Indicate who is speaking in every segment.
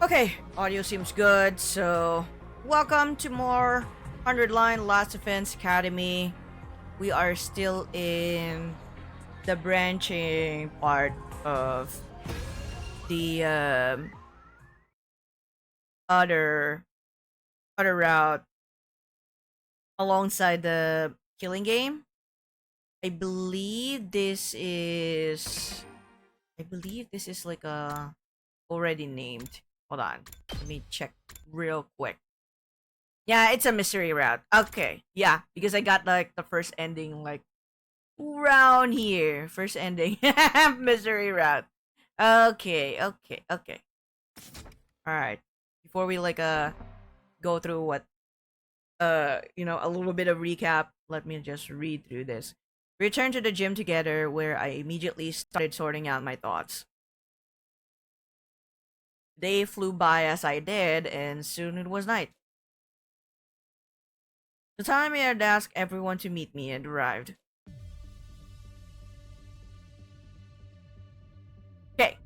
Speaker 1: Okay, audio seems good, so welcome to more 100 Line Last Defense Academy. We are still in the branching part of the other route alongside the killing game. I believe this is like a already named. Hold on. Let me check real quick. Yeah, it's a mystery route. Okay. Yeah, because I got like the first ending like around here. First ending. Mystery route. Okay. Alright. Before we like go through what a little bit of recap, let me just read through this. We returned to the gym together where I immediately started sorting out my thoughts. Day flew by as I did, and soon it was night. The time I had asked everyone to meet me had arrived. Okay,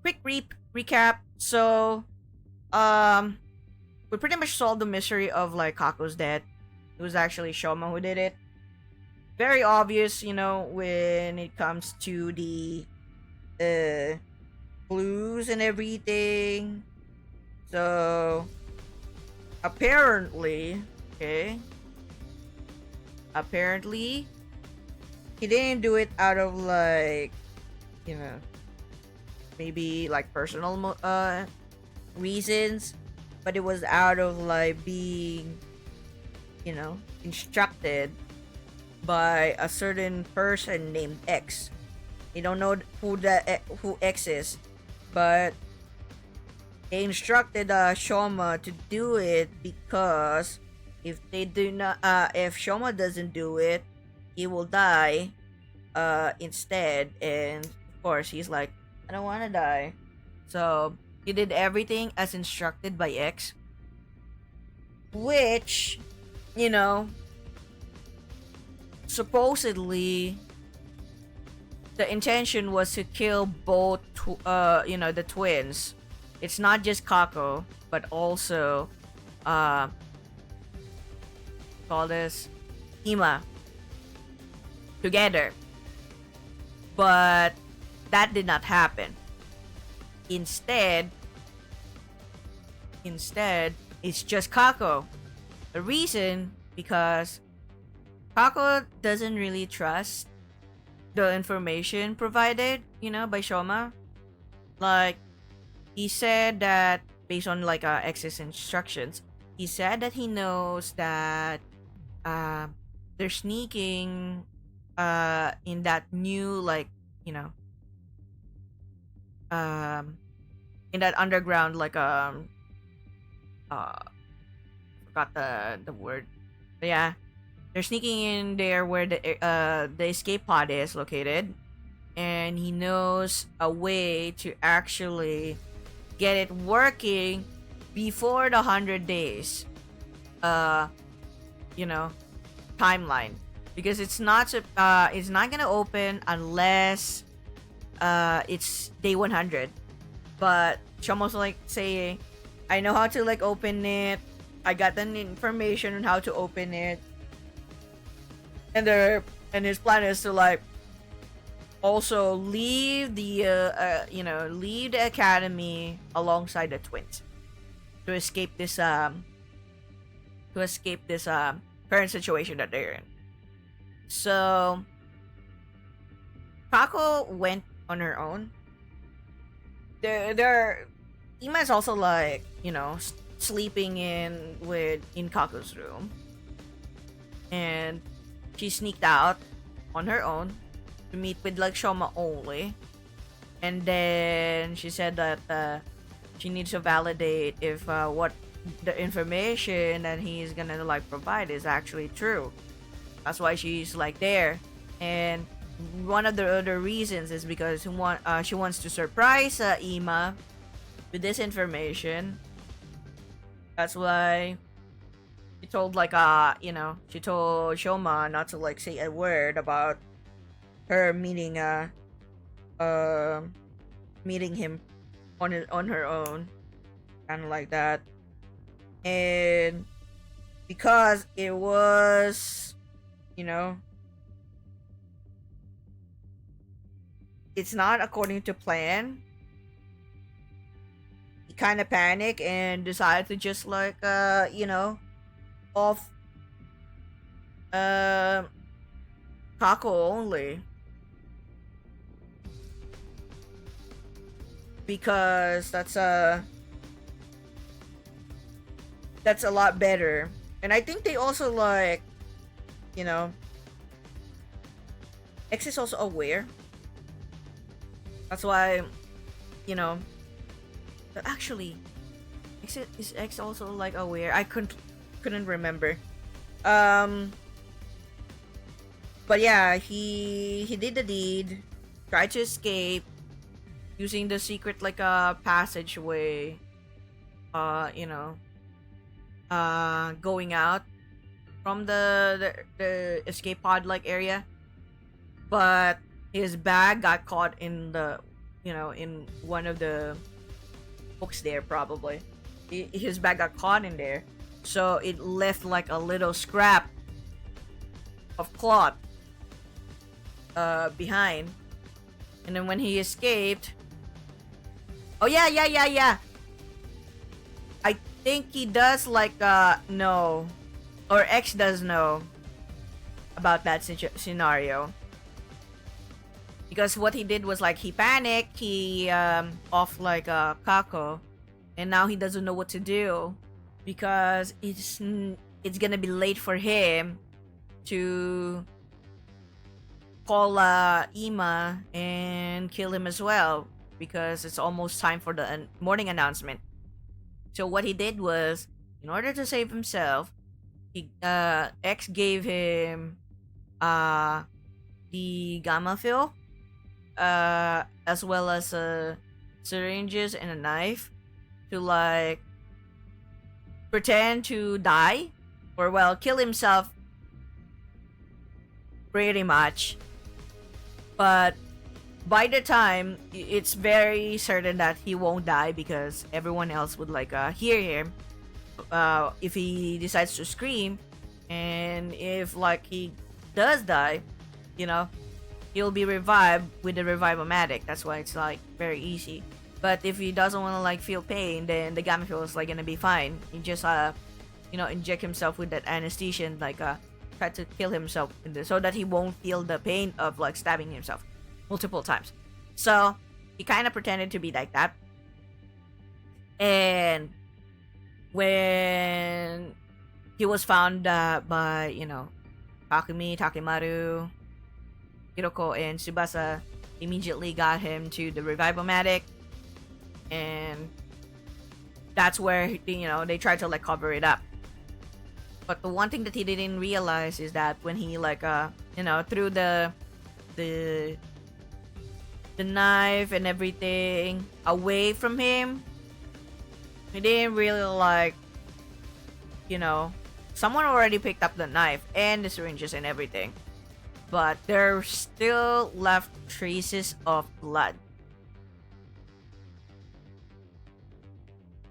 Speaker 1: quick recap. So, we pretty much solved the mystery of like Kako's death. It was actually Shoma who did it. Very obvious, when it comes to the clues and everything. So, apparently, he didn't do it out of like, maybe like personal reasons, but it was out of like being, instructed by a certain person named X. You don't know who X is, but they instructed Shoma to do it because if Shoma doesn't do it, he will die instead. And of course, he's like, I don't want to die. So he did everything as instructed by X, which, supposedly the intention was to kill both the twins. It's not just Kako, but also call this Hima together. But that did not happen. Instead, it's just Kako. The reason, because Kako doesn't really trust the information provided, by Shoma. Like, he said that based on like X's instructions, he said that he knows that they're sneaking in that new like, in that underground like forgot the word. But yeah, they're sneaking in there where the escape pod is located, and he knows a way to actually get it working before the 100 days timeline, because it's not gonna open unless it's day 100. But Chomo's like saying, I know how to like open it, I got the information on how to open it, and his plan is to like also leave the leave the academy alongside the twins to escape this current situation that they're in. So Kako went on her own. There Ima is also like, sleeping in Kaku's room, and she sneaked out on her own to meet with like Shoma only, and then she said that she needs to validate if what the information that he's gonna like provide is actually true. That's why she's like there, and one of the other reasons is because she wants to surprise Ima with this information. That's why she told like she told Shoma not to like say a word about her uh meeting him on her own, kind of like that. And because it was, you know, it's not according to plan, he kind of panicked and decided to just like off uh Kako only, because that's a lot better. And I think they also like, you know, X is also aware. That's why, you know, but actually, is X also like aware? I couldn't remember. But yeah, he did the deed, tried to escape using the secret like a passageway. You know, going out from the escape pod like area, but his bag got caught in the, in one of the books there, probably. His bag got caught in there, so it left like a little scrap of cloth behind. And then when he escaped, oh yeah, I think he does like know, or X does know about that scenario, because what he did was like he panicked, he off like Kako, and now he doesn't know what to do, because it's gonna be late for him to call Ima and kill him as well, because it's almost time for the morning announcement. So what he did was, in order to save himself, he X gave him the gamma fill, as well as syringes and a knife to like pretend to die, or well, kill himself pretty much. But by the time, it's very certain that he won't die, because everyone else would like hear him if he decides to scream. And if like he does die, he'll be revived with the revive-o-matic. That's why it's like very easy. But if he doesn't want to like feel pain, then the gamma fuel is like gonna be fine. He just inject himself with that anesthesia and like try to kill himself so that he won't feel the pain of like stabbing himself multiple times. So he kind of pretended to be like that. And when he was found by Takumi, Takemaru, Hiroko, and Tsubasa, immediately got him to the revive-o-matic, and that's where they tried to like cover it up. But the one thing that he didn't realize is that when he like threw the knife and everything away from him, he didn't really like, someone already picked up the knife and the syringes and everything, but there still left traces of blood,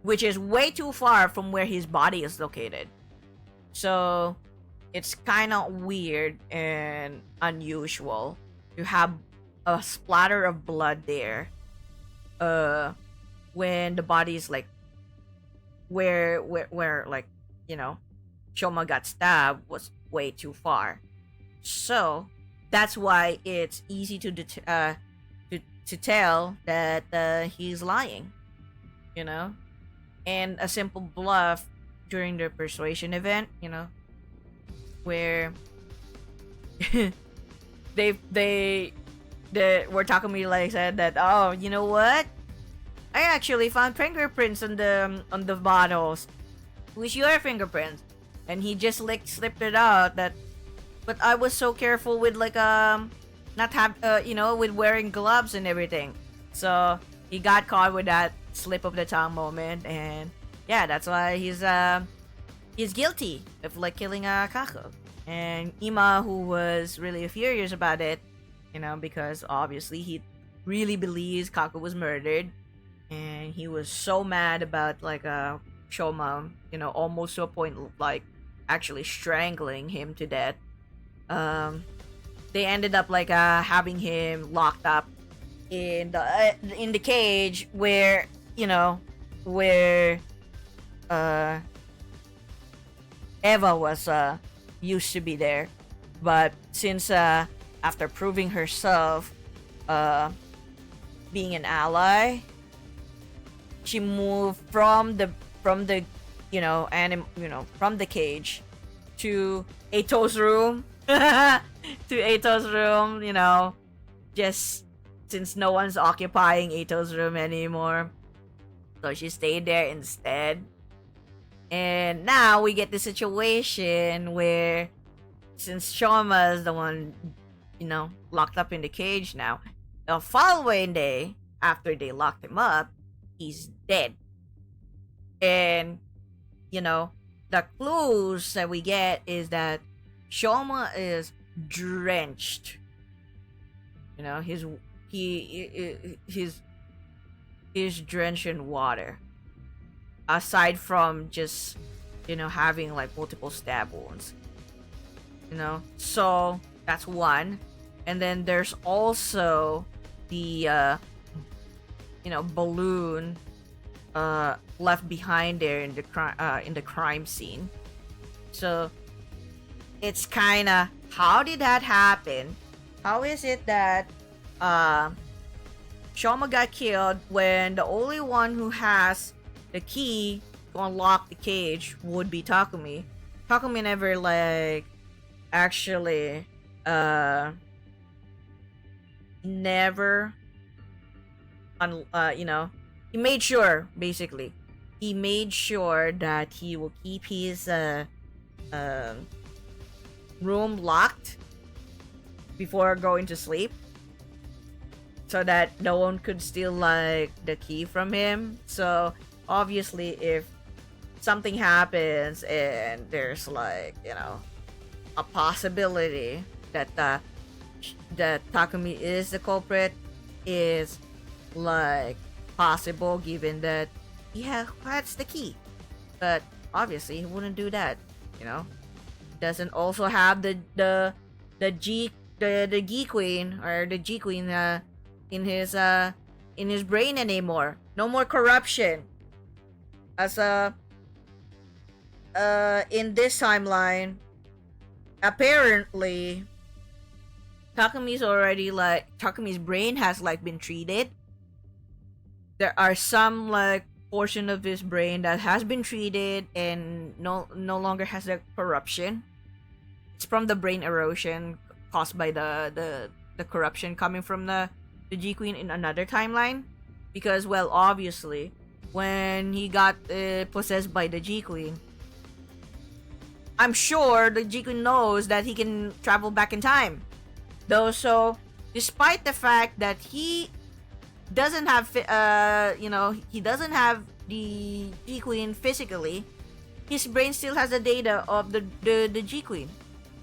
Speaker 1: which is way too far from where his body is located. So it's kind of weird and unusual to have a splatter of blood there when the body is like where like Shoma got stabbed was way too far. So that's why it's easy to to tell that he's lying, you know, and a simple bluff during the persuasion event, where they where Takumi like said that, oh, you know what? I actually found fingerprints on the bottles. Who's your fingerprints? And he just like slipped it out that, but I was so careful with like not have with wearing gloves and everything. So he got caught with that slip of the tongue moment, and yeah, that's why he's guilty of like killing Kako. And Ima, who was really furious about it, because obviously he really believes Kako was murdered, and he was so mad about like Shoma, almost to a point like actually strangling him to death. They ended up like having him locked up in the cage where where Eva was used to be there, but since after proving herself being an ally, she moved from the from the from the cage to Ato's room to Ato's room, just since no one's occupying Ato's room anymore, so she stayed there instead. And now we get the situation where, since Shoma's the one, locked up in the cage now, the following day, after they locked him up, he's dead. And, the clues that we get is that Shoma is drenched. He's drenched in water. Aside from just, having like multiple stab wounds. So that's one. And then there's also the balloon left behind there in the crime scene. So it's kind of, how did that happen? How is it that Shoma got killed when the only one who has the key to unlock the cage would be Takumi? Takumi never like actually never he made sure, basically he made sure that he will keep his room locked before going to sleep, so that no one could steal like the key from him. So obviously if something happens and there's like a possibility that that Takumi is the culprit, is like possible, given that he has the key. But obviously he wouldn't do that. Doesn't also have the G queen or the G queen in his brain anymore. No more corruption. As in this timeline, apparently Takumi's brain has like been treated. There are some like portion of his brain that has been treated and no longer has the corruption. It's from the brain erosion caused by the corruption coming from the G Queen in another timeline. Because, well, obviously, when he got possessed by the G Queen, I'm sure the G Queen knows that he can travel back in time. Though, so despite the fact that he doesn't have he doesn't have the G Queen physically, his brain still has the data of the G Queen.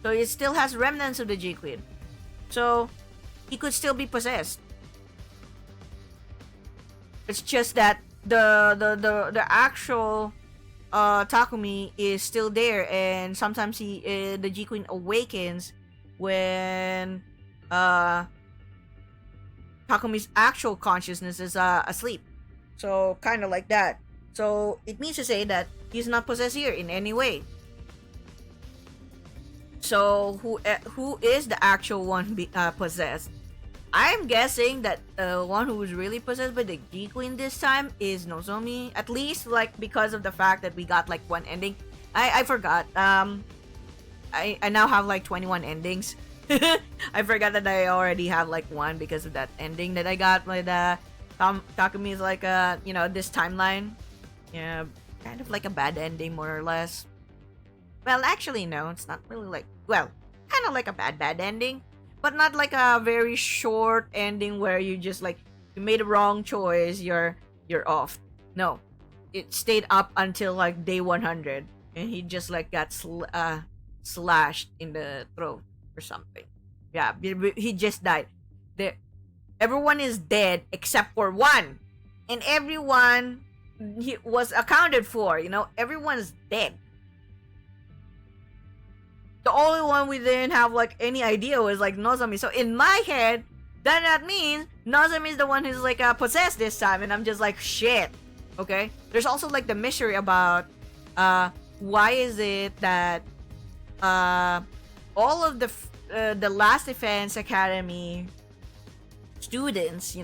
Speaker 1: So it still has remnants of the G Queen. So he could still be possessed. It's just that the actual Takumi is still there, and sometimes the G Queen awakens when Takumi's actual consciousness is asleep. So kind of like that. So it means to say that he's not possessed here in any way. So who is the actual one possessed? I'm guessing that the one who was really possessed by the G Queen this time is Nozomi. At least like because of the fact that we got like one ending. I forgot. I now have like 21 endings. I forgot that I already have like one because of that ending that I got with Takumi's like this timeline. Yeah, kind of like a bad ending more or less. Well, actually no, it's not really like kind of like a bad ending, but not like a very short ending where you just like you made a wrong choice, you're off. No, it stayed up until like day 100, and he just like got slashed in the throat or something. Yeah, he just died. Everyone is dead except for one, and everyone he was accounted for. Everyone's dead. The only one we didn't have like any idea was like Nozomi. So in my head, that means Nozomi is the one who's like possessed this time, and I'm just like shit. Okay. There's also like the mystery about why is it that all of the Last Defense Academy students,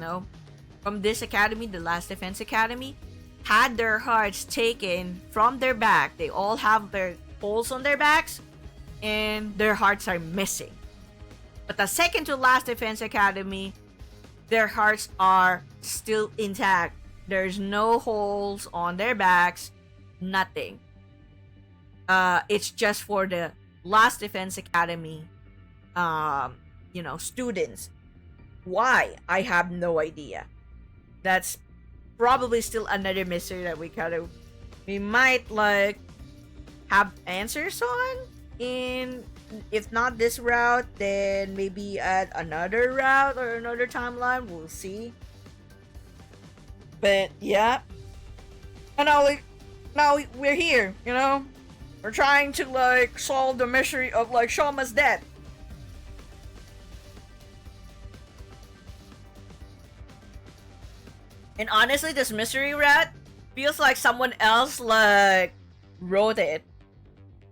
Speaker 1: from this academy, the Last Defense Academy, had their hearts taken from their back. They all have their holes on their backs, and their hearts are missing. But the second to last Defense Academy, their hearts are still intact. There's no holes on their backs, nothing. It's just for the Last Defense Academy, students. Why? I have no idea. That's probably still another mystery that we might like have answers on. In if not this route, then maybe at another route or another timeline. We'll see. But yeah, and now we're here. We're trying to like solve the mystery of like Shoma's death. And honestly, this mystery route feels like someone else like wrote it,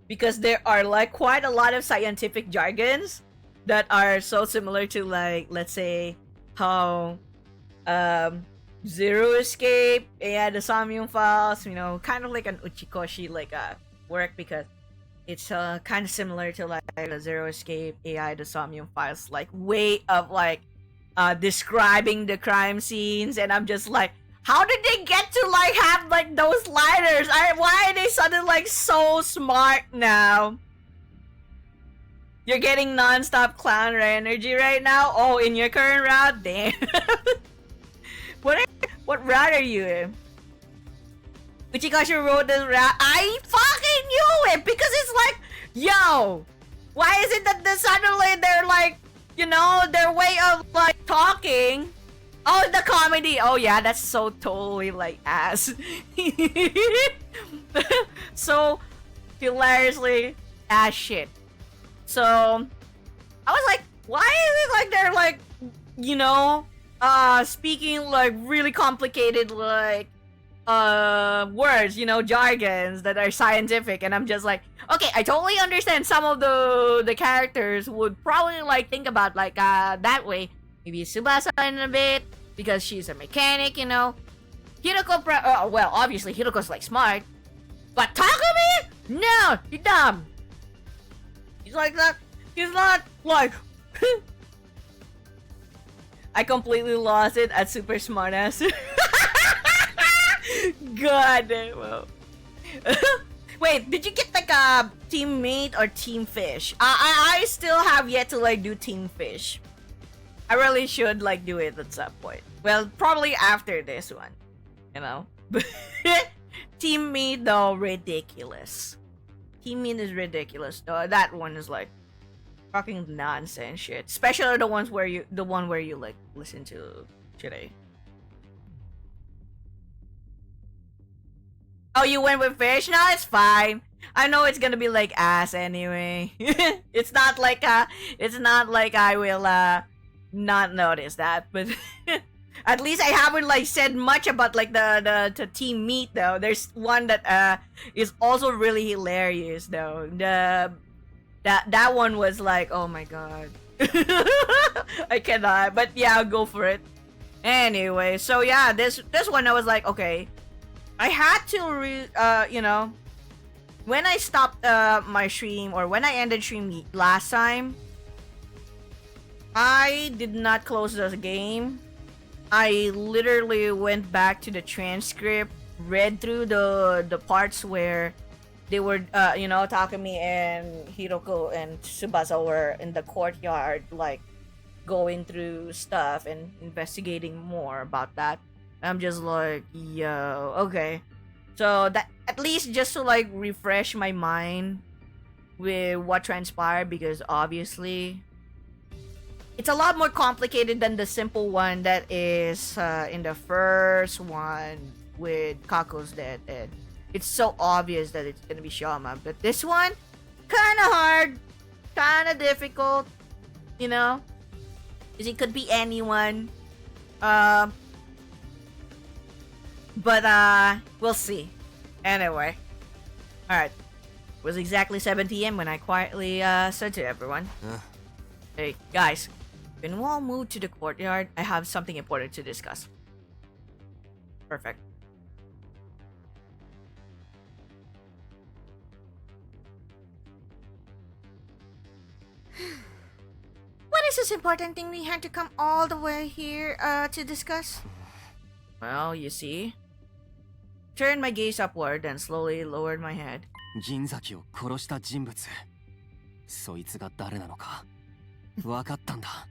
Speaker 1: because there are like quite a lot of scientific jargons that are so similar to like, let's say, how Zero Escape, AI the Samyung files, kind of like an Uchikoshi like work, because it's kind of similar to like the Zero Escape, AI the Samyung files like way of like describing the crime scenes. And I'm just like, how did they get to like have like those liners? Why are they suddenly like so smart now? You're getting non-stop clown energy right now? Oh, in your current route? Damn. What route are you in? Uchikoshi wrote this route. I fucking knew it, because it's like, yo, why is it that suddenly they're like, their way of like talking. Oh, the comedy. Oh yeah, that's so totally like ass. So hilariously ass shit. So I was like, why is it like they're like, speaking like really complicated like words, jargons that are scientific, and I'm just like, okay, I totally understand some of the characters would probably like think about like that way. Maybe Tsubasa in a bit, because she's a mechanic, Hiroko, well, obviously Hiroko's like smart, but Takumi? No, he's dumb. He's like that. He's not like. I completely lost it at super smartass. God damn. Well. Wait, did you get like a teammate or team fish? I still have yet to like do team fish. I really should like do it at some point. Well, probably after this one, Teammate though, ridiculous. Teammate is ridiculous though. That one is like fucking nonsense shit. Especially the one where you like listen to Sirei. Oh, you went with fish? No, it's fine. I know it's gonna be like ass anyway. It's not like I will not notice that, but at least I haven't like said much about like the team meet though. There's one that is also really hilarious though. That one was like, oh my god. I cannot, but yeah, go for it. Anyway, so yeah, this one I was like, okay, I had to you know, when I stopped my stream, or when I ended stream last time, I did not close the game. I literally went back to the transcript, read through the parts where they were, you know, Takumi and Hiroko and Tsubasa were in the courtyard, like going through stuff and investigating more about that. I'm just like, yo, okay. So that, at least just to like refresh my mind with what transpired, because obviously it's a lot more complicated than the simple one that is in the first one with Kako's death. And it's so obvious that it's gonna be Shama, but this one, kind of hard, kind of difficult, you know, because it could be anyone. But we'll see. Anyway, all right. It was exactly 7 p.m. when I quietly said to everyone, "Hey guys, when we all move to the courtyard, I have something important to discuss." Perfect. What is this important thing we had to come all the way here to discuss? Well, you see, turned my gaze upward and slowly lowered my head.
Speaker 2: 銀崎を殺した人物、そいつが誰なのか分かったんだ。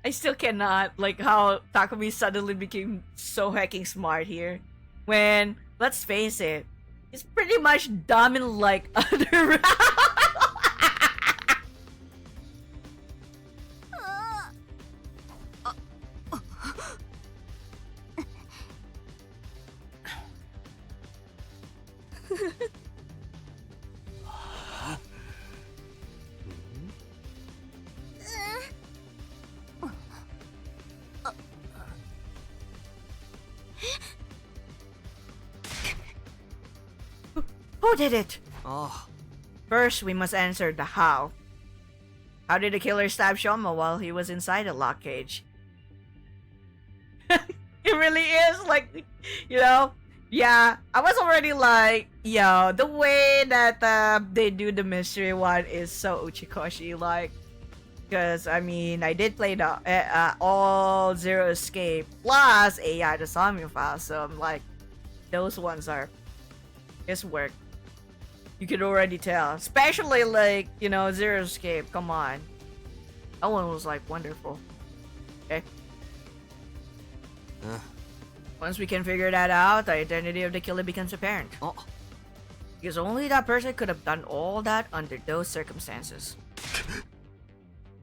Speaker 1: I still cannot like how Takumi suddenly became so hecking smart here. When, let's face it, he's pretty much dumb in like other Who did it?
Speaker 2: Oh.
Speaker 1: First, we must answer the how. How did the killer stab Shoma while he was inside the lock cage? It really is like, you know, yeah, I was already like, yo, the way that they do the mystery one is so Uchikoshi like. Because, I mean, I did play the all Zero Escape plus AI the Sammy file, so I'm like, those ones are his work. You could already tell, especially like, you know, Zero Escape. Come on, that one was like wonderful. Okay. Once we can figure that out, the identity of the killer becomes apparent.
Speaker 2: Oh.
Speaker 1: Because only that person could have done all that under those circumstances.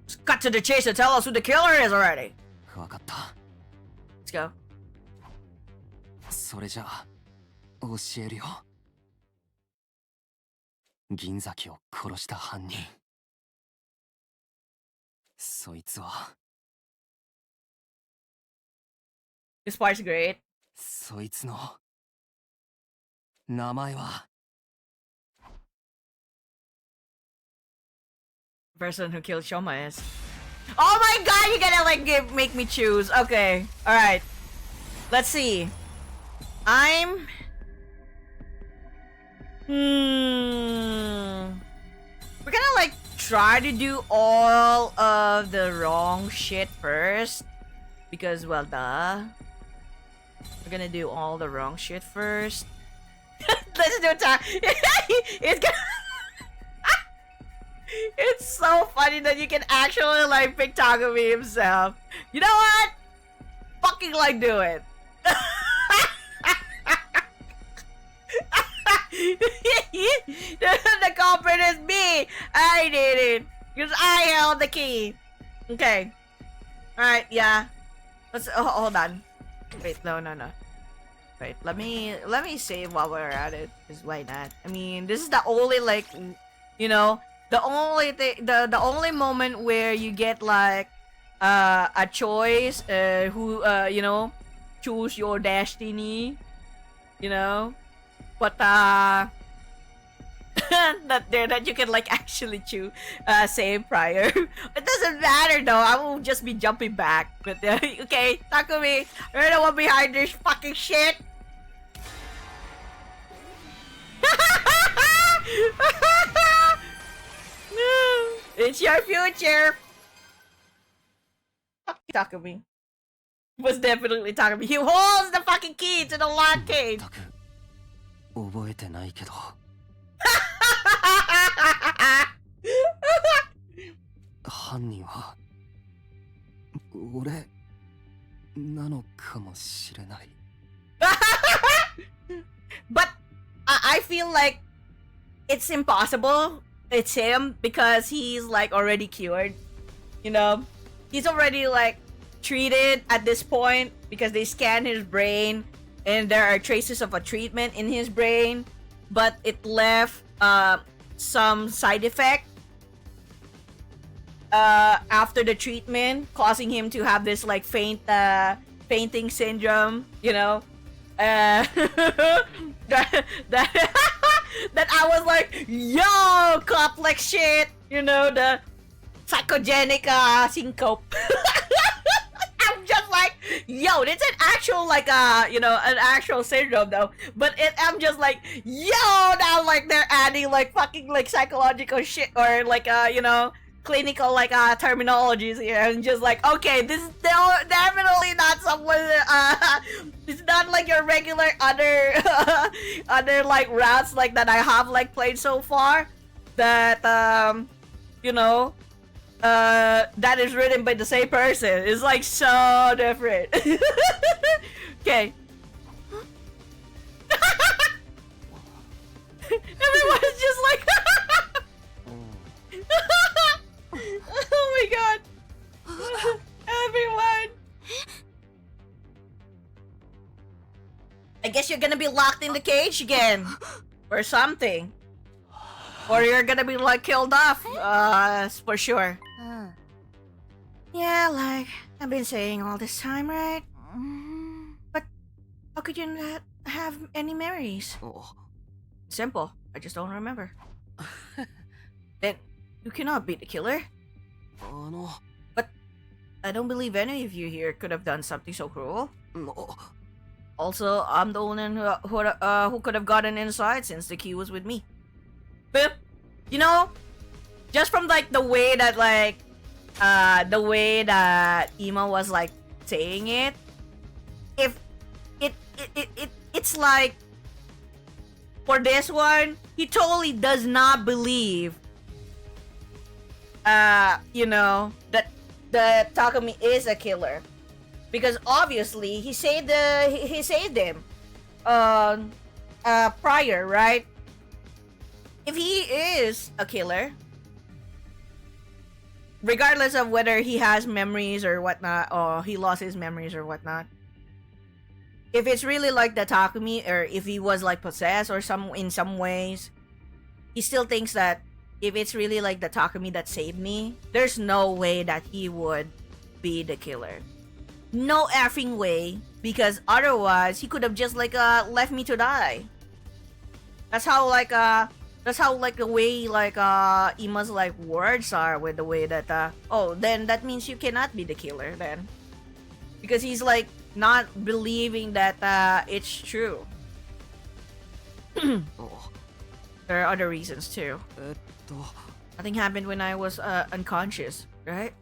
Speaker 1: Just cut to the chase and tell us who the killer is already.
Speaker 2: 分かった。
Speaker 1: Let's go.
Speaker 2: それじゃあ教えるよ。銀崎を殺した犯人。そいつは。
Speaker 1: This part's great.
Speaker 2: そいつの名前は。
Speaker 1: The person who killed Shoma is. Oh my god, you're gonna like make me choose. Okay, all right. Let's see. I'm. We're gonna like try to do all of the wrong shit first, because well, duh. We're gonna do all the wrong shit first. Let's do time. It's gonna. It's so funny that you can actually like pick Takumi himself. You know what? Fucking like do it. The culprit is me. I did it because I held the key. Okay. All right. Yeah. Let's hold on. Wait. No. Wait. Let me save while we're at it. Because why not? I mean, this is the only like, you know, the only thing, the only moment where you get like a choice. Who you know, choose your destiny. You know. But that you can like actually say prior. It doesn't matter though. I will just be jumping back. But okay, Takumi, you're the one behind this fucking shit. It's your future. Fuck you, Takumi. Was definitely Takumi. He holds the fucking key to the lock cage.
Speaker 2: 覚えてないけど犯人は俺なのかもしれない
Speaker 1: But I feel like it's impossible. It's him because he's like already cured. You know, he's already like treated at this point because they scanned his brain and there are traces of a treatment in his brain, but it left some side effect after the treatment, causing him to have this like fainting syndrome, you know. That I was like, yo, complex shit, you know, the psychogenic syncope. I'm just like, yo, it's an actual like you know, an actual syndrome though. But I'm just like, yo, now like they're adding like fucking like psychological shit or like you know, clinical like terminologies here, and just like, okay, this is definitely not someone it's not like your regular other other like routes like that I have like played so far that you know that is written by the same person. It's like so different. Okay. Everyone's just like oh my god. Everyone. I guess you're gonna be locked in the cage again. Or something. Or you're gonna be like killed off. For sure. Yeah, like I've been saying all this time, right? But how could you not have any memories? Simple. I just don't remember. Then you cannot be the killer. But I don't believe any of you here could have done something so cruel. Also, I'm the only one who could have gotten inside since the key was with me. But, you know, just from like the way that like Ima was like saying it, if it's like for this one, he totally does not believe you know, that Takumi is a killer. Because obviously he saved him prior, right? If he is a killer, regardless of whether he has memories or whatnot, or he lost his memories or whatnot, if it's really like the Takumi, or if he was like possessed or in some ways, he still thinks that if it's really like the Takumi that saved me, there's no way that he would be the killer. No effing way, because otherwise he could have just like left me to die. That's how the way like Ima's like words are, with the way that oh, then that means you cannot be the killer then, because he's like not believing that it's true. There are other reasons too. Nothing happened when I was unconscious, right?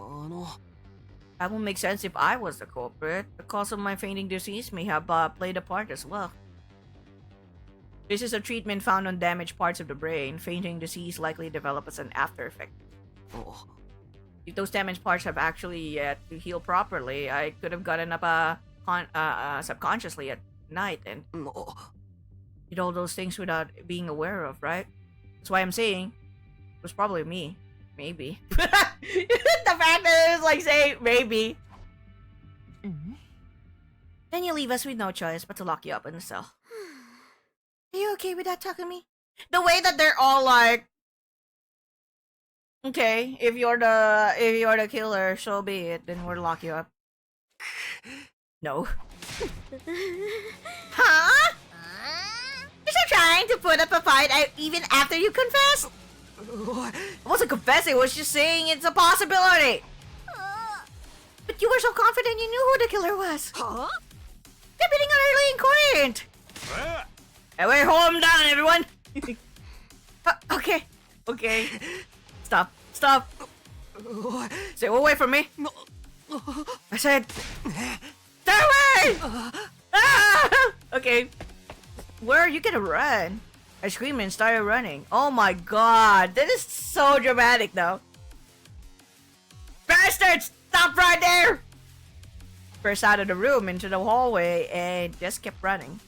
Speaker 1: That would make sense if I was the culprit. The cause of my fainting disease may have played a part as well. This is a treatment found on damaged parts of the brain. Fainting disease likely develop as an after effect. If those damaged parts have actually yet to heal properly, I could have gotten up subconsciously at night and did all those things without being aware of, right? That's why I'm saying it was probably me. Maybe. The fact that it was like saying maybe. Then you leave us with no choice but to lock you up in the cell. Are you okay with that, Takumi? The way that they're all like, okay, if you're the killer, so be it. Then we'll lock you up. No. Huh? You're still trying to put up a fight even after you confessed? I wasn't confessing, I was just saying it's a possibility. But you were so confident you knew who the killer was.
Speaker 3: Huh?
Speaker 1: They're beating utterly incoherent. Everybody hold him down, everyone. Okay. Okay. Stop. Stop. Stay away from me. I said, stay away! Ah! Okay. Where are you gonna run? I screamed and started running. Oh my god. This is so dramatic though. Bastards! Stop right there! Burst out of the room into the hallway and just kept running.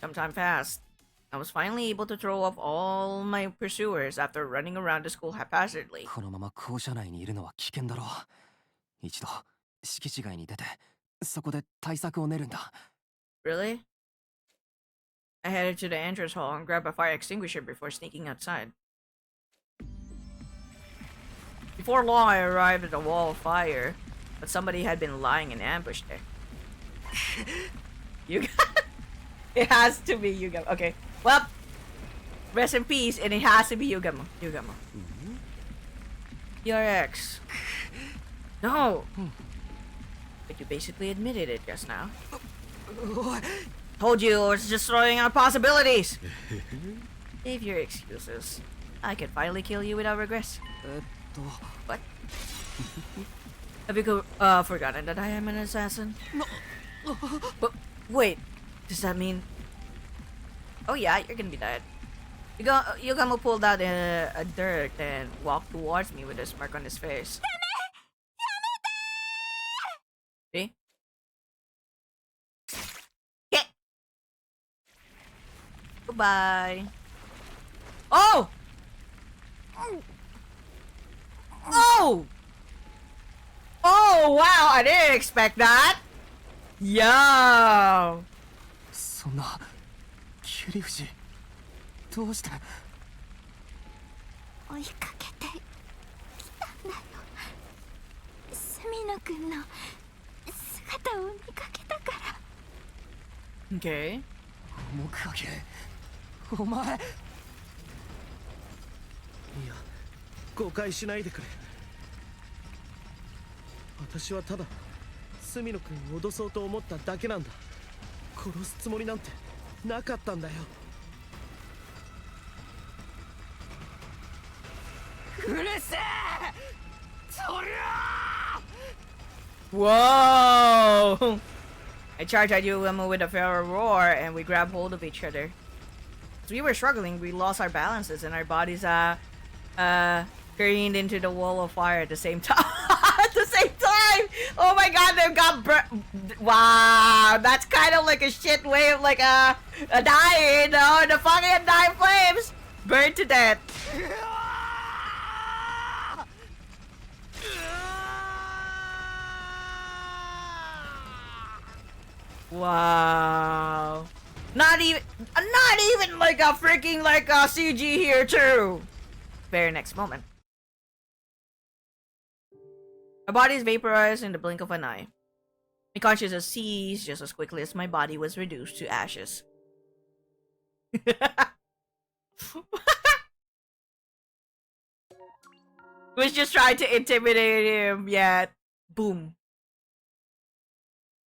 Speaker 1: Some time passed. I was finally able to throw off all my pursuers after running around the school haphazardly.
Speaker 2: このまま校舎内にいるのは危険だろう。一度敷地外に出て、そこで対策を練るんだ。
Speaker 1: Really? I headed to the entrance hall and grabbed a fire extinguisher before sneaking outside. Before long, I arrived at a wall of fire, but somebody had been lying in ambush there. You it has to be Yugamo. Okay. Well, rest in peace, and it has to be Yugamo. Yugamo. Your ex. No. But you basically admitted it just now. Told you I was just throwing out possibilities. Save your excuses. I can finally kill you without regrets. What? Have you forgotten that I am an assassin? But wait, does that mean? Oh yeah, you're gonna be dead. Yugamo pulled out a dirk and walked towards me with a smirk on his face. See? Yeah. Goodbye. Oh! Oh! Oh, wow, I didn't expect that. Yo!
Speaker 2: そんなキリフシ、どうして？
Speaker 3: 追いかけてきたんだよ。隅野くんの姿を見かけたから。
Speaker 1: Okay.
Speaker 2: 木影、お前。いや、
Speaker 4: 誤解しないでくれ。私はただ隅野君を脅そうと思っただけなんだ。殺すつもりなんてなかったんだよ。
Speaker 2: うるせえ！そりゃ！
Speaker 1: Whoa! I charged at Yugamo with a feral roar, and we grabbed hold of each other. As we were struggling, we lost our balances, and our bodies careened into the wall of fire at the same time. At the same time! Oh my god, they've got wow, that's kind of like a shit way of like a dying, you know? The fucking dying flames! Burned to death. Wow. Not even like a freaking like a CG here too. Very next moment. My body is vaporized in the blink of an eye. My consciousness ceased just as quickly as my body was reduced to ashes. Was just trying to intimidate him, yet boom.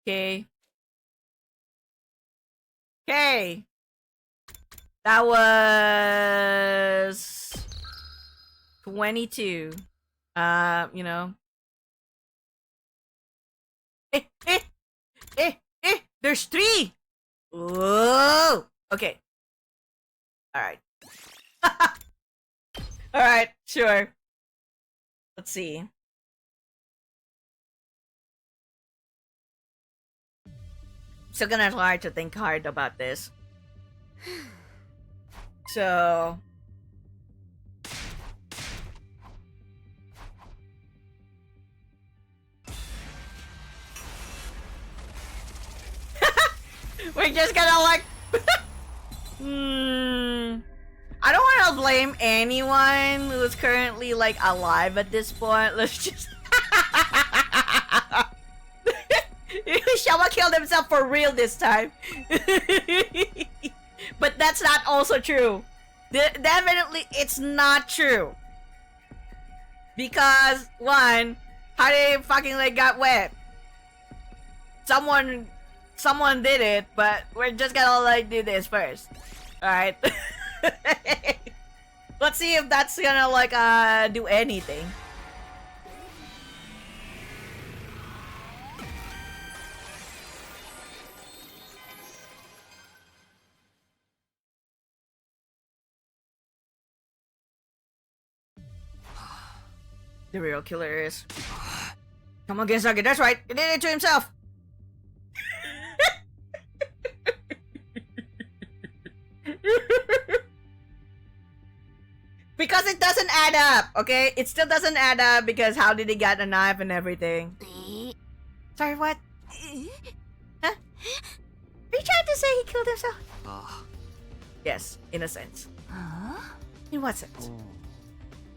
Speaker 1: Okay. Okay. That was 22. You know. There's 3. Whoa. Okay. All right. All right. Sure. Let's see. Still gonna try to think hard about this. So. We're just gonna like. I don't want to blame anyone who's currently like alive at this point. Let's just. Shama killed himself for real this time. But that's not also true. Definitely, it's not true. Because, one, how they fucking like got wet? Someone did it, but we're just gonna like do this first. Alright? Let's see if that's gonna like do anything. The real killer is. Come on, Gensaki, that's right. He did it to himself. Because it doesn't add up, okay? It still doesn't add up because how did he get a knife and everything? Sorry, what? Huh? Are you trying to say he killed himself? Yes, in a sense. In what sense?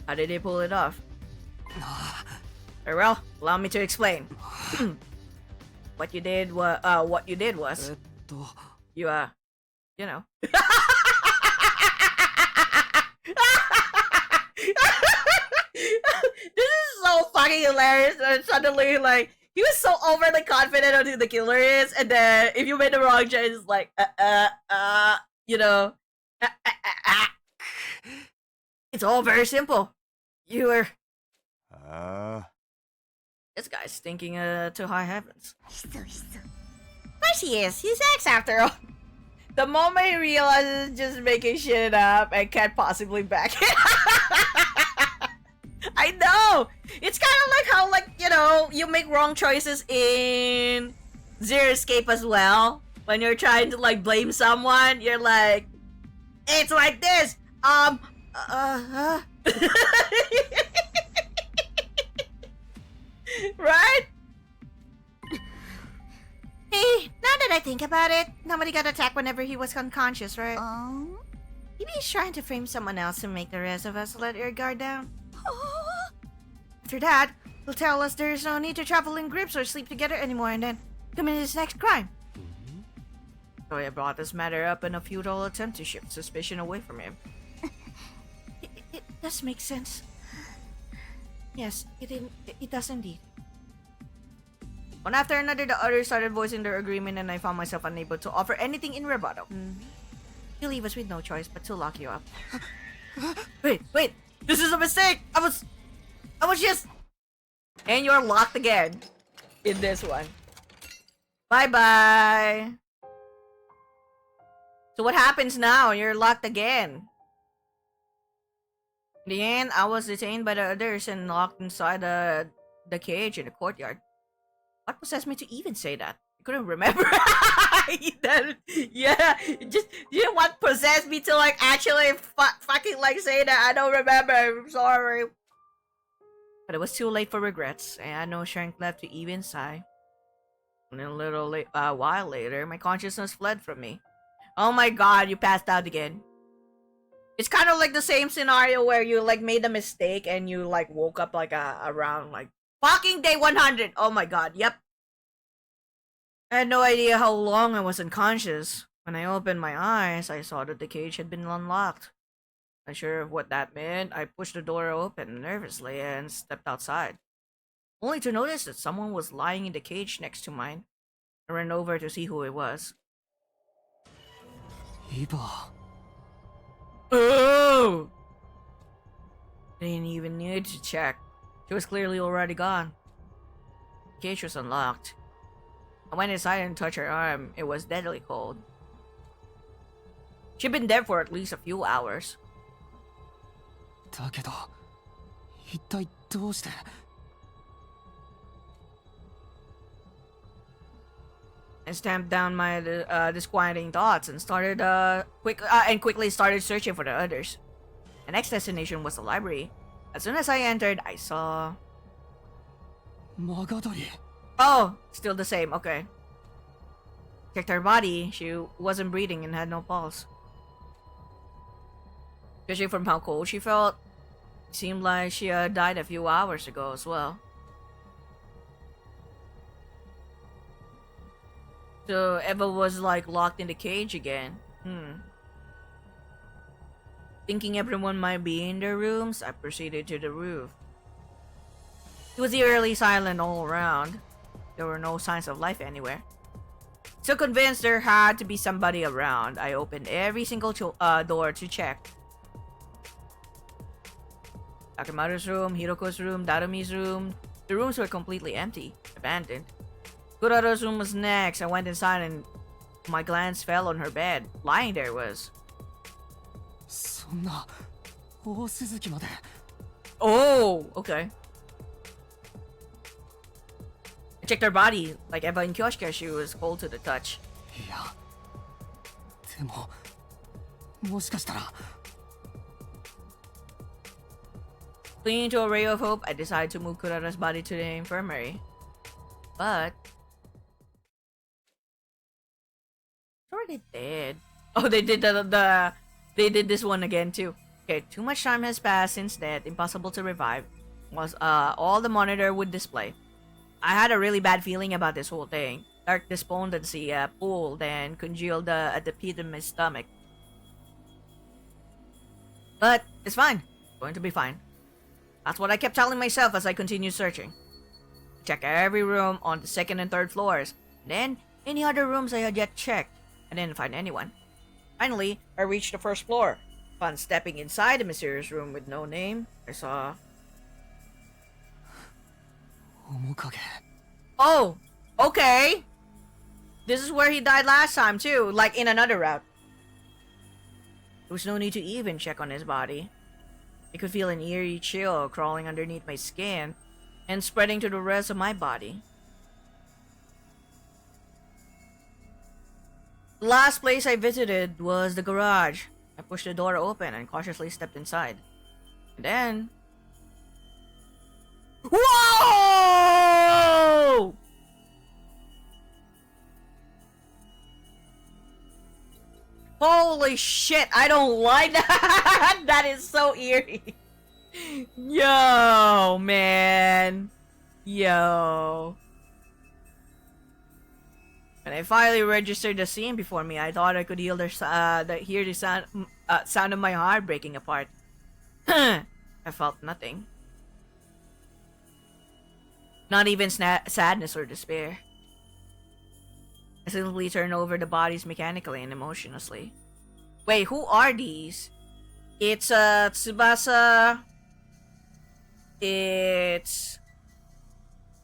Speaker 1: How did he pull it off? Very well, allow me to explain. What you did was, you know. This is so fucking hilarious. And suddenly, like, he was so overly confident on who the killer is, and then if you made the wrong choice, it's like, you know, it's all very simple. You were. This guy's thinking to high heavens. Of course he is. He's X after all. The moment he realizes just making shit up and can't possibly back it. I know! It's kind of like how, like, you know, you make wrong choices in Zero Escape as well. When you're trying to, like, blame someone, you're like, it's like this! Right? Hey, now that I think about it, nobody got attacked whenever he was unconscious, right? Maybe he's trying to frame someone else to make the rest of us let our guard down. After that, he'll tell us there's no need to travel in groups or sleep together anymore and then commit his next crime. So I brought this matter up in a futile attempt to shift suspicion away from him. It does make sense. Yes, it does indeed. One after another, the others started voicing their agreement and I found myself unable to offer anything in rebuttal. You leave us with no choice but to lock you up. Wait, this is a mistake! I was just... And you're locked again. In this one. Bye-bye! So what happens now? You're locked again. In the end, I was detained by the others and locked inside the cage in the courtyard. What possessed me to even say that? I couldn't remember. Yeah, just what possessed me to like actually fucking like say that? I don't remember. I'm sorry. But it was too late for regrets, and I had no strength left to even sigh. And a little while later, my consciousness fled from me. Oh my god, you passed out again. It's kind of like the same scenario where you like made a mistake and you like woke up like around like fucking day 100. Oh my god, yep. I had no idea how long I was unconscious. When I opened my eyes, I saw that the cage had been unlocked. Unsure of what that meant, I pushed the door open nervously and stepped outside. Only to notice that someone was lying in the cage next to mine. I ran over to see who it was.
Speaker 2: Iba.
Speaker 1: Oh! I didn't even need to check. She was clearly already gone. The cage was unlocked. I went inside and touched her arm. It was deadly cold. She'd been dead for at least a few hours.
Speaker 2: だけど、一体どうして
Speaker 1: I stamped down my disquieting thoughts and started quickly started searching for the others. The next destination was the library. As soon as I entered, I saw...
Speaker 2: マガドリ
Speaker 1: Oh, still the same. Okay. Checked her body. She wasn't breathing and had no pulse. Judging from how cold she felt, it seemed like she died a few hours ago as well. So Eva was like locked in the cage again. Thinking everyone might be in their rooms, I proceeded to the roof. It was eerily silent all around. There were no signs of life anywhere. So convinced there had to be somebody around, I opened every single door to check. Takimaru's room, Hiroko's room, Darumi's room. The rooms were completely empty, abandoned. Kuraro's room was next. I went inside and my glance fell on her bed. Lying there was...
Speaker 2: そんな大鈴木まで。
Speaker 1: Oh, okay. I checked her body. Like Eva in Kyoshika, she was cold to the touch.
Speaker 2: いや、でももしかしたら。
Speaker 1: Clinging to a ray of hope, I decided to move Kuraro's body to the infirmary. But... it's already dead. Oh, they did they did this one again too. Okay, too much time has passed since death, impossible to revive. Was all the monitor would display. I had a really bad feeling about this whole thing. Dark despondency pulled and congealed at the pit of my stomach. But it's fine. It's going to be fine. That's what I kept telling myself as I continued searching. Check every room on the second and third floors. Then, any other rooms I had yet checked. I didn't find anyone. Finally, I reached the first floor. Upon stepping inside the mysterious room with no name, I saw...
Speaker 2: 面影。
Speaker 1: Oh! Okay! This is where he died last time too, like in another route. There was no need to even check on his body. I could feel an eerie chill crawling underneath my skin and spreading to the rest of my body. The last place I visited was the garage. I pushed the door open and cautiously stepped inside. And then... Whoa! Holy shit, I don't like that! That is so eerie. Yo, man. Yo. When I finally registered the scene before me, I thought I could hear the sound of my heart breaking apart. I felt nothing. Not even sadness or despair. I simply turned over the bodies mechanically and emotionlessly. Wait, who are these? It's Tsubasa. It's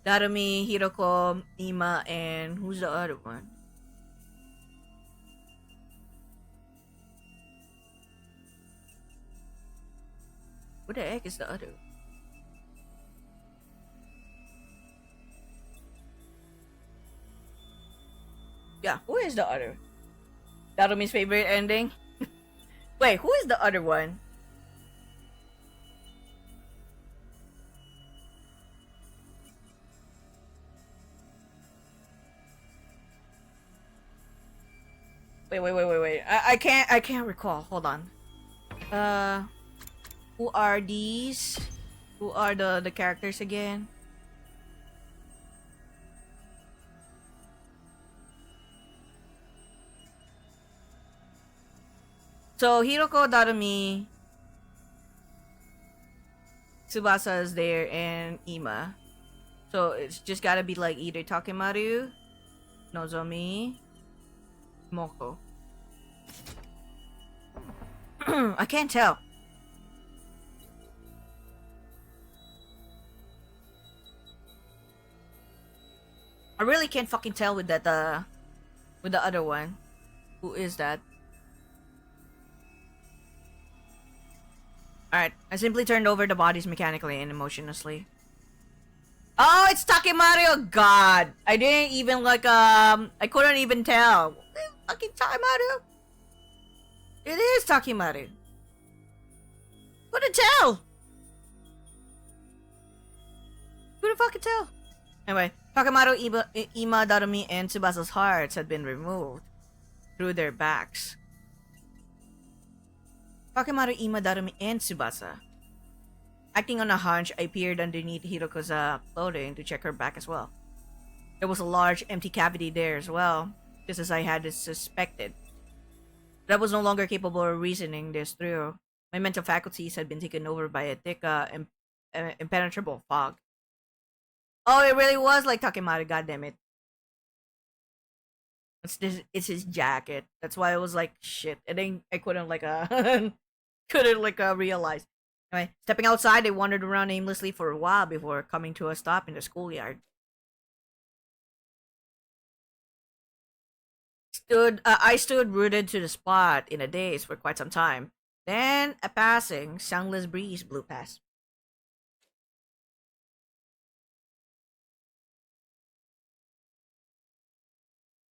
Speaker 1: Darumi, Hiroko, Ima, and who's the other one? Who the heck is the other? Yeah, who is the other? Darumi's favorite ending? Wait, who is the other one? Wait. I can't recall. Hold on. Who are these? Who are the characters again? So Hiroko, Darumi, Tsubasa is there, and Ima. So it's just gotta be like either Takemaru, Nozomi, Moko. I can't tell. I really can't fucking tell with that with the other one. Who is that? Alright, I simply turned over the bodies mechanically and emotionlessly. Oh, it's Takemaru! Oh, God! I didn't even like, I couldn't even tell. Fucking Takemaru! It is Takemaru! Couldn't tell! Couldn't fucking tell! Anyway, Takemaru, Ima, Darumi, and Tsubasa's hearts had been removed through their backs. Takemaru, Ima, Darumi, and Tsubasa. Acting on a hunch, I peered underneath Hiroko's clothing to check her back as well. There was a large empty cavity there as well. just as I had suspected. But I was no longer capable of reasoning this through. My mental faculties had been taken over by a thick, impenetrable fog. Oh, it really was like Takemari, goddammit. It's his jacket. That's why I was like, shit. And then I couldn't realize. Anyway, stepping outside, I wandered around aimlessly for a while before coming to a stop in the schoolyard. I stood rooted to the spot in a daze for quite some time. Then a passing, soundless breeze blew past.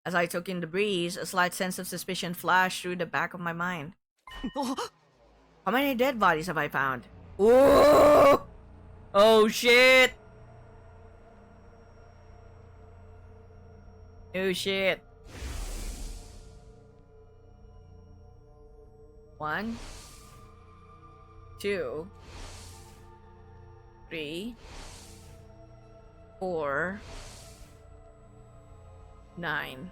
Speaker 1: As I took in the breeze, a slight sense of suspicion flashed through the back of my mind. How many dead bodies have I found? Ooh! Oh shit! Oh shit. 1, 2, 3, 4, 9.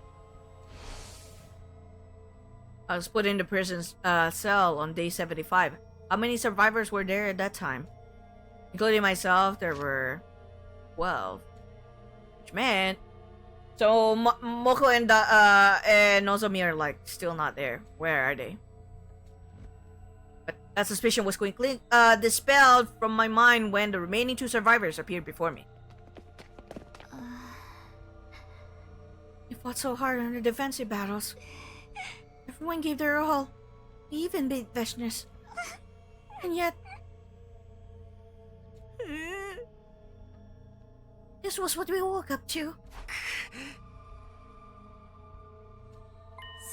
Speaker 1: I was put in the prison's cell on day 75. How many survivors were there at that time? Including myself, there were 12. Which meant... So, Moko and Nozomi are like still not there. Where are they? But that suspicion was quickly dispelled from my mind when the remaining 2 survivors appeared before me. They fought so hard in the defensive battles. Everyone gave their all. They even beat Veshnis. And yet... This was what we woke up to.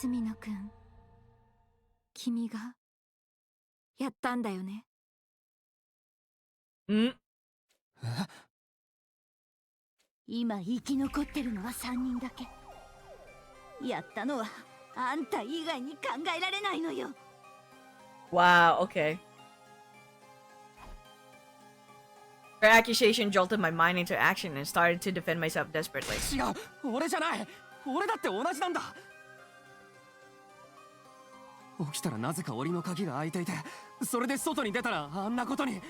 Speaker 3: Sumino-kun, 君がやったんだよね。今生き残ってるのは3人だけ。やったのはあんた以外に考えられないのよ。
Speaker 1: Wow, okay. Her accusation jolted my mind into action and started to defend myself desperately.
Speaker 2: 違う、俺じゃない。俺だって同じなんだ。起きたらなぜか檻の鍵が開いていて、それで外に出たらあんなことに。
Speaker 3: こ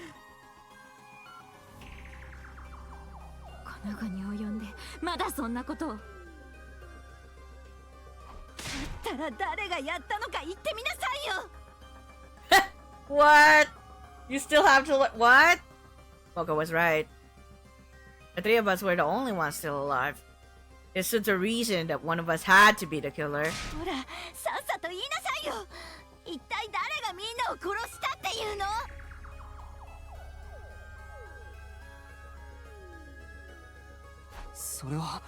Speaker 3: の後に及んでまだそんなことを。だったら誰がやったのか言ってみなさいよ。
Speaker 1: What? You still have to look. What? Moko was right. The 3 of us were the only ones still alive. It stood to reason that one of us had to be the killer.
Speaker 3: ほら、さっさと言いなさいよ。一体誰がみんなを殺したっていうの？
Speaker 2: それは。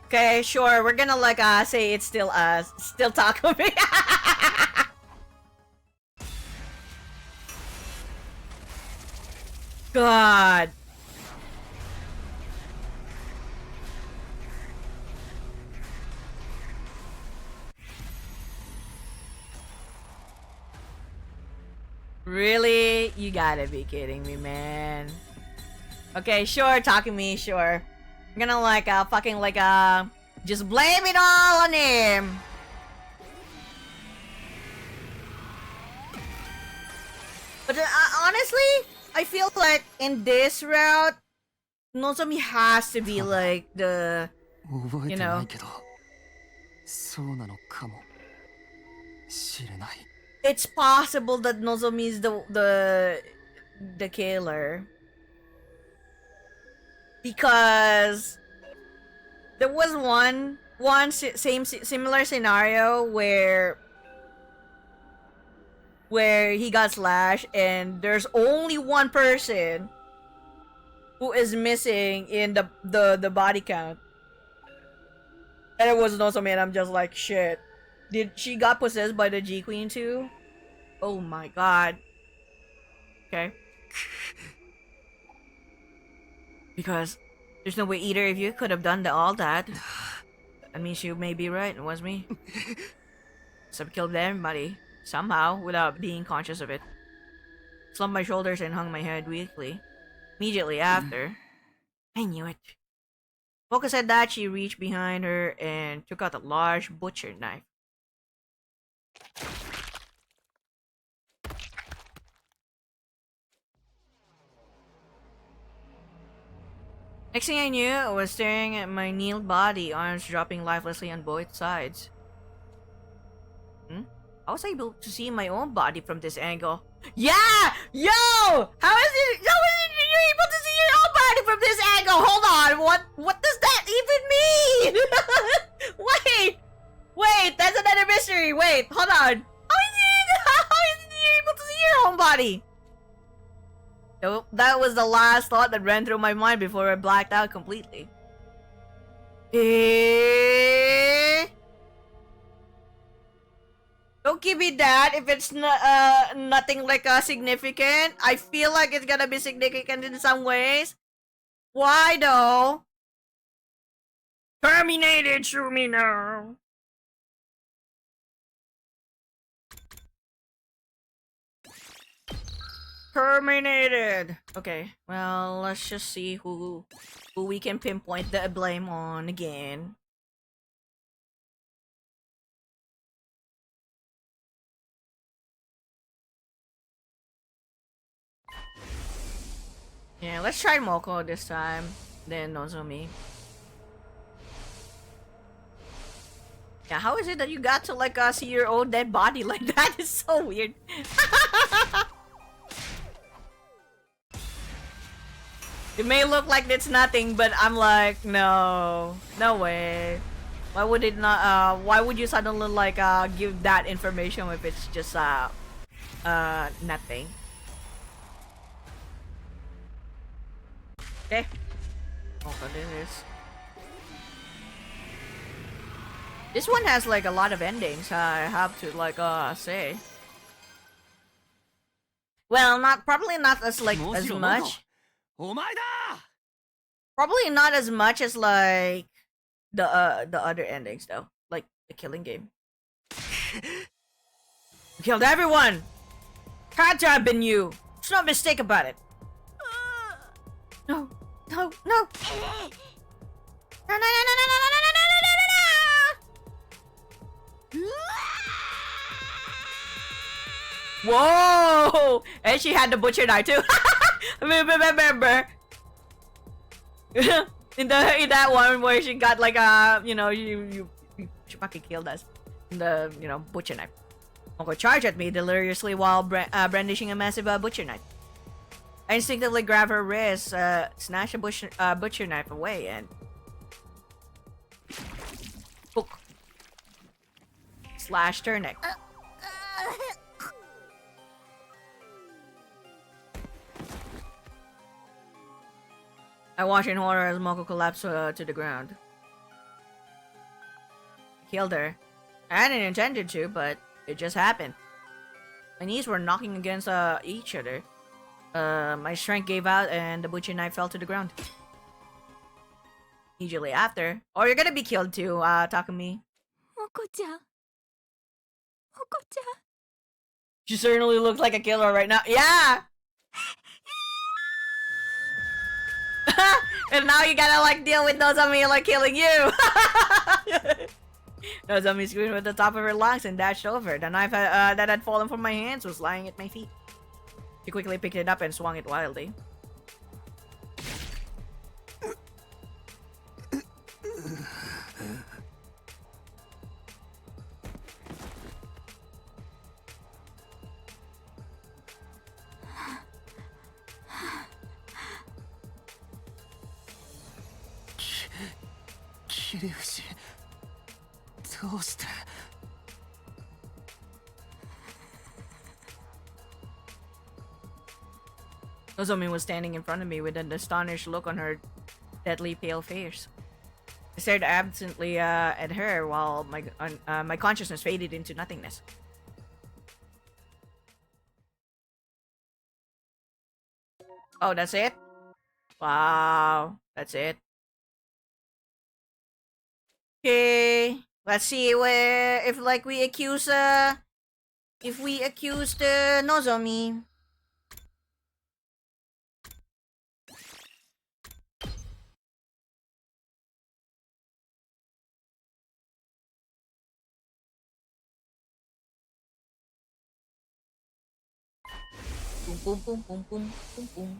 Speaker 1: Okay, sure. We're gonna say it's still us. Still Takumi. God. Really? You gotta be kidding me, man. Okay, sure, Takumi, sure. I'm gonna just blame it all on him. But honestly, I feel like in this route, Nozomi has to be like the,
Speaker 2: 覚えてないけど、そうなのかもしれない。
Speaker 1: It's possible that Nozomi is the killer. Because there was similar scenario where he got slashed and there's only one person who is missing in the body count. And it was Nozomi, and I'm just like, shit. Did she got possessed by the G Queen too? Oh my god. Okay. Because there's no way either of you could have done all that. That means you may be right, it was me. So I killed everybody, somehow, without being conscious of it. Slumped my shoulders and hung my head weakly. Immediately after, I knew it. Focus said that she reached behind her and took out a large butcher knife. Next thing I knew, I was staring at my kneeled body, arms dropping lifelessly on both sides. I was able to see my own body from this angle. Yeah! Yo! How is it you able to see your own body from this angle? Hold on, what does that even mean? Wait, that's another mystery. Wait, hold on. How is it you able to see your own body? So that was the last thought that ran through my mind before I blacked out completely. Don't give me that if it's not nothing like significant. I feel like it's gonna be significant in some ways. Why though? Terminated Sumino. Terminated. Okay, well, let's just see who we can pinpoint the blame on again. Yeah, let's try Moko this time, then Nozomi. Yeah, how is it that you got to like see your own dead body like that? It's so weird. It may look like it's nothing, but I'm like, no way. Why would it not? Why would you suddenly like give that information if it's just nothing? Okay. Okay, this one has like a lot of endings. I have to like say. Well, probably not as like as much. Probably not as much as like the other endings though, like the killing game. You killed everyone. Had to have been you. There's no mistake about it. No. No. No. Whoa! And she had the butcher knife too. Remember? in that one where she got like you she fucking killed us. The butcher knife. Moko charged at me deliriously while brandishing a massive butcher knife. I instinctively grabbed her wrist, snatched a butcher knife away, and hook slashed her neck. I watched in horror as Moko collapsed to the ground. I killed her. I hadn't intended to, but it just happened. My knees were knocking against each other. My strength gave out and the butcher knife fell to the ground. Immediately after, you're gonna be killed too, Takumi.
Speaker 3: Moko-chan. Moko-chan.
Speaker 1: She certainly looks like a killer right now. Yeah! And now you gotta like deal with Nozomi like killing you. Nozomi screamed at the top of her lungs and dashed over. The knife that had fallen from my hands was lying at my feet. She quickly picked it up and swung it wildly.
Speaker 2: Kiryushi, どうして?
Speaker 1: Nozomi was standing in front of me with an astonished look on her deadly pale face. I stared absently at her while my consciousness faded into nothingness. Oh, that's it? Wow, that's it. Okay, let's see if we accuse Nozomi. Boom, boom, boom, boom, boom, boom, boom.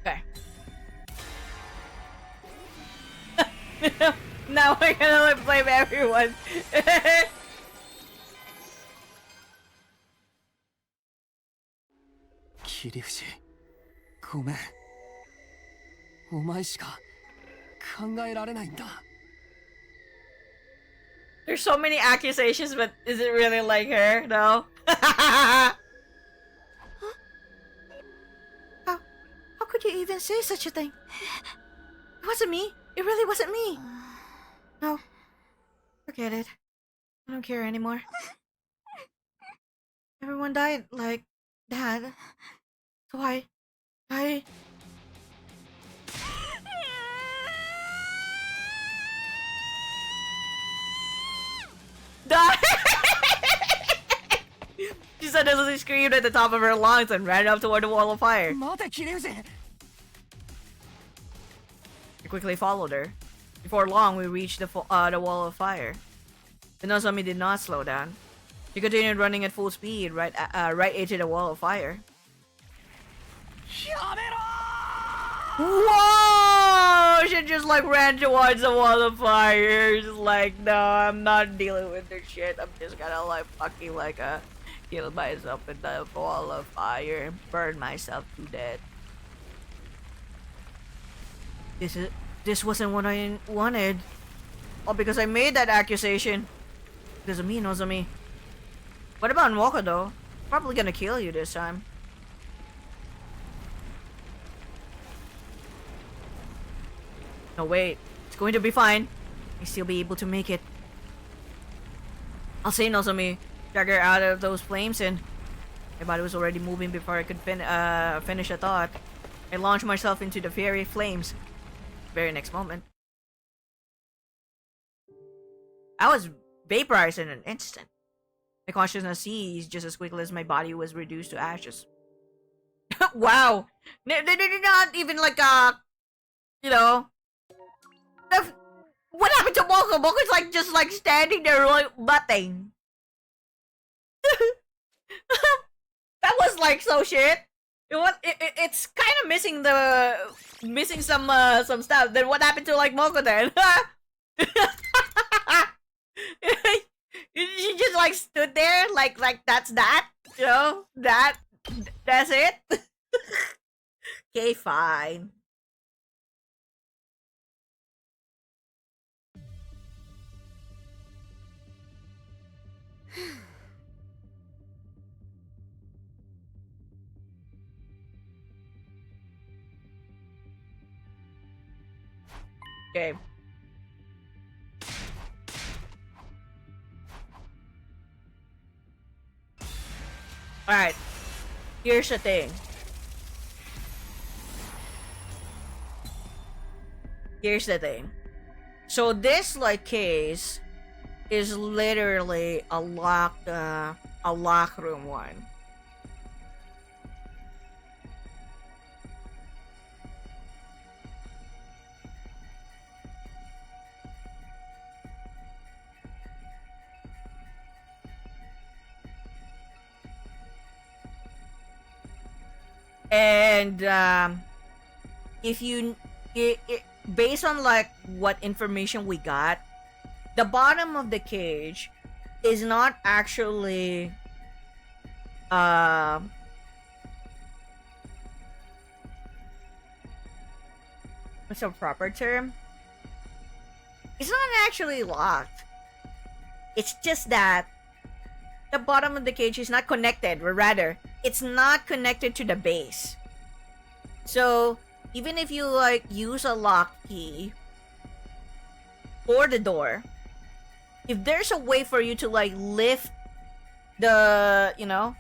Speaker 1: Okay. Now we're gonna like blame everyone.
Speaker 2: 切り節ごめんお前しか考えられないんだ
Speaker 1: There's so many accusations, but is it really like her? No. how could you even say such a thing? It wasn't me. It really wasn't me. No. Forget it. I don't care anymore. Everyone died like that. So I die. She suddenly screamed at the top of her lungs and ran up toward the wall of fire.
Speaker 2: 待て切り節
Speaker 1: I quickly followed her. Before long, we reached the wall of fire. The Nozomi did not slow down. She continued running at full speed right into the wall of fire.
Speaker 2: やめろ
Speaker 1: Whoa! She just like ran towards the wall of fire. Just like, no, I'm not dealing with this shit. I'm just gonna like fucking like kill myself in the wall of fire and burn myself to death. This wasn't what I wanted. All because I made that accusation. Doesn't mean Nozomi. What about Mocha though? Probably gonna kill you this time. No wait, it's going to be fine. I'll still be able to make it. I'll say Nozomi, drag her out of those flames and my body was already moving before I could finish a thought. I launched myself into the fiery flames. Very next moment, I was vaporized in an instant. My consciousness seized just as quickly as my body was reduced to ashes. Wow, they're not even like you know. What happened to Mocha? Mocha's like just like standing there like nothing. That was like so shit. It's kind of missing some stuff. Then what happened to like Mocha then? She just like stood there like that's that, you know, that's it. Okay, fine. Okay. Alright. Here's the thing. So this like case is literally a locked room one. And if you based on like what information we got, the bottom of the cage is not actually what's the proper term? It's not actually locked. It's just that the bottom of the cage is not connected, or rather, it's not connected to the base. So even if you like use a lock key for the door, if there's a way for you to like lift the, you know,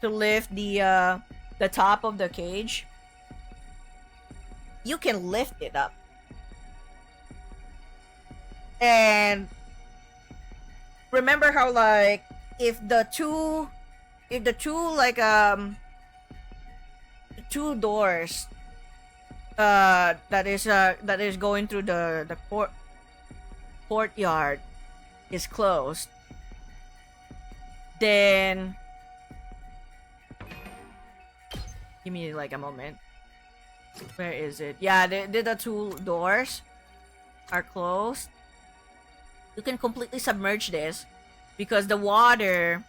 Speaker 1: to lift the top of the cage, you can lift it up. And remember how like if the two like the two doors that is going through the courtyard is closed, then give me like a moment. Where is it? Yeah, the two doors are closed. You can completely submerge this because the water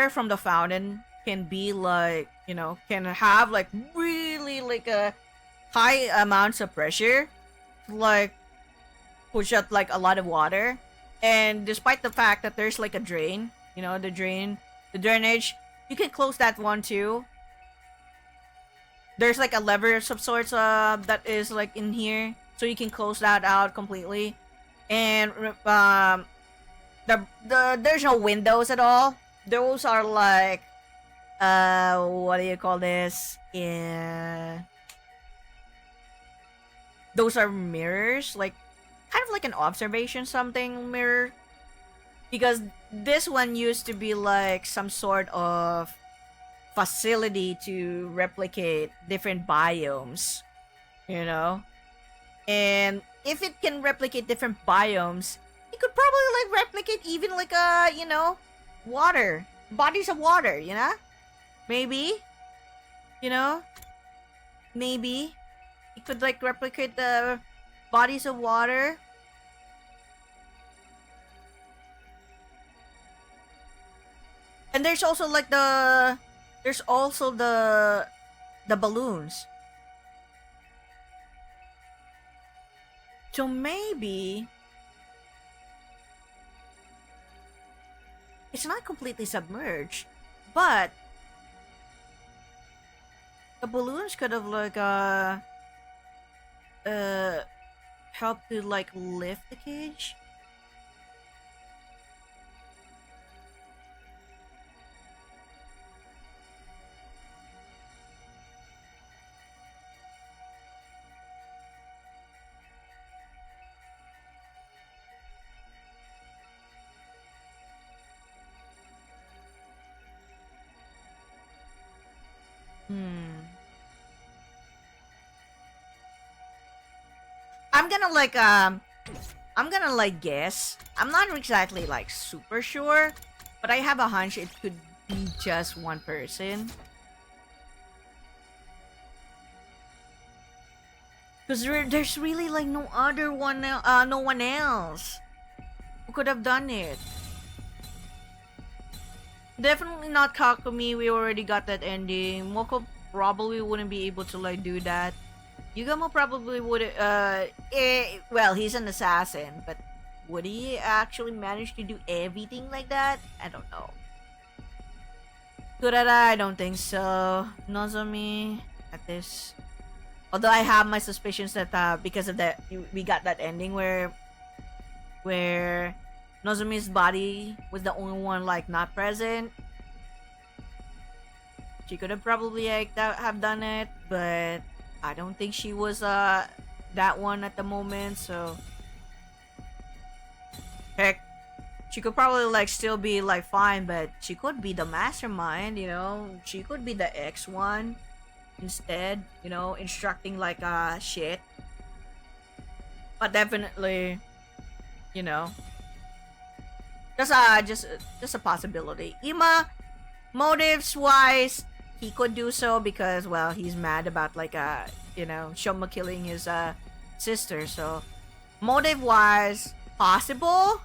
Speaker 1: from the fountain can be like, you know, can have like really like a high amounts of pressure to like push up like a lot of water. And despite the fact that there's like a drain, you know, the drainage, you can close that one too. There's like a lever of some sorts that is like in here, so you can close that out completely. And there's no windows at all. Those are like what do you call this? Yeah, those are mirrors, like kind of like an observation something mirror, because this one used to be like some sort of facility to replicate different biomes, you know. And if it can replicate different biomes, it could probably like replicate even like you know, water, bodies of water, you know, maybe, you know, maybe it could like replicate the bodies of water. And there's also like the balloons. So maybe it's not completely submerged, but the balloons could have like helped to like lift the cage. I'm gonna like guess. I'm not exactly like super sure, but I have a hunch it could be just one person. Cause there's really like no one else who could have done it. Definitely not Takumi. We already got that ending. Moko probably wouldn't be able to like do that. Yugamo probably would. Well, he's an assassin, but would he actually manage to do everything like that? I don't know. Kurara, I don't think so. Nozomi, at this. Although I have my suspicions that because of that, we got that ending where Nozomi's body was the only one like not present. She could have probably like have done it, but I don't think she was that one at the moment. So heck, she could probably like still be like fine, but she could be the mastermind. You know, she could be the X one instead. You know, instructing like shit. But definitely, you know, just a possibility. Ima, motives wise, he could do so because, well, he's mad about like you know, Shoma killing his sister. So motive wise, possible,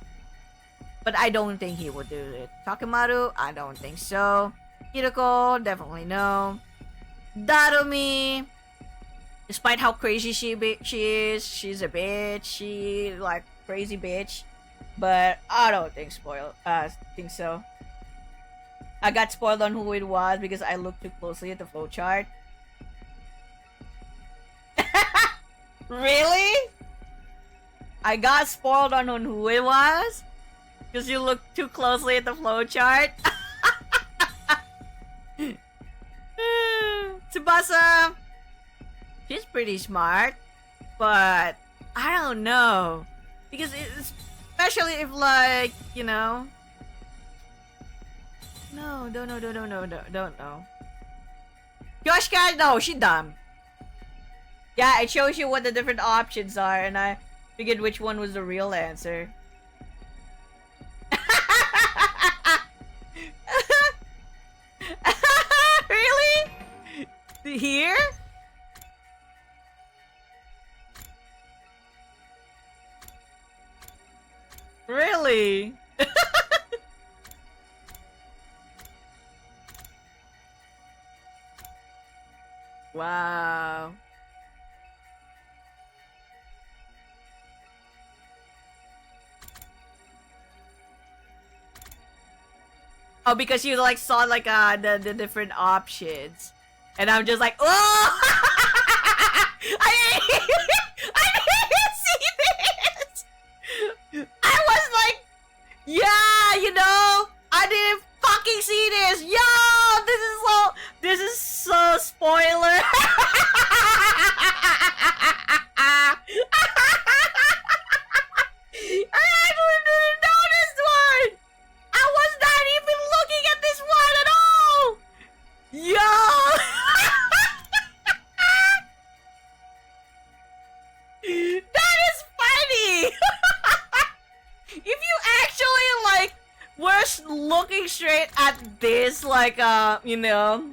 Speaker 1: but I don't think he would do it. Takemaru, I don't think so. Hiroko, definitely no. Darumi, despite how crazy she is, she's a bitch. She like crazy bitch, but I don't think think so. I got spoiled on who it was because I looked too closely at the flowchart. Really? I got spoiled on who it was because you looked too closely at the flowchart. because she's pretty smart, but I don't know. Because especially if like, you know. No, don't know. Yoshika, no, she dumb. Yeah, it shows you what the different options are, and I figured which one was the real answer. Really? Here? Really? Wow. Oh, because you like saw like the different options, and I'm just like, oh, I didn't see this. I was like, yeah, you know, I didn't fucking see this. Yo, this is so spoiler. I actually didn't know this one. I was not even looking at this one at all! Yo! That is funny! If you actually, like, were looking straight at this, like, you know,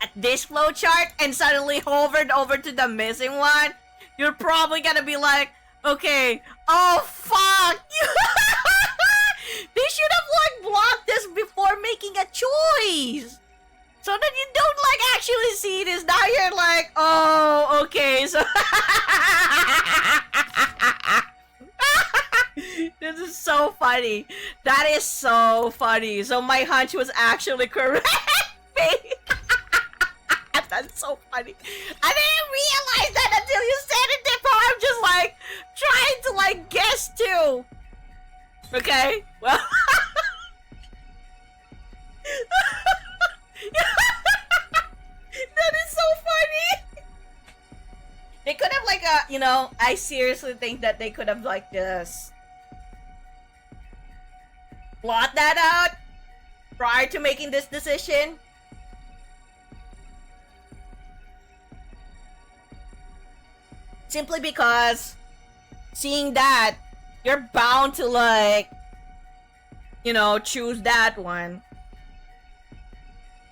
Speaker 1: at this flowchart and suddenly hovered over to the missing one, you're probably gonna be like, okay, oh fuck! They should have like blocked this before making a choice, so that you don't like actually see this. Now you're like, oh, okay, so this is so funny. That is so funny. So my hunch was actually correct. That's so funny. I didn't realize that until you said it before. I'm just like trying to like guess too. Okay, well. That is so funny. They could have like you know, I seriously think that they could have like just plot that out prior to making this decision. Simply because seeing that, you're bound to like, you know, choose that one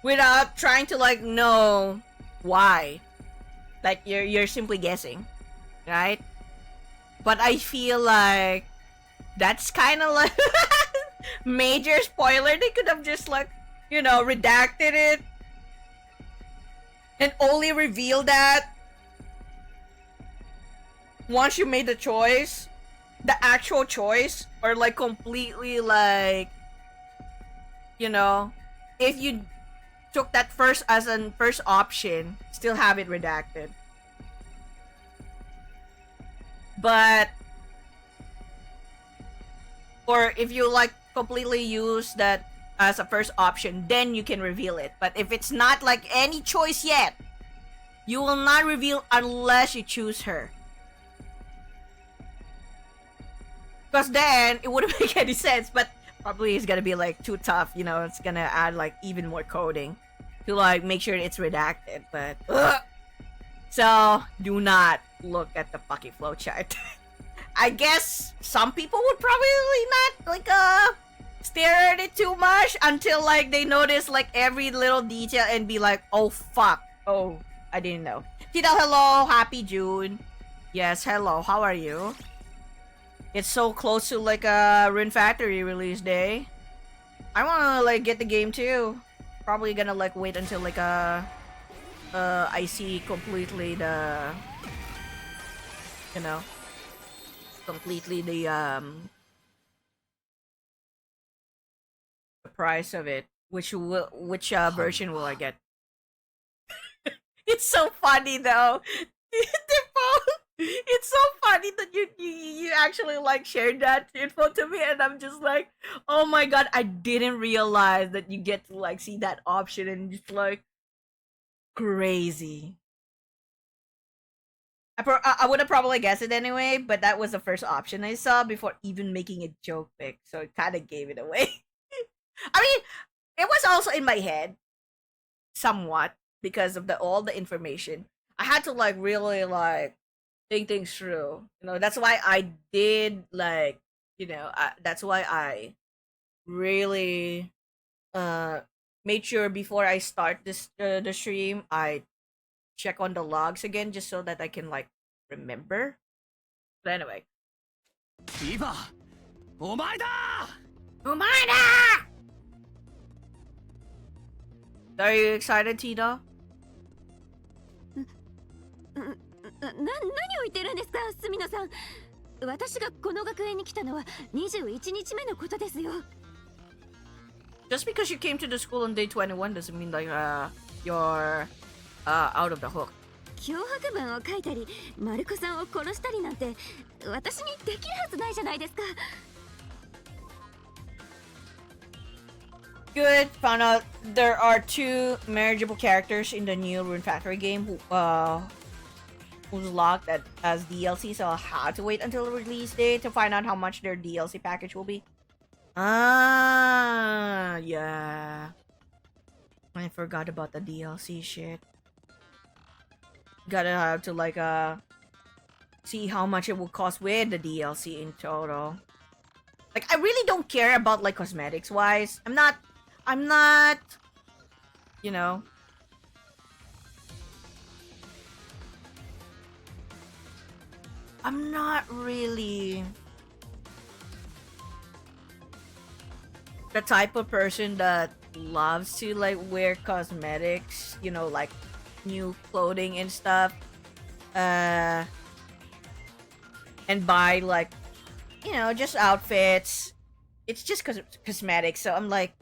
Speaker 1: without trying to like know why. Like you're simply guessing, right? But I feel like that's kind of like major spoiler. They could have just like, you know, redacted it and only revealed that once you made the choice, the actual choice, or like completely like, you know, if you took that first as an first option, still have it redacted. But or if you like completely use that as a first option, then you can reveal it. But if it's not like any choice yet, you will not reveal unless you choose her. Because then it wouldn't make any sense, but probably it's gonna be like too tough, you know, it's gonna add like even more coding to like make sure it's redacted, but so do not look at the fucking flowchart. I guess some people would probably not like stare at it too much until like they notice like every little detail and be like, oh fuck, oh I didn't know. Tito, hello, happy June. Yes, hello, how are you? It's so close to like a Rune Factory release day. I wanna like get the game too. Probably gonna like wait until like I see completely the, you know, completely the price of it. Which version will I get? It's so funny though. It's so funny that you actually like shared that info to me, and I'm just like, oh my god, I didn't realize that you get to like see that option and just like, Crazy. I would have probably guessed it anyway, but that was the first option I saw before even making a joke pick, so it kind of gave it away. I mean, it was also in my head, somewhat, because of all the information. I had to like really like think things through. That's why I did like, that's why I really made sure before I start the stream, I check on the logs again just so that I can like remember. But anyway.
Speaker 2: リヴァお前だ
Speaker 1: Umaida! Are you excited, Tito?
Speaker 3: 何を言ってるんですか、住野さん。私がこの学園に来たのは21日目のことですよ。
Speaker 1: Just because you came to the school on day 21 doesn't mean like you're out of the hook.
Speaker 3: 脅迫文を書いたり、マルコさんを殺したりなんて私にできるはずないじゃないですか。
Speaker 1: Good. Found out there are 2 marriageable characters in the new Rune Factory game who's locked as DLC, so I'll have to wait until the release date to find out how much their DLC package will be. Ah, yeah. I forgot about the DLC shit. Gotta have to like see how much it will cost with the DLC in total. Like I really don't care about like cosmetics wise. I'm not you know I'm not really the type of person that loves to like wear cosmetics, like new clothing and stuff, and buy like, just outfits. It's just cosmetics, so I'm like,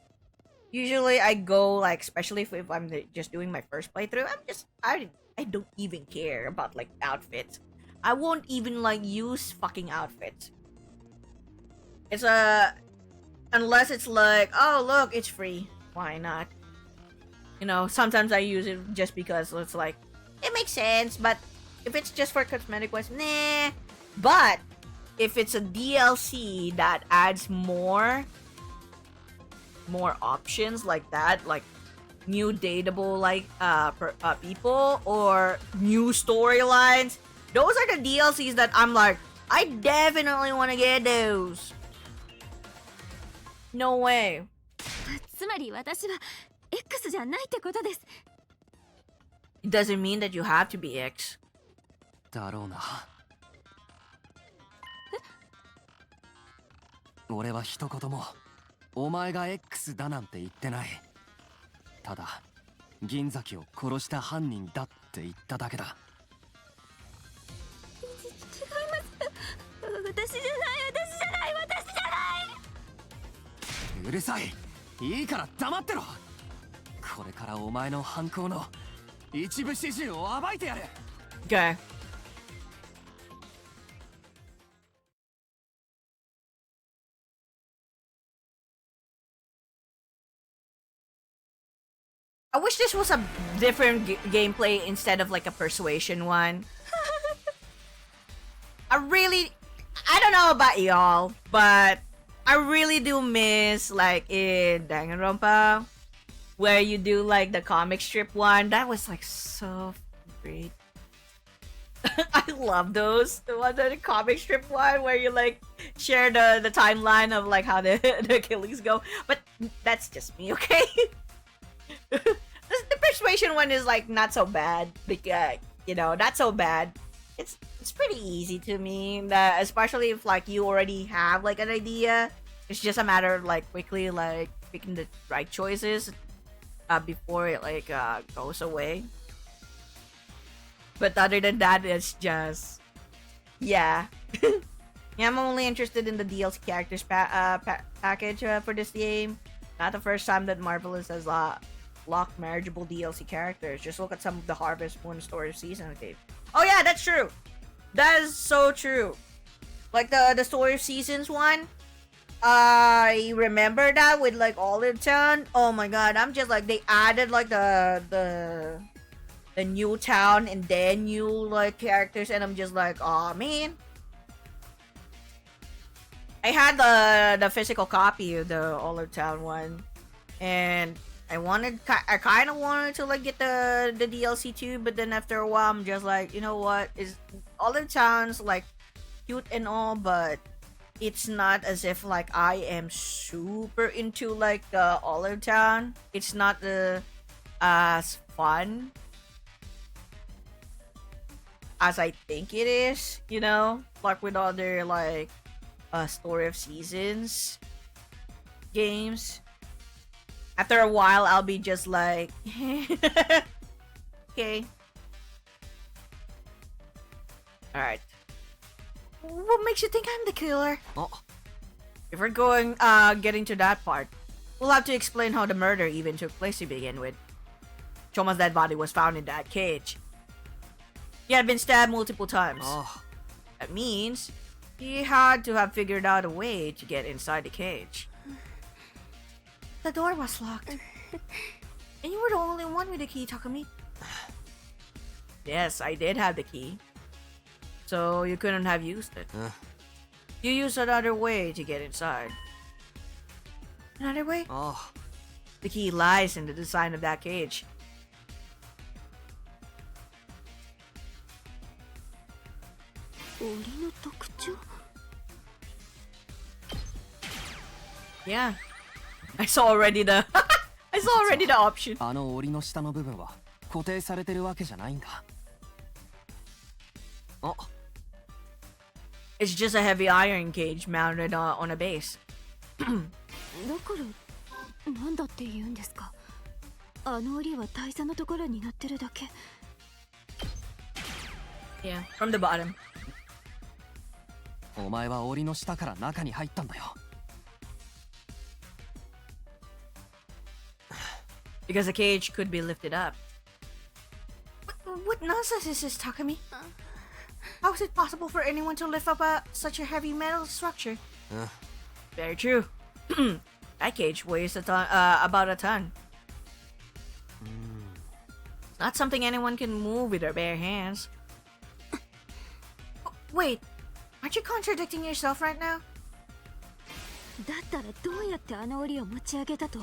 Speaker 1: usually I go like, especially if I'm just doing my first playthrough, I don't even care about like outfits. I won't even like use fucking outfits. It's unless it's like, oh look, it's free. Why not? Sometimes I use it just because it's like, it makes sense, but if it's just for cosmetic wise, nah. But if it's a DLC that adds more options like that, like new dateable like people or new storylines, those are the DLCs that I'm like, I definitely want to get those. No way.
Speaker 3: つまり私は X じゃないってことです。
Speaker 1: It doesn't mean that you have to be X.
Speaker 2: だろうな。俺は一言もお前が X だなんて言ってない。ただ銀崎を殺した犯人だって言っただけだ。
Speaker 3: 違います。私じゃない。
Speaker 2: うるさい。いいから黙ってろ。これからお前の犯行の一部始終を暴いてやる。
Speaker 1: Okay. I wish this was a different gameplay instead of like a persuasion one. I don't know about y'all, but I really do miss like in Danganronpa where you do like the comic strip one. That was like so great. I love those. The one the comic strip one where you like share the timeline of like how the killings go. But that's just me, okay? The persuasion one is like not so bad because not so bad. It's pretty easy to me, especially if like you already have like an idea. It's just a matter of like quickly like picking the right choices before it like goes away. But other than that, it's just yeah. Yeah, I'm only interested in the DLC characters package for this game. Not the first time that Marvelous has locked marriageable DLC characters. Just look at some of the Harvest Moon story season game. Oh yeah, that's true. That is so true. Like the story of seasons one. I remember that with like Olive Town. Oh my god, I'm just like they added like the the new town and then new like characters, and I'm just like, oh man. I had the physical copy of the Olive Town one, and I kind of wanted to like get the DLC too, but then after a while, I'm just like, you know what? Is Olive Town's like cute and all, but it's not as if like I am super into like the Olive Town. It's not as fun as I think it is, you know, like with other like Story of Seasons games. After a while, I'll be just like, okay. Alright. What makes you think I'm the killer?
Speaker 2: Oh,
Speaker 1: If we're getting to that part, we'll have to explain how the murder even took place to begin with. Choma's dead body was found in that cage. He had been stabbed multiple times.
Speaker 2: oh,
Speaker 1: That means he had to have figured out a way to get inside the cage. The door was locked. And you were the only one with the key, Takumi. Yes, I did have the key. So you couldn't have used it. You used another way to get inside. Another way?
Speaker 2: oh.
Speaker 1: The key lies in the design of that cage. Yeah. I saw already the option.
Speaker 2: あの檻の下の部分は固定されてるわけじゃないんだ。あ、
Speaker 1: It's just a heavy iron cage mounted on a base.
Speaker 3: だからなんだって言うんですか。あの檻は大佐のところに乗ってるだけ。
Speaker 1: Yeah, from the bottom.
Speaker 2: お前は檻の下から中に入ったんだよ。
Speaker 1: Because the cage could be lifted up. What nonsense is this, Takumi? How is it possible for anyone to lift up such a heavy metal structure? Very true. That cage weighs about a ton. It's not something anyone can move with their bare hands. Oh, wait, aren't you contradicting yourself right now?
Speaker 3: だったらどうやってあの檻を持ち上げたと。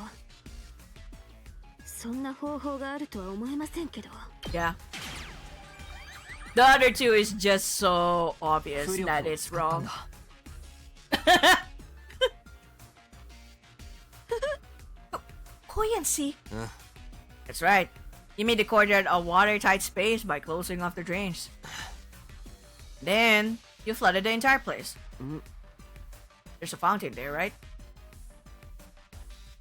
Speaker 3: そんな方法があるとは思えませんけど。
Speaker 1: Yeah. The other two is just so obvious that it's wrong. Buoyancy. That's right. You made the courtyard a watertight space by closing off the drains. Then you flooded the entire place. There's a fountain there, right?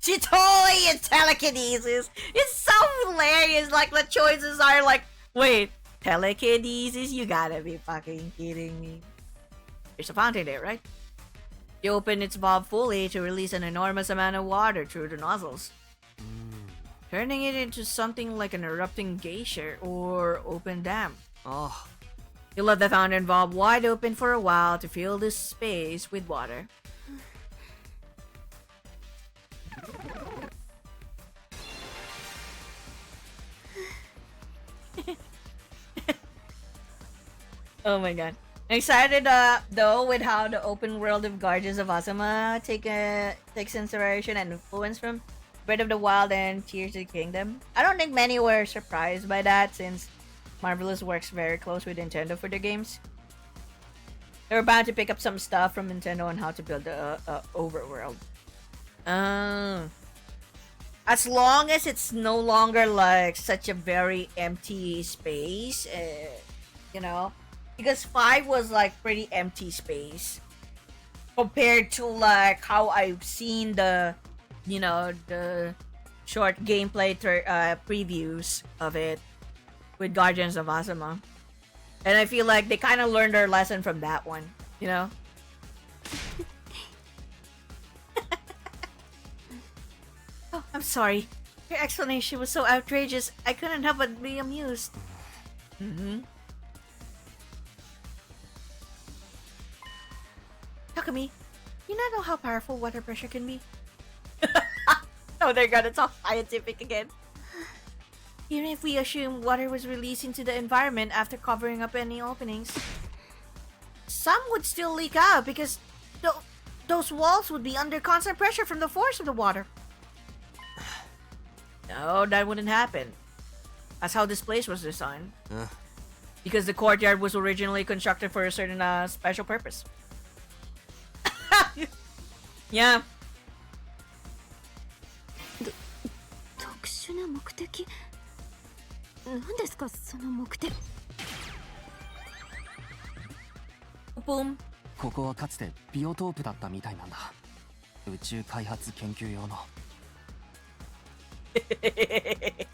Speaker 1: She totally is telekinesis. It's so hilarious. Like the choices are like, wait, telekinesis? You gotta be fucking kidding me. There's a fountain there, right? You open its valve fully to release an enormous amount of water through the nozzles, turning it into something like an erupting glacier or open dam.
Speaker 2: ああ、
Speaker 1: You left the fountain valve wide open for a while to fill this space with water. Oh my god. I'm excited though with how the open world of Guardians of Azuma takes inspiration and influence from Breath of the Wild and Tears of the Kingdom. I don't think many were surprised by that since Marvelous works very close with Nintendo for their games. They were bound to pick up some stuff from Nintendo on how to build the overworld. As long as it's no longer like such a very empty space, you know, because 5 was like pretty empty space compared to like how I've seen the, you know, the short gameplay previews of it with Guardians of Azuma. And I feel like they kind of learned their lesson from that one, you know? Oh, I'm sorry. Your explanation was so outrageous, I couldn't help but be amused. Takumi, you not know how powerful water pressure can be? Oh, they're gonna talk scientific again. Even if we assume water was released into the environment after covering up any openings, some would still leak out because those walls would be under constant pressure from the force of the water. No, that wouldn't happen. That's how this place was designed. Because the courtyard was originally constructed for a certain special purpose. Yeah.
Speaker 3: 特殊な目的。何ですかその目的。
Speaker 1: Boom.
Speaker 2: ここはかつてビオトープだったみたいなんだ。宇宙開発研究用の。
Speaker 1: It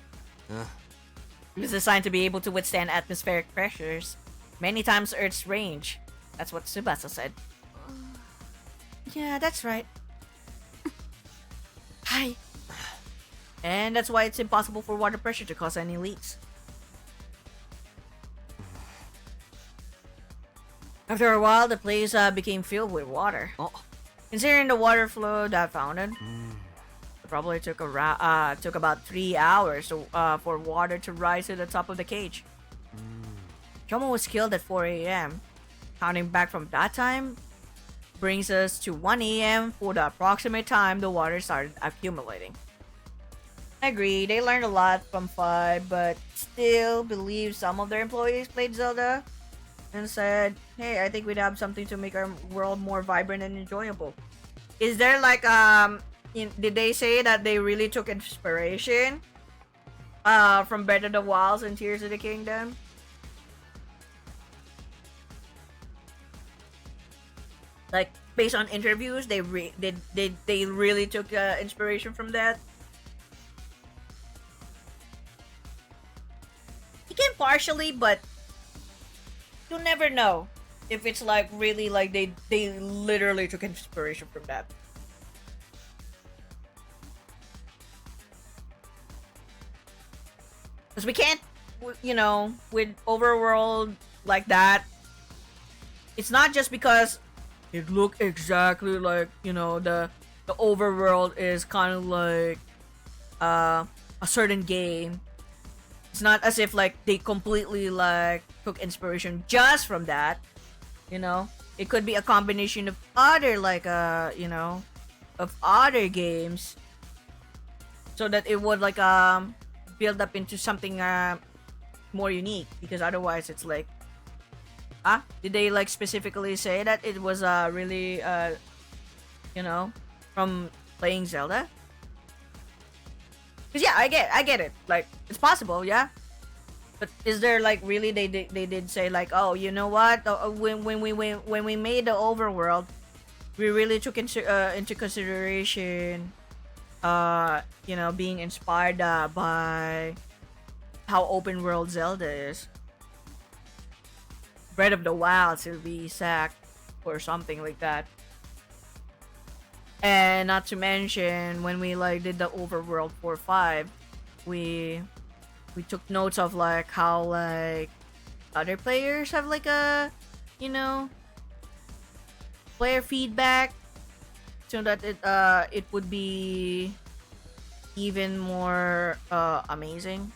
Speaker 1: was designed to be able to withstand atmospheric pressures, many times Earth's range. That's what Tsubasa said. Yeah, that's right. Hi. And that's why it's impossible for water pressure to cause any leaks. After a while, the place became filled with water. Considering the water flow that fountain, it probably took about 3 hours for water to rise to the top of the cage. Chomo was killed at 4 a.m. Counting back from that time brings us to 1 a.m. for the approximate time the water started accumulating. I agree, they learned a lot from 5, but still believe some of their employees played Zelda and said, hey, I think we'd have something to make our world more vibrant and enjoyable. Is there like, did they say that they really took inspiration from Breath of the Wilds and Tears of the Kingdom? Like, based on interviews, they really took inspiration from that. You can partially, but you'll never know if it's like really like they literally took inspiration from that. Because we can't, you know, with overworld like that, it's not just because it looked exactly like, you know, the overworld is kind of like a certain game. It's not as if like they completely like took inspiration just from that, you know. It could be a combination of other like you know, of other games, so that it would like build up into something more unique. Because otherwise, it's like, did they like specifically say that it was really you know, from playing Zelda? Because yeah, I get it. Like, it's possible, yeah. But is there like really they did say like, oh, you know what? When we made the overworld, we really took into consideration, you know, being inspired by how open world Zelda is. Breath of the Wild to be exact, or something like that. And not to mention, when we like did the overworld 4-5, we took notes of like how like other players have like a, you know, player feedback, so that it would be even more amazing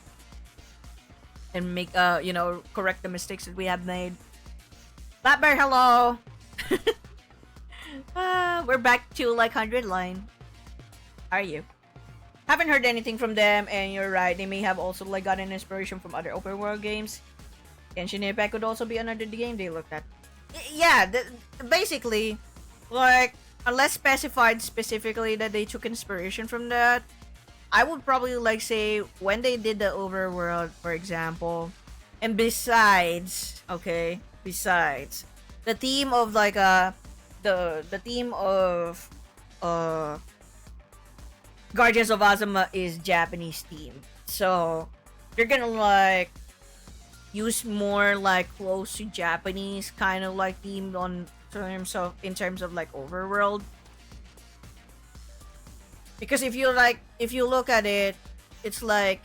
Speaker 1: and make you know, correct the mistakes that we have made. Blackbear, hello. We're back to like 100 line. How are you? Haven't heard anything from them, and you're right, they may have also like gotten inspiration from other open world games. Genshin Impact could also be another game they looked at. Yeah, basically, like, unless specified specifically that they took inspiration from that, I would probably like say when they did the overworld, for example, and besides, okay, besides the theme of like the theme of Guardians of Azuma is Japanese theme, so you're gonna like use more like close to Japanese kind of like theme on in terms of like overworld. Because if you look at it, it's like,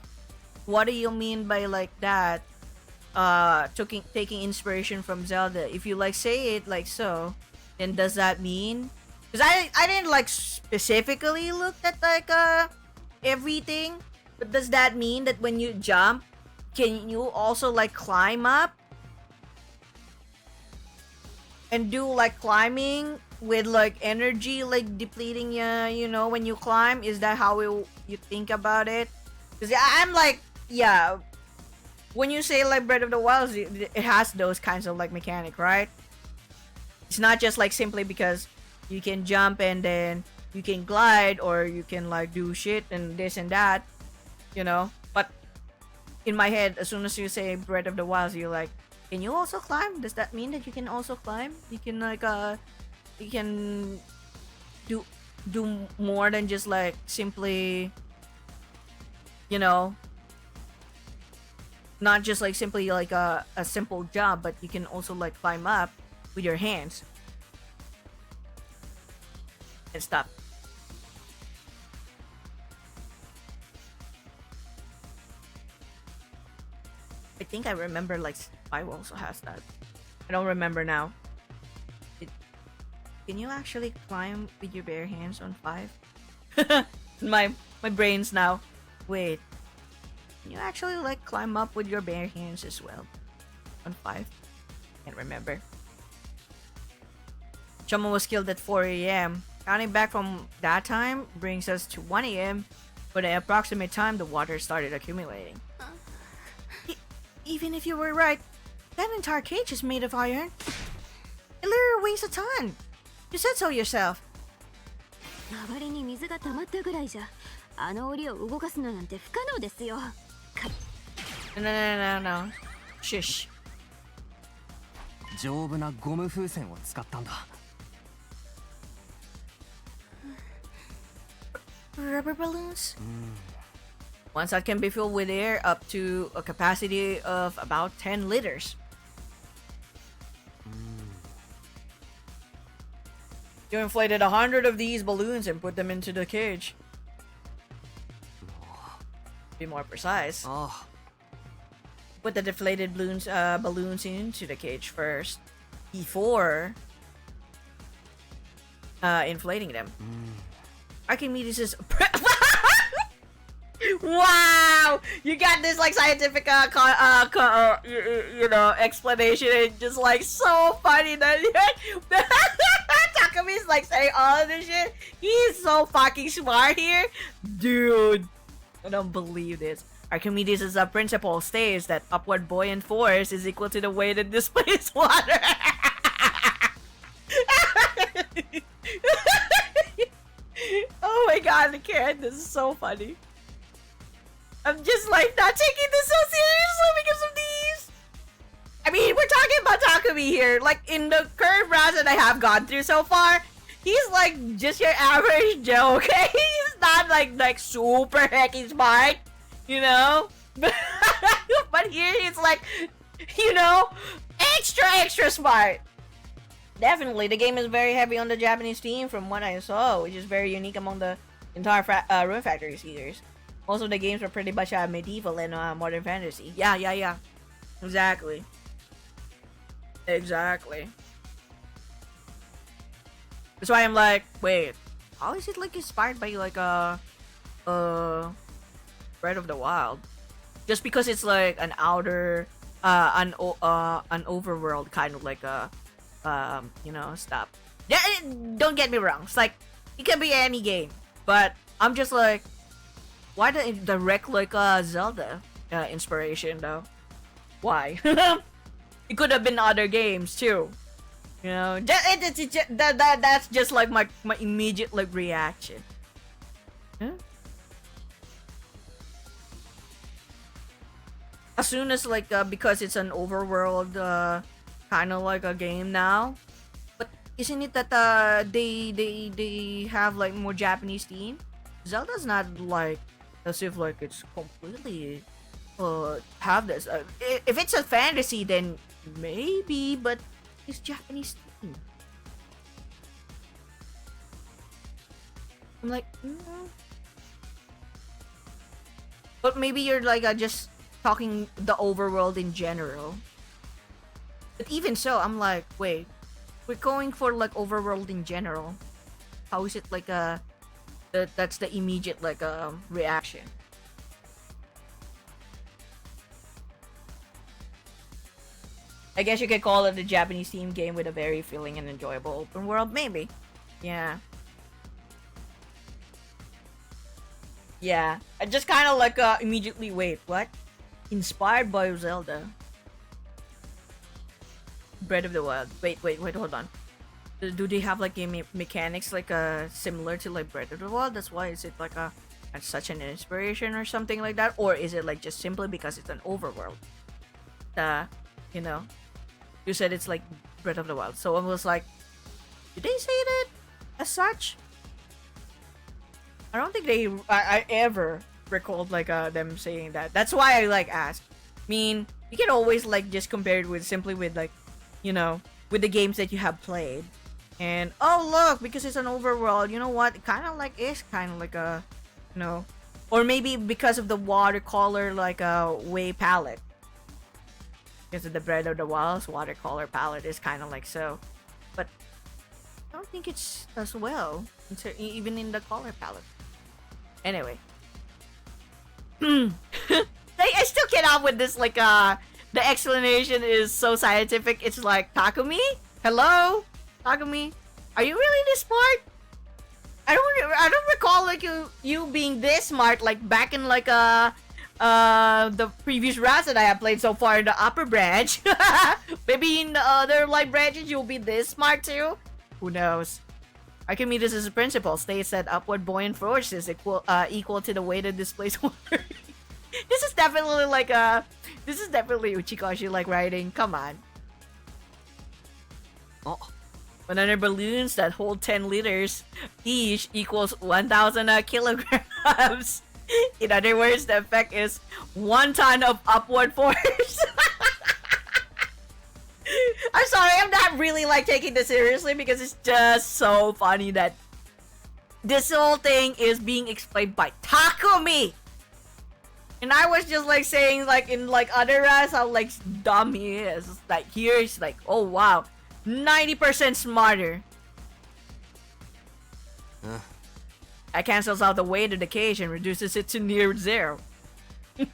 Speaker 1: what do you mean by like that? Taking inspiration from Zelda. If you like say it like so, then does that mean? Because I didn't like specifically look at like everything, But does that mean that when you jump, can you also like climb up? And do like climbing with like energy like depleting you know, when you climb? Is that how you think about it? Because I'm like, yeah, when you say like Breath of the Wild, it has those kinds of like mechanic, right? It's not just like simply because you can jump and then you can glide, or you can like do shit and this and that, you know. But in my head, as soon as you say Breath of the Wild, you're like, can you also climb? Does that mean that you can also climb? You can like you can do more than just like simply, you know, not just like simply like a simple jump, but you can also like climb up with your hands and stuff. I think I remember like 5 also has that. I don't remember now. Can you actually climb with your bare hands on 5? my brain's now. Wait. Can you actually like climb up with your bare hands as well? On 5? Can't remember. Chama was killed at 4 a.m. Counting back from that time brings us to 1 a.m. By the approximate time the water started accumulating. Even if you were right, that entire cage is made of iron. It literally weighs a ton. You said so yourself.
Speaker 3: 周りに水が溜まったぐらいじゃ、あの檻を動かすのなんて不可能ですよ。
Speaker 1: No. Shush.
Speaker 2: 丈夫なゴム風船を使ったんだ。
Speaker 1: Rubber balloons? Ones that can be filled with air up to a capacity of about 10 liters. You inflated 100 of these balloons and put them into the cage. Be more precise.
Speaker 2: Oh.
Speaker 1: Put the deflated balloons into the cage first before inflating them. Archimedes is wow, you got this like scientific you know, explanation, and just like so funny that Takumi's like saying all of this shit. He's so fucking smart here, dude. I don't believe this. Archimedes' principle states that upward buoyant force is equal to the weight it displaces water. Oh my god, I can't. This is so funny. I'm just like not taking this so seriously because of these. I mean, we're talking about Takumi here. Like in the current rounds that I have gone through so far, he's like just your average Joe, okay? He's not like super heckin' smart, you know? But here he's like, you know, extra smart. Definitely, the game is very heavy on the Japanese theme from what I saw, which is very unique among the entire Rune Factory series. Most of the games were pretty much medieval and modern fantasy. Yeah. Exactly. That's why I'm like, wait, how is it like inspired by like Breath of the Wild? Just because it's like an outer, an overworld kind of like you know, stuff. Yeah, don't get me wrong. It's like it can be any game, but I'm just like, why the direct like Zelda inspiration though? Why? It could have been other games too. You know, that's just like my immediate like reaction. Huh? As soon as like because it's an overworld kind of like a game now, but isn't it that they have like more Japanese theme? Zelda's not like as if like it's completely have this. If it's a fantasy, then maybe, but it's Japanese theme. I'm like, but maybe you're like just talking the overworld in general. But even so, I'm like, wait, we're going for like overworld in general. How is it like that's the immediate like reaction? I guess you could call it a Japanese theme game with a very feeling and enjoyable open world. Maybe. Yeah. Yeah. I just kind of like immediately wait, what? Inspired by Zelda. Breath of the Wild. Wait, hold on. Do they have like game mechanics like similar to like Breath of the Wild? That's why is it like such an inspiration or something like that? Or is it like just simply because it's an overworld? You know, you said it's like Breath of the Wild, so I was like, did they say that as such? I don't think I ever recalled like them saying that. That's why I like asked. I mean, you can always like just compare it with simply with like, you know, with the games that you have played. And oh look, because it's an overworld, you know what? It kind of like is kind of like a, you know, or maybe because of the watercolor like a way palette. Because of the Breath of the Wild's watercolor palette is kind of like so, but I don't think it's as well, even in the color palette. Anyway, I still cannot with this like the explanation is so scientific. It's like, Takumi, hello, Takumi, are you really this smart? I don't recall like you being this smart like back in like the previous routes that I have played so far in the upper branch. Maybe in the other like branches you'll be this smart too. Who knows? Archimedes' principle states that upward buoyant force is equal to the weight it displays water. This is definitely like this is definitely Uchikoshi like writing. Come on.
Speaker 2: Oh.
Speaker 1: 100 balloons that hold 10 liters each equals 1,000 kilograms. In other words, the effect is 1 ton of upward force. I'm sorry, I'm not really like taking this seriously because it's just so funny that this whole thing is being explained by Takumi. And I was just like saying like in like other rounds how like dumb he is. Like here it's like, oh wow, 90% smarter. That cancels out the weight of the cage and reduces it to near zero. You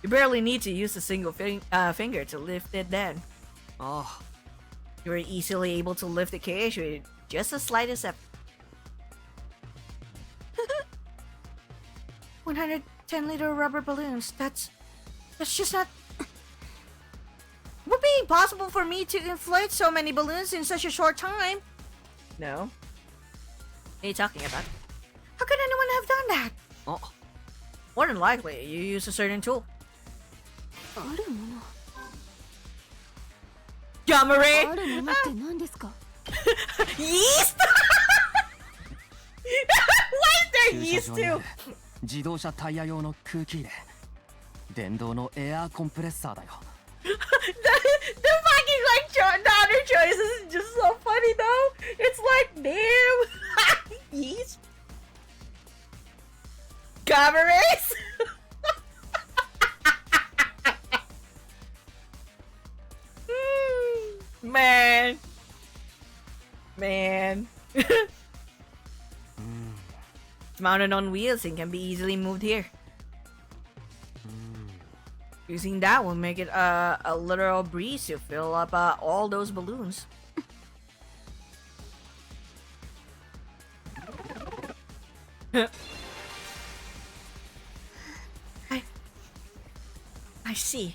Speaker 1: barely need to use a single finger to lift it then.
Speaker 2: Oh.
Speaker 1: You are easily able to lift the cage with just the slightest effort. 110-liter rubber balloons. That's just not... Would it be possible for me to inflate so many balloons in such a short time? No. What are you talking about? How could anyone have done that?
Speaker 2: Oh.
Speaker 1: More than likely, you use a certain tool.
Speaker 3: あるもの
Speaker 1: Jamare!
Speaker 3: あるものって何ですか
Speaker 1: Yeast! Why is there yeast too?
Speaker 2: 自動車タイヤ用の空気入れ。電動のエアーコンプレッサーだよ。
Speaker 1: the fucking like the other choices is just so funny though. It's like, damn. Yeast. Cabarets. Man. It's mounted on wheels and can be easily moved here. Using that will make it a literal breeze to fill up all those balloons. I see.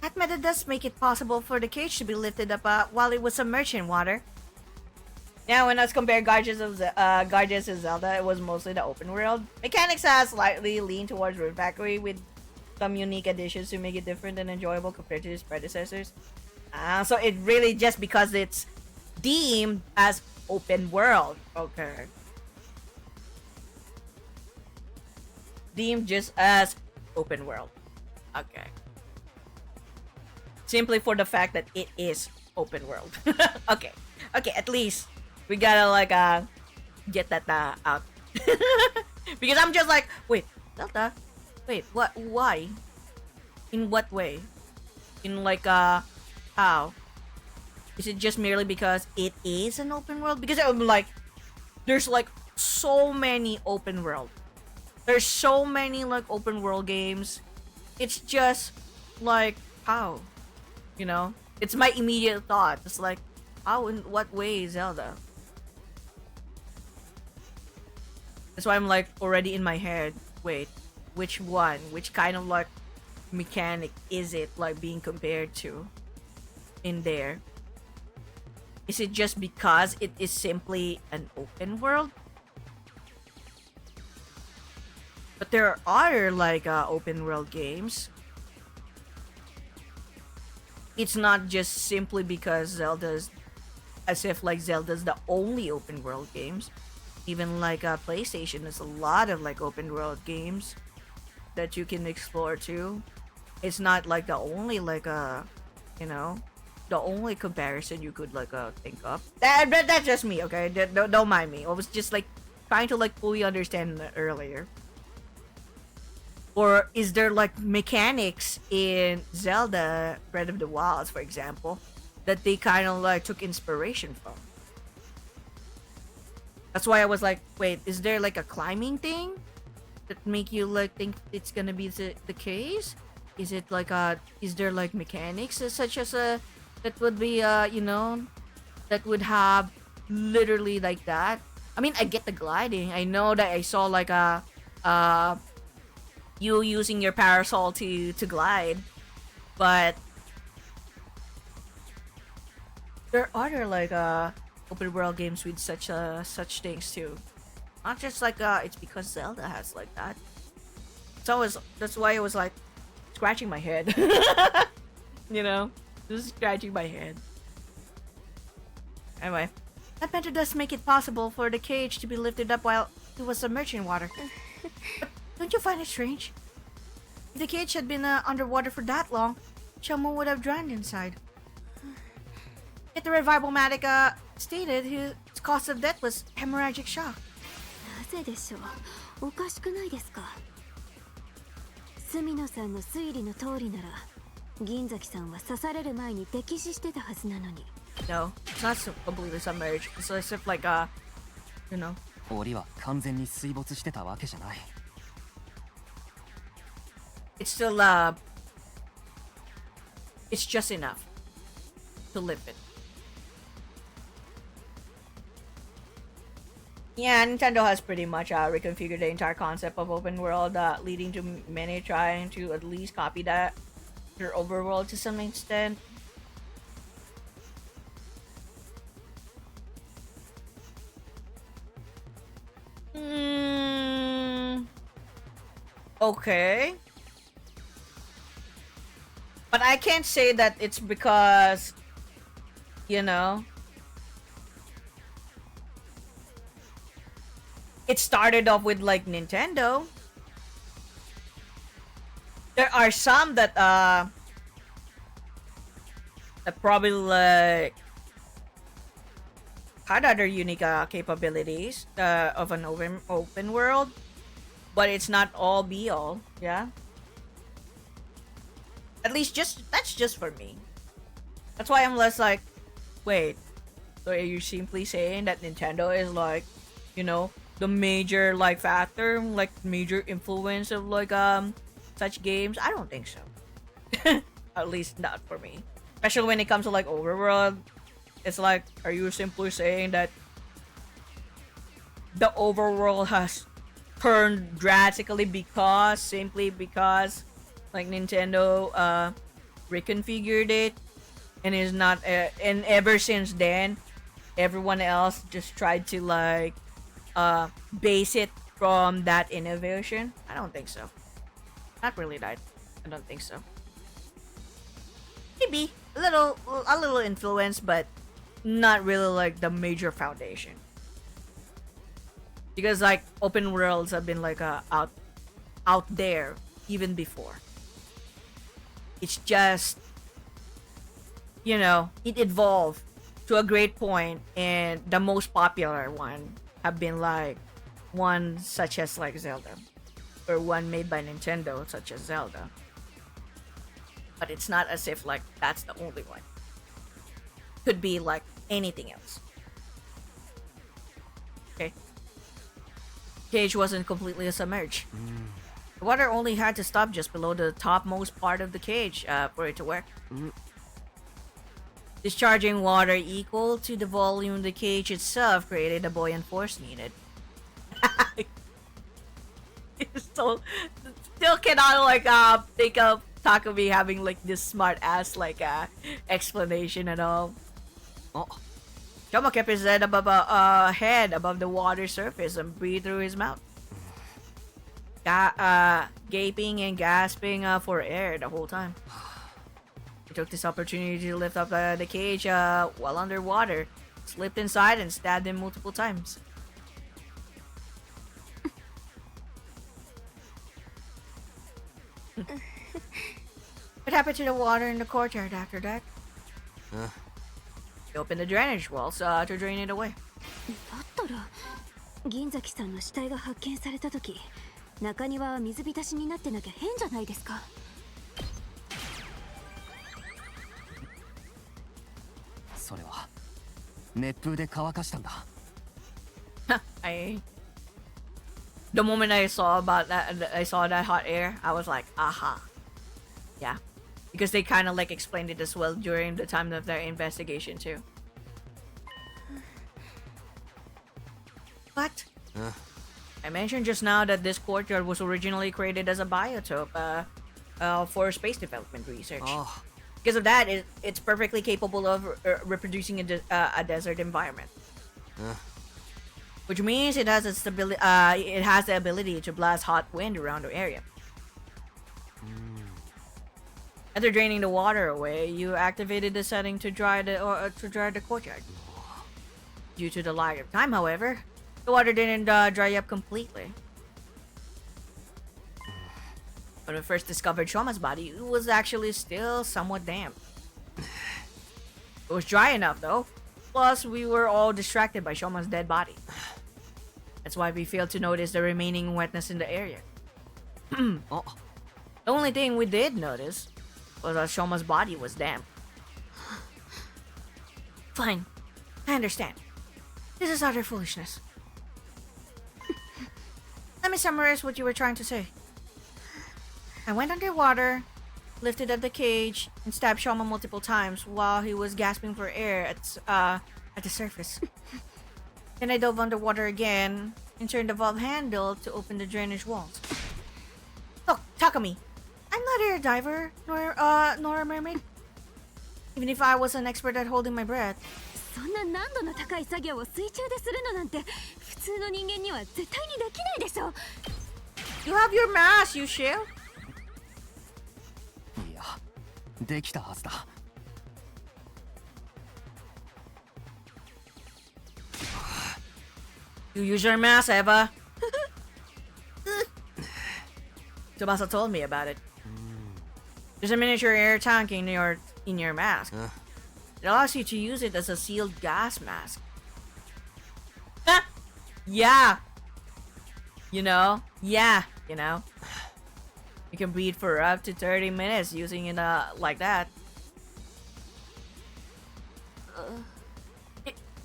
Speaker 1: That method does make it possible for the cage to be lifted up while it was submerged in water. Now, when us compare Guardians of Zelda, it was mostly the open world. Mechanics has slightly leaned towards Root Factory with some unique additions to make it different and enjoyable compared to its predecessors. So it really just because it's deemed as open world. Okay. Deemed just as open world. Okay. Simply for the fact that it is open world. Okay. Okay, at least we gotta like get that out. Because I'm just like, wait, Zelda? Wait, what? Why? In what way? In like how? Is it just merely because it is an open world? Because I'm like, there's like so many open world. There's so many like open world games it's just like how, you know, it's my immediate thought. It's like, how, in what way Zelda? That's why I'm like already in my head. Wait, which one? Which kind of like mechanic is it like being compared to in there? Is it just because it is simply an open world? But there are other like open world games. It's not just simply because Zelda's, as if like Zelda's the only open world games. Even like PlayStation, there's a lot of like open world games that you can explore too. It's not like the only like you know, the only comparison you could like think of. But that's just me, okay? Don't mind me. I was just like trying to like fully understand earlier. Or is there like mechanics in Zelda Breath of the Wild, for example, that they kind of like took inspiration from? That's why I was like, wait, is there like a climbing thing that make you like think it's gonna be the case? Is it like is there like mechanics such as that would be you know, that would have literally like that? I mean, I get the gliding. I know that I saw like you using your parasol to glide, but there are other like open world games with such things too. Not just like it's because Zelda has like that. So that's why I was like scratching my head. You know, just scratching my head. Anyway, that method does make it possible for the cage to be lifted up while it was submerged in water. But don't you find it strange? If the cage had been underwater for that long, Chomo would have drowned inside. Yet the revival medic stated his cause of death was hemorrhagic shock.
Speaker 3: なぜでしょう。おかしくないですか。住野さんの推理の通りなら、銀崎さんは刺される前に溺死してたはずなのに。
Speaker 1: No, it's not completely submerged. It's as if like you know.
Speaker 2: 檻は完全に水没してたわけじゃない。
Speaker 1: It's still it's just enough to live it. Yeah, Nintendo has pretty much reconfigured the entire concept of open world, leading to many trying to at least copy that their overworld to some extent. Okay. But I can't say that it's because, you know, it started off with like Nintendo. There are some that probably like had other unique capabilities of an open world, but it's not all be all. Yeah. At least that's just for me. That's why I'm less like, wait, so are you simply saying that Nintendo is like, you know, the major like factor, like major influence of like such games? I don't think so. At least not for me. Especially when it comes to like overworld. It's like, are you simply saying that the overworld has turned drastically simply because like Nintendo reconfigured it and is not and ever since then everyone else just tried to like base it from that innovation? I don't think so. Not really that. I don't think so. Maybe a little influence, but not really like the major foundation. Because like open worlds have been like out there even before. It's just, you know, it evolved to a great point, and the most popular one have been like one such as like Zelda, or one made by Nintendo such as Zelda. But it's not as if like that's the only one. Could be like anything else. Okay. Cage wasn't completely submerged. The water only had to stop just below the topmost part of the cage for it to work. Discharging water equal to the volume of the cage itself created the buoyant force needed. So, still cannot like think of Takumi having like this smart ass like explanation at all.
Speaker 2: Oh,
Speaker 1: Shoma kept his head head above the water surface and breathed through his mouth. Gaping and gasping for air the whole time. He took this opportunity to lift up the cage while underwater, slipped inside and stabbed him multiple times. What happened to the water in the courtyard after that? He opened the drainage walls to drain it away.
Speaker 3: だったら銀崎さんの死体が発見された時、中庭は水浸しになってなきゃ変じゃないですか。
Speaker 2: それは熱風で乾かしたんだ。
Speaker 1: The moment I saw that hot air, I was like, aha. Yeah. Because they kind of like explained it as well during the time of their investigation too. But I mentioned just now that this courtyard was originally created as a biotope for space development research.
Speaker 2: Oh.
Speaker 1: Because of that, it's perfectly capable of reproducing a desert environment. Which means it has the ability to blast hot wind around the area. After draining the water away, you activated the setting to dry the courtyard. Due to the lack of time, however, the water didn't dry up completely. When we first discovered Shoma's body, it was actually still somewhat damp. It was dry enough though. Plus, we were all distracted by Shoma's dead body. That's why we failed to notice the remaining wetness in the area.
Speaker 2: Oh.
Speaker 1: The only thing we did notice was that Shoma's body was damp. Fine, I understand. This is utter foolishness. Let me summarize what you were trying to say. I went underwater, lifted up the cage, and stabbed Shoma multiple times while he was gasping for air at the surface. Then I dove underwater again and turned the valve handle to open the drainage walls. Look, Takumi, I'm not a diver nor a mermaid. Even if I was an expert at holding my breath.
Speaker 3: そんな難度の高い作業を水中でするのなんて普通の人間には絶対にできないでしょ。
Speaker 1: You have your mask, you shall.
Speaker 2: いや、できたはずだ。
Speaker 1: You use your mask, Eva. Tsubasa told me about it. There's a miniature air tank in your mask. It allows you to use it as a sealed gas mask. Yeah. You know? Yeah, you know. You can breathe for up to 30 minutes using it like that.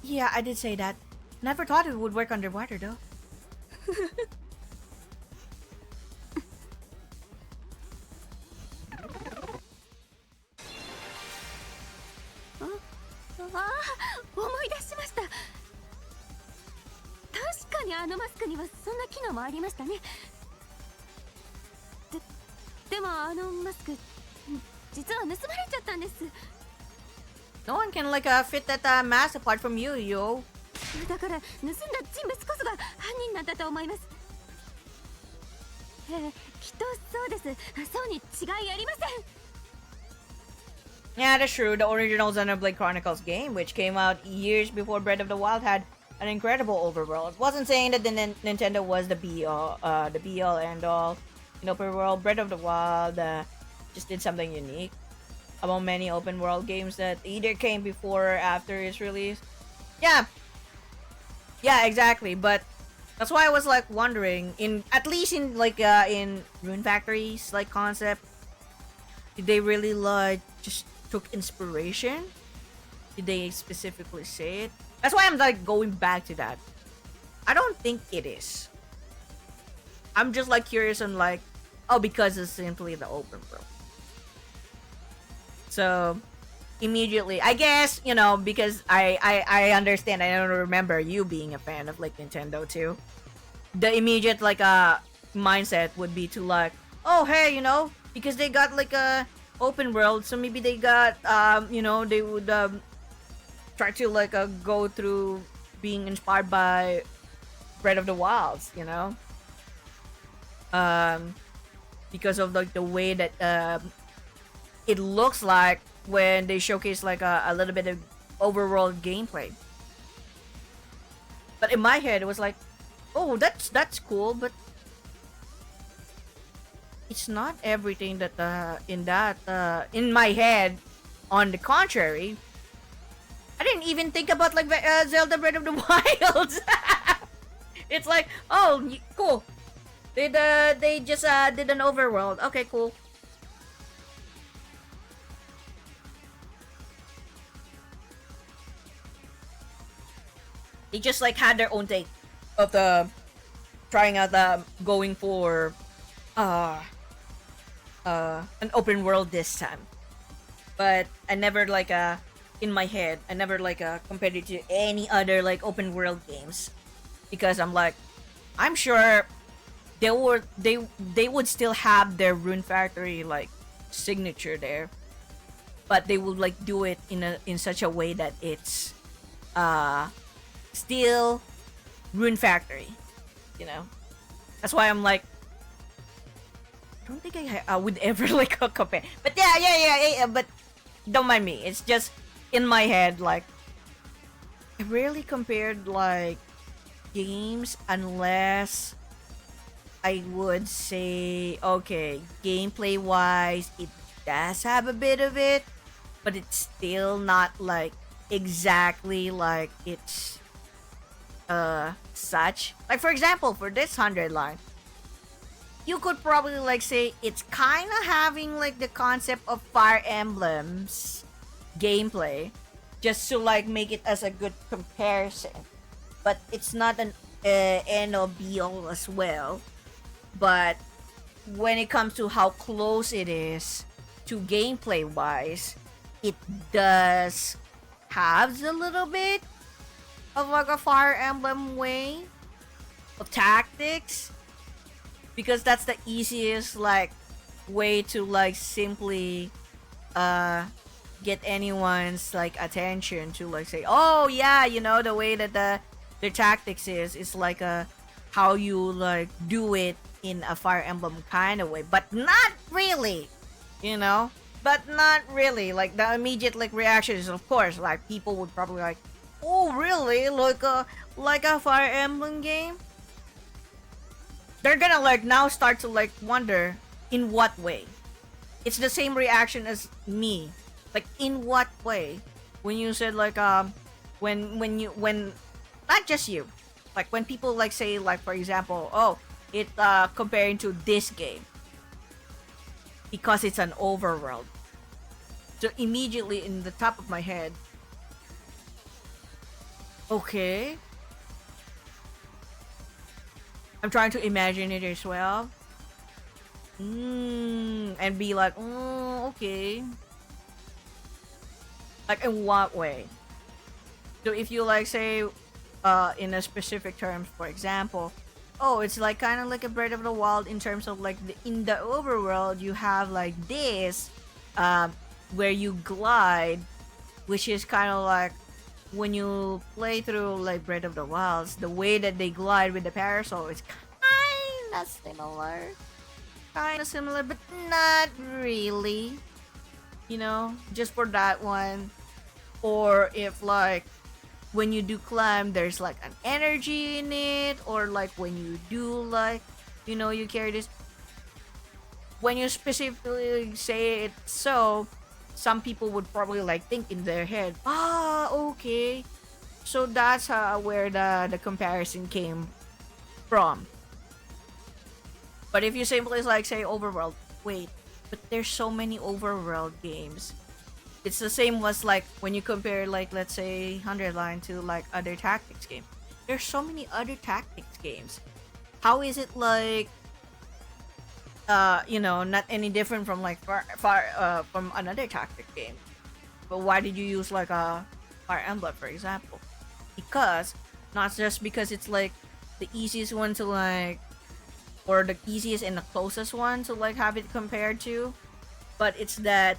Speaker 1: Yeah, I did say that. Never thought it would work underwater though.
Speaker 3: 思い出しました。確かにあのマスクにはそんな機能もありましたね。でもあのマスク実は盗まれちゃったんです。
Speaker 1: No one can like fit that mask apart from you, yo.
Speaker 3: だから盗んだ人物こそが犯人なんだと思います。きっとそうです。そうに違いありません。
Speaker 1: Yeah, that's true. The original Xenoblade Chronicles game, which came out years before Breath of the Wild, had an incredible overworld. Wasn't saying that the Nintendo was the be all end all. In open world, Breath of the Wild just did something unique among many open world games that either came before or after its release. Yeah, exactly. But that's why I was like wondering, at least in Rune Factory's like concept, did they really like just took inspiration? Did they specifically say it? That's why I'm like going back to that. I don't think it is. I'm just like curious on like Oh, because it's simply the open world. So immediately, I guess, you know, because I understand, I don't remember you being a fan of like Nintendo too. The immediate like mindset would be to like, oh hey, you know, because they got like a open world, so maybe they got you know, they would try to like go through being inspired by Breath of the Wilds, you know, because of like the way that it looks like when they showcase like a little bit of overworld gameplay. But in my head, it was like, oh, that's cool, but it's not everything that in my head. On the contrary, I didn't even think about like Zelda Breath of the Wild. It's like, oh, cool. They just did an overworld. Okay, cool. They just like had their own take of the trying out the going for an open world this time. But I never like in my head, I never like compared it to any other like open world games, because I'm like, I'm sure they would still have their Rune Factory like signature there, but they would like do it in such a way that it's still Rune Factory, you know. That's why I'm like, I don't think I would ever like compare. But yeah. But don't mind me. It's just in my head, like I rarely compared like games unless I would say, okay, gameplay wise, it does have a bit of it, but it's still not like exactly like it's such. Like for example, for this 100 line, you could probably like say it's kind of having like the concept of Fire Emblems gameplay, just to like make it as a good comparison, but it's not an end or be all as well. But when it comes to how close it is to gameplay wise, it does have a little bit of like a Fire Emblem way of tactics, because that's the easiest like way to like simply get anyone's like attention to like say, oh yeah, you know, the way that their tactics is like how you like do it in a Fire Emblem kind of way, but not really, you know. But not really. Like the immediate like reaction is, of course, like people would probably like, oh really, like a Fire Emblem game. They're gonna like now start to like wonder in what way. It's the same reaction as me. Like in what way? When you said like when not just you, like when people like say like for example, oh, it comparing to this game because it's an overworld. So immediately in the top of my head, okay, I'm trying to imagine it as well. And be like, oh, okay. Like in what way? So if you like say in a specific terms, for example, oh, it's like kind of like a Breath of the Wild in terms of like in the overworld you have like this where you glide, which is kind of like when you play through like Breath of the Wilds, the way that they glide with the parasol is kind of similar, but not really, you know, just for that one. Or if like when you do climb, there's like an energy in it, or like when you do like, you know, you carry this, when you specifically say it, so some people would probably like think in their head, okay, so that's where the comparison came from. But if you simply like say overworld, wait, but there's so many overworld games. It's the same as like when you compare like let's say 100 line to like other tactics game. There's so many other tactics games. How is it like not any different from like from another tactic game. But why did you use like a Fire Emblem, for example? Because not just because it's like the easiest one to like, or the easiest and the closest one to like have it compared to, but it's that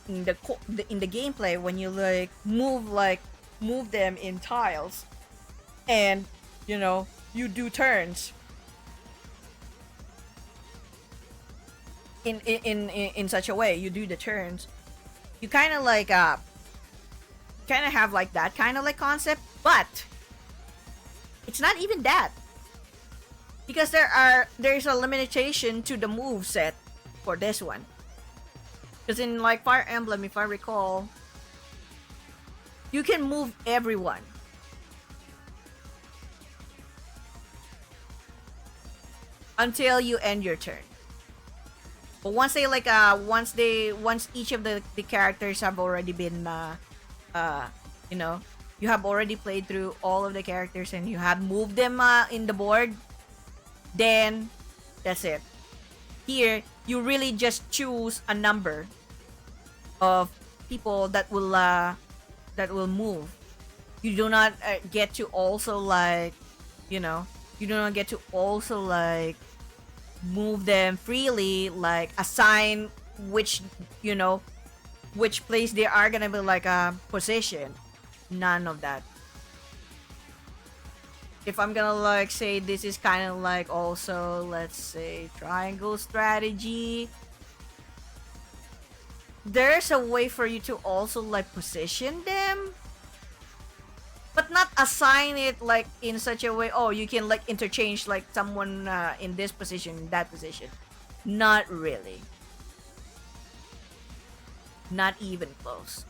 Speaker 1: in the gameplay when you like move them in tiles, and you do turns in such a way, you do the turns, you kind of like have like that kind of like concept, but it's not even that, because there's a limitation to the move set for this one. Because in like Fire Emblem, if I recall, you can move everyone. Until you end your turn. But once they like once each of the characters have already been you have already played through all of the characters and you have moved them in the board, then that's it. Here, you really just choose a number of people that will move. You do not get to also like, you do not get to also like move them freely, like assign which place they are gonna be like a position. None of that. If I'm gonna like say this is kind of like also, let's say, triangle strategy, there's a way for you to also like position them, but not assign it like in such a way, oh, you can like interchange like someone in this position, that position. Not really. Not even close.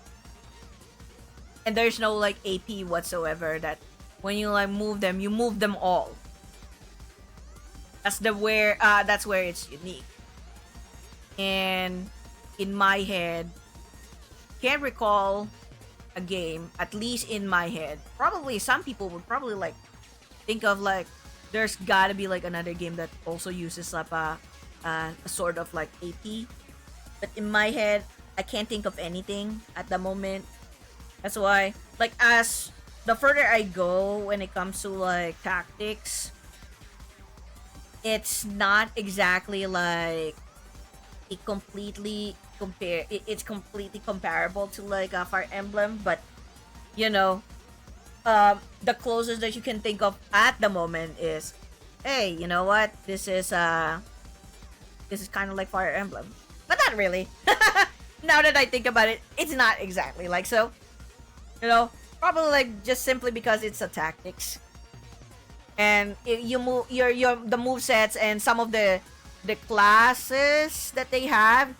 Speaker 1: And there's no like AP whatsoever that when you like move them, you move them all. That's where it's unique. And in my head, can't recall a game, at least in my head. Probably some people would probably like think of like there's gotta be like another game that also uses like a sort of like AP. But in my head, I can't think of anything at the moment. That's why, like, as the further I go when it comes to like tactics, it's not exactly like it's completely comparable to like a Fire Emblem, but the closest that you can think of at the moment is, hey, you know what, this is kind of like Fire Emblem, but not really. Now that I think about it, it's not exactly like so. Probably like just simply because it's a tactics, and you move the move sets and some of the classes that they have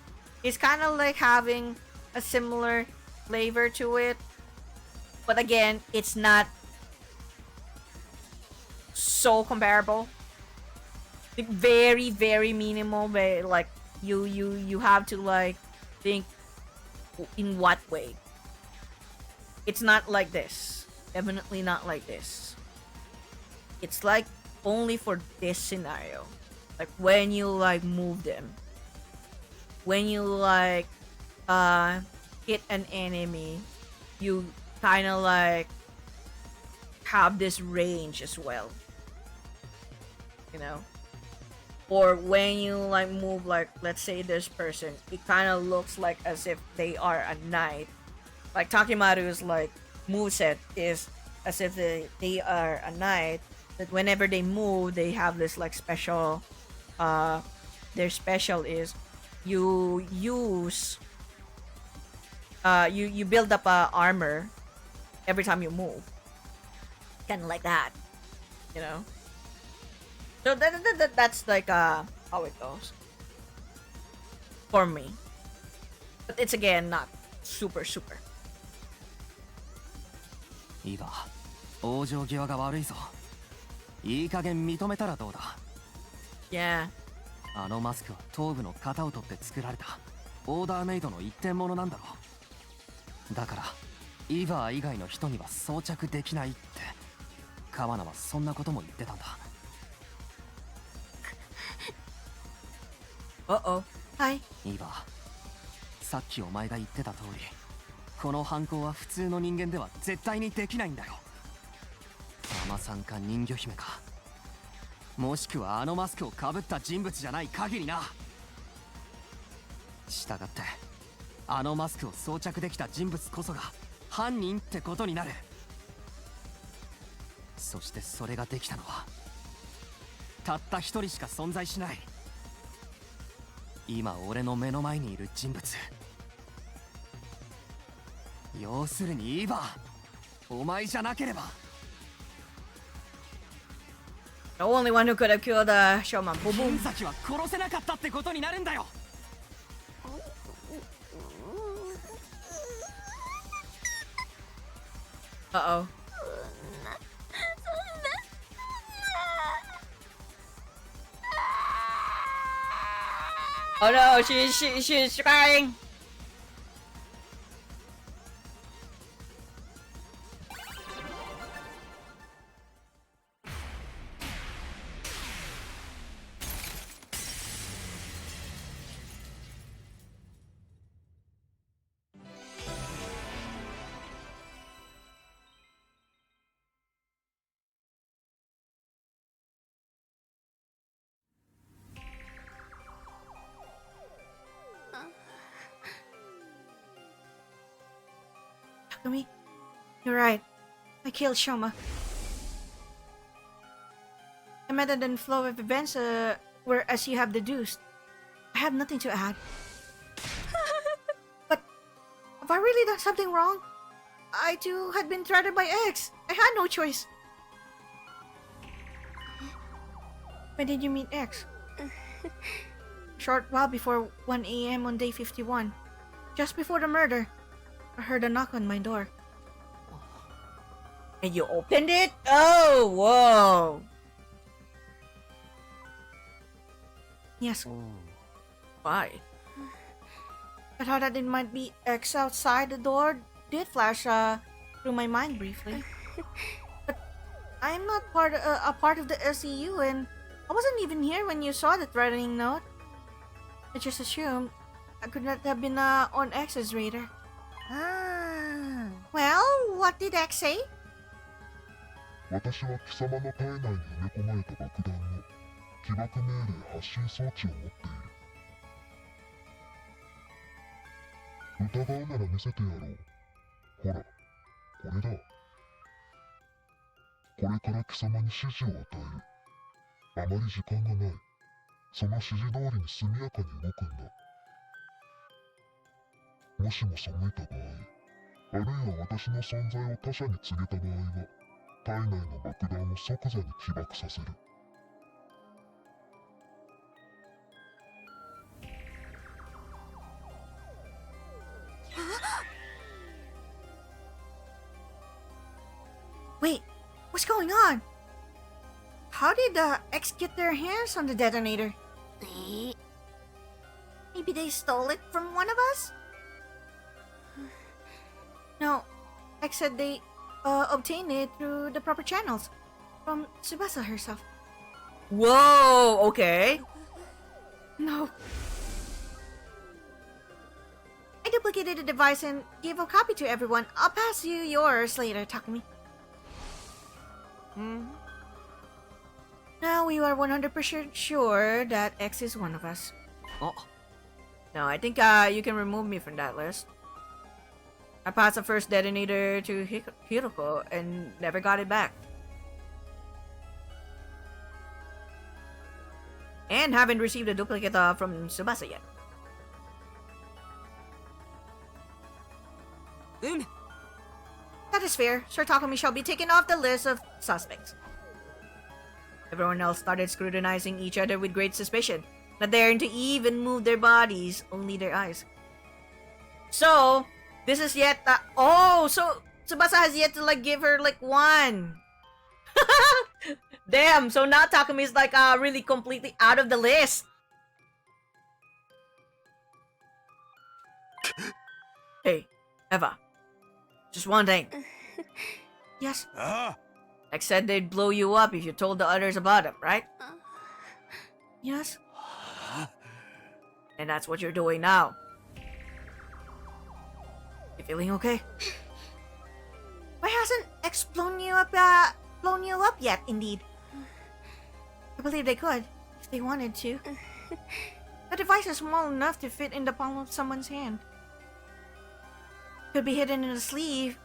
Speaker 1: is kind of like having a similar flavor to it, but again, it's not so comparable. Like, very very minimal, but like you have to like think in what way. It's not like this. Definitely not like this. It's like only for this scenario. Like when you like move them. When you like hit an enemy, you kind of like have this range as well. Or when you like move, like let's say this person, it kind of looks like as if they are a knight. Like Takimaru's like moveset is as if they are a knight, that whenever they move, they have this like special, their special is you use, you build up armor every time you move. Kind of like that, So that's like how it goes for me. But it's again not super.
Speaker 2: いいか、往生際が悪いぞ。いい加減認めたらどうだ。
Speaker 1: Yeah.
Speaker 2: あのマスクは頭部の型を取って作られたオーダーメイドの一点物なんだろう。だからイーバー以外の人には装着できないって。川名はそんなことも言ってたんだ。
Speaker 1: Uh-oh. Hi.
Speaker 2: イーバさっきお前が言ってた通りこの犯行は普通の人間では絶対にできないんだよ。ママさんか人魚姫かもしくはあのマスクをかぶった人物じゃない限りな。したがってあのマスクを装着できた人物こそが犯人ってことになる。そしてそれができたのはたった一人しか存在しない今俺の目の前にいる人物。要するにイーバお前じゃなければ
Speaker 1: The only one who could have killed Shoma. Boom, boom.
Speaker 2: 銀崎は殺せなかったってことになるんだよ。
Speaker 1: Uh-oh. Oh no, she's crying. Takumi, you're right. I killed Shoma. The method and flow of events were as you have deduced. I have nothing to add. But have I really done something wrong? I too had been threatened by X. I had no choice. When did you meet X? Short while before 1 a.m. on day 51. Just before the murder. I heard a knock on my door. And you opened it? Oh, whoa. Yes. Why? I thought that it might be X outside the door did flash through my mind briefly. But I'm not a part of the SEU and I wasn't even here when you saw the threatening note. I just assumed I could not have been on X's radar. Well, what did X say?
Speaker 5: 私は貴様の体内に埋め込まれた爆弾の起爆命令発信装置を持っている。疑うなら見せてやろう。ほら、これだ。これから貴様に指示を与える。あまり時間がない。その指示通りに速やかに動くんだ。もしも背いた場合、あるいは私の存在を他者に告げた場合は、体内の爆弾を即座に起爆させる。
Speaker 1: Wait, what's going on? How did X get their hands on the detonator? Maybe they stole it from one of us? No, X said they obtained it through the proper channels from Tsubasa herself. Whoa, okay. No. I duplicated the device and gave a copy to everyone. I'll pass you yours later, Takumi. Now we are 100% sure that X is one of us.
Speaker 2: Oh.
Speaker 1: No, I think you can remove me from that list. I passed the first detonator to Hiroko and never got it back. And haven't received a duplicate from Tsubasa yet. That is fair. Sir Takumi shall be taken off the list of suspects. Everyone else started scrutinizing each other with great suspicion, not daring to even move their bodies, only their eyes. So, this is yet so Tsubasa has yet to like give her like one. Damn, so now Takumi is like really completely out of the list. Hey, Eva. Just one thing. Yes. X said they'd blow you up if you told the others about him, right? Yes. And that's what you're doing now. You feeling okay? Why hasn't X blown you up yet, indeed? I believe they could, if they wanted to. The device is small enough to fit in the palm of someone's hand. Could be hidden in the sleeve,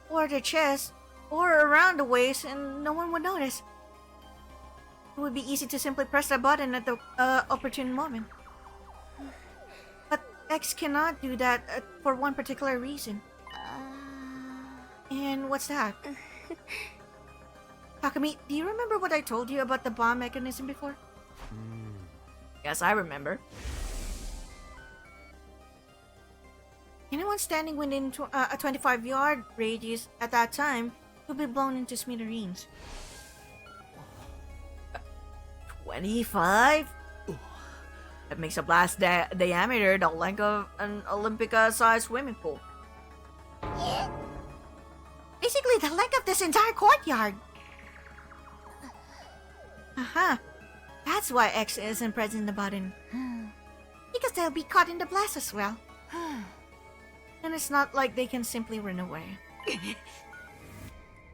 Speaker 1: or the chest, or around the waist, and no one would notice. It would be easy to simply press the button at the opportune moment. But X cannot do that for one particular reason. And what's that? Takumi, do you remember what I told you about the bomb mechanism before? Yes, I remember. Anyone standing within a 25-yard radius at that time would be blown into smithereens. 25? That makes a blast diameter the length of an Olympic-sized swimming pool. Basically the length of this entire courtyard. Aha. That's why X isn't pressing the button. Because they'll be caught in the blast as well. And it's not like they can simply run away.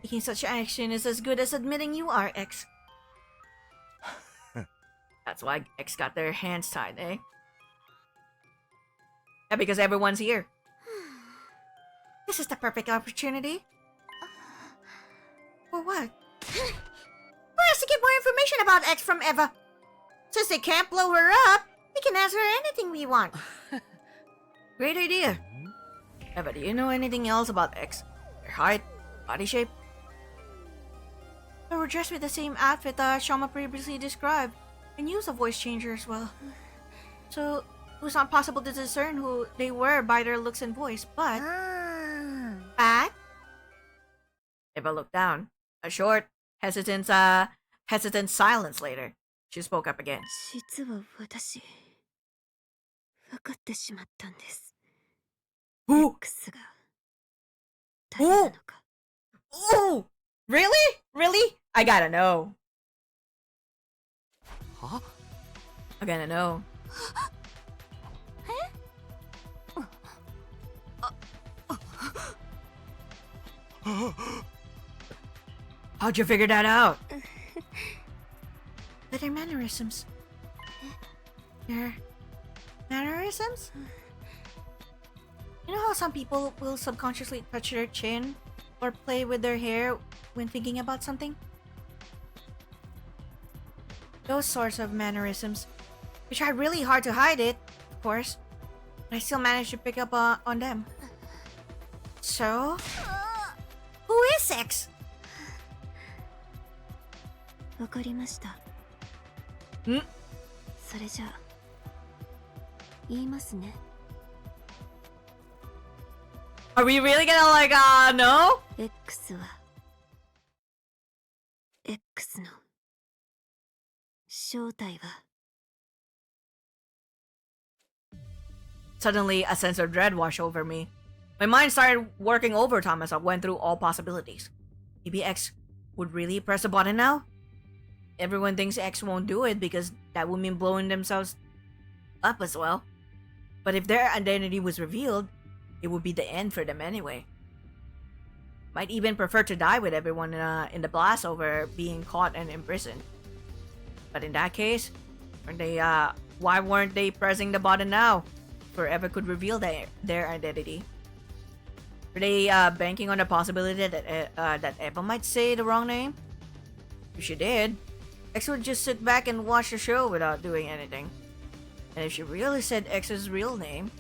Speaker 1: Taking such action is as good as admitting you are X. That's why X got their hands tied, eh? Yeah, because everyone's here. This is the perfect opportunity. For what? For us to get more information about X from Eva. Since they can't blow her up, we can ask her anything we want. Great idea. Eva, do you know anything else about X? Their height, body shape? They were dressed with the same outfit that Shama previously described, and used a voice changer as well. So, it was not possible to discern who they were by their looks and voice, but... Eva looked down. A short, hesitant silence later. She spoke up again.
Speaker 3: 実は私、分かってしまったんです。
Speaker 1: Who?
Speaker 3: X が誰なのか。
Speaker 1: Oh! Really? Really? I gotta know.
Speaker 2: Huh?
Speaker 1: I gotta know. How'd you figure that out? But their mannerisms. Their mannerisms? You know how some people will subconsciously touch their chin or play with their hair when thinking about something? Those sorts of mannerisms. We tried really hard to hide it, of course, but I still managed to pick up on them. So, who is X?
Speaker 3: わかりました。
Speaker 1: ん？
Speaker 3: それじゃあ言いますね。
Speaker 1: Are we really gonna no?
Speaker 3: X は X の正体は
Speaker 1: Suddenly, a sense of dread washed over me. My mind started working overtime as I went through all possibilities. Maybe X would really press the button now? Everyone thinks X won't do it because that would mean blowing themselves up as well. But if their identity was revealed, it would be the end for them anyway. Might even prefer to die with everyone in the blast over being caught and imprisoned. But in that case, why weren't they pressing the button now? Forever could reveal their identity. Were they banking on the possibility that Eva might say the wrong name? If she did, X would just sit back and watch the show without doing anything. And if she really said X's real name,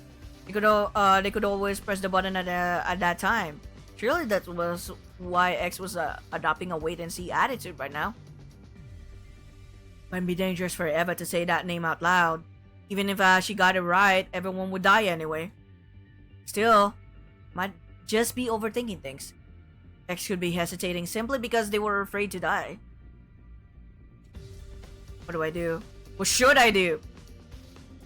Speaker 1: they could always press the button at that time. Surely that was why X was adopting a wait-and-see attitude right now. Might be dangerous for Eva to say that name out loud. Even if she got it right, everyone would die anyway. Still, might just be overthinking things. X could be hesitating simply because they were afraid to die. What do I do? What should I do?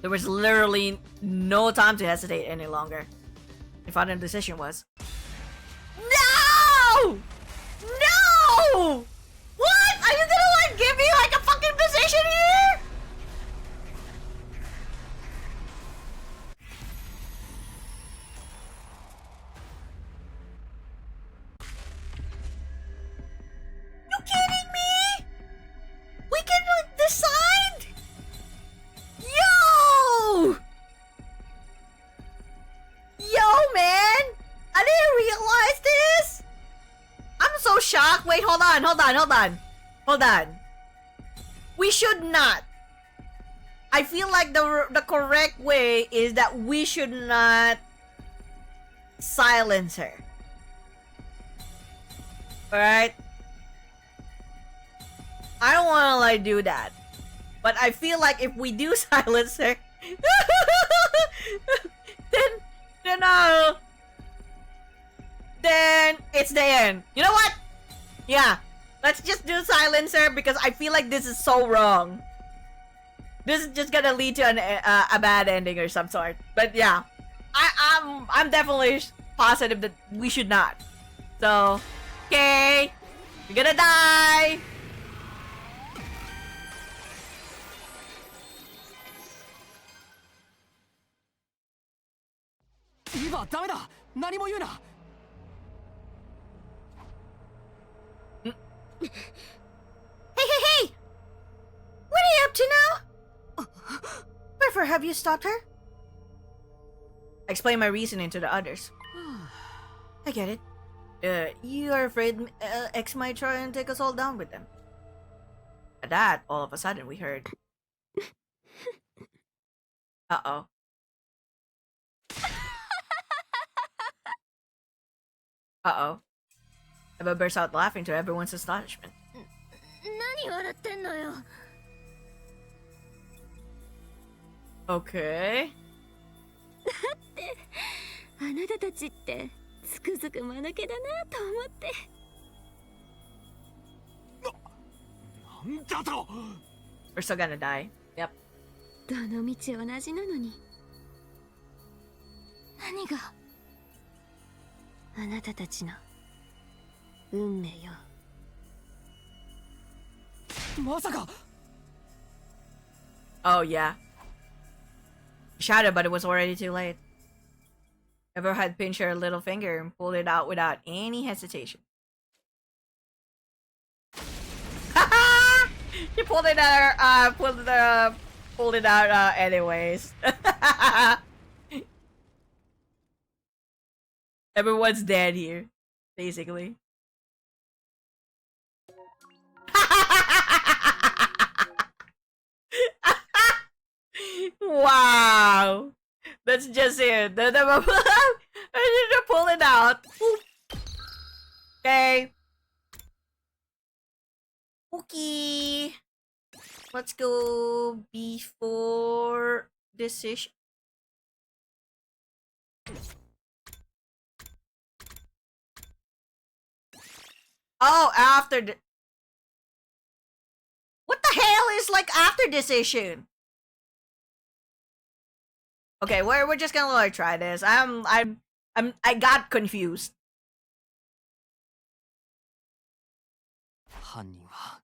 Speaker 1: There was literally no time to hesitate any longer. My final decision was... No! No! What? Are you gonna give me a fucking position here? Wait, hold on. We should not. I feel like the correct way is that we should not silence her. Alright? I don't wanna like do that. But I feel like if we do silence her, then it's the end. You know what? Yeah, let's just do silencer because I feel like this is so wrong. This is just gonna lead to a bad ending or some sort. But yeah, I'm definitely positive that we should not. So, okay, you're gonna die.
Speaker 2: Eva, ダメだ。何も言うな。
Speaker 1: Hey! What are you up to now? Wherefore have you stopped her? I explain my reasoning to the others. I get it. You are afraid X might try and take us all down with them. At that, all of a sudden, we heard. Uh-oh. Uh-oh. Eva burst out laughing to everyone's astonishment.
Speaker 3: 何笑ってんのよ。
Speaker 1: Okay.
Speaker 3: あなたたちってつくづく間抜けだなと思って。
Speaker 2: なんだと。
Speaker 1: We're still gonna die. Yep.
Speaker 3: どの道同じなのに。何があなたたちの運命よ。
Speaker 2: まさか。
Speaker 1: Oh, yeah. Shouted, but it was already too late. Eva had pinched her little finger and pulled it out without any hesitation. She pulled it out. Pulled it out. Anyways. Everyone's dead here, basically. Wow, that's just it. I need to pull it out. Okay. Okay. Let's go before decision. Oh, after the. What the hell is like after decision? Okay, we're just gonna like try this. I got confused.
Speaker 2: 犯人は。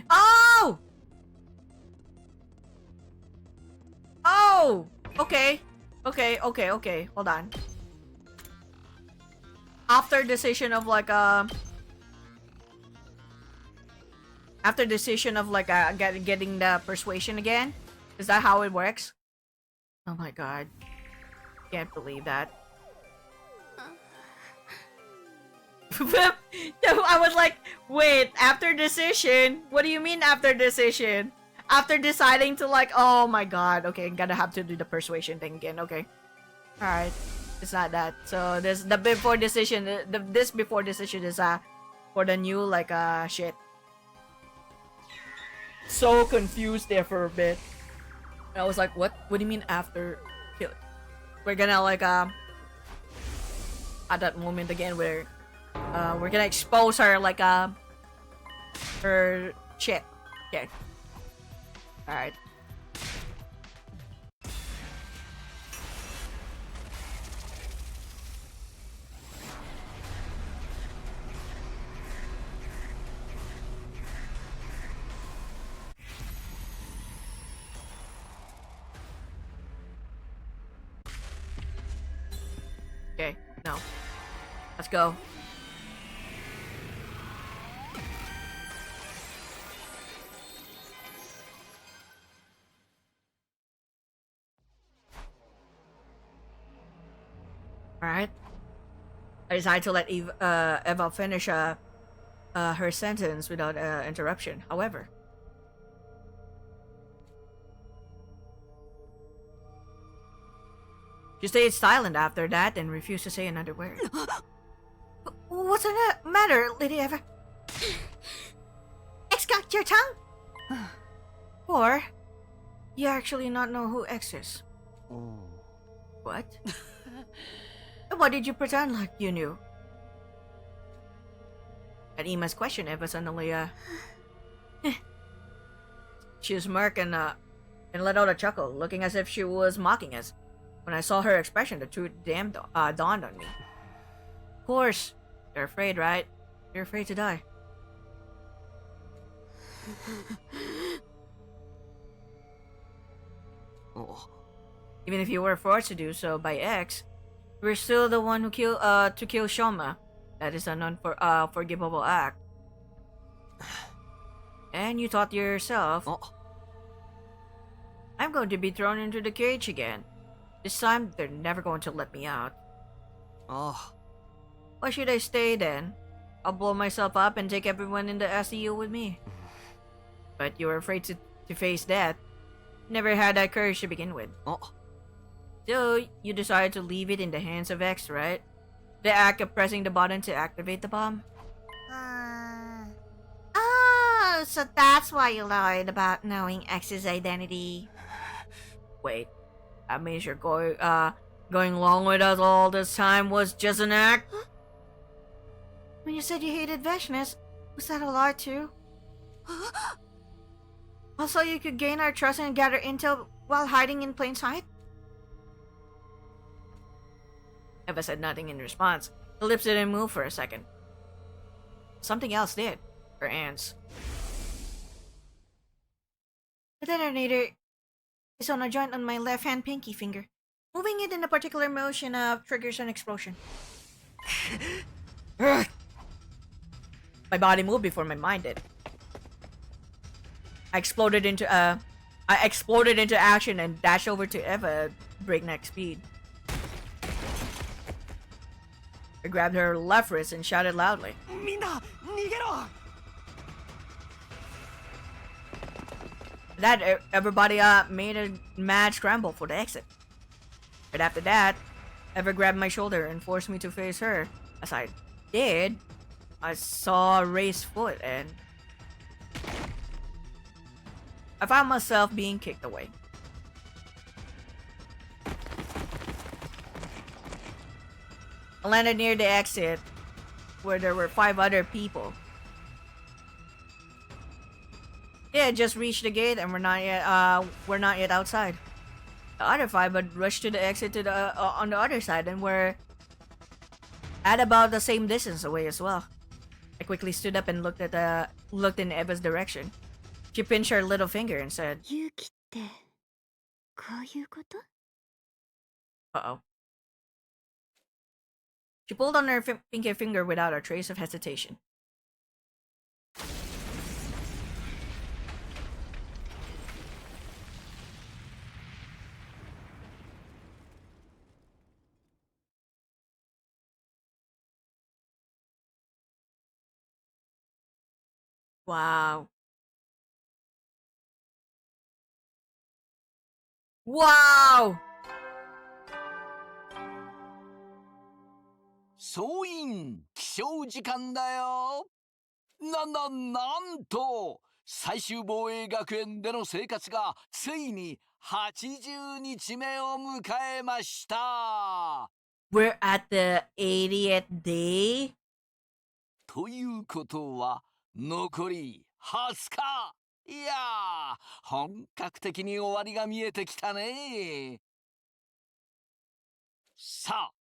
Speaker 1: Oh! Oh! Okay. Okay. Hold on. After decision of like after decision of like getting the persuasion again? Is that how it works? Oh my god. Can't believe that. I was like, wait, after decision? What do you mean after decision? After deciding to like, oh my god, okay, gotta have to do the persuasion thing again, okay. Alright, it's not that. So this the before decision, this before decision is for the new like shit. So confused there for a bit. I was like, what? What do you mean after kill? We're gonna like at that moment again where we're gonna expose her like her shit. Okay. Alright. Okay, no. Let's go. Alright. I decided to let Eva finish her sentence without interruption. However, she stayed silent after that and refused to say another word. What's the matter, Lady Eva? X got your tongue? Or you actually not know who X is?
Speaker 2: Oh.
Speaker 1: What? Why did you pretend like you knew? At Ima's question, Eva suddenly she smirked and let out a chuckle, looking as if she was mocking us. When I saw her expression, the truth dawned on me. Of course, you're afraid, right? You're afraid to die.
Speaker 2: Oh.
Speaker 1: Even if you were forced to do so by X, we're still the one who kill Shoma. That is an unforgivable act. And you thought to yourself,
Speaker 2: Oh.
Speaker 1: I'm going to be thrown into the cage again. This time, they're never going to let me out.
Speaker 2: Oh.
Speaker 1: Why should I stay then? I'll blow myself up and take everyone in the SEU with me. But you were afraid to face death. Never had that courage to begin with.
Speaker 2: Oh.
Speaker 1: So, you decided to leave it in the hands of X, right? The act of pressing the button to activate the bomb? Oh, so that's why you lied about knowing X's identity. Wait, that means you're going along with us all this time was just an act? When you said you hated Veshnes, was that a lie too? Also, you could gain our trust and gather intel while hiding in plain sight? Eva said nothing in response. Her lips didn't move for a second. Something else did. Her ants. The detonator is on a joint on my left-hand pinky finger. Moving it in a particular motion triggers an explosion. My body moved before my mind did. I exploded into action and dashed over to Eva at breakneck speed. I grabbed her left wrist and shouted loudly.
Speaker 2: Minna, nigero!
Speaker 1: That everybody made a mad scramble for the exit. Right after that, Eva grabbed my shoulder and forced me to face her. As I did, I saw a raised foot and I found myself being kicked away. I landed near the exit where there were 5 other people. They had just reached the gate and we're not yet outside. The other 5 had rushed to the exit to the on the other side and were at about the same distance away as well. I quickly stood up and looked in Eva's direction. She pinched her little finger and said,
Speaker 3: 勇気ってこういうこと？
Speaker 1: "Uh-oh." She pulled on her pinky finger without a trace of hesitation. Wow. Wow!
Speaker 6: 総員起床時間だよ。なんと最終防衛学園での生活がついに80日目を迎えました。
Speaker 1: We're at the 80th day?
Speaker 6: ということは残り20日。いやー、本格的に終わりが見えてきたね。さあ、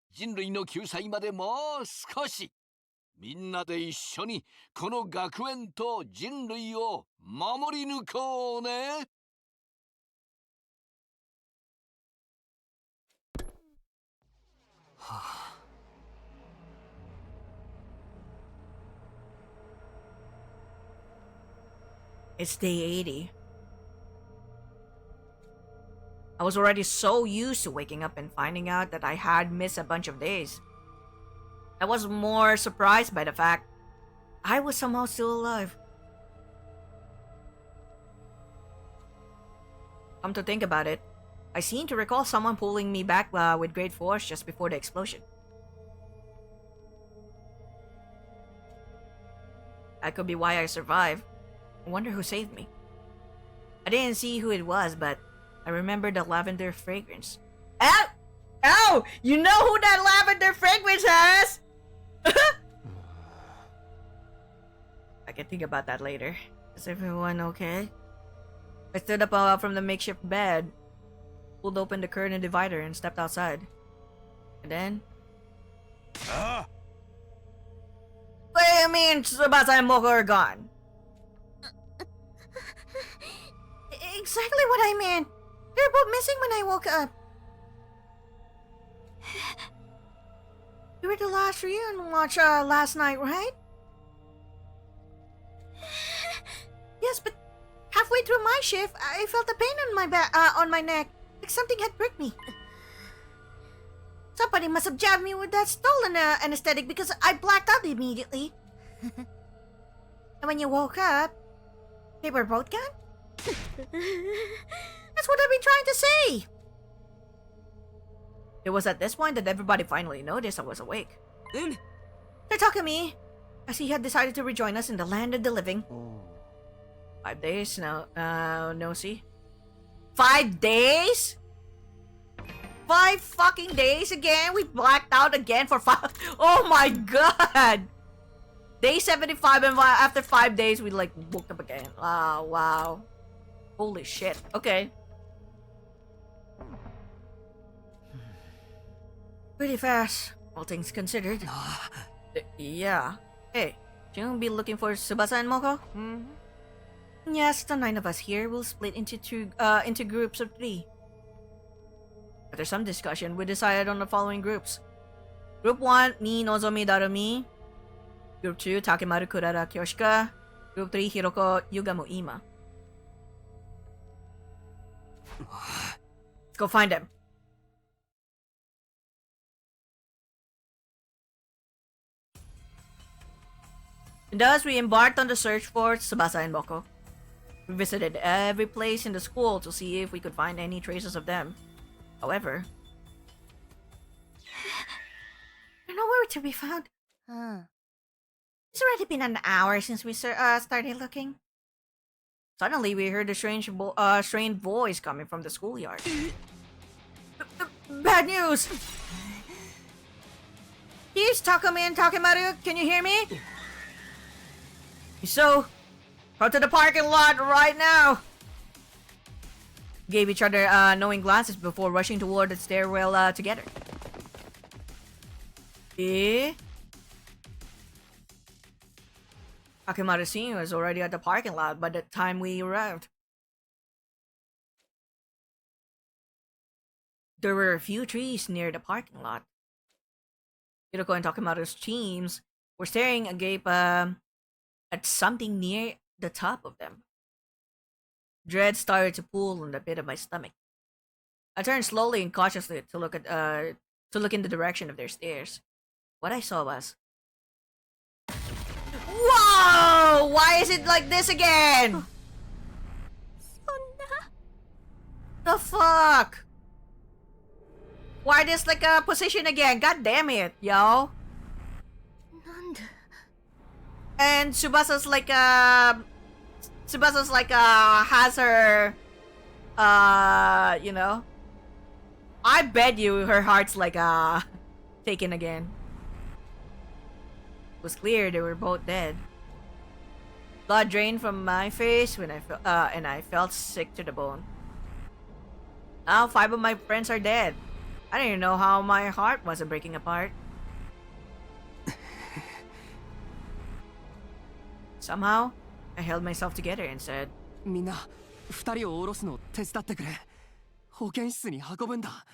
Speaker 6: 人類の救済までもう少し。みんなで一緒にこの学園と人類を守り抜こうね。
Speaker 2: はあ。
Speaker 1: It's day 80. I was already so used to waking up and finding out that I had missed a bunch of days. I was more surprised by the fact I was somehow still alive. Come to think about it, I seem to recall someone pulling me back with great force just before the explosion. That could be why I survived. I wonder who saved me. I didn't see who it was, but I remember the lavender fragrance. Ow! Ow! You know who that lavender fragrance has? I can think about that later. Is everyone okay? I stood up from the makeshift bed, pulled open the curtain divider, and stepped outside. And then... What do you mean Tsubasa and Moko are gone? Exactly what I meant. They were both missing when I woke up. You were the last reunion watch last night, right? Yes, but halfway through my shift, I felt a pain on my on my neck, like something had pricked me. Somebody must have jabbed me with that stolen anesthetic because I blacked out immediately. And when you woke up, they were both gone? That's what I've been trying to say. It was at this point that everybody finally noticed I was awake. They're talking to me, as he had decided to rejoin us in the land of the living. 5 days no see. 5 days? 5 fucking days again? We blacked out again for 5. Oh my god! Day 75, and after 5 days we like woke up again. Oh wow. Holy shit. Okay. Pretty fast, all things considered. Yeah. Hey, shouldn't we be looking for Tsubasa and Moko? Yes, the 9 of us here will split into groups of 3. After some discussion, we decided on the following groups. Group 1, me, Nozomi, Darumi. Group 2, Takemaru, Kurara, Kyoshika. Group 3, Hiroko, Yugamu, Ima. Let's go find them. And thus, we embarked on the search for Tsubasa and Moko. We visited every place in the school to see if we could find any traces of them. However, they're nowhere to be found. It's already been an hour since we started looking. Suddenly, we heard a strange voice coming from the schoolyard. Bad news! Here's Takumi and Takemaru. Can you hear me? So, go to the parking lot right now. Gave each other knowing glances before rushing toward the stairwell together. Takemaru Senior was already at the parking lot by the time we arrived. There were a few trees near the parking lot. Hiroko and Takemaru's teams were staring agape at something near the top of them. Dread started to pull on the pit of my stomach. I turned slowly and cautiously to look in the direction of their stairs. What I saw was... Whoa! Why is it like this again? The fuck? Why this like a position again? God damn it, yo. And Tsubasa's like has her you know, I bet you her heart's like taken again. It was clear they were both dead. Blood drained from my face when and I felt sick to the bone. Now 5 of my friends are dead. I didn't even know how my heart wasn't breaking apart. Somehow, I held myself together and said,
Speaker 2: みんな、2人を降ろすのを手伝ってくれ。保健室に運ぶんだ。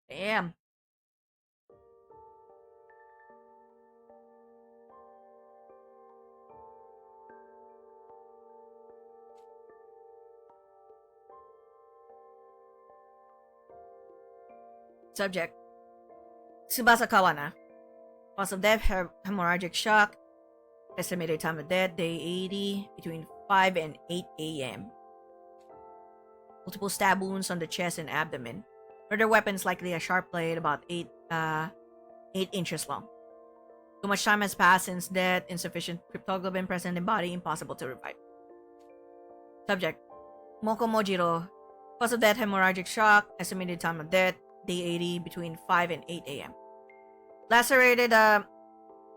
Speaker 1: Damn. Subject: Tsubasa Kawana. Cause of death: hemorrhagic shock. Estimated time of death: day 80, between 5 and 8 a.m. Multiple stab wounds on the chest and abdomen. Murder weapons likely a sharp blade about 8 inches long. Too much time has passed since death. Insufficient cryptoglobin present in body. Impossible to revive. Subject: Moko Mojiro. Cause of death: hemorrhagic shock. Estimated time of death: day 80, between 5 and 8 a.m. Lacerated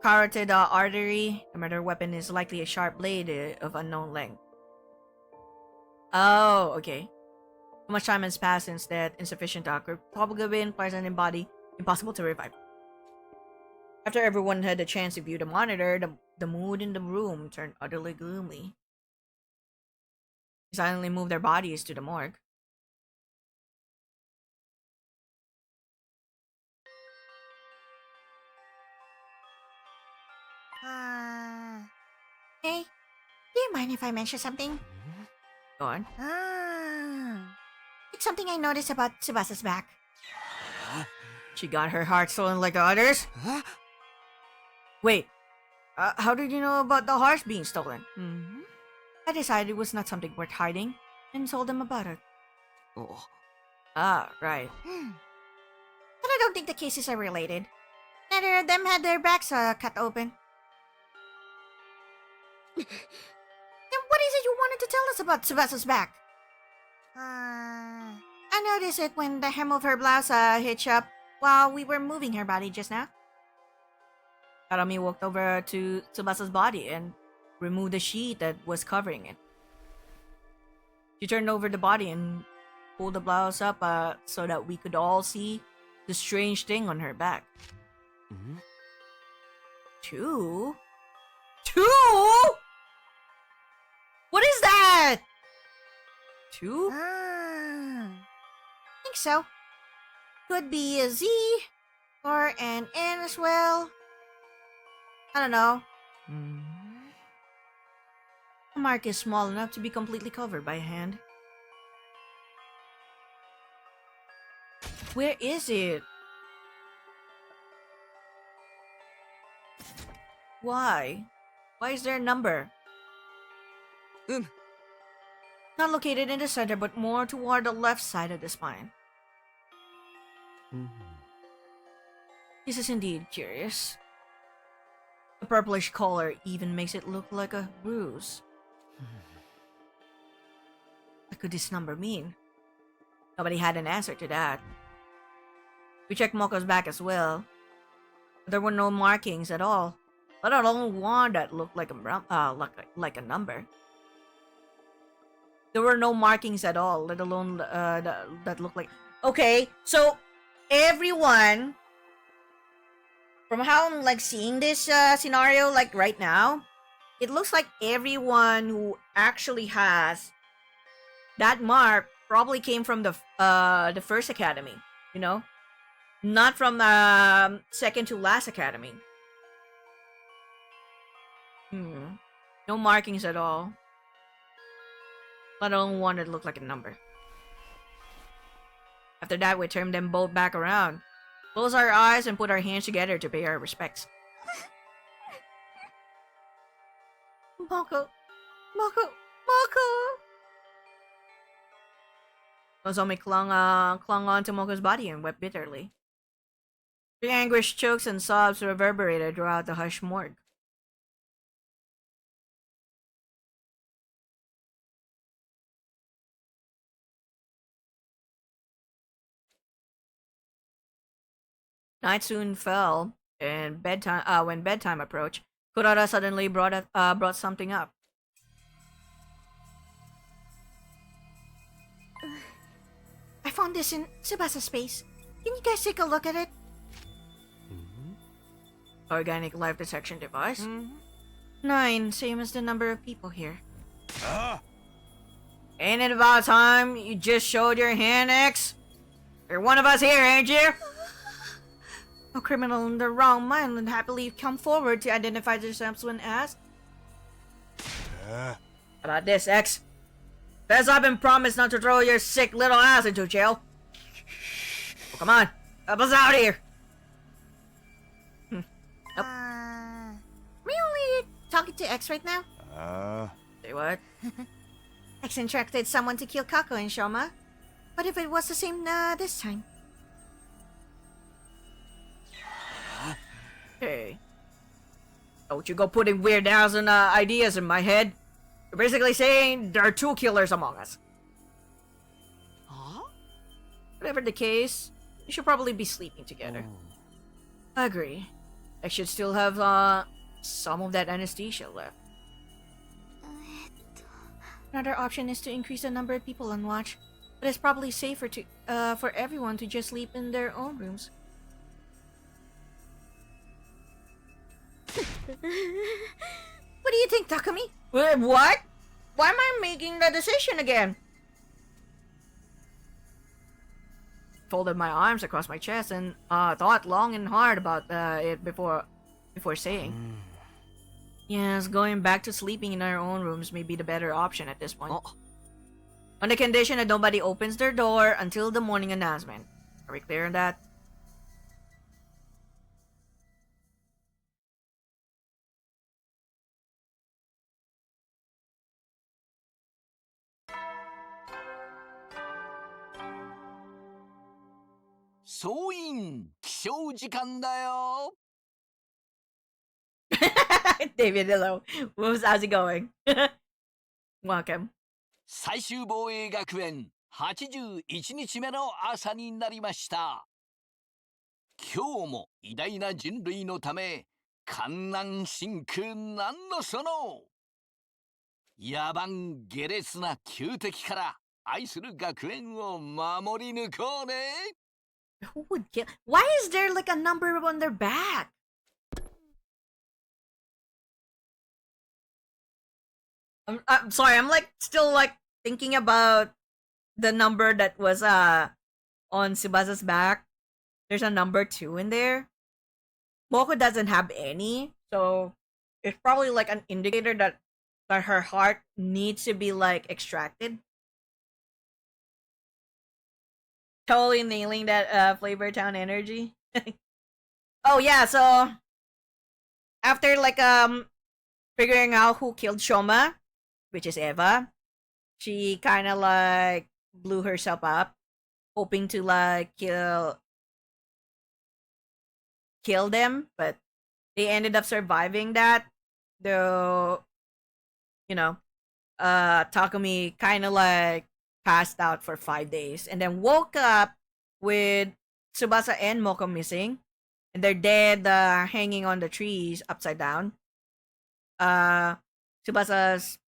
Speaker 1: carotid artery. The murder weapon is likely a sharp blade of unknown length. Oh, okay. Too much time has passed since death. Insufficient cryptoglobin present in body. Impossible to revive. After everyone had a chance to view the monitor, the mood in the room turned utterly gloomy. They silently moved their bodies to the morgue.
Speaker 3: Hey, do you mind if I mention something?
Speaker 1: Go on.
Speaker 3: It's something I noticed about Tsubasa's back.
Speaker 1: She got her heart stolen like the others? Wait, how did you know about the hearts being stolen? I decided it was not something worth hiding and told them about it.
Speaker 2: Oh.
Speaker 1: Ah, right.
Speaker 3: But I don't think the cases are related. Neither of them had their backs cut open. Then what is it you wanted to tell us about Tsubasa's back? I noticed it when the hem of her blouse hitched up while we were moving her body just now.
Speaker 1: Karami walked over to Tsubasa's body and removed the sheet that was covering it. She turned over the body and pulled the blouse up so that we could all see the strange thing on her back. Two? What is that? Two?
Speaker 3: I think so. Could be a Z or an N as well. I don't know.
Speaker 1: The mark is small enough to be completely covered by a hand. Where is it? Why? Why is there a number? Not located in the center, but more toward the left side of the spine. This is indeed curious. The purplish color even makes it look like a bruise. What could this number mean? Nobody had an answer to that. We checked Moko's back as well. But there were no markings at all. Let alone one that looked like a number. There were no markings at all, let alone that looked like. Okay, so everyone, from how I'm like seeing this scenario like right now, it looks like everyone who actually has that mark probably came from the first academy, you know, not from second to last academy. No markings at all. Let alone one that looked like a number. After that, we turned them both back around, closed our eyes, and put our hands together to pay our respects. Moko! Nozomi clung on to Moko's body and wept bitterly. The anguish, chokes, and sobs reverberated throughout the hushed morgue. Night soon fell, and when bedtime approached, Kurara suddenly brought something up.
Speaker 3: I found this in Tsubasa's space. Can you guys take a look at it?
Speaker 1: Organic life detection device? 9, same as the number of people here. Ain't it about time you just showed your hand, X? You're one of us here, ain't you? No criminal in the wrong mind would happily come forward to identify themselves when asked. How about this, X? Fess up and promise not to throw your sick little ass into jail. Oh, come on. Help us out here!
Speaker 3: Really? Talking to X right now?
Speaker 1: Say what?
Speaker 3: X instructed someone to kill Kako and Shoma. What if it was the same this time?
Speaker 1: Hey. Don't you go putting weird doubts and ideas in my head. You're basically saying there are two killers among us. Huh? Whatever the case, you should probably be sleeping together. Agree. I should still have some of that anesthesia left.
Speaker 3: Another option is to increase the number of people on watch, but it's probably safer to for everyone to just sleep in their own rooms.
Speaker 1: What do you think, Takumi? What? Why am I making the decision again? Folded my arms across my chest and thought long and hard about it before saying. Yes, going back to sleeping in our own rooms may be the better option at this point. On the condition that nobody opens their door until the morning announcement. Are we clear on that? David, hello. How's it going? Welcome.
Speaker 6: 最終防衛学園81日目の朝になりました。今日も偉大な人類のため観覧深空なんのその野蛮下劣な旧敵から愛する学園を守り抜こうね。
Speaker 1: Who would kill? Why is there like a number on their back? I'm sorry, I'm like still like thinking about the number that was on Tsubasa's back. There's a number 2 in there. Moko doesn't have any, so it's probably like an indicator that her heart needs to be like extracted. Totally nailing that Flavor Town energy. Oh yeah, so after like figuring out who killed Shoma, which is Eva, she kind of like blew herself up, hoping to like kill them, but they ended up surviving that. Though, you know, Takumi kind of like passed out for 5 days and then woke up with Tsubasa and Moko missing, and they're dead, hanging on the trees upside down. Tsubasa's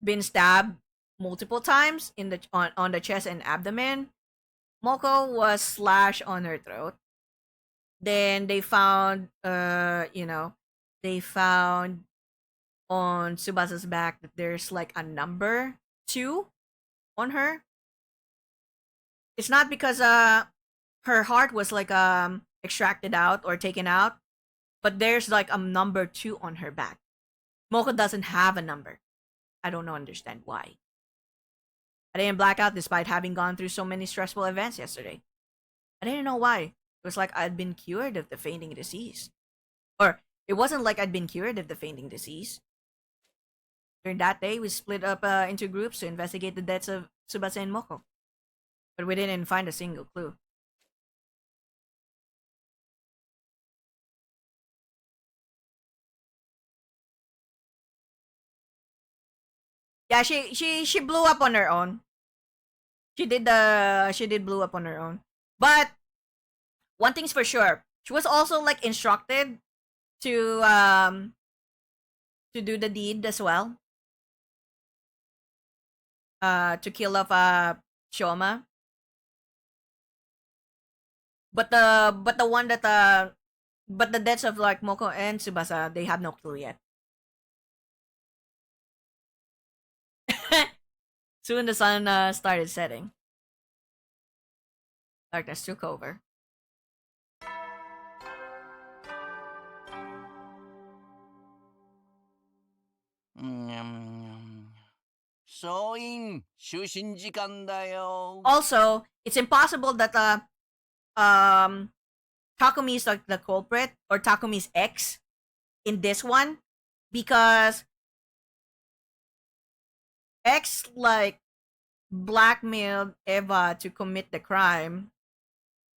Speaker 1: been stabbed multiple times in the on the chest and abdomen. Moko was slashed on her throat. Then they found they found on Tsubasa's back that there's like a number 2 on her. It's not because her heart was like extracted out or taken out, but there's like a number 2 on her back. Moko doesn't have a number. I don't understand why. I didn't black out despite having gone through so many stressful events yesterday. I didn't know why. It was like I'd been cured of the fainting disease. Or, it wasn't like I'd been cured of the fainting disease. During that day, we split up into groups to investigate the deaths of Tsubasa and Moko. But we didn't find a single clue. Yeah, she blew up on her own. She did blew up on her own. But one thing's for sure, she was also like instructed to do the deed as well. To kill off Shoma. But the deaths of like Moko and Tsubasa, they have no clue yet. Soon the sun started setting. Darkness took over.
Speaker 6: 総員、就寝時間だよ。
Speaker 1: Also, it's impossible that Takumi is like the culprit or Takumi's ex in this one because X like blackmailed Eva to commit the crime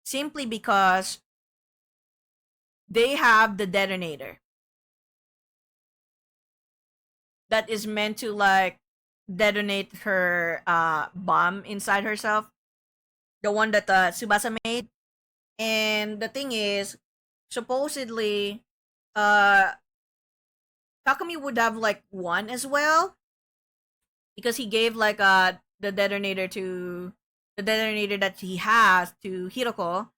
Speaker 1: simply because they have the detonator that is meant to like detonate her bomb inside herself, the one that Tsubasa made. And the thing is, supposedly Takumi would have like one as well because he gave like the detonator that he has to Hiroko,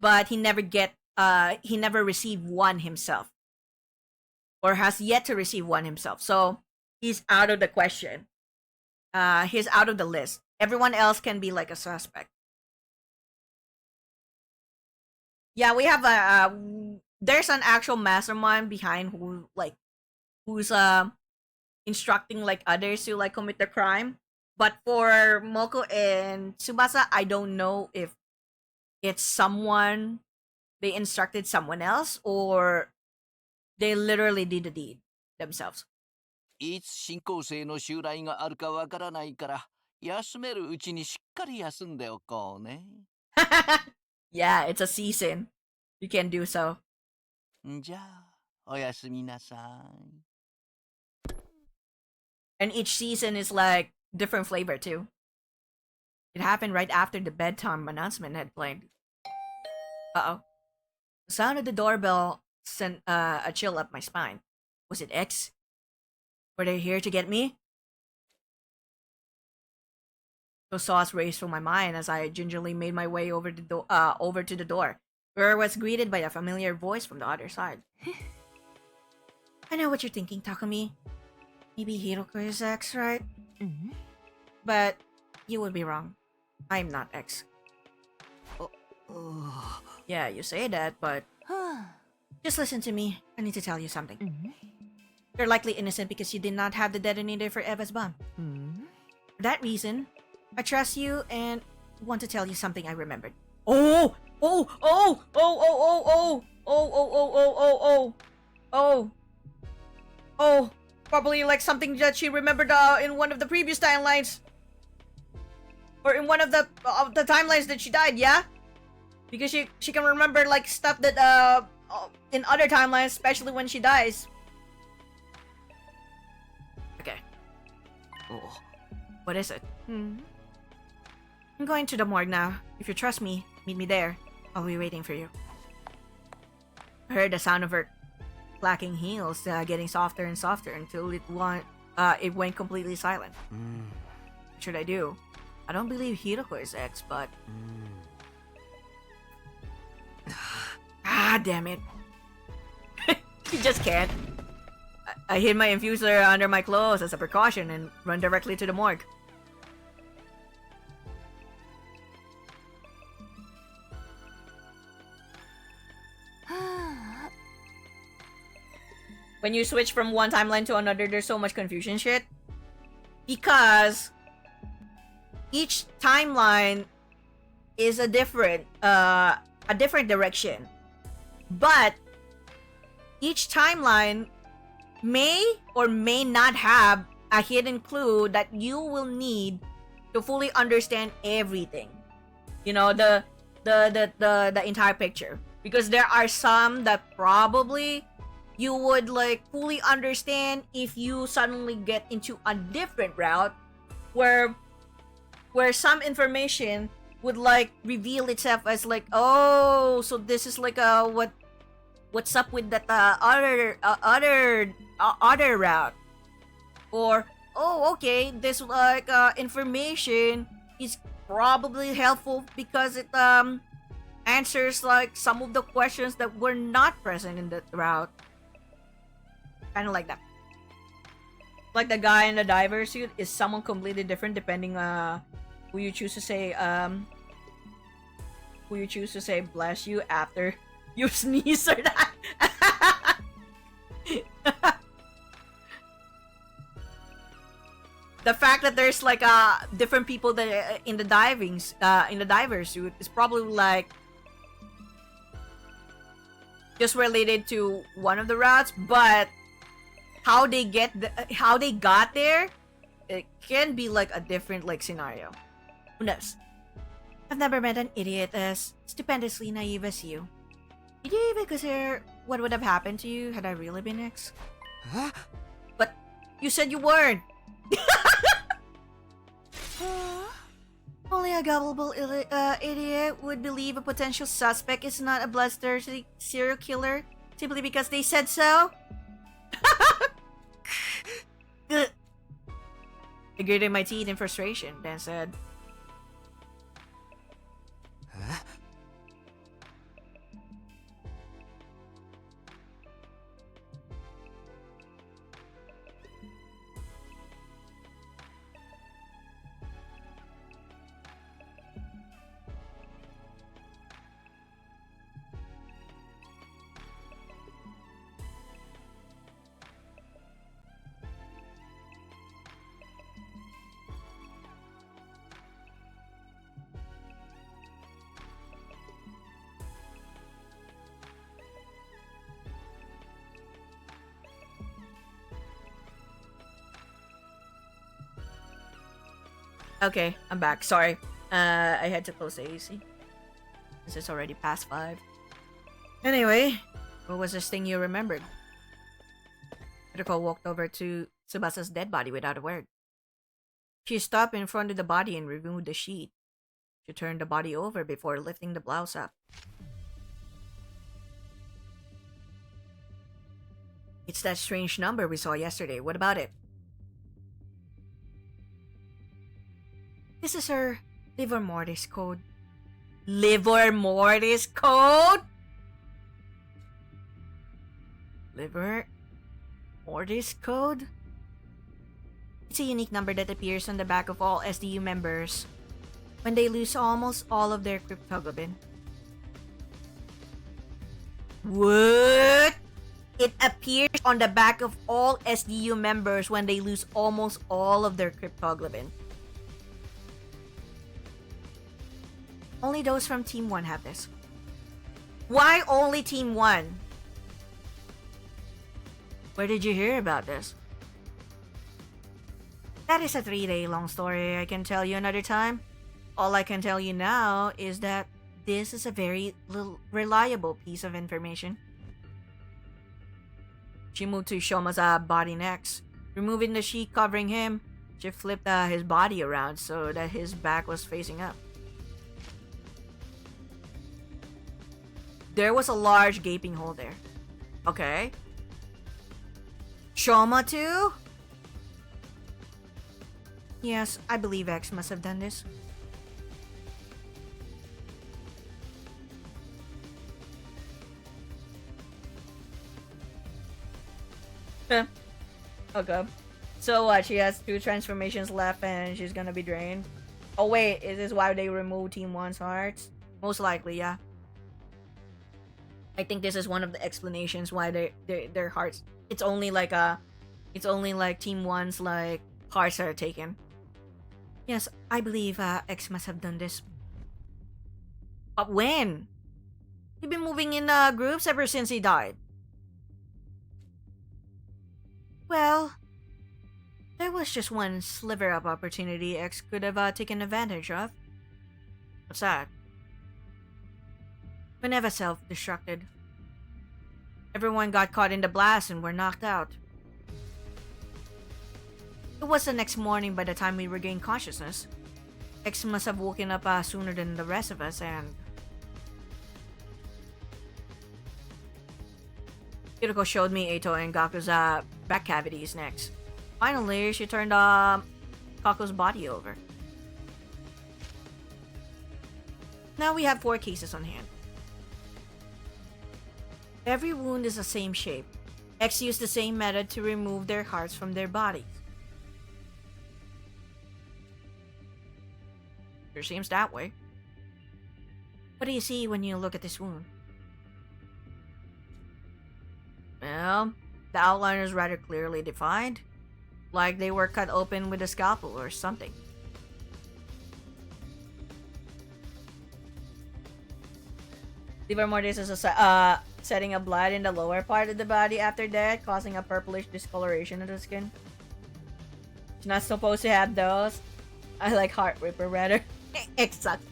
Speaker 1: but he never received one himself or has yet to receive one himself. So he's out of the question. He's out of the list. Everyone else can be like a suspect. Yeah, we have there's an actual mastermind behind who's instructing like others to like commit the crime. But for Moko and Tsubasa, I don't know if it's someone they instructed someone else or they literally did the deed themselves.
Speaker 6: いつ進行性の襲来があるかわからないから、休めるうちにしっかり休んでおこうね。
Speaker 1: Yeah, it's a season. You can do so.
Speaker 6: じゃあ、おやすみなさい。
Speaker 1: And each season is like different flavor too. It happened right after the bedtime announcement had played. Uh-oh. The sound of the doorbell sent a chill up my spine. Was it X? Were they here to get me? Those thoughts raced through my mind as I gingerly made my way over to the door, where I was greeted by a familiar voice from the other side. I know what you're thinking, Takumi. Maybe Hiroko is X, right?
Speaker 3: Mm-hmm.
Speaker 1: But you would be wrong. I'm not X. Yeah, you say that, but just listen to me. I need to tell you something. You're likely innocent because you did not have the detonator for Eva's bomb. For that reason, I trust you and want to tell you something I remembered. Oh! Oh! Oh! Oh! Oh! Oh! Oh! Oh! Oh! Oh! Oh! Oh! Oh! Oh! Probably like something that she remembered in one of the previous timelines. Or in one of the timelines that she died, yeah? Because she can remember like stuff that in other timelines, especially when she dies. Okay. Oh. What is it? I'm going to the morgue now. If you trust me, meet me there. I'll be waiting for you. I heard the sound of her clacking heels getting softer and softer until it went completely silent. What should I do? I don't believe Hiroko is X, but... Ah, damn it. You just can't. I hid my infuser under my clothes as a precaution and run directly to the morgue. When you switch from one timeline to another, there's so much confusion shit. Because each timeline is a different direction. But each timeline may or may not have a hidden clue that you will need to fully understand everything. You know, the entire picture. Because there are some that probably you would like fully understand if you suddenly get into a different route where some information would like reveal itself as like, oh, so this is like what's up with that other route, or oh, okay, this like information is probably helpful because it answers like some of the questions that were not present in that route. Kind of like that. Like the guy in the diver suit is someone completely different depending who you choose to say bless you after you sneeze or not. the fact that there's like different people that in the diver suit is probably like just related to one of the routes, but how they got there, it can be like a different like scenario. Who knows? I've never met an idiot as stupendously naive as you. Did you even consider what would have happened to you had I really been X?
Speaker 2: Huh?
Speaker 1: But you said you weren't. Only a gullible idiot would believe a potential suspect is not a bloodthirsty serial killer simply because they said so. I gritted my teeth in frustration, then said,
Speaker 2: Huh?
Speaker 1: okay, I'm back. Sorry. I had to close the AC. Because it's already past 5. Anyway, what was this thing you remembered? Hiroko walked over to Tsubasa's dead body without a word. She stopped in front of the body and removed the sheet. She turned the body over before lifting the blouse up. It's that strange number we saw yesterday. What about it? This is her livor mortis code. Livor mortis code? Livor mortis code? It's a unique number that appears on the back of all SDU members when they lose almost all of their cryptoglobin. What? It appears on the back of all SDU members when they lose almost all of their cryptoglobin. Only those from Team 1 have this. Why only Team 1? Where did you hear about this? That is a 3-day long story I can tell you another time. All I can tell you now is that this is a very reliable piece of information. She moved to Shoma's body next. Removing the sheet covering him, she flipped his body around so that his back was facing up. There was a large gaping hole there. Okay. Shoma too? Yes, I believe X must have done this. Okay. So what? She has 2 transformations left and she's gonna be drained. Oh wait, is this why they removed Team 1's hearts? Most likely, yeah. I think this is one of the explanations why their hearts. It's only like Team 1's like hearts are taken. Yes, I believe X must have done this. But when? He's been moving in groups ever since he died. Well, there was just one sliver of opportunity X could have taken advantage of. What's that? Whenever self-destructed. Everyone got caught in the blast and were knocked out. It was the next morning by the time we regained consciousness. X must have woken up sooner than the rest of us and... Hiroko showed me Eito and Gaku's back cavities next. Finally, she turned Kaku's body over. Now we have 4 cases on hand. Every wound is the same shape. X used the same method to remove their hearts from their bodies. Sure seems that way. What do you see when you look at this wound? Well, the outline is rather clearly defined. like they were cut open with a scalpel or something. Livor mortis is a setting of blood in the lower part of the body after death, causing a purplish discoloration of the skin. It's not supposed to have those. I like Heart Ripper rather. Exact.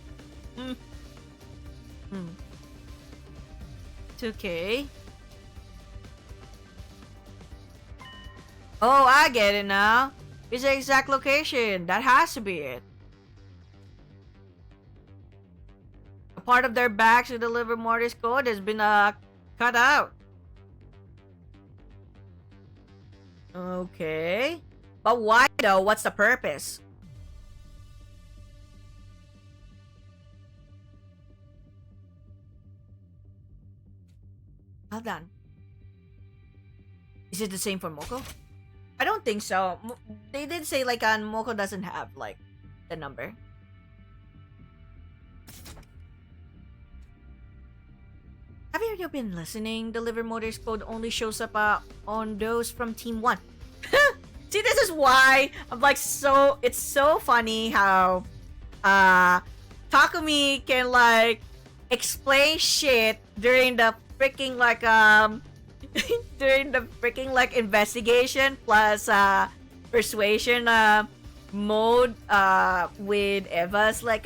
Speaker 1: It's okay. Oh, I get it now. It's the exact location. That has to be it. A part of their backs with the livor mortis code has been cut out. Okay. But why though? What's the purpose? Well done. Is it the same for Moko? I don't think so. They did say like Moko doesn't have like the number. Have you been listening? The liver mortis code only shows up on those from Team 1. See, this is why I'm like it's so funny how Takumi can like explain shit during the freaking like during the freaking like investigation plus persuasion mode with Eva's like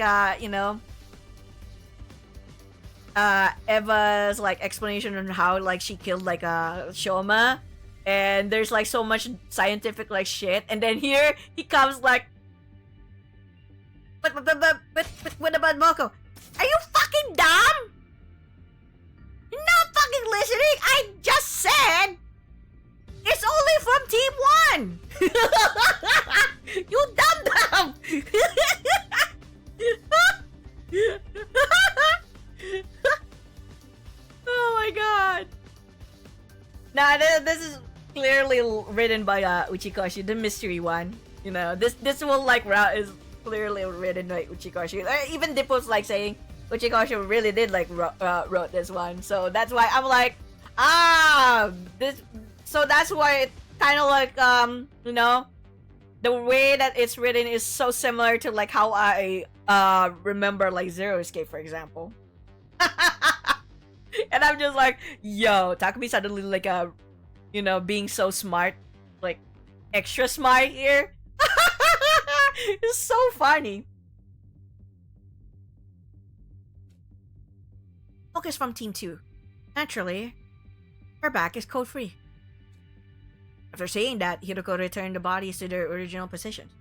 Speaker 1: Eva's like explanation on how like she killed like Shoma, and there's like so much scientific like shit, and then here he comes like but what about Moko? Are you fucking dumb? You're not fucking listening. I just said it's only from Team 1. You dumb. Oh my god. Nah, this is clearly written by Uchikoshi, the mystery one. You know, this whole like route is clearly written by Uchikoshi. Even Dippo's like saying Uchikoshi really did like wrote this one, so that's why I'm like this. So that's why it kind of like you know, the way that it's written is so similar to like how I remember like Zero Escape, for example. And I'm just like, yo, Takumi suddenly like you know, being so smart, like extra smart here. It's so funny. Focus from Team 2. Naturally, her back is code free. After saying that, Hiroko returned the bodies to their original positions.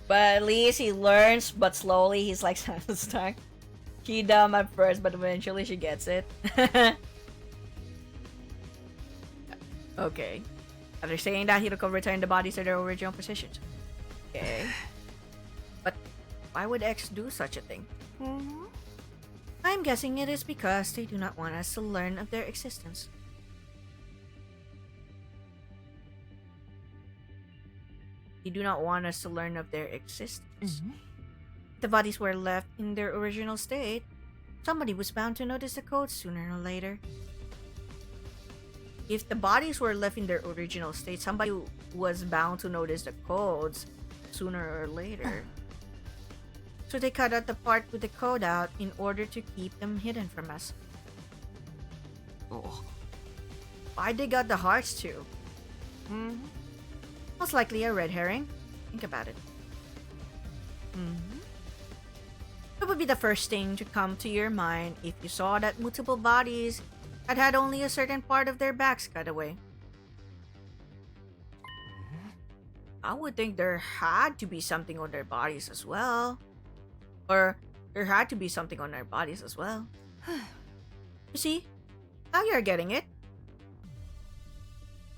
Speaker 1: But at least he learns, but slowly he's like stuck. She dumb at first, but eventually she gets it. Okay. After saying that, Hiroko returned the bodies to their original positions. Okay. But why would X do such a thing? I'm guessing it is because they do not want us to learn of their existence. They do not want us to learn of their existence. If the bodies were left in their original state, somebody was bound to notice the code sooner or later. If the bodies were left in their original state, somebody was bound to notice the codes sooner or later. So they cut out the part with the code out in order to keep them hidden from us.
Speaker 2: Oh.
Speaker 1: Why they got the hearts too? Most likely a red herring. Think about it. What would be the first thing to come to your mind if you saw that multiple bodies had only a certain part of their backs cut away? I would think there had to be something on their bodies as well. Or there had to be something on their bodies as well. You see? Now you're getting it.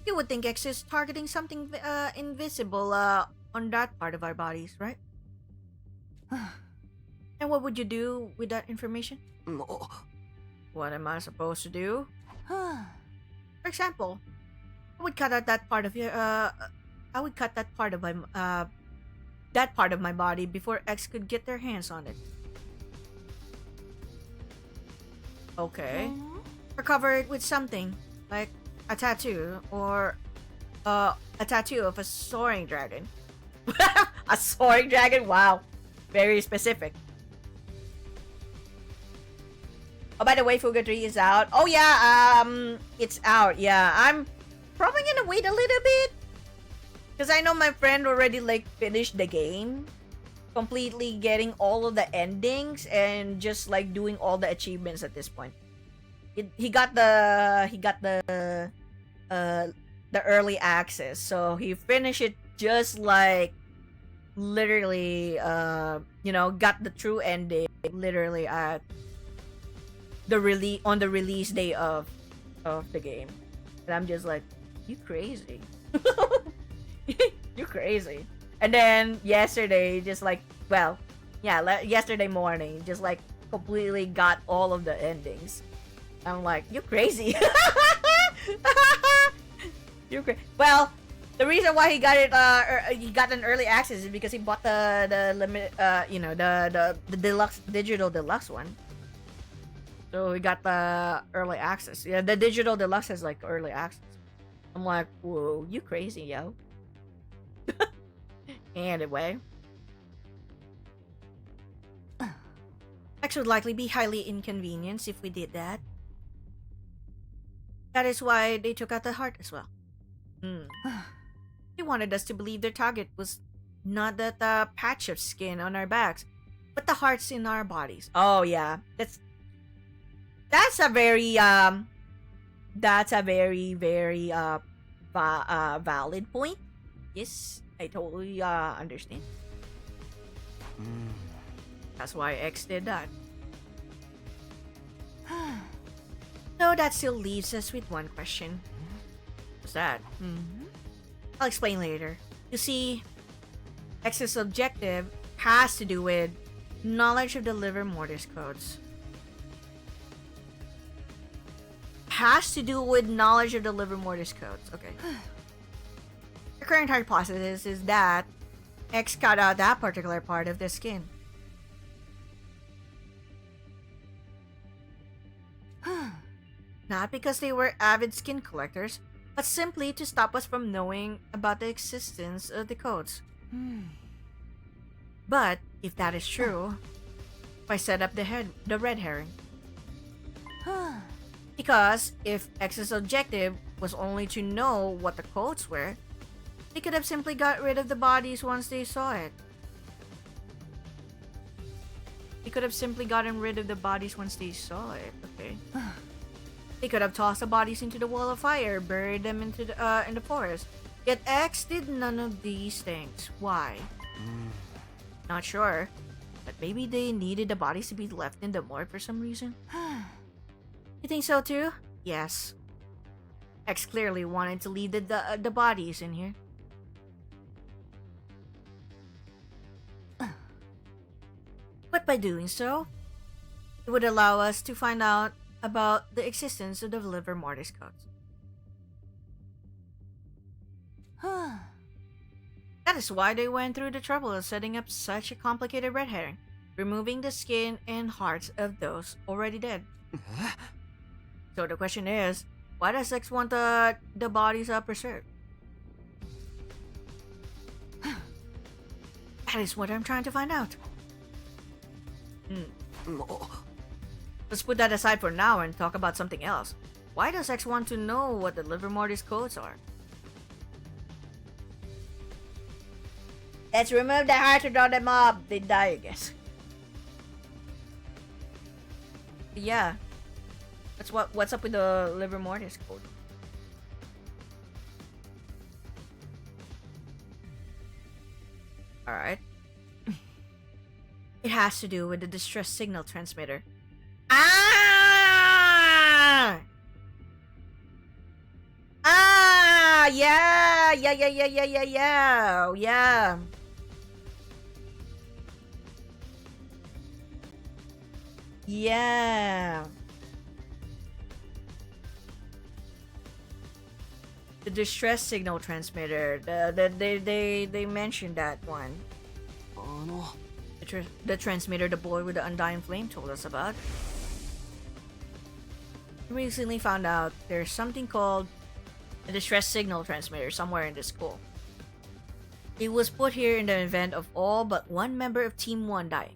Speaker 1: You would think X is targeting something invisible on that part of our bodies, right? And what would you do with that information? What am I supposed to do? For example, I would cut out that part of your I would cut that part of my body before X could get their hands on it. Okay. Or cover it with something like a tattoo or a tattoo of a soaring dragon. A soaring dragon? Wow. Very specific. Oh, by the way, Fuga 3 is out. Oh yeah, it's out. Yeah, I'm probably gonna wait a little bit. Because I know my friend already like finished the game. Completely getting all of the endings and just like doing all the achievements at this point. He got the early access, so he finished it just like literally got the true ending literally at the release day of the game. And I'm just like, you crazy. You crazy. And then yesterday, just like, well, yeah, yesterday morning, just like completely got all of the endings. I'm like, you crazy. Well, the reason why he got it, he got an early access is because he bought the limit, the deluxe digital deluxe one. So he got the early access. Yeah, the digital deluxe has like early access. I'm like, whoa, you crazy, yo. Anyway, X would likely be highly inconvenienced if we did that. That is why they took out the heart as well. They wanted us to believe their target was not that patch of skin on our backs, but the hearts in our bodies. Oh yeah, that's a very very valid point. Yes, I totally understand. That's why X did that. So that still leaves us with one question. What's that? I'll explain later. You see, X's objective has to do with knowledge of the liver mortis codes. Has to do with knowledge of the liver mortis codes. Okay. The current hypothesis is that X cut out that particular part of the skin. Not because they were avid skin collectors, but simply to stop us from knowing about the existence of the codes. But if that is true, why set up the red herring? Because if X's objective was only to know what the codes were, they could have simply got rid of the bodies once they saw it. They could have simply gotten rid of the bodies once they saw it, okay? They could have tossed the bodies into the wall of fire, buried them into in the forest. Yet X did none of these things. Why? Not sure. But maybe they needed the bodies to be left in the morgue for some reason? You think so too? Yes. X clearly wanted to leave the bodies in here. But by doing so, it would allow us to find out about the existence of the liver mortis codes. That is why they went through the trouble of setting up such a complicated red herring, removing the skin and hearts of those already dead. So the question is, why does X want the bodies preserved? That is what I'm trying to find out. Let's put that aside for now and talk about something else. Why does X want to know what the liver mortis codes are? Let's remove the hearts and draw them up. They die, I guess. Yeah. What's up with the liver mortis code? Alright. It has to do with the distress signal transmitter. Ah! Ah! Yeah! Yeah. Yeah. The distress signal transmitter. They mentioned that one.
Speaker 2: あの
Speaker 1: The transmitter the boy with the undying flame told us about. We recently found out there's something called a distress signal transmitter somewhere in the school. It was put here in the event of all but one member of Team 1 dying.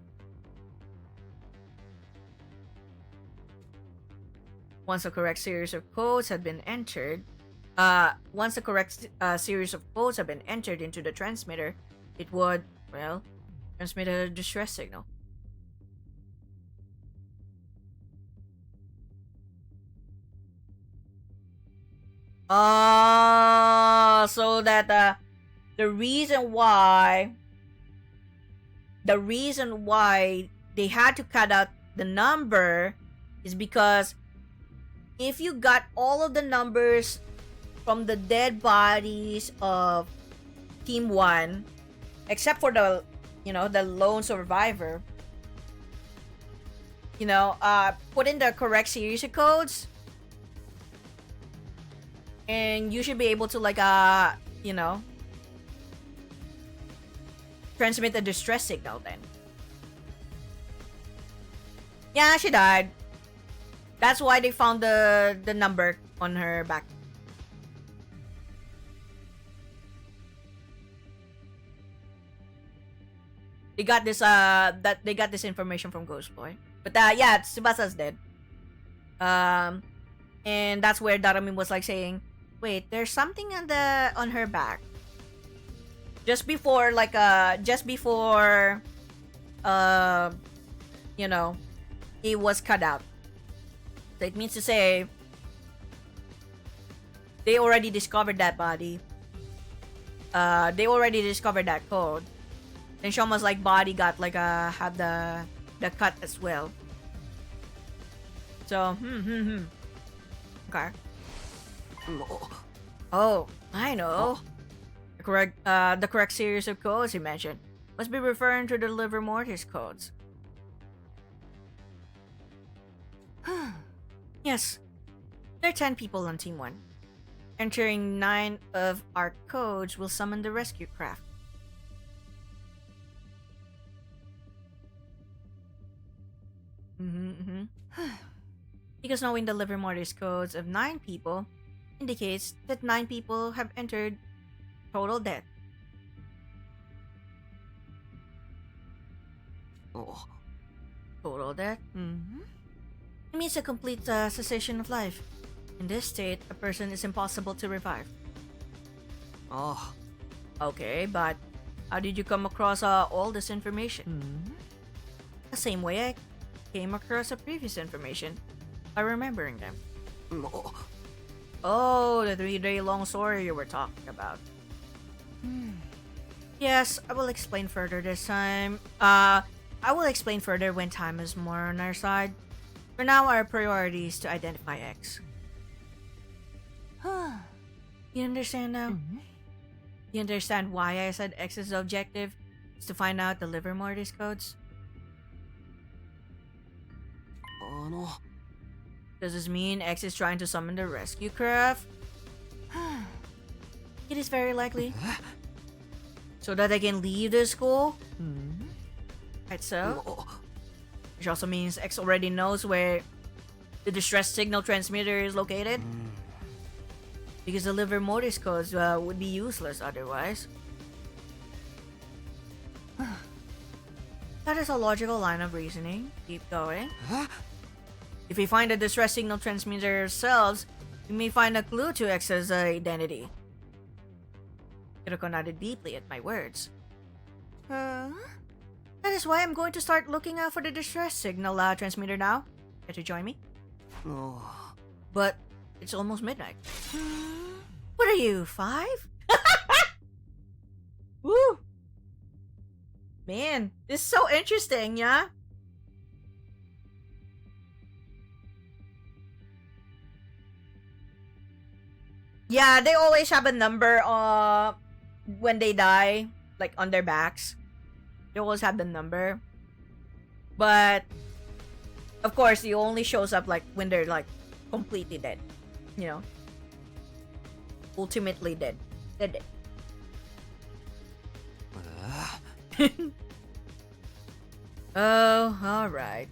Speaker 1: Once the correct series of codes had been entered, into the transmitter, it would, well, transmit a distress signal. So that the reason why they had to cut out the number is because if you got all of the numbers from the dead bodies of Team 1, except for the lone survivor, put in the correct series of codes, and you should be able to transmit a distress signal then. Yeah, she died. That's why they found the number on her back. They got this information from Ghost Boy. But yeah, Tsubasa's dead. And that's where Darumi was like saying, wait, there's something on her back. Just before it was cut out. So it means to say they already discovered that body. They already discovered that code. Then Shoma's body got have the cut as well. So okay. Oh, I know. The correct series of codes you mentioned must be referring to the liver mortis codes. Yes, there are 10 people on Team 1. Entering 9 of our codes will summon the rescue craft. Because knowing the liver mortis codes of 9 people indicates that 9 people have entered total death.
Speaker 2: Oh.
Speaker 1: Total death? It means a complete cessation of life. In this state, a person is impossible to revive.
Speaker 2: Oh.
Speaker 1: Okay, but how did you come across all this information? The same way I came across the previous information, by remembering them. Oh, the 3-day long story you were talking about. Yes, I will explain further this time. I will explain further when time is more on our side. For now, our priority is to identify X. You understand now? You understand why I said X's objective is to find out the liver mortis codes? Does this mean X is trying to summon the rescue craft? It is very likely. So that I can leave the school? Right, so? Which also means X already knows where the distress signal transmitter is located. Because the liver mortis codes would be useless otherwise. That is a logical line of reasoning. Keep going. If we find the distress signal transmitter ourselves, we may find a clue to X's identity. Hiroko nodded deeply at my words. That is why I'm going to start looking out for the distress signal transmitter now. Care to join me?
Speaker 2: Oh.
Speaker 1: But it's almost midnight. What are you, 5? Woo! Man, this is so interesting, yeah? Yeah, they always have a number when they die, like on their backs. They always have the number. But of course, it only shows up like when they're like completely dead, you know. ultimately dead. Dead. Oh, alright.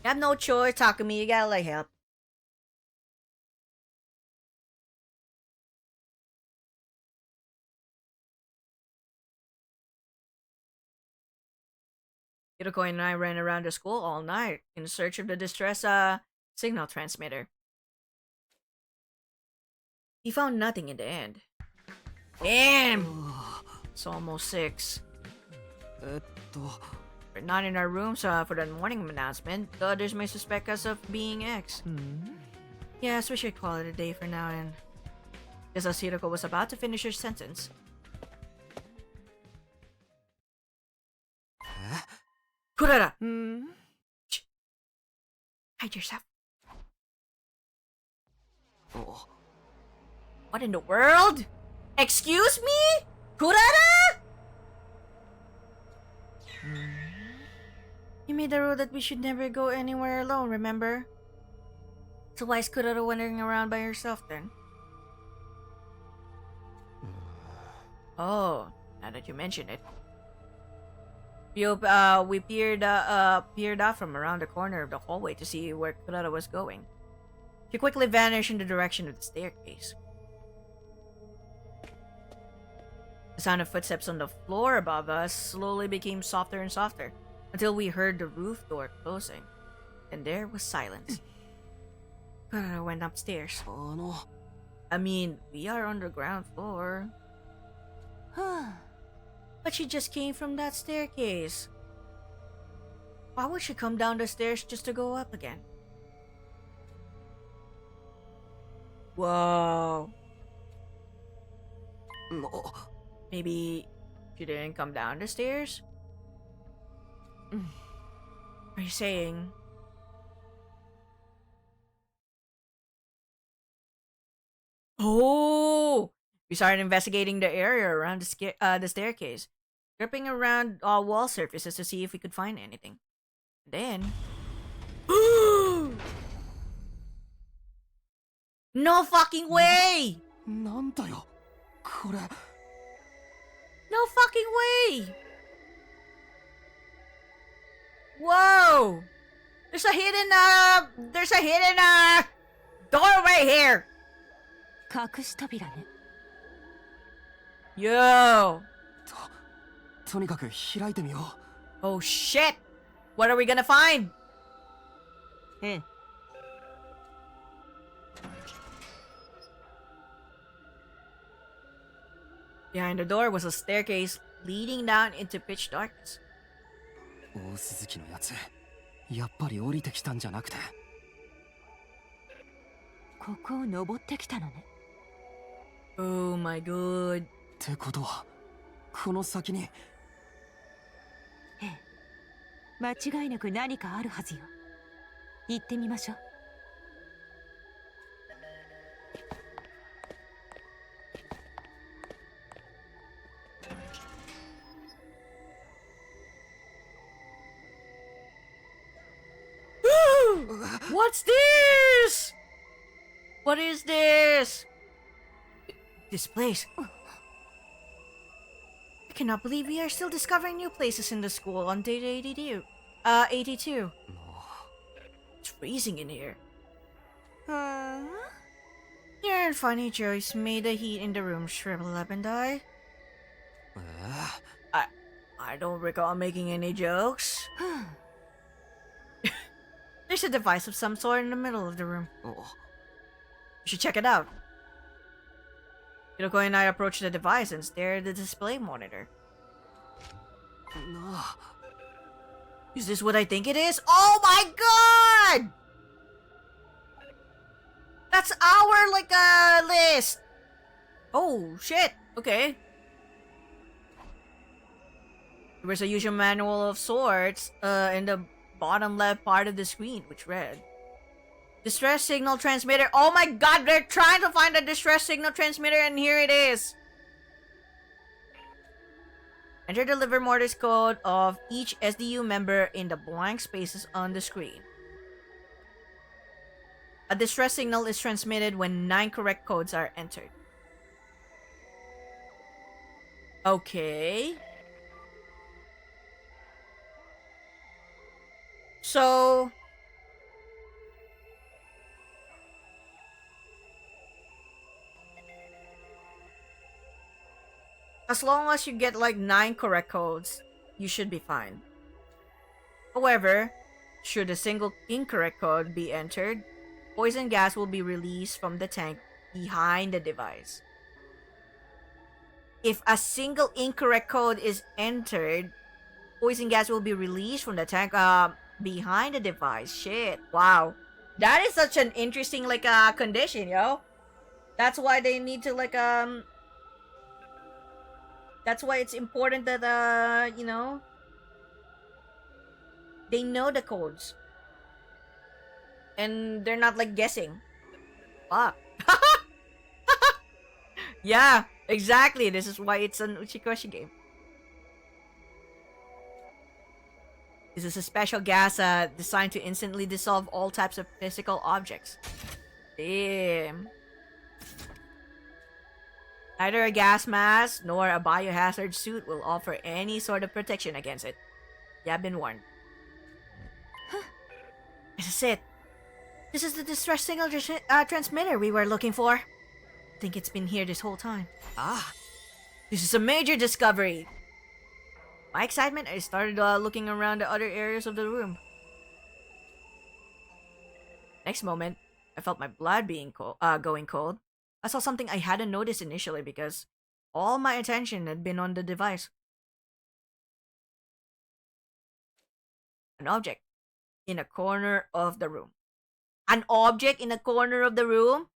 Speaker 1: You have no choice, Takumi. You gotta like help. Hiroko and I ran around the school all night in search of the distress signal transmitter. He found nothing in the end. Damn! It's almost 6.
Speaker 2: えっと
Speaker 1: We're not in our rooms for the morning announcement. The others may suspect us of being X. Yes, we should call it a day for now and... Just as Hiroko was about to finish her sentence. Kurara! Shh. Hide yourself. What in the world? Excuse me? Kurara? You made the rule that we should never go anywhere alone, remember? So why is Kurara wandering around by herself then? Oh, now that you mention it. We peered out from around the corner of the hallway to see where Kurara was going. She quickly vanished in the direction of the staircase. The sound of footsteps on the floor above us slowly became softer and softer until we heard the roof door closing. And there was silence. Kurara went upstairs. I mean, we are on the ground floor. But she just came from that staircase. Why would she come down the stairs just to go up again? Whoa. Maybe she didn't come down the stairs? Are you saying... Oh! We started investigating the area around the staircase, gripping around all wall surfaces to see if we could find anything. Then... No fucking way!
Speaker 2: なんだよこれ
Speaker 1: No fucking way! Whoa! There's a hidden doorway here!
Speaker 3: 隠し扉ね。
Speaker 1: Yo!
Speaker 2: とにかく開いてみよう
Speaker 1: Oh shit! What are we gonna find? Behind the door was a staircase leading down into pitch darkness.
Speaker 2: 大鈴木のやつやっぱり降りてきたんじゃなくて
Speaker 3: ここを登ってきたのね。
Speaker 1: Oh my god.
Speaker 2: ってことはこの先に
Speaker 3: ええ、間違いなく何かあるはずよ。行ってみましょう。
Speaker 1: What's this? What is this? This place. I cannot believe we are still discovering new places in the school on day 82. 82. It's freezing in here. Your funny jokes made the heat in the room shrivel up and die. I don't recall making any jokes. There's a device of some sort in the middle of the room. You should check it out. Hiroko and I approached the device and stared at the display monitor. Is this what I think it is? Oh my god! That's our, list! Oh, shit. Okay. There was a usual manual of sorts, in the bottom left part of the screen, which read distress signal transmitter. Oh my god, they're trying to find a distress signal transmitter and here it is. Enter the liver Mortis code of each SDU member in the blank spaces on the screen. A distress signal is transmitted when 9 correct codes are entered. Okay. So as long as you get like 9 correct codes, you should be fine. However, should a single incorrect code be entered, poison gas will be released from the tank behind the device. If a single incorrect code is entered, poison gas will be released from the tank behind the device. Shit. Wow. That is such an interesting like condition, yo. That's why they need to like that's why it's important that they know the codes. And they're not like guessing. Fuck. Yeah, exactly. This is why it's an Uchikoshi game. This is a special gas designed to instantly dissolve all types of physical objects. Damn. Neither a gas mask nor a biohazard suit will offer any sort of protection against it. You have been warned. This is it. This is the distress signal transmitter we were looking for. I think it's been here this whole time.
Speaker 2: Ah,
Speaker 1: This is a major discovery. My excitement, I started looking around the other areas of the room. Next moment, I felt my blood being going cold. I saw something I hadn't noticed initially because all my attention had been on the device. An object in a corner of the room. An object in a corner of the room?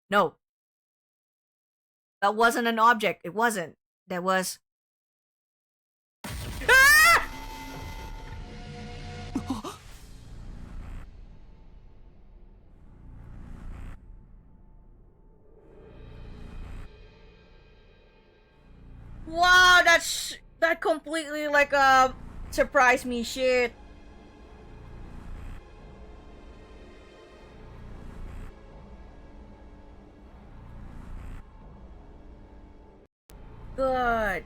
Speaker 1: No. That wasn't an object. It wasn't. That was... Ah! Wow, that completely like surprised me. Shit. Good.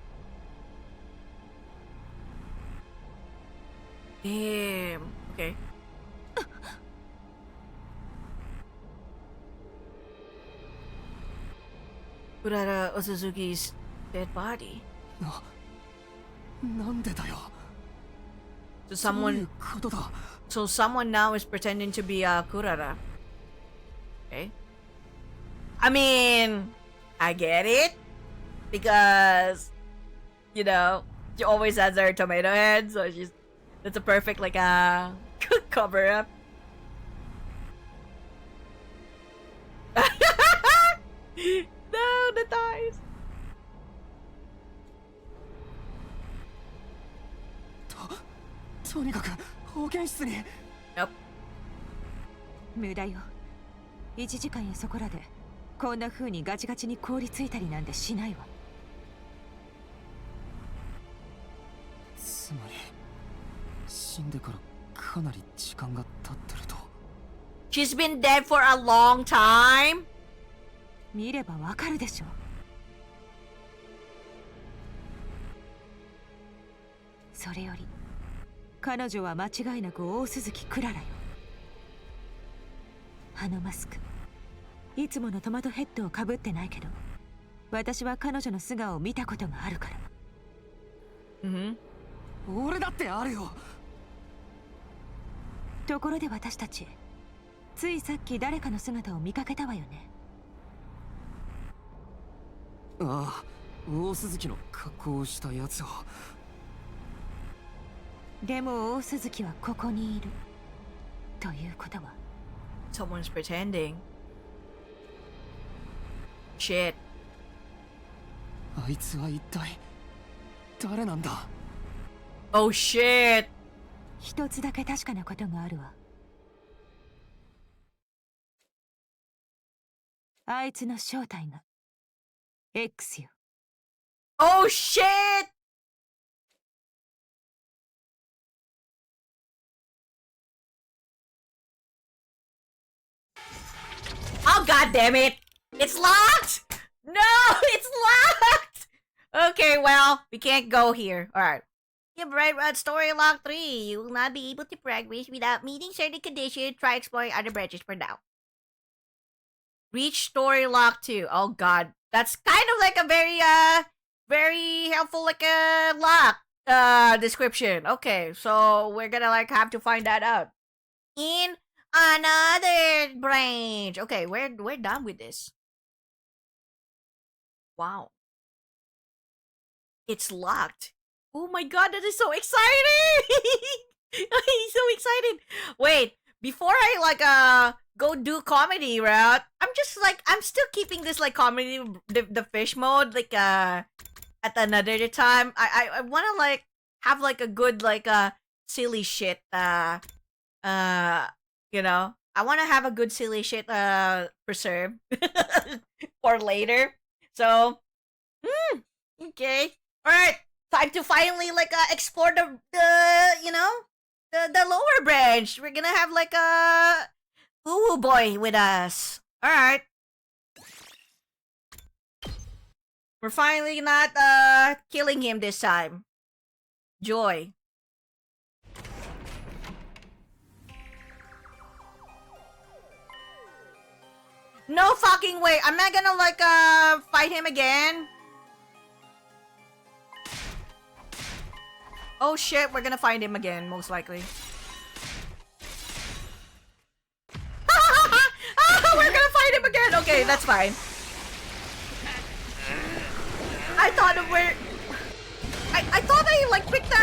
Speaker 1: Damn. Okay. Kurara Osuzuki's dead body.
Speaker 2: なんでだよ。
Speaker 1: So
Speaker 2: どうい
Speaker 1: someone
Speaker 2: うことだ。
Speaker 1: so someone now is pretending to be Kurara. Okay. I mean, I get it. Because she always has her tomato head, so that's a perfect like cover up. No, the thighs.
Speaker 2: とにかく保健室に。
Speaker 1: Nope.
Speaker 7: 無駄よ。1時間やそこらでこんな風にガチガチに凍りついたりなんてしないわ。
Speaker 2: つまり死んでからかなり時間が経ってると。
Speaker 1: She's been dead for a long time.
Speaker 7: 見ればわかるでしょ。それより彼女は間違いなく大鈴木クララよ。あのマスク、いつものトマトヘッドをかぶってないけど、私は彼女の素顔を見たことがあるから。
Speaker 2: 俺だってあるよ。
Speaker 7: ところで私たち、ついさっき誰かの姿を見かけたわよね。
Speaker 2: ああ、大鈴木の格好をしたやつを。
Speaker 7: でも大鈴木はここにいる。ということは。
Speaker 1: Someone's pretending. Shit.
Speaker 2: あいつは一体誰なんだ。
Speaker 1: Oh shit.
Speaker 7: 一つだけ確かなことがあるわ。あいつの正体が X よ。
Speaker 1: Oh shit. God damn it! It's locked! No, it's locked! Okay, well, we can't go here. Alright. Yeah, Bright Rod Story Lock 3. You will not be able to progress without meeting certain conditions. Try exploring other branches for now. Reach Story Lock 2. Oh god. That's kind of like a very helpful like a lock description. Okay, so we're gonna like have to find that out. In another branch. Okay, we're done with this. Wow. It's locked. Oh my god, that is so exciting! I'm so excited. Wait, before I like go do comedy route, I'm still keeping this like comedy the fish mode like at another time. I want to like have like a good like silly shit you know. I want to have a good silly shit preserve for later. So, okay. All right. Time to finally like explore the you know the lower branch. We're gonna have like a Ooh boy with us. All right. We're finally not killing him this time. Joy. No fucking way. I'm not gonna like fight him again. Oh shit, we're gonna find him again, most likely. We're gonna find him again! Okay, that's fine. I thought I thought I like picked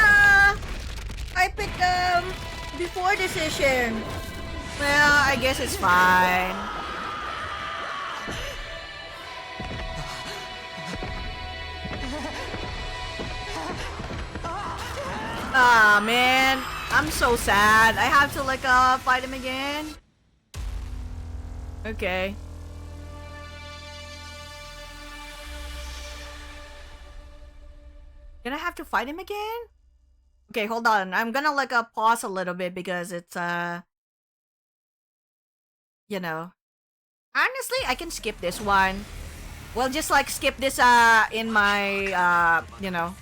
Speaker 1: before decision. Well, I guess it's fine. Ah, man. I'm so sad. I have to, like, fight him again. Okay. Gonna have to fight him again? Okay, hold on. I'm gonna, like, pause a little bit because it's, you know. Honestly, I can skip this one. We'll just, like, skip this, in my, you know.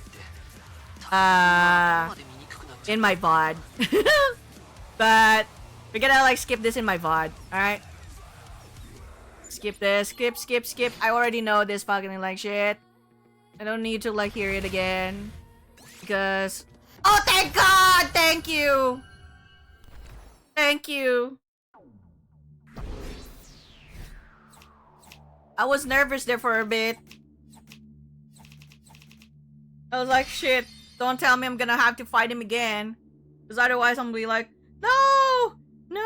Speaker 1: In my VOD. But we're gonna like skip this in my VOD, alright? Skip this, skip. I already know this fucking like shit. I don't need to like hear it again. Because oh thank god! Thank you! Thank you. I was nervous there for a bit. I was like shit. Don't tell me I'm gonna have to fight him again. Because otherwise I'm gonna be like, no! No!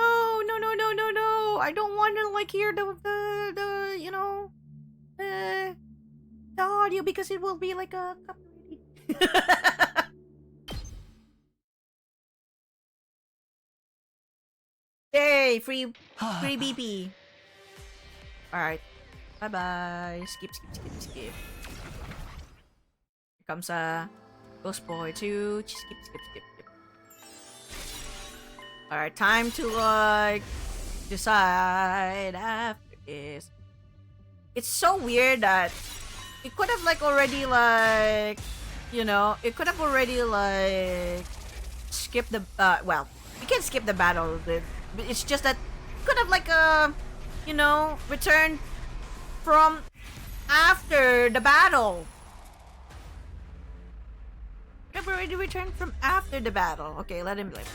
Speaker 1: I don't want to like hear the you know, the audio because it will be like a copyrighted. Yay! Free BP. Alright. Bye-bye. Skip. Here comes Ghost Boy 2. Skip. Alright, time to like decide after this. It's so weird that it could have like already like, you know, it could have already like skipped the well, you can skip the battle, but it's just that it could have like you know, returned from after the battle. I've already returned from after the battle. Okay, let him live.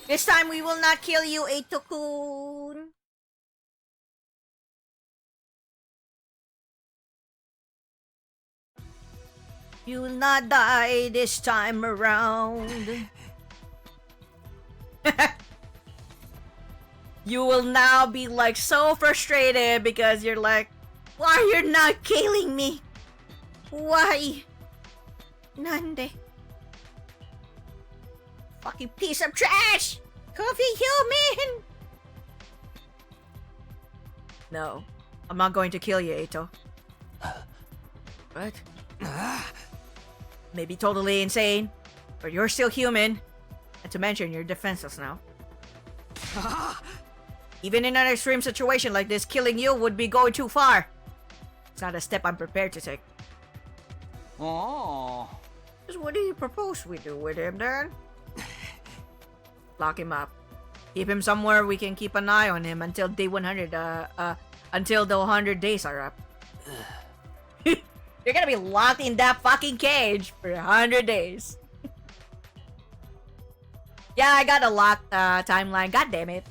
Speaker 1: This time we will not kill you, Eito-kun. You will not die this time around. You will now be like so frustrated because you're like, why you're not killing me? Why? Nande? Fucking piece of trash! Coffee human! No, I'm not going to kill you, Eito. What? Maybe totally insane, but you're still human. Not to mention, you're defenseless now. Even in an extreme situation like this, killing you would be going too far. It's not a step I'm prepared to take.
Speaker 6: Oh.
Speaker 1: Just what do you propose we do with him then? Lock him up. Keep him somewhere we can keep an eye on him until day 100, until the 100 days are up. You're gonna be locked in that fucking cage for 100 days. Yeah, I got a locked timeline. God damn it.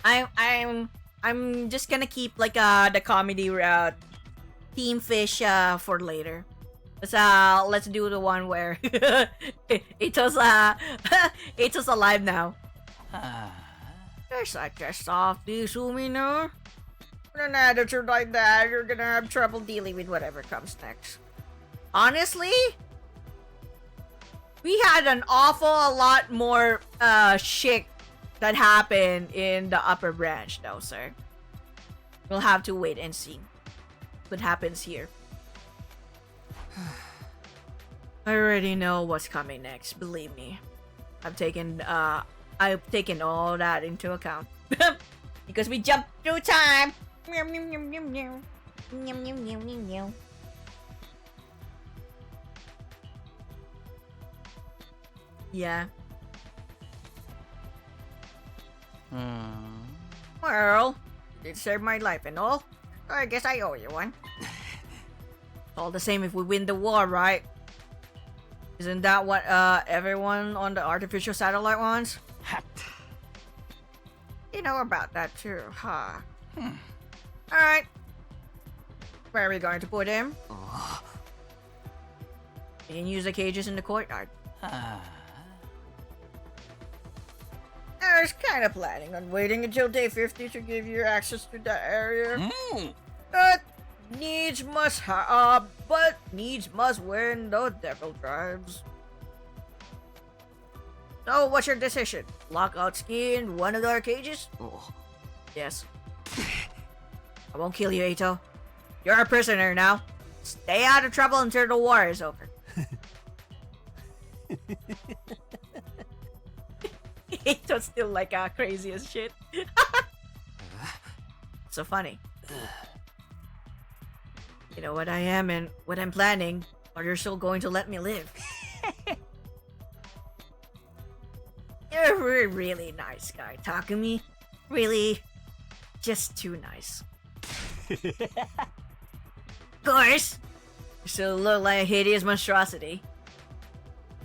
Speaker 1: I'm just gonna keep like the comedy route, Team Fish for later. Let's do the one where Ito's Ito's alive now. You're such a softie, Sumino. With an attitude like that, you're gonna have trouble dealing with whatever comes next. Honestly, we had an awful lot more shit that happened in the upper branch though, sir. We'll have to wait and see what happens here. I already know what's coming next, believe me. I've taken all that into account. Because we jumped through time. Yeah. Well, you did save my life and all. I guess I owe you one. All the same if we win the war, right? Isn't that what everyone on the artificial satellite wants? You know about that too, huh? Alright. Where are we going to put him? You can use the cages in the courtyard. I was kind of planning on waiting until day 50 to give you access to that area. But needs must win, the devil drives. So, what's your decision? Lock out Ski in one of our cages? Yes. I won't kill you, Ito. You're a prisoner now. Stay out of trouble until the war is over. Ito's still like crazy as shit. So funny. You know what I am and what I'm planning, or you're still going to let me live. You're a really nice guy, Takumi. Really, just too nice. Of course, you still look like a hideous monstrosity.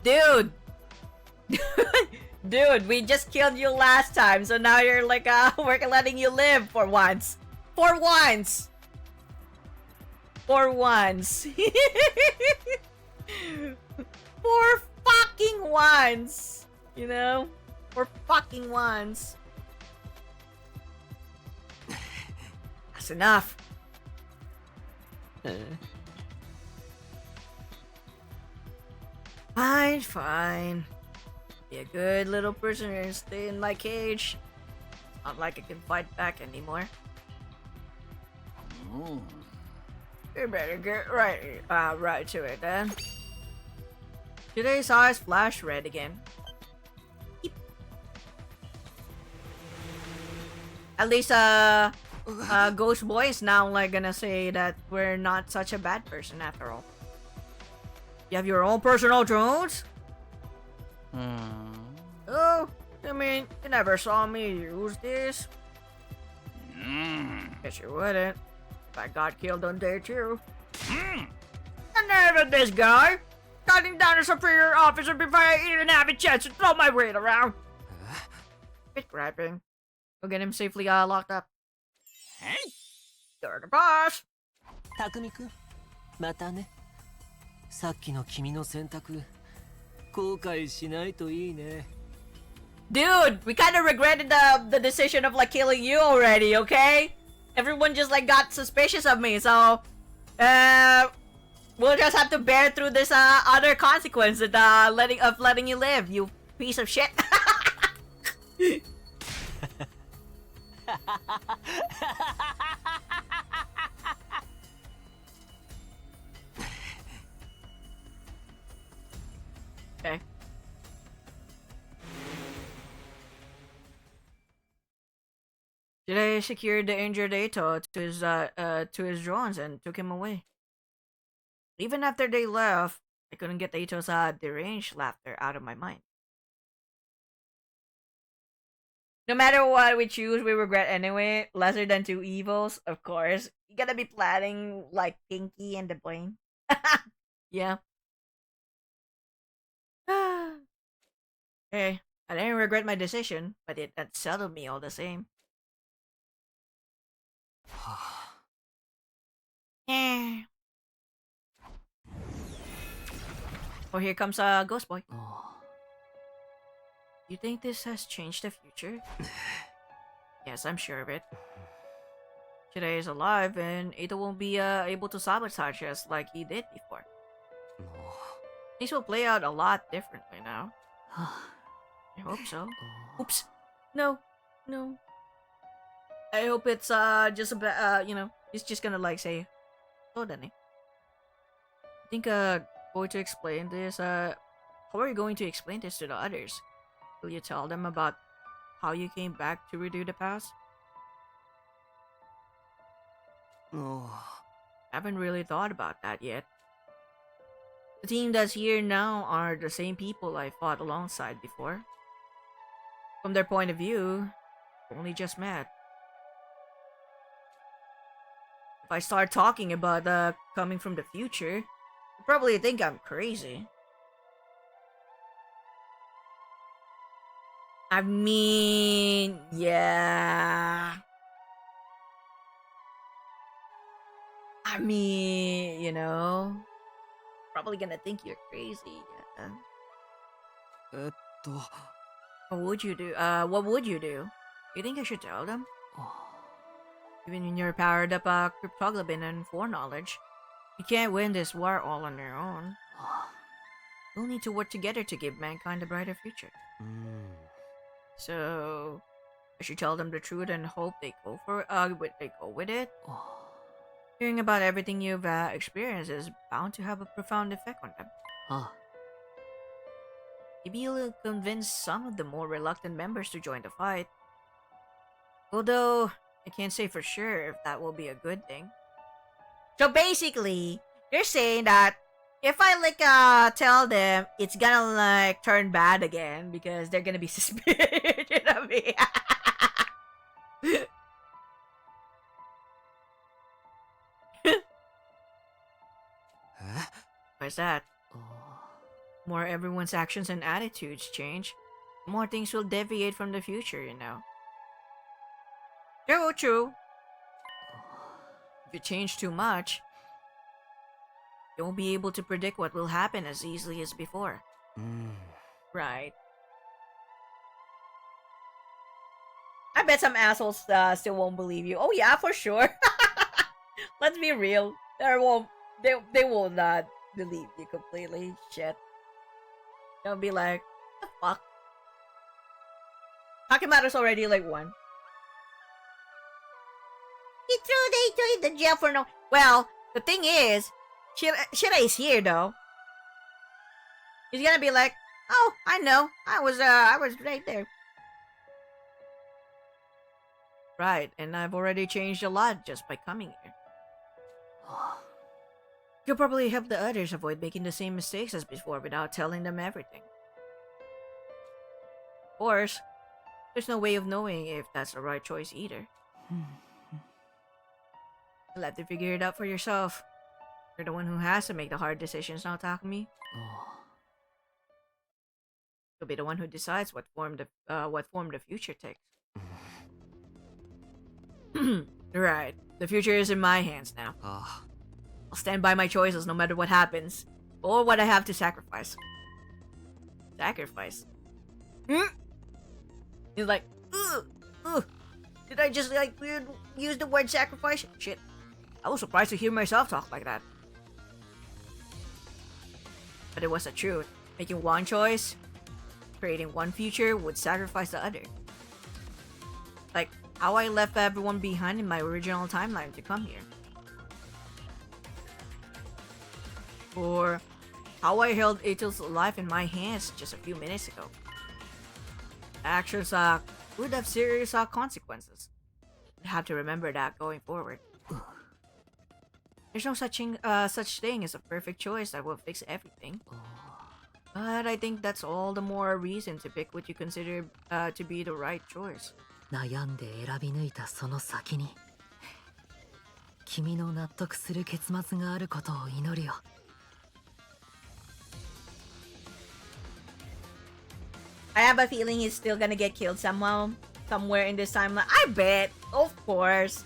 Speaker 1: Dude! Dude, we just killed you last time, so now you're like, we're letting you live for once. For once! For once. For fucking once! You know? For fucking once. That's enough. Fine, fine. Be a good little prisoner and stay in my cage. Not like I can fight back anymore. You better get right to it then. Today's eyes flash red again. Beep. At least Ghost Boy is now like gonna say that we're not such a bad person after all. You have your own personal drones? Oh, I mean, you never saw me use this. Guess you wouldn't. If I got killed on day 2. And never this guy! Cutting down a superior officer before I even have a chance to throw my weight around. Bit griping. We'll get him safely locked up.
Speaker 6: Hey!
Speaker 1: You're the boss!
Speaker 2: たくみくん、またね。さっきの君の選択、後悔しないといいね。
Speaker 1: Dude, we kind of regretted the decision of like killing you already, okay? Everyone just like got suspicious of me, so we'll just have to bear through this other consequence of letting you live, you piece of shit. Okay. Sirei secured the injured Ato to his drones and took him away. Even after they left, I couldn't get Ato's deranged laughter out of my mind. No matter what we choose, we regret anyway. Lesser than two evils, of course. You gotta be planning like Pinky and the Brain. Yeah. Hey, I didn't regret my decision, but it unsettled me all the same. Eh. Oh, here comes a ghost boy. You think this has changed the future? Yes, I'm sure of it. Today is alive, and Ada won't be able to sabotage us like he did before. Things will play out a lot differently now. I hope so. Oops. No. No. I hope it's just a you know, he's just gonna like say, "Oh, Danny." I think going to explain this. How are you going to explain this to the others? Will you tell them about how you came back to redo the past?
Speaker 2: Oh.
Speaker 1: Haven't really thought about that yet. The team that's here now are the same people I fought alongside before. From their point of view, only just met. If I start talking about coming from the future, you probably think I'm crazy. I mean, yeah. I mean, you know, probably gonna think you're crazy. Yeah. What would you do? What would you do? You think I should tell them? Even when you're powered up cryptoglobin and foreknowledge, you can't win this war all on your own. We'll need to work together to give mankind a brighter future. So, I should tell them the truth and hope they go with it. Hearing about everything you've experienced is bound to have a profound effect on them. Maybe you'll convince some of the more reluctant members to join the fight. Although, I can't say for sure if that will be a good thing. So basically, you're saying that if I tell them, it's gonna like turn bad again because they're gonna be suspicious of me. Why's that? The more everyone's actions and attitudes change, the more things will deviate from the future, you know. True. If you change too much, you won't be able to predict what will happen as easily as before. Right. I bet some assholes still won't believe you. Oh yeah, for sure. Let's be real. They will not believe you completely. Shit. They'll be like, the fuck? Hakimaru's already like one. He threw the jail for no. Well, the thing is, Sirei is here though. He's gonna be like, oh, I know, I was right there. Right, and I've already changed a lot just by coming here. You'll probably help the others avoid making the same mistakes as before without telling them everything. Of course, there's no way of knowing if that's the right choice either. You'll have to figure it out for yourself. You're the one who has to make the hard decisions now, Takumi. You'll be the one who decides what form the future takes. Right. The future is in my hands now. I'll stand by my choices no matter what happens, or what I have to sacrifice. Sacrifice? He's like, ugh. Did I just like use the word sacrifice? Shit. I was surprised to hear myself talk like that. But it was the truth. Making one choice, creating one future, would sacrifice the other. Like how I left everyone behind in my original timeline to come here. Or how I held Ito's life in my hands just a few minutes ago. Actions would have serious consequences. I have to remember that going forward. There's no such thing as a perfect choice that will fix everything. But I think that's all the more reason to pick what you consider to be the right choice.
Speaker 2: 悩んで選び抜いたその先に君の納得する結末があることを祈るよ。
Speaker 1: I have a feeling he's still gonna get killed somehow, somewhere in this timeline. I bet, of course.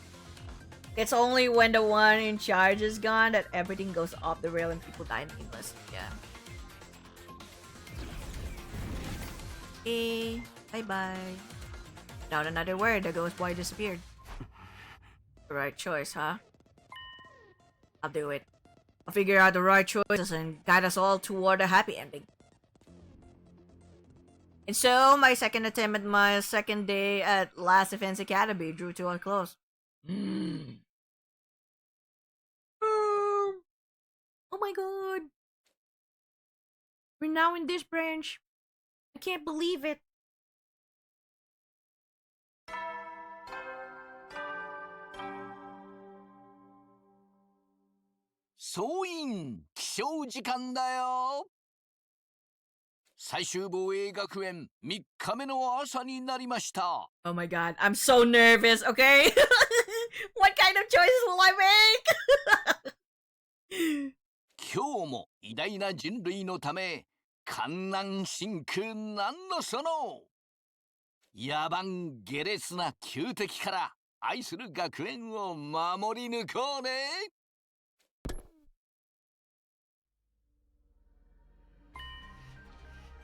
Speaker 1: It's only when the one in charge is gone that everything goes off the rail and people die nameless. Yeah. Okay, bye-bye. Without another word, the ghost boy disappeared. The right choice, huh? I'll do it. I'll figure out the right choices and guide us all toward a happy ending. And so, my second attempt at my second day at Last Defense Academy drew to a close. Oh my god. We're now in this branch. I can't believe it.
Speaker 6: 総員起床時間だよ。最終防衛学園3日目の朝になりました。
Speaker 1: Oh my god, I'm so nervous, okay? What kind of choices will I make?
Speaker 6: 今日も偉大な人類のため、観覧真空なんのその野蛮下劣な旧敵から愛する学園を守り抜こうね。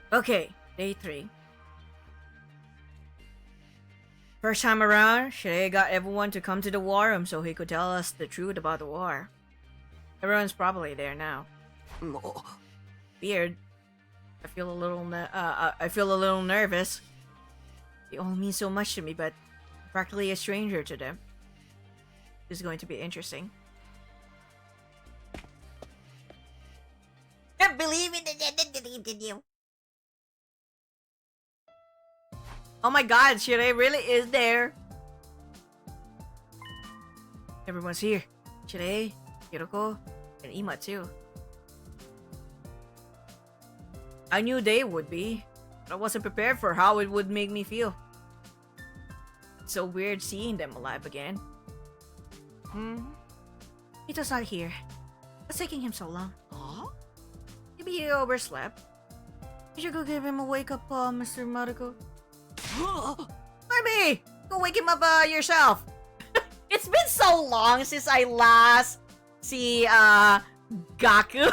Speaker 1: Okay, day 3. First time around, Sirei got everyone to come to the war room so he could tell us the truth about the war. Everyone's probably there now. Weird. I feel a little nervous. They all mean so much to me, but I'm practically a stranger to them. This is going to be interesting. I believe in you. Oh my god, Sirei really is there. Everyone's here. Sirei, Hiroko, and Ima too. I knew they would be, but I wasn't prepared for how it would make me feel. It's so weird seeing them alive again. Ito's not here. What's taking him so long? Maybe he overslept. You should go give him a wake-up call, Mr. Maruko. Maybe! Go wake him up yourself! It's been so long since I last see Gaku.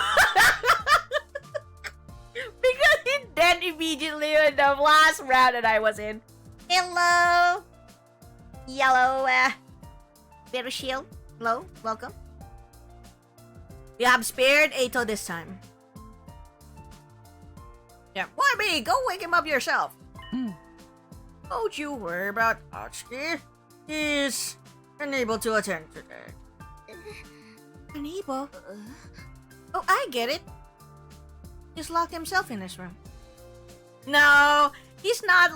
Speaker 1: Because he dead immediately in the last round that I was in. Hello! Yellow Better Shield. Hello, welcome. We have spared Eito this time. Yeah, why me? Go wake him up yourself. Don't you worry about Atsuki. He's unable to attend today. Unable? Oh, I get it. He's locked himself in his room. No, he's not.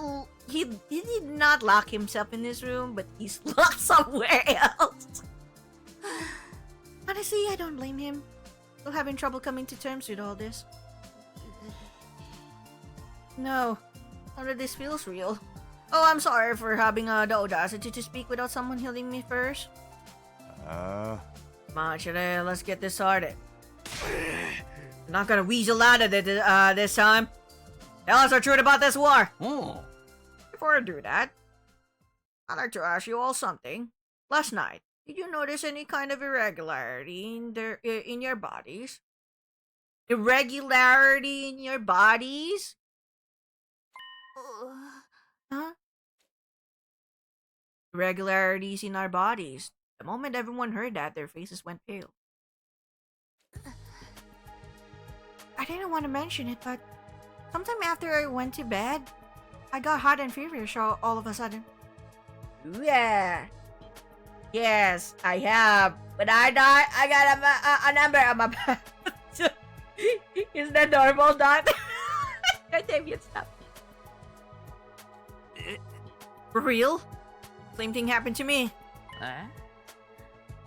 Speaker 1: He did not lock himself in his room, but he's locked somewhere else. Honestly, I don't blame him. Still having trouble coming to terms with all this. No, none of this feels real. Oh, I'm sorry for having the audacity to speak without someone healing me first. Come on, Sirei, let's get this started. I'm not gonna weasel out of it this time. Tell us the truth about this war. Before I do that, I'd like to ask you all something. Last night, did you notice any kind of irregularity in your bodies? Irregularity in your bodies? Huh? Irregularities in our bodies. The moment everyone heard that, their faces went pale. I didn't want to mention it, but sometime after I went to bed, I got hot and feverish all of a sudden. Yeah. Yes, I have. But I got a number on my back. Is that normal, Dot? God damn it, stop. For real? Same thing happened to me.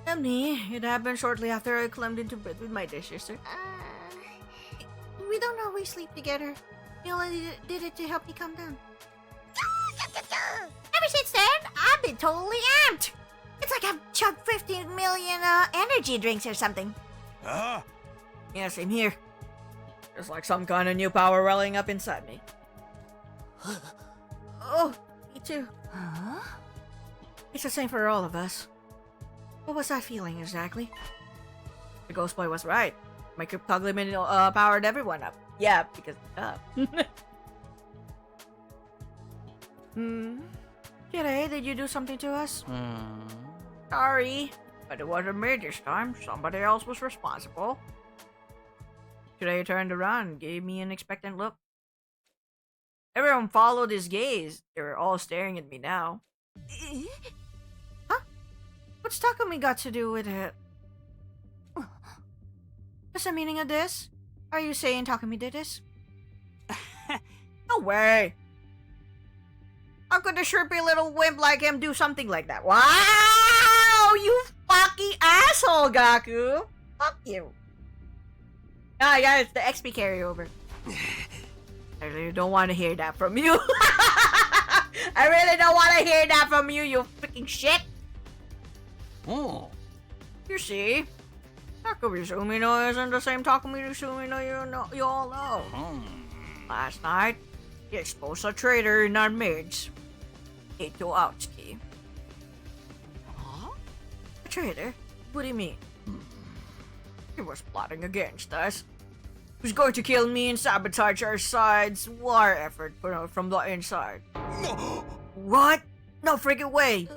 Speaker 1: And me, it happened shortly after I climbed into bed with my dear sister. We don't always sleep together. We only did it to help me calm down. Ever since then, I've been totally amped. It's like I've chugged 15 million energy drinks or something. Yeah, same here. There's like some kind of new power welling up inside me. Oh, me too.
Speaker 7: Huh?
Speaker 1: It's the same for all of us. What was I feeling exactly? The ghost boy was right. My cryptoglymin powered everyone up. Yeah, because Sirei, did you do something to us? Sorry, but it wasn't me this time. Somebody else was responsible. Sirei turned around and gave me an expectant look. Everyone followed his gaze. They were all staring at me now. Huh? What's Takumi got to do with it? What's the meaning of this? Are you saying Takumi did this? No way! How could a chirpy little wimp like him do something like that? Wow! You fucking asshole, Gaku! Fuck you. Ah, yeah, it's the XP carryover. I really don't want to hear that from you. I really don't want to hear that from you, you freaking shit.
Speaker 6: Oh.
Speaker 1: You see, Takumi Sumino isn't the same Takumi Sumino you all know. Last night, he exposed a traitor in our midst. Kotaro Uchikoshi.
Speaker 6: Huh?
Speaker 1: A traitor? What do you mean? He was plotting against us. He was going to kill me and sabotage our side's war effort from the inside.
Speaker 6: No.
Speaker 1: What? No freaking way!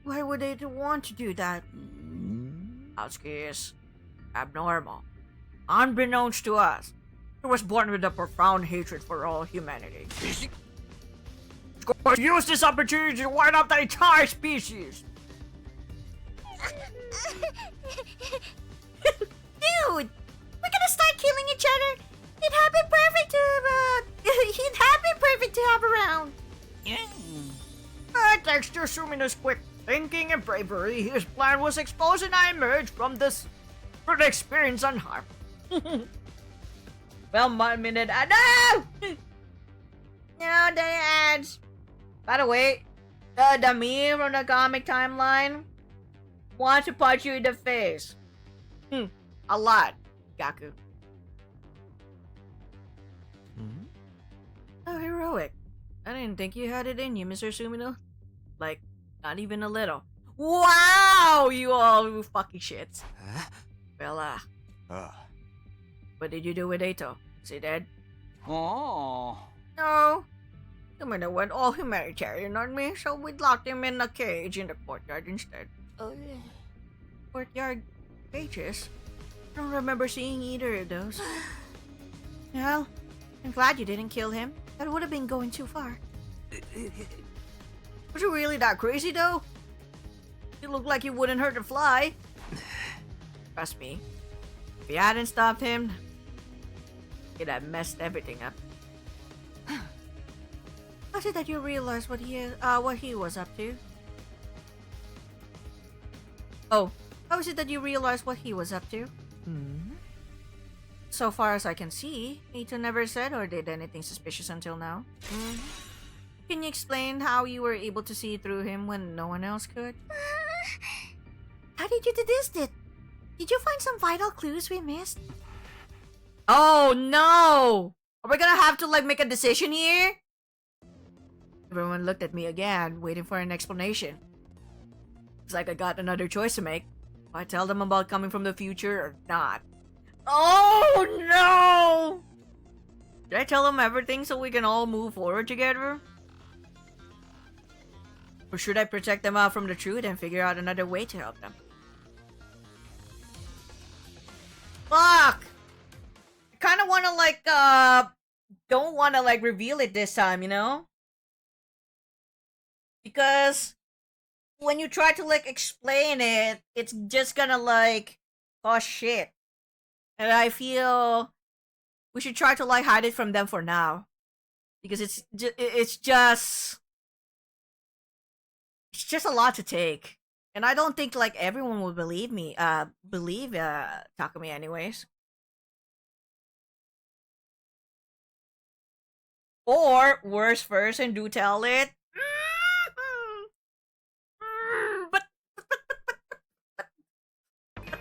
Speaker 1: Why would they want to do that? Uchikoshi is abnormal. Unbeknownst to us, he was born with a profound hatred for all humanity. He's going to use this opportunity to wipe out the entire species! Dude! We're gonna start killing each other! It'd happen perfect to have around! Thanks to Sumino's quick thinking and bravery, his plan was exposed and I emerged from this experience unharmed. Well, 1 minute. No! No, the ads. By the way, the me from the comic timeline wants to punch you in the face. A lot, Gaku. Oh, heroic. I didn't think you had it in you, Mr. Sumino. Like, not even a little. Wow, you all fucking shits. Well, what did you do with Eito? Is he dead?
Speaker 6: Oh.
Speaker 1: No. Sumino went all humanitarian on me, so we locked him in a cage in the courtyard instead. Courtyard cages? I don't remember seeing either of those. Well, I'm glad you didn't kill him. That would have been going too far. Was it really that crazy, though? It looked like he wouldn't hurt a fly. Trust me, if you hadn't stopped him, you'd have messed everything up. How's it that you realized what he was up to? Oh, how is it that you realized what he was up to? So far as I can see, Eito never said or did anything suspicious until now. Can you explain how you were able to see through him when no one else could? How did you deduce it? Did you find some vital clues we missed? Oh no! Are we gonna have to make a decision here? Everyone looked at me again, waiting for an explanation. It's like I got another choice to make. Do I tell them about coming from the future or not? Oh no! Should I tell them everything so we can all move forward together? Or should I protect them out from the truth and figure out another way to help them? Fuck! I kinda wanna don't wanna reveal it this time, you know? Because when you try to explain it, it's just gonna cause shit. And I feel we should try to like hide it from them for now, because it's just a lot to take, and I don't think like everyone will believe me. Believe Takumi anyways. Or worse first and do tell it. But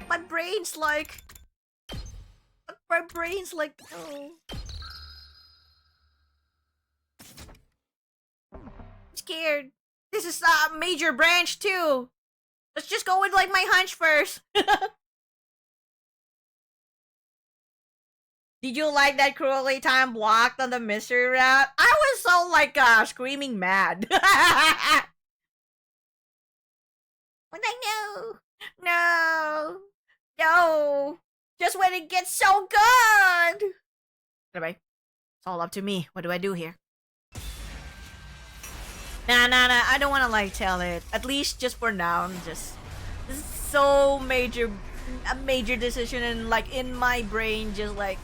Speaker 1: my brain's like. My brain's like, oh. I'm scared. This is a major branch too. Let's just go with like my hunch first. Did you like that cruelly time blocked on the mystery route? I was so like screaming mad. But I no. Just when it gets so good. Anyway, it's all up to me. What do I do here? Nah. I don't want to like tell it. At least just for now. This is so a major decision, and like in my brain, just like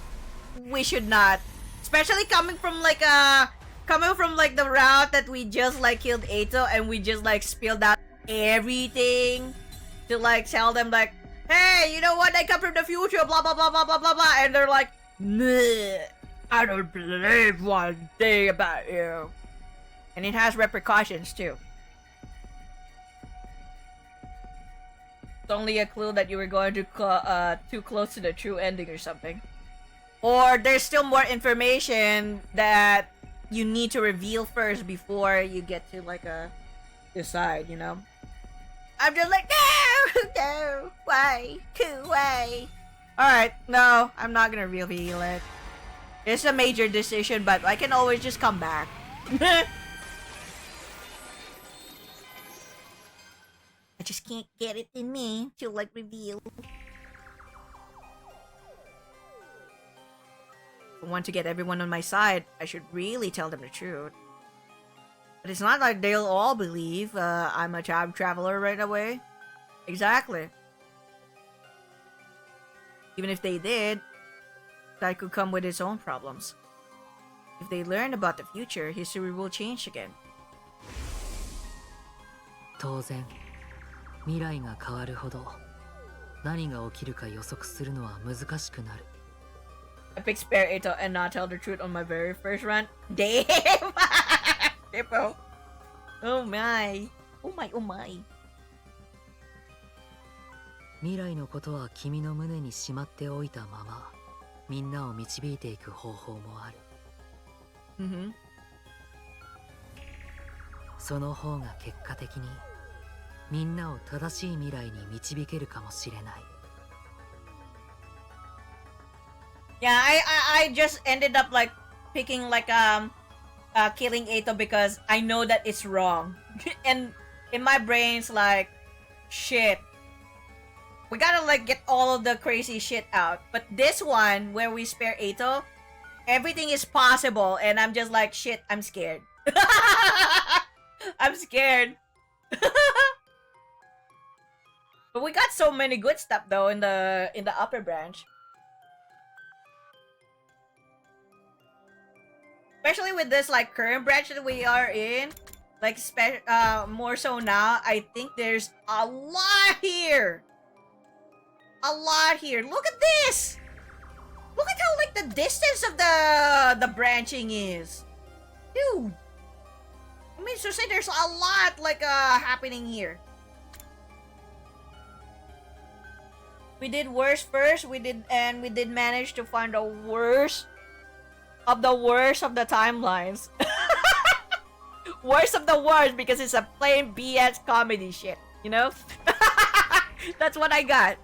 Speaker 1: we should not. Especially coming from like the route that we just like killed Eito, and we just like spilled out everything to like tell them like, hey, you know what? I come from the future, blah blah blah blah blah blah blah, and they're like, nah, I don't believe one thing about you. And it has repercussions too. It's only a clue that you were going to too close to the true ending or something. Or there's still more information that you need to reveal first before you get to like decide, you know? I'm just like, no, why? Alright, no, I'm not gonna reveal it. It's a major decision, but I can always just come back. I just can't get it in me to like reveal. If I want to get everyone on my side, I should really tell them the truth. But it's not like they'll all believe I'm a time traveler right away. Exactly. Even if they did, that could come with its own problems. If they learn about the future, history will change again.
Speaker 2: 当然、未来が変わるほど何が起きるか予測するのは難しくなる。
Speaker 1: I picked spare Eito and not tell the truth on my very first run. Damn! Hippo. Oh my. Oh my.
Speaker 2: 未来のことは君の胸にしまっておいたまま、みんなを導いていく方法もある。その方が結果的にみんなを正しい未来に導けるかもしれない。
Speaker 1: Yeah, I just ended up like picking like killing Eito because I know that it's wrong. And in my brain's like, shit. We gotta like get all of the crazy shit out. But this one, where we spare Eito, everything is possible, and I'm just like, shit, I'm scared. I'm scared. But we got so many good stuff though in the upper branch. Especially with this like current branch that we are in, like more so now, I think there's a lot here. A lot here. Look at this. Look at how like the distance of the branching is, dude. I mean, so say there's a lot like happening here. We did worse first. We did manage to find the worst of the timelines. Worst of the worst, because it's a plain BS comedy shit, you know? That's what I got.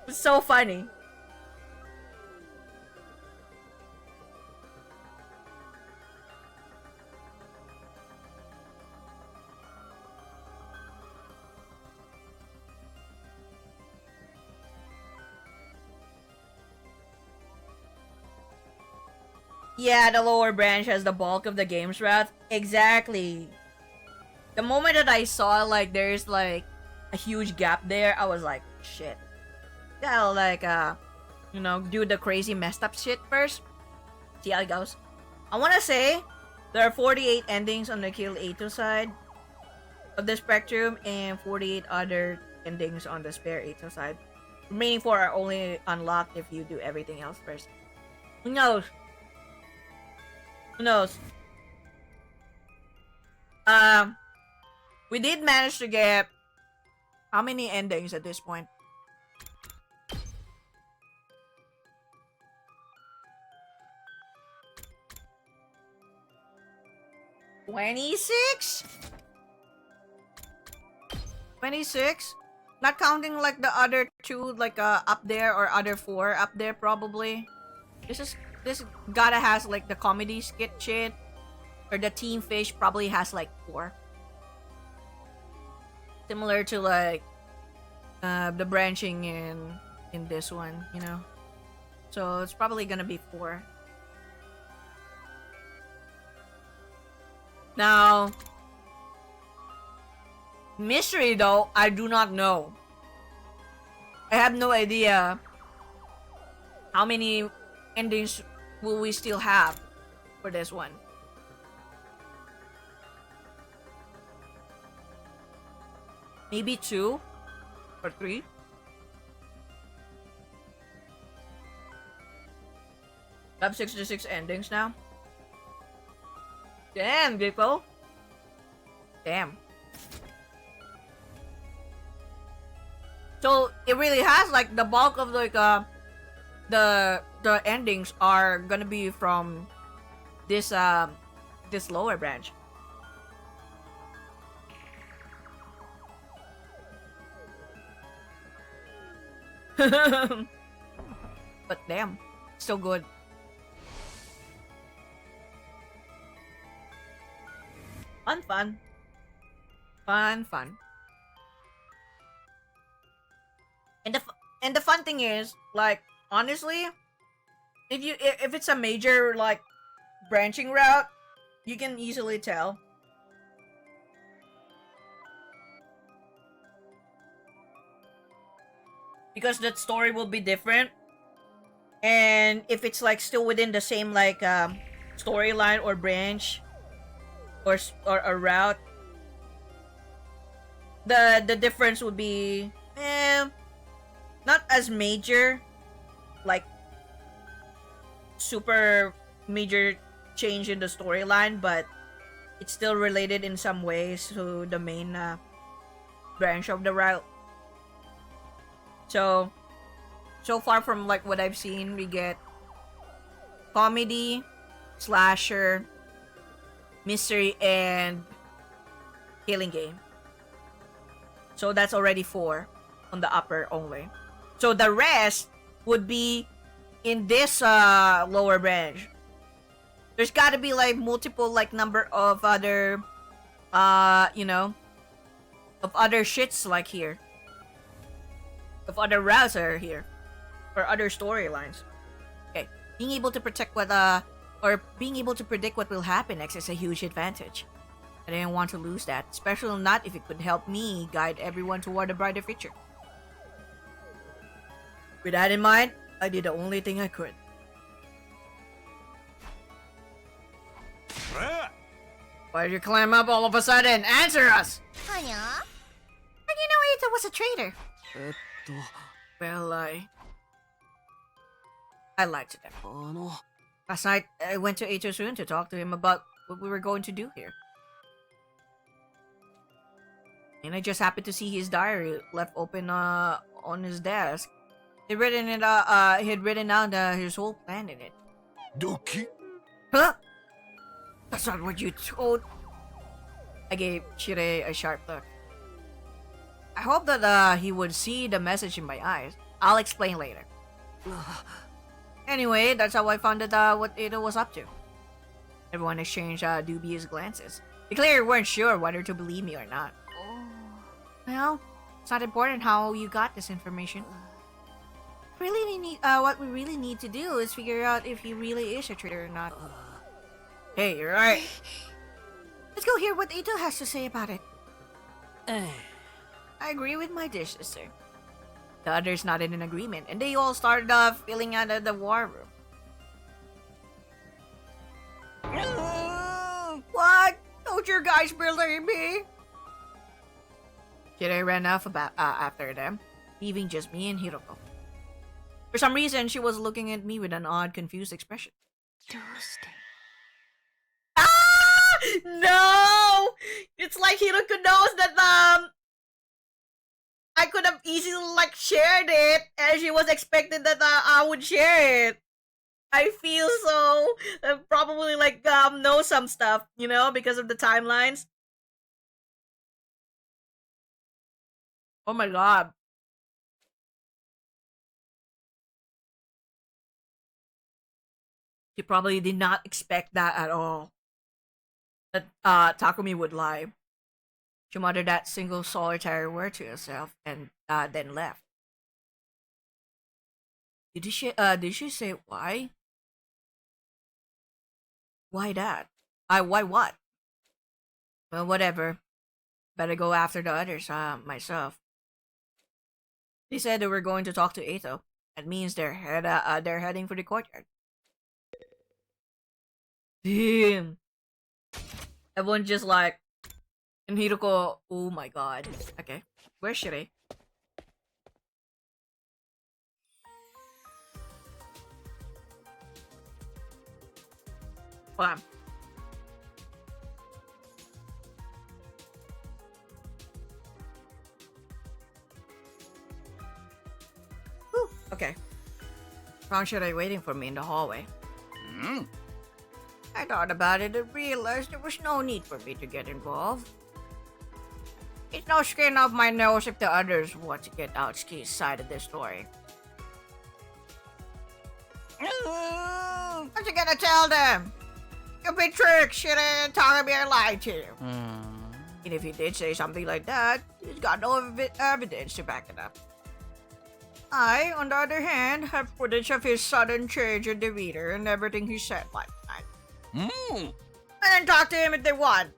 Speaker 1: It's so funny. Yeah, the lower branch has the bulk of the game's route. Exactly. The moment that I saw like there's like a huge gap there, I was like, shit. Gotta like you know, do the crazy messed up shit first. See how it goes. I want to say there are 48 endings on the Kill Eito side of the spectrum and 48 other endings on the Spare Eito side. Remaining 4 are only unlocked if you do everything else first. Who knows? Who knows? We did manage to get how many endings at this point? $26? 26? Not counting like the other 2 like up there or other 4 up there probably. This gotta has like the comedy skit shit. Or the Team Fish probably has like 4. Similar to like the branching in this one, you know. So it's probably gonna be 4. Now, mystery though, I do not know. I have no idea how many endings will we still have for this one. Maybe 2 or 3. I have 66 endings now. Damn, Gecko. Damn. So it really has like the bulk of like the endings are gonna be from this this lower branch. But damn, still good. Fun. And the fun thing is, like, honestly, if it's a major like branching route, you can easily tell. Because that story will be different. And if it's like still within the same like storyline or branch or a route, the difference would be not as major, like super major change in the storyline, but it's still related in some ways to the main branch of the route. So far from like what I've seen, we get comedy, slasher, mystery, and killing game. So that's already 4 on the upper only. So the rest would be in this lower branch. There's gotta be like multiple like number of other you know, of other shits like here. Of other routes are here. Or other storylines. Okay. Being able to protect what or being able to predict what will happen next is a huge advantage. I didn't want to lose that, especially not if it could help me guide everyone toward a brighter future. With that in mind, I did the only thing I could. Why did you climb up all of a sudden? Answer us!
Speaker 3: Anya?
Speaker 1: How do you know Eita was a traitor? Well, I lied to them. Last night, I went to Eito's room to talk to him about what we were going to do here. And I just happened to see his diary left open on his desk. He'd written down his whole plan in it.
Speaker 6: Doki?
Speaker 1: Huh? That's not what you told. I gave Sirei a sharp look. I hope that he would see the message in my eyes. I'll explain later. Anyway, that's how I found out what Eito was up to. Everyone exchanged dubious glances. They clearly weren't sure whether to believe me or not. Well, it's not important how you got this information. What we really need to do is figure out if he really is a traitor or not. Hey, you're right. Let's go hear what Eito has to say about it. I agree with my dear sister. The others nodded in agreement, and they all started filling out of the war room. What? Don't you guys believe me? Sirei ran off after them, leaving just me and Hiroko. For some reason, she was looking at me with an odd, confused expression.
Speaker 3: どうして
Speaker 1: Ah! No! It's like Hiroko knows that I could have easily like shared it, and she was expecting that I would share it. I feel so probably like know some stuff, you know, because of the timelines. Oh my god. She probably did not expect that at all. That Takumi would lie. She muttered that single solitary word to herself and then left. Did she say why? Why that? Why what? Well, whatever. Better go after the others, myself. They said they were going to talk to Eito. That means they're heading for the courtyard. Damn. Everyone just like, and Hiroko, oh my god. Okay, where should I? Hold on. Whew, okay. Found Sirei waiting for me in the hallway. I thought about it and realized there was no need for me to get involved. It's no skin off my nose if the others want to get Outski's side of the story. What you gonna tell them? You've been tricked, Sirei, and Takumi are lying to you. And if he did say something like that, he's got no evidence to back it up. I, on the other hand, have footage of his sudden change in demeanor and everything he said last night. And then talk to him if they want.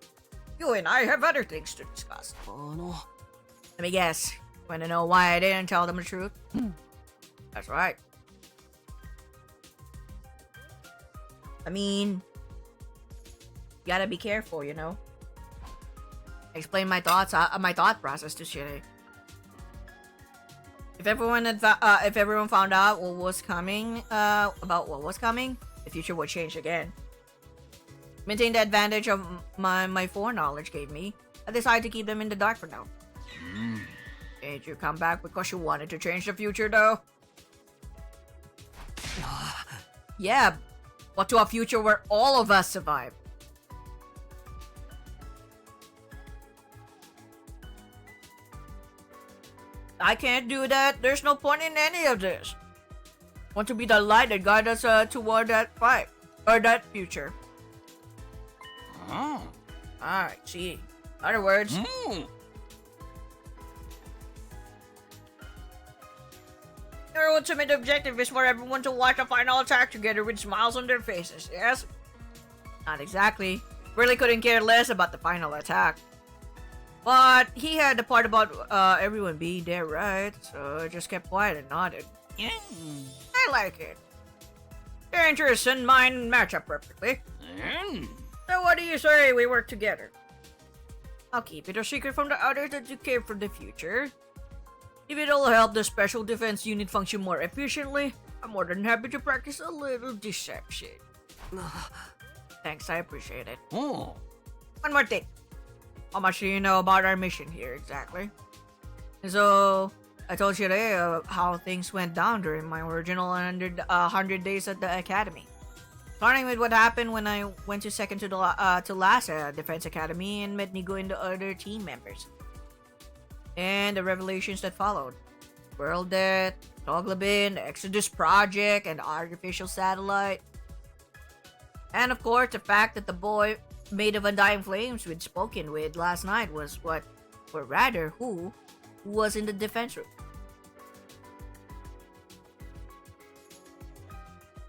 Speaker 1: You and I have other things to discuss. Let me guess. Want to know why I didn't tell them the truth? That's right. I mean, you gotta be careful, you know. I explained my thought process to Sirei. If everyone found out what was coming, about what was coming, the future would change again. Maintain the advantage of my foreknowledge gave me. I decided to keep them in the dark for now. Did you come back because you wanted to change the future, though? Yeah, but to a future where all of us survive. I can't do that. There's no point in any of this. Want to be the light that guides us toward that fight or that future. Alright, see. In other words, your ultimate objective is for everyone to watch a final attack together with smiles on their faces, yes? Not exactly. Really couldn't care less about the final attack. But he had the part about everyone being there, right? So I just kept quiet and nodded. I like it. Your interests and mine match up perfectly. So what do you say we work together? I'll keep it a secret from the others that you care for the future. If it'll help the Special Defense Unit function more efficiently, I'm more than happy to practice a little deception. Thanks, I appreciate it. One more thing. How much do you know about our mission here, exactly? So, I told Sirei how things went down during my original 100 days at the Academy. Starting with what happened when I went to second to last Defense Academy and met Nigo and the other team members. And the revelations that followed. World Death, Toglabin, the Exodus Project, and the artificial satellite. And of course, the fact that the boy made of undying flames we'd spoken with last night was who was in the defense room.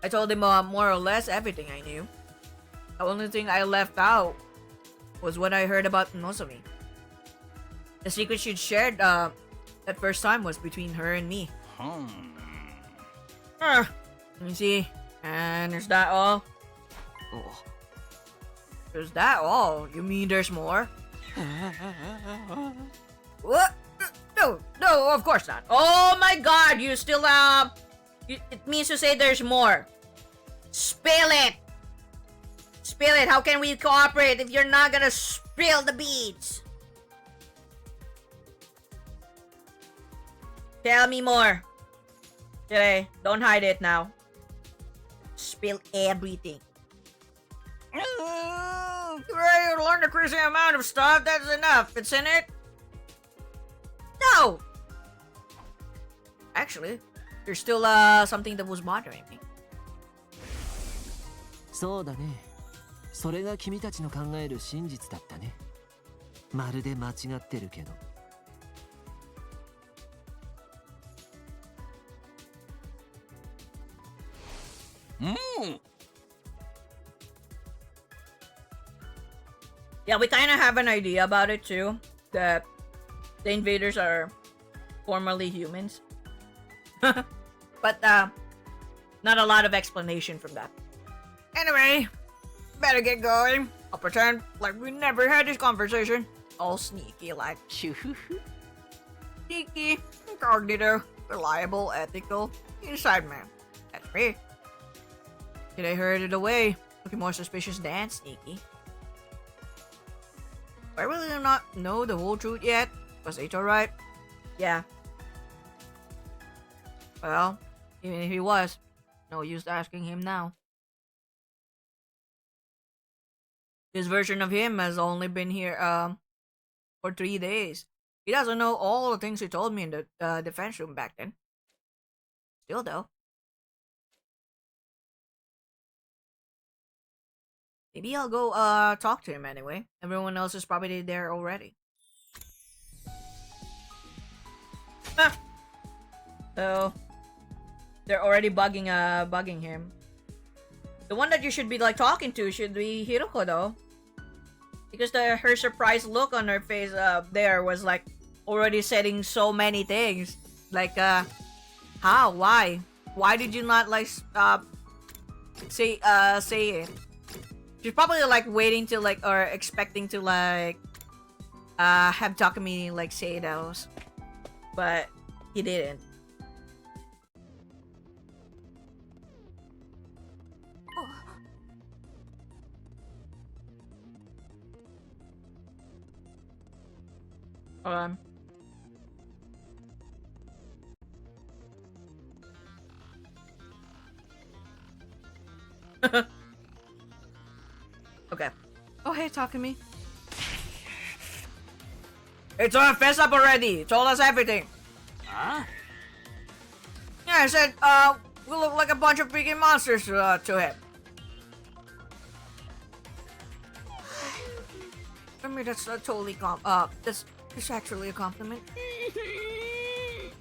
Speaker 1: I told him more or less everything I knew. The only thing I left out was what I heard about Nozomi. The secret she'd shared, that that first time was between her and me.
Speaker 6: Hmm.
Speaker 1: Let me see. And is that all?
Speaker 2: Oh.
Speaker 1: Is that all? You mean there's more? What? No, no, of course not. Oh my god, you still, it means to say there's more. Spill it! Spill it! How can we cooperate if you're not gonna spill the beads? Tell me more. Sirei, don't hide it now. Spill everything. Sirei, you learned a crazy amount of stuff. That's enough. It's in it? No! Actually, there's still something that was bothering me.
Speaker 2: そうだね。それが君たちの考える真実だったね。まるで間違ってるけど。
Speaker 1: Yeah, we kind of have an idea about it too. That the invaders are formerly humans. But not a lot of explanation from that. Anyway, better get going. I'll pretend like we never had this conversation. All sneaky like. Sneaky, incognito, reliable, ethical, inside man. That's me. Did I herd it away? Looking more suspicious than sneaky. I really do not know the whole truth yet. Was H alright? Yeah. Well, even if he was, no use asking him now. This version of him has only been here for 3 days. He doesn't know all the things he told me in the defense room back then. Still though. Maybe I'll go talk to him anyway. Everyone else is probably there already. So they're already bugging him. The one that you should be like talking to should be Hiroko though. Because her surprised look on her face there was like already saying so many things. Like how? Why? Why did you not like say it? She's probably like waiting to like or expecting to like have Takumi like say those. But he didn't. Hold on. Okay. Oh, hey, Takumi. It's on, fess up already. Told us everything.
Speaker 6: Huh?
Speaker 1: Yeah, I said, we look like a bunch of freaking monsters to him. I mean, that's totally that's actually a compliment.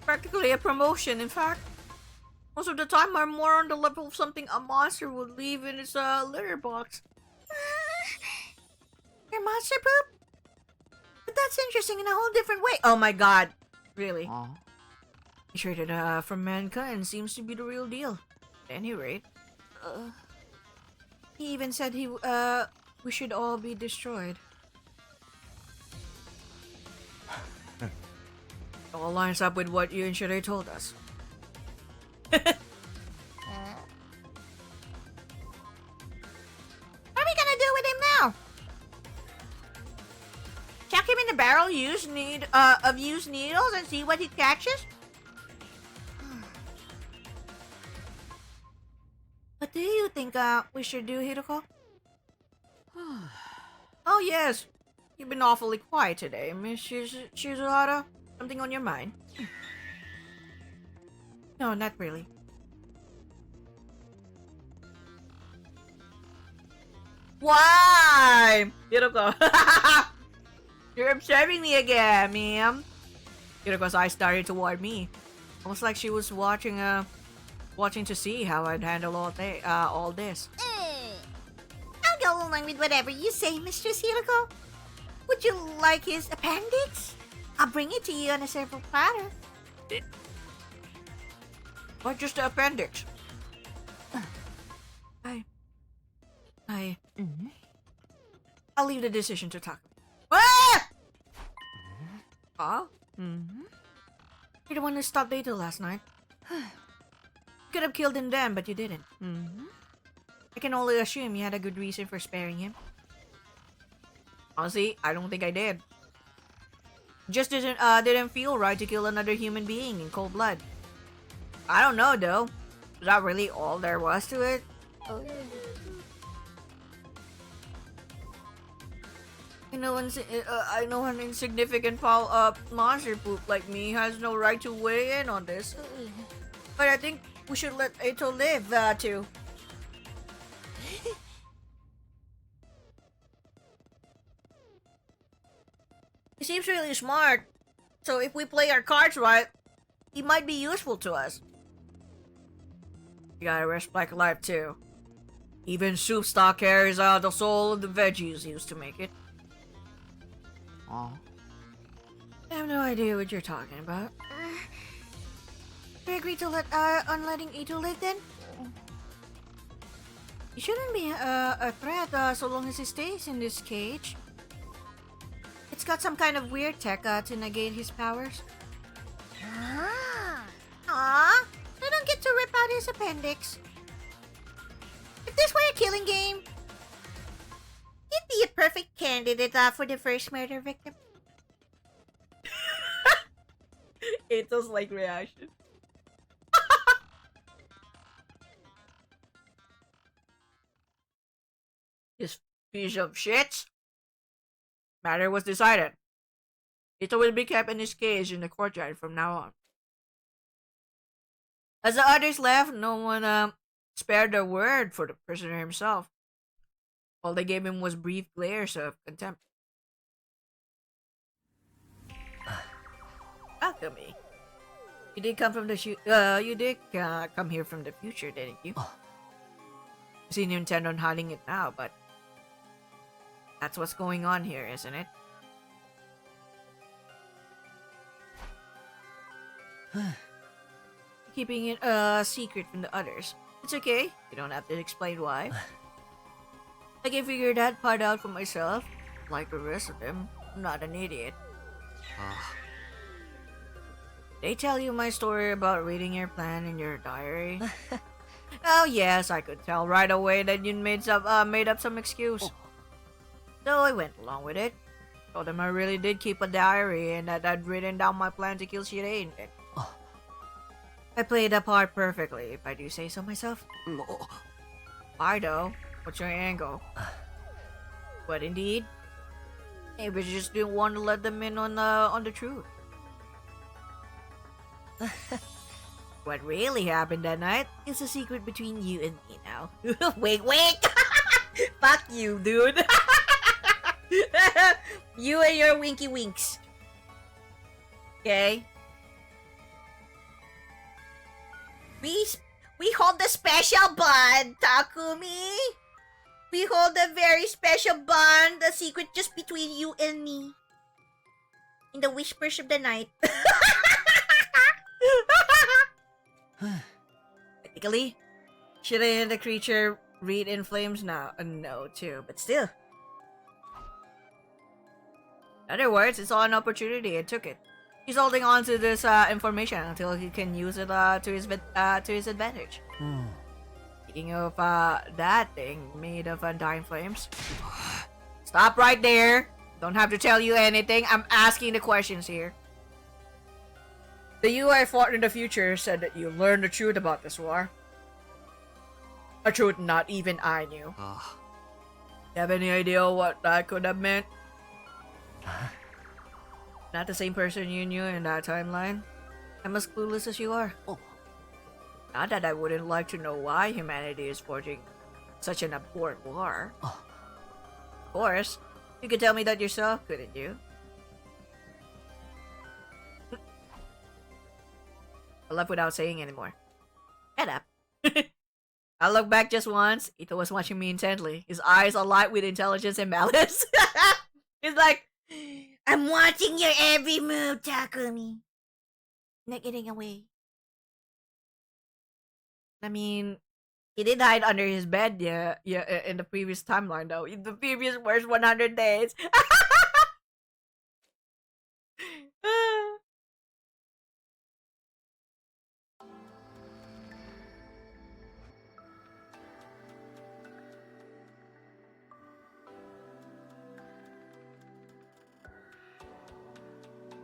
Speaker 1: Practically a promotion, in fact. Most of the time, I'm more on the level of something a monster would leave in its litter box. Your monster poop? But that's interesting in a whole different way. Oh my god. Really? He traded from mankind seems to be the real deal. At any rate. He even said we should all be destroyed. All lines up with what you and Sirei told us. What are we gonna do with him now? Chuck him in the barrel of used needles and see what he catches? What do you think we should do, Hiroko? Oh yes, you've been awfully quiet today, Miss Shizuhara. Something on your mind? No, not really. Why? Hiroko. You're observing me again, ma'am. Hiroko's eyes started toward me. Almost like she was watching to see how I'd handle all this.
Speaker 3: I'll go along with whatever you say, Mistress Hiroko. Would you like his appendix?
Speaker 1: I'll bring it to you on a silver platter. Or just the appendix? I'll leave the decision to Takumi. Ah! You're the one who stopped Dato last night. You could have killed him then, but you didn't. I can only assume you had a good reason for sparing him. Honestly, I don't think I did. Just didn't feel right to kill another human being in cold blood. I don't know though. Is that really all there was to it? I know an insignificant monster poop like me has no right to weigh in on this. But I think we should let Eito live, too. He seems really smart. So if we play our cards right, he might be useful to us. You gotta respect life too. Even soup stock carries out the soul of the veggies used to make it. I have no idea what you're talking about. We agreed to letting Eito live then? He shouldn't be a threat so long as he stays in this cage. It's got some kind of weird tech to negate his powers. Aww, I don't get to rip out his appendix. If this were a killing game, he'd be a perfect candidate for the first murder victim. Eito's like reaction. This piece of shit. Matter was decided. Eito will be kept in his cage in the courtyard from now on. As the others left, no one spared a word for the prisoner himself. All they gave him was brief glares of contempt. Alchemy. You did come from the you did come here from the future, didn't you? You seem to intend on hiding it now, but that's what's going on here, isn't it? Keeping it a secret from the others. It's okay. You don't have to explain why. I can figure that part out for myself. Like the rest of them, I'm not an idiot. They tell you my story about reading your plan in your diary? Oh yes, I could tell right away that you made up some excuse. So I went along with it. Told them I really did keep a diary and that I'd written down my plan to kill Sirei in it. I played the part perfectly, if I do say so myself. Why though? What's your angle? But indeed, maybe you just didn't want to let them in on the truth. What really happened that night is a secret between you and me now. Wait. Fuck you, dude. You and your winky winks. Okay? We hold the special bond, Takumi. We hold a very special bond, a secret just between you and me. In the whispers of the night. Technically, Sirei and the creature read in flames now. No, too, but still. In other words, it's all an opportunity and took it. He's holding on to this information until he can use it to his advantage. Speaking of that thing made of undying flames. Stop right there. Don't have to tell you anything. I'm asking the questions here. The you I fought in the future said that you learned the truth about this war. A truth not even I knew. You have any idea what that could have meant? Not the same person you knew in that timeline. I'm as clueless as you are. Not that I wouldn't like to know why humanity is forging such an abhorrent war. Of course, you could tell me that yourself, couldn't you? I left without saying anymore. Shut up. I looked back just once. Ito was watching me intently. His eyes alight with intelligence and malice. He's like, I'm watching your every move, Takumi. Not getting away. I mean, he did hide under his bed, yeah, in the previous timeline, though. In the previous worst 100 days.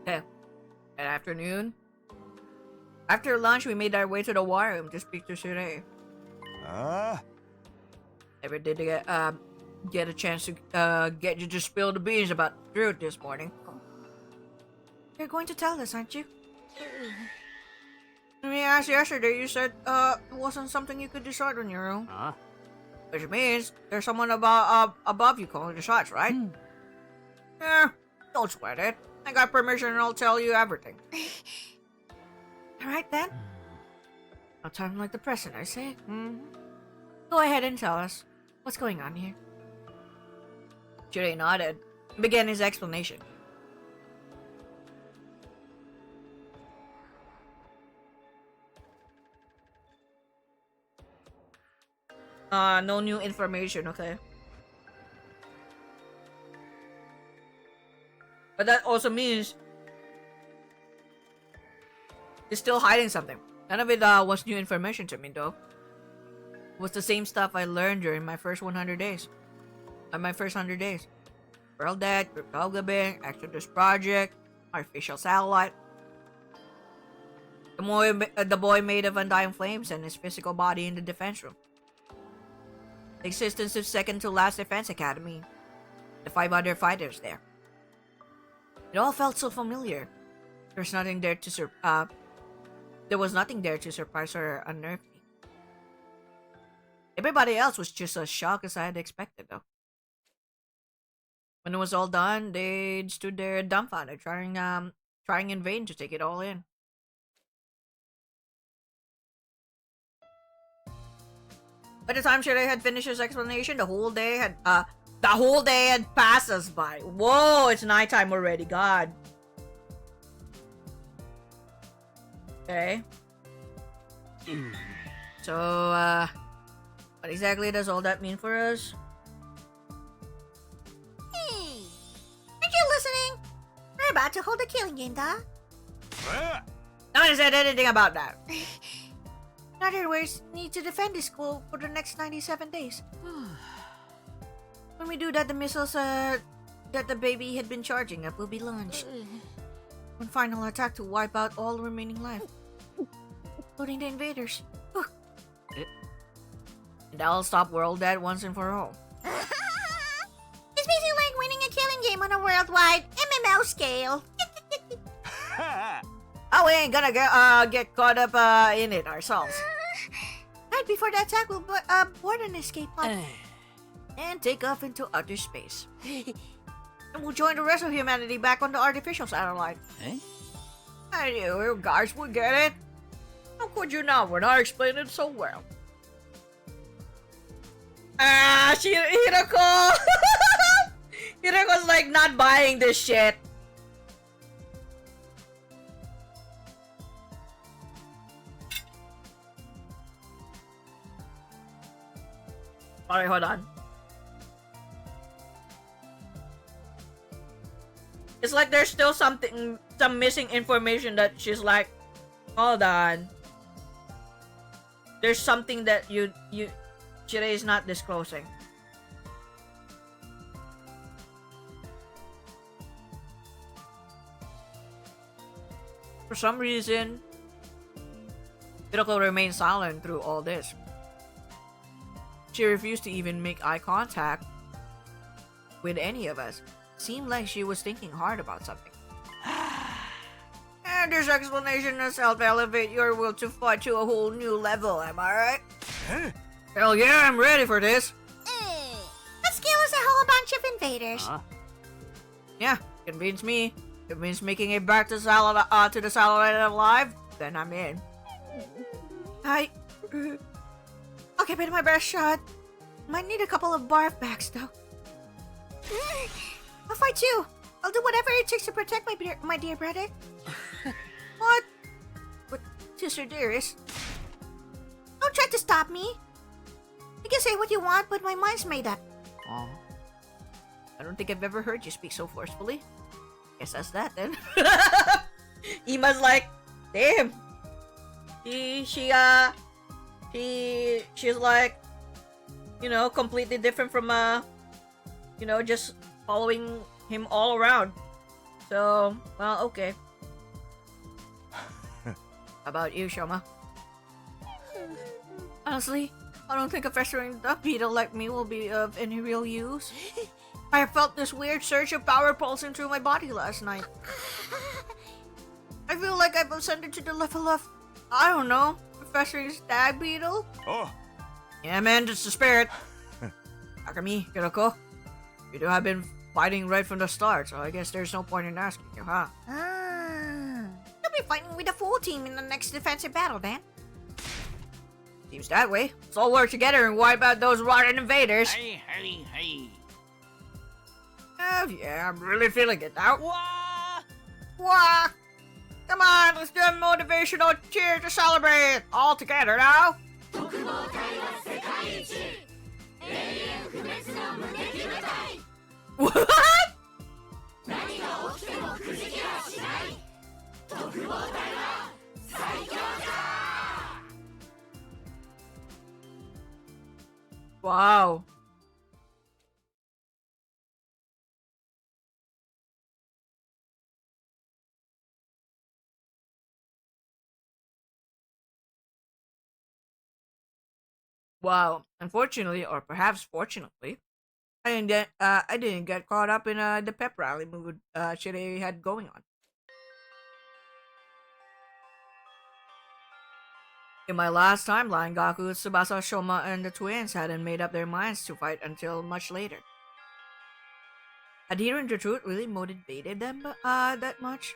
Speaker 1: Okay. That afternoon. After lunch, we made our way to the war room to speak to Sirei. Never did get a chance to get you to spill the beans about Druid this morning. You're going to tell us, aren't you? When we asked yesterday, you said it wasn't something you could decide on your own. Which means there's someone above you calling the shots, right? Yeah, don't sweat it. I got permission and I'll tell you everything. Alright then. No time like the present, I say. Go ahead and tell us. What's going on here? Sirei nodded and began his explanation. No new information, okay? But that also means he's still hiding something. None of it was new information to me, though. It was the same stuff I learned during my first 100 days. My first 100 days. World Dead, cryptography, Exodus Project, artificial satellite. The boy made of undying flames and his physical body in the defense room. The existence of second to last defense academy. The 500 fighters there. It all felt so familiar. There was nothing there to surprise or unnerve me. Everybody else was just as shocked as I had expected, though. When it was all done, they stood there dumbfounded, trying in vain to take it all in. By the time Sirei had finished his explanation, the whole day had passed us by. Whoa, it's nighttime already, God. Okay. So, what exactly does all that mean for us?
Speaker 3: Hey, aren't you listening? We're about to hold a killing game, da.
Speaker 1: No one said anything about that. In other words, need to defend this school for the next 97 days. When we do that, the missiles that the baby had been charging up will be launched. One final attack to wipe out all remaining life, including the invaders. And that'll stop World Dead once and for all.
Speaker 3: It's basically like winning a killing game on a worldwide MMO scale.
Speaker 1: Oh, we ain't gonna get caught up in it ourselves.
Speaker 3: Right before the attack, we'll board an escape pod.
Speaker 1: And take off into outer space. And we'll join the rest of humanity back on the artificial satellite. I knew you guys would get it. How could you not when I explained it so well? Hiroko! Hiroko's like not buying this shit. Alright, hold on. It's like there's still some missing information that she's like, hold on. There's something that Sirei is not disclosing. For some reason, Hiroko remained silent through all this. She refused to even make eye contact with any of us. Seemed like she was thinking hard about something. And this explanation has helped elevate your will to fight to a whole new level, am I right? Hell yeah, I'm ready for this.
Speaker 3: Let's kill us a whole bunch of invaders.
Speaker 1: Yeah, convince me. It means making it back to the satellite alive, then I'm in. I'll give it my best shot. Might need a couple of barf bags, though. I'll fight too. I'll do whatever it takes to protect my dear brother. What? But, sister dearest, don't try to stop me. You can say what you want, but my mind's made up.
Speaker 2: Aw.
Speaker 1: I don't think I've ever heard you speak so forcefully. Guess that's that then. Ima's like, damn. She's like, you know, completely different from you know, just following him all around. So, well, okay. How about you, Shoma? Honestly, I don't think a festering duck beetle like me will be of any real use. I felt this weird surge of power pulsing through my body last night. I feel like I've ascended to the level of, I don't know, Professor Stag Beetle?
Speaker 8: Oh,
Speaker 1: Yeah, man, it's the spirit. Takumi, Hiroko, you two have been fighting right from the start, so I guess there's no point in asking you, huh? You'll be fighting with the full team in the next defensive battle, then. Seems that way. Let's all work together and wipe out those rotten invaders.
Speaker 6: Hey, hey, hey.
Speaker 1: Oh, yeah, I'm really feeling it now.
Speaker 6: What?
Speaker 1: What? Come on, let's do a motivational cheer to celebrate! All together now! What? Wow. Wow. Unfortunately, or perhaps fortunately, I didn't get caught up in the pep rally mood Sirei had going on. In my last timeline, Gaku, Tsubasa, Shoma, and the twins hadn't made up their minds to fight until much later. Had hearing the truth really motivated them that much?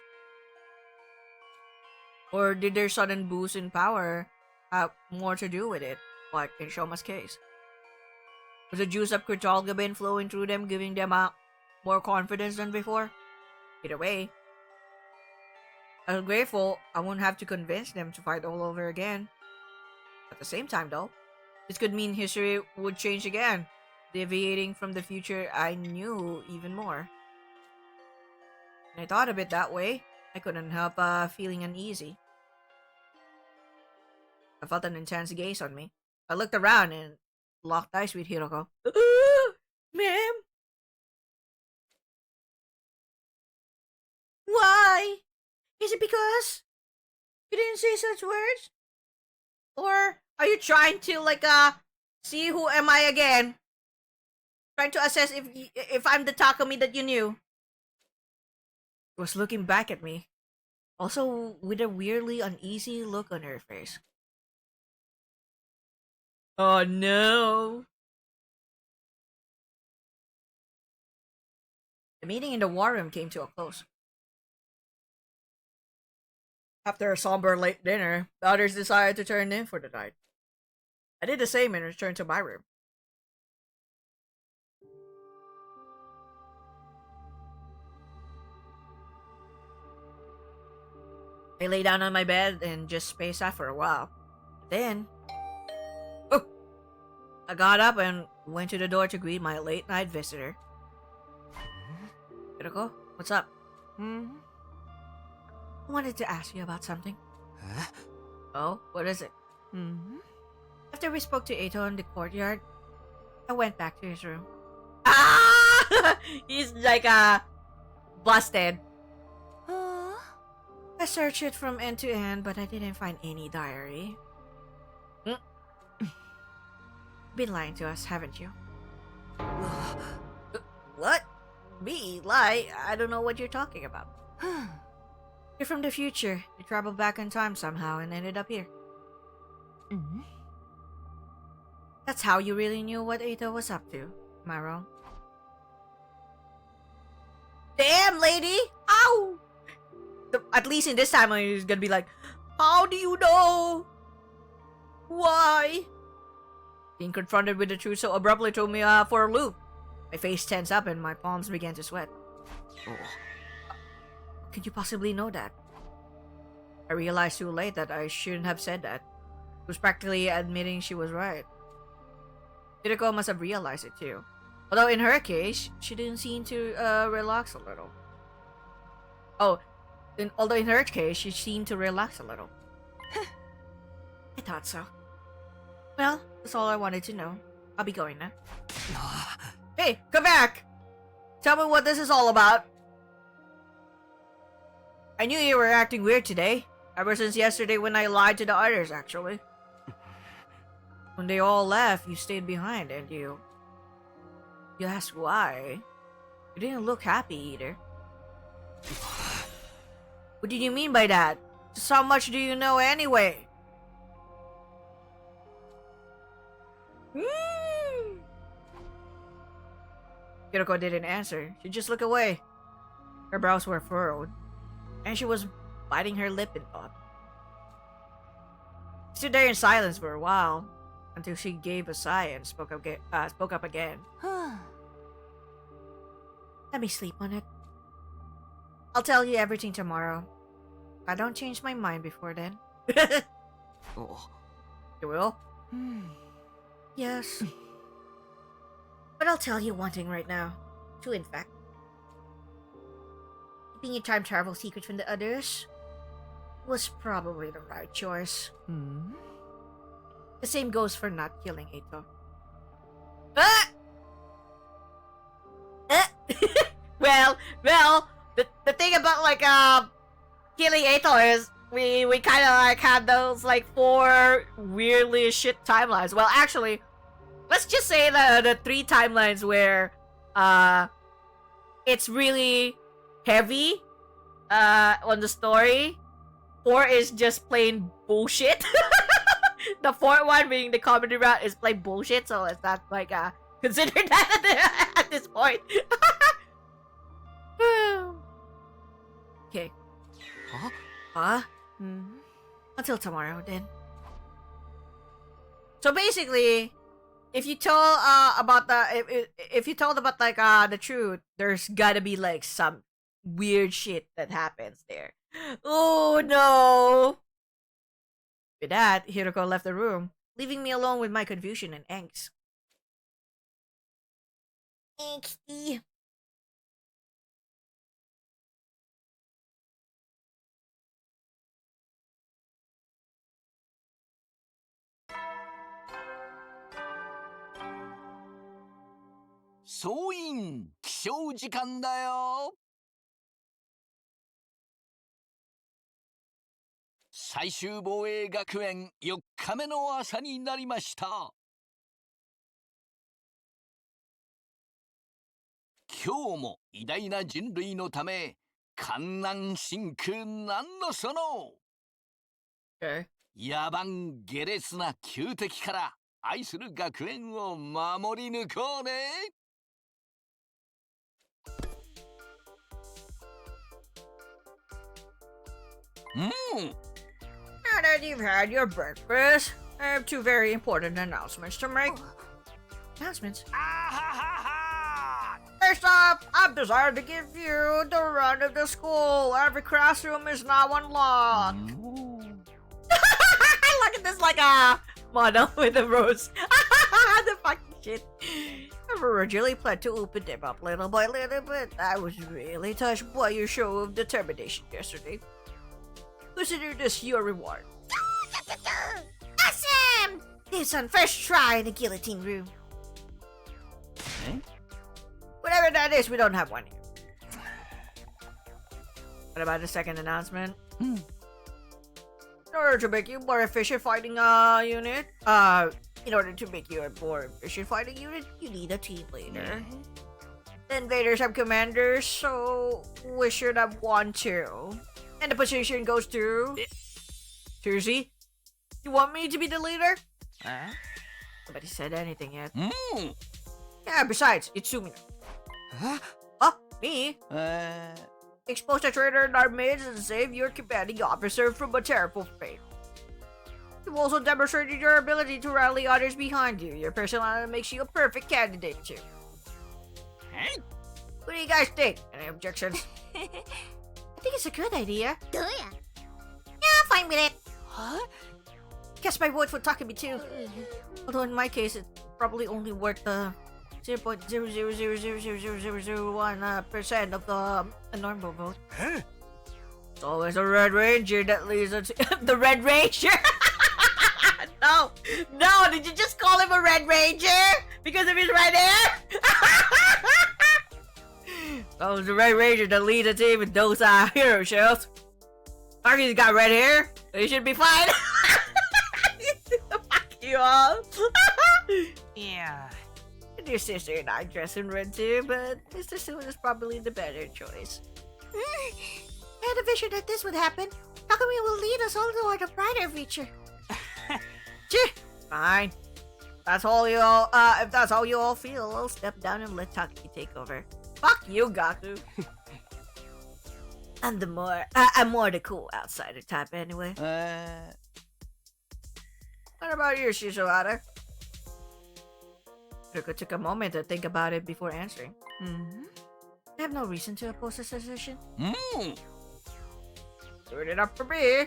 Speaker 1: Or did their sudden boost in power have more to do with it, like in Shoma's case? Was the juice of Kritalga been flowing through them, giving them more confidence than before? Either way, I was grateful I wouldn't have to convince them to fight all over again. At the same time, though, this could mean history would change again, deviating from the future I knew even more. When I thought of it that way, I couldn't help feeling uneasy. I felt an intense gaze on me. I looked around and locked eyes with Hiroko. Ma'am? Why? Is it because you didn't say such words? Or are you trying to see who am I again? Trying to assess if I'm the Takumi that you knew. She was looking back at me, also with a weirdly uneasy look on her face. Oh no. The meeting in the war room came to a close. After a somber late dinner, the others decided to turn in for the night. I did the same and returned to my room. I lay down on my bed and just spaced out for a while. Then, I got up and went to the door to greet my late night visitor. Hiroko, what's up? I wanted to ask you about something.
Speaker 2: Huh?
Speaker 1: Oh, what is it? After we spoke to Eito in the courtyard, I went back to his room. Ah! He's busted. I searched it from end to end, but I didn't find any diary. Been lying to us, haven't you? What? Me? Lie? I don't know what you're talking about. You're from the future. You traveled back in time somehow and ended up here. That's how you really knew what Eito was up to. Am I wrong? Damn, lady! Ow! At least in this time, he's gonna be like, how do you know? Why? Being confronted with the truth so abruptly threw me for a loop. My face tensed up and my palms began to sweat. Could you possibly know that? I realized too late that I shouldn't have said that. It was practically admitting she was right. Hiroko must have realized it too. Although in her case, she didn't seem to relax a little. Although in her case, she seemed to relax a little. I thought so. Well, that's all I wanted to know. I'll be going now. Hey, come back! Tell me what this is all about. I knew you were acting weird today. Ever since yesterday when I lied to the others, actually. When they all left, you stayed behind, and you asked why. You didn't look happy either. What did you mean by that? Just how much do you know anyway? Hiroko didn't answer. She just looked away. Her brows were furrowed, and she was biting her lip in thought. She stood there in silence for a while, until she gave a sigh and spoke up again. Let me sleep on it. I'll tell you everything tomorrow. I don't change my mind before then. You will? Yes. But I'll tell you one thing right now. Two, in fact. Keeping your time travel secret from the others was probably the right choice. The same goes for not killing Eito. Well, the thing about killing Eito is we kind of had those 4 weirdly shit timelines. Well, actually, let's just say the 3 timelines where it's really heavy on the story. 4 is just plain bullshit. The 4th one being the comedy route is plain bullshit, so it's not considered that at this point. Okay. Huh? Until tomorrow, then. So basically, if you told about if you told about the truth, there's gotta be some weird shit that happens there. Oh no! With that, Hiroko left the room, leaving me alone with my confusion and angst. Angsty.
Speaker 6: 総員起床時間だよ。最終防衛学園4日目の朝になりました。今日も偉大な人類のため観覧真空なんのその、野蛮下劣な旧敵から愛する学園を守り抜こうね。
Speaker 1: Now that you've had your breakfast, I have 2 very important announcements to make. Announcements? First off, I've decided to give you the run of the school. Every classroom is now unlocked. Look at this model with the rose. The fucking shit. I've originally planned to open them up little by little, but I was really touched by your show of determination yesterday. Consider this your reward. Awesome! It's on first try in the guillotine room. Whatever that is, we don't have one here. What about the second announcement? In order to make you a more efficient fighting unit, you need a team leader. The invaders have commanders, so we should have one too. And the position goes to... Seriously? You want me to be the leader? Nobody said anything yet. Yeah, besides, it's Sumino. Me? Expose the traitor in our midst and save your commanding officer from a terrible fate. You've also demonstrated your ability to rally others behind you. Your personality makes you a perfect candidate too. What do you guys think? Any objections? I think it's a good idea.
Speaker 3: どうや
Speaker 1: Yeah, I'm fine with it. Huh? Guess my vote for Takumi too. Although in my case, it's probably only worth the 0.000000001% of the a normal vote.
Speaker 6: Huh?
Speaker 1: It's always a Red Ranger that leads us. The Red Ranger? No! No! Did you just call him a Red Ranger? Because of his red hair? Oh, it's the Red Ranger that leads a team with those hero shells. Arky's got red hair, so he should be fine. Fuck you all. Yeah. And your sister and I dress in red too, but Mr. Sue is probably the better choice. I had a vision that this would happen. Takumi will lead us all toward a brighter future. Gee, fine. That's all you all. If that's how you all feel, I'll step down and let Takumi take over. Fuck you, Gaku. I'm more the cool outsider type anyway. What about you, Shishohara? Riko took a moment to think about it before answering. I have no reason to oppose this decision. Good enough for me.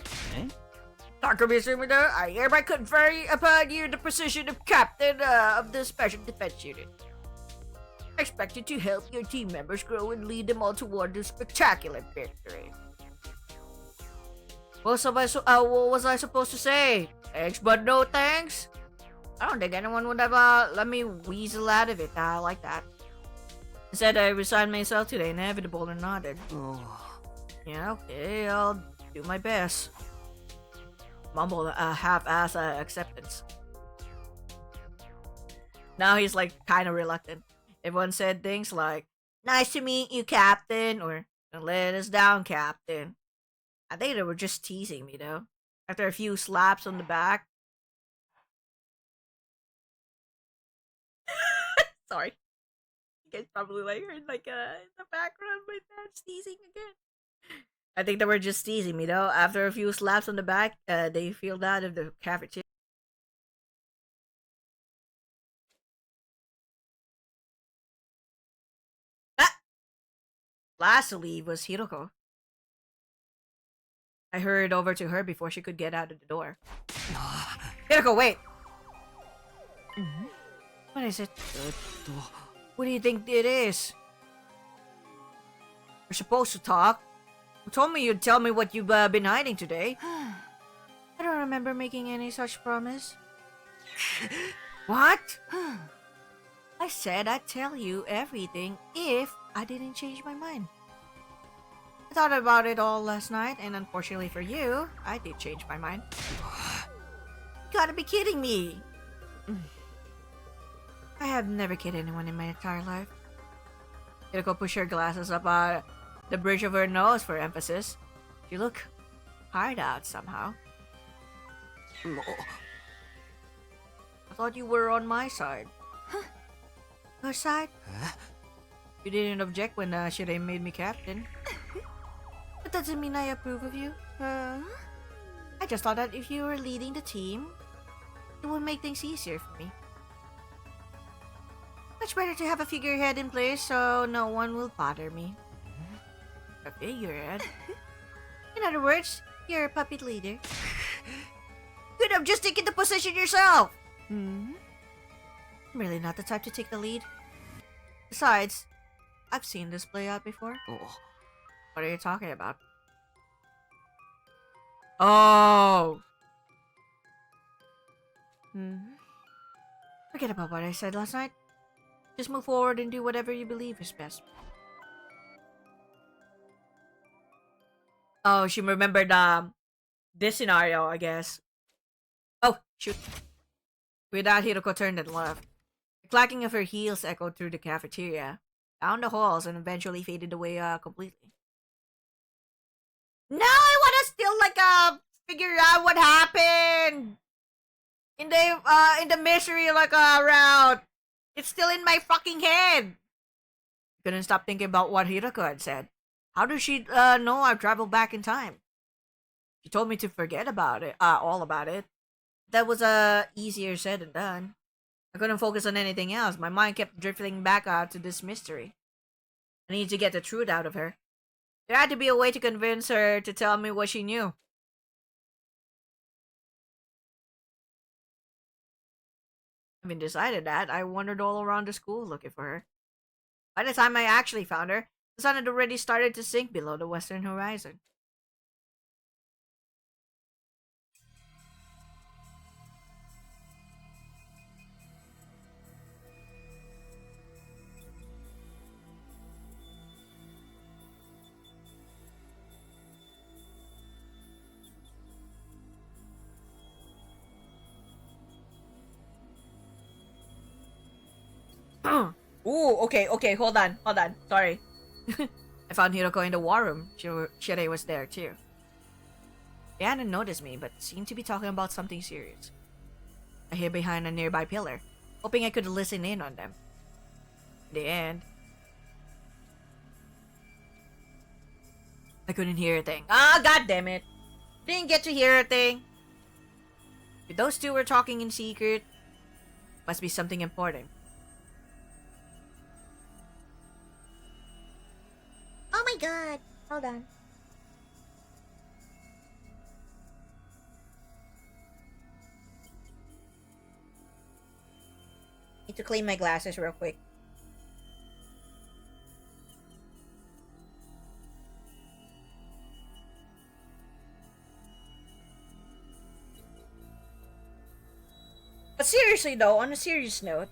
Speaker 1: Takumi Sumino, I hereby confer upon you the position of captain of the Special Defense Unit. I expect you to help your team members grow and lead them all toward a spectacular victory. What was I supposed to say? Thanks, but no thanks? I don't think anyone would have let me weasel out of it. I like that. Instead, I resigned myself to the inevitable and nodded. Yeah, okay, I'll do my best. Mumbled a half-ass acceptance. Now he's like kind of reluctant. Everyone said things like, "Nice to meet you, Captain," or "Don't let us down, Captain." I think they were just teasing me though. After a few slaps on the back. Sorry. You guys probably like heard like in the background my dad's teasing again. I think they were just teasing me though. After a few slaps on the back, they peeled out of the cafeteria. Last to leave was Hiroko. I hurried over to her before she could get out of the door. Hiroko, wait! What is it? What do you think it is? We're supposed to talk. You told me you'd tell me what you've been hiding today. I don't remember making any such promise. What? I said I'd tell you everything if I didn't change my mind. I thought about it all last night, and unfortunately for you, I did change my mind. You gotta be kidding me! I have never killed anyone in my entire life. Hiroko pushed her glasses up the bridge of her nose for emphasis. You look hard out somehow. I thought you were on my side. Huh? Your side? You didn't object when Sirei made me captain. That doesn't mean I approve of you. I just thought that if you were leading the team, it would make things easier for me. Much better to have a figurehead in place so no one will bother me. A figurehead? In other words, you're a puppet leader. Could have just taken the position yourself! I'm really not the type to take the lead. Besides, I've seen this play out before. What are you talking about? Oh! Forget about what I said last night. Just move forward and do whatever you believe is best. Oh, she remembered this scenario, I guess. Oh, shoot. With that, Hiroko turned and left. The clacking of her heels echoed through the cafeteria, down the halls, and eventually faded away completely. No, I want to still figure out what happened in the mystery route. It's still in my fucking head. Couldn't stop thinking about what Hiroko had said. How does she know I've traveled back in time? She told me to forget about it, all about it. That was easier said than done. I couldn't focus on anything else. My mind kept drifting back to this mystery. I need to get the truth out of her. There had to be a way to convince her to tell me what she knew. Having decided that, I wandered all around the school looking for her. By the time I actually found her, the sun had already started to sink below the western horizon. Ooh, okay, hold on. Sorry. I found Hiroko in the war room. Sirei was there too. They hadn't noticed me, but seemed to be talking about something serious. I hid behind a nearby pillar, hoping I could listen in on them. In the end, I couldn't hear a thing. Ah, god damn it! Didn't get to hear a thing. If those two were talking in secret, must be something important.
Speaker 3: Oh my god. Hold on.
Speaker 1: Need to clean my glasses real quick. But seriously though, on a serious note,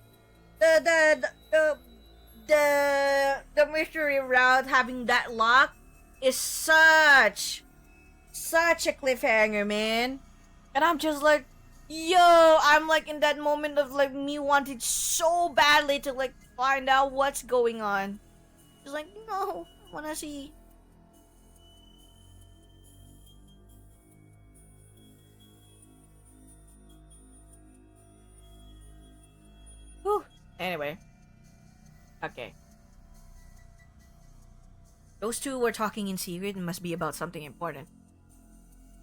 Speaker 1: the mystery around having that lock is such a cliffhanger, man. And I'm just like, yo, I'm like in that moment of like me wanting so badly to like find out what's going on. Just like, no, I wanna see. Whew. Anyway. Okay. Those two were talking in secret and must be about something important.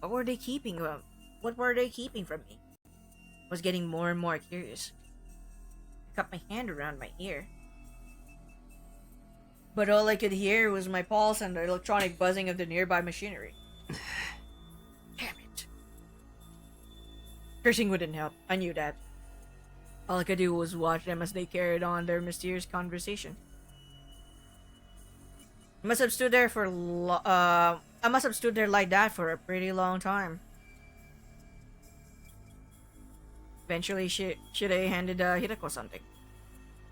Speaker 1: What were they keeping from? What were they keeping from me? I was getting more and more curious. I cupped my hand around my ear. But all I could hear was my pulse and the electronic buzzing of the nearby machinery. Damn it. Cursing wouldn't help. I knew that. All I could do was watch them as they carried on their mysterious conversation. I must have stood there like that for a pretty long time. Eventually, Sirei handed Hiroko something.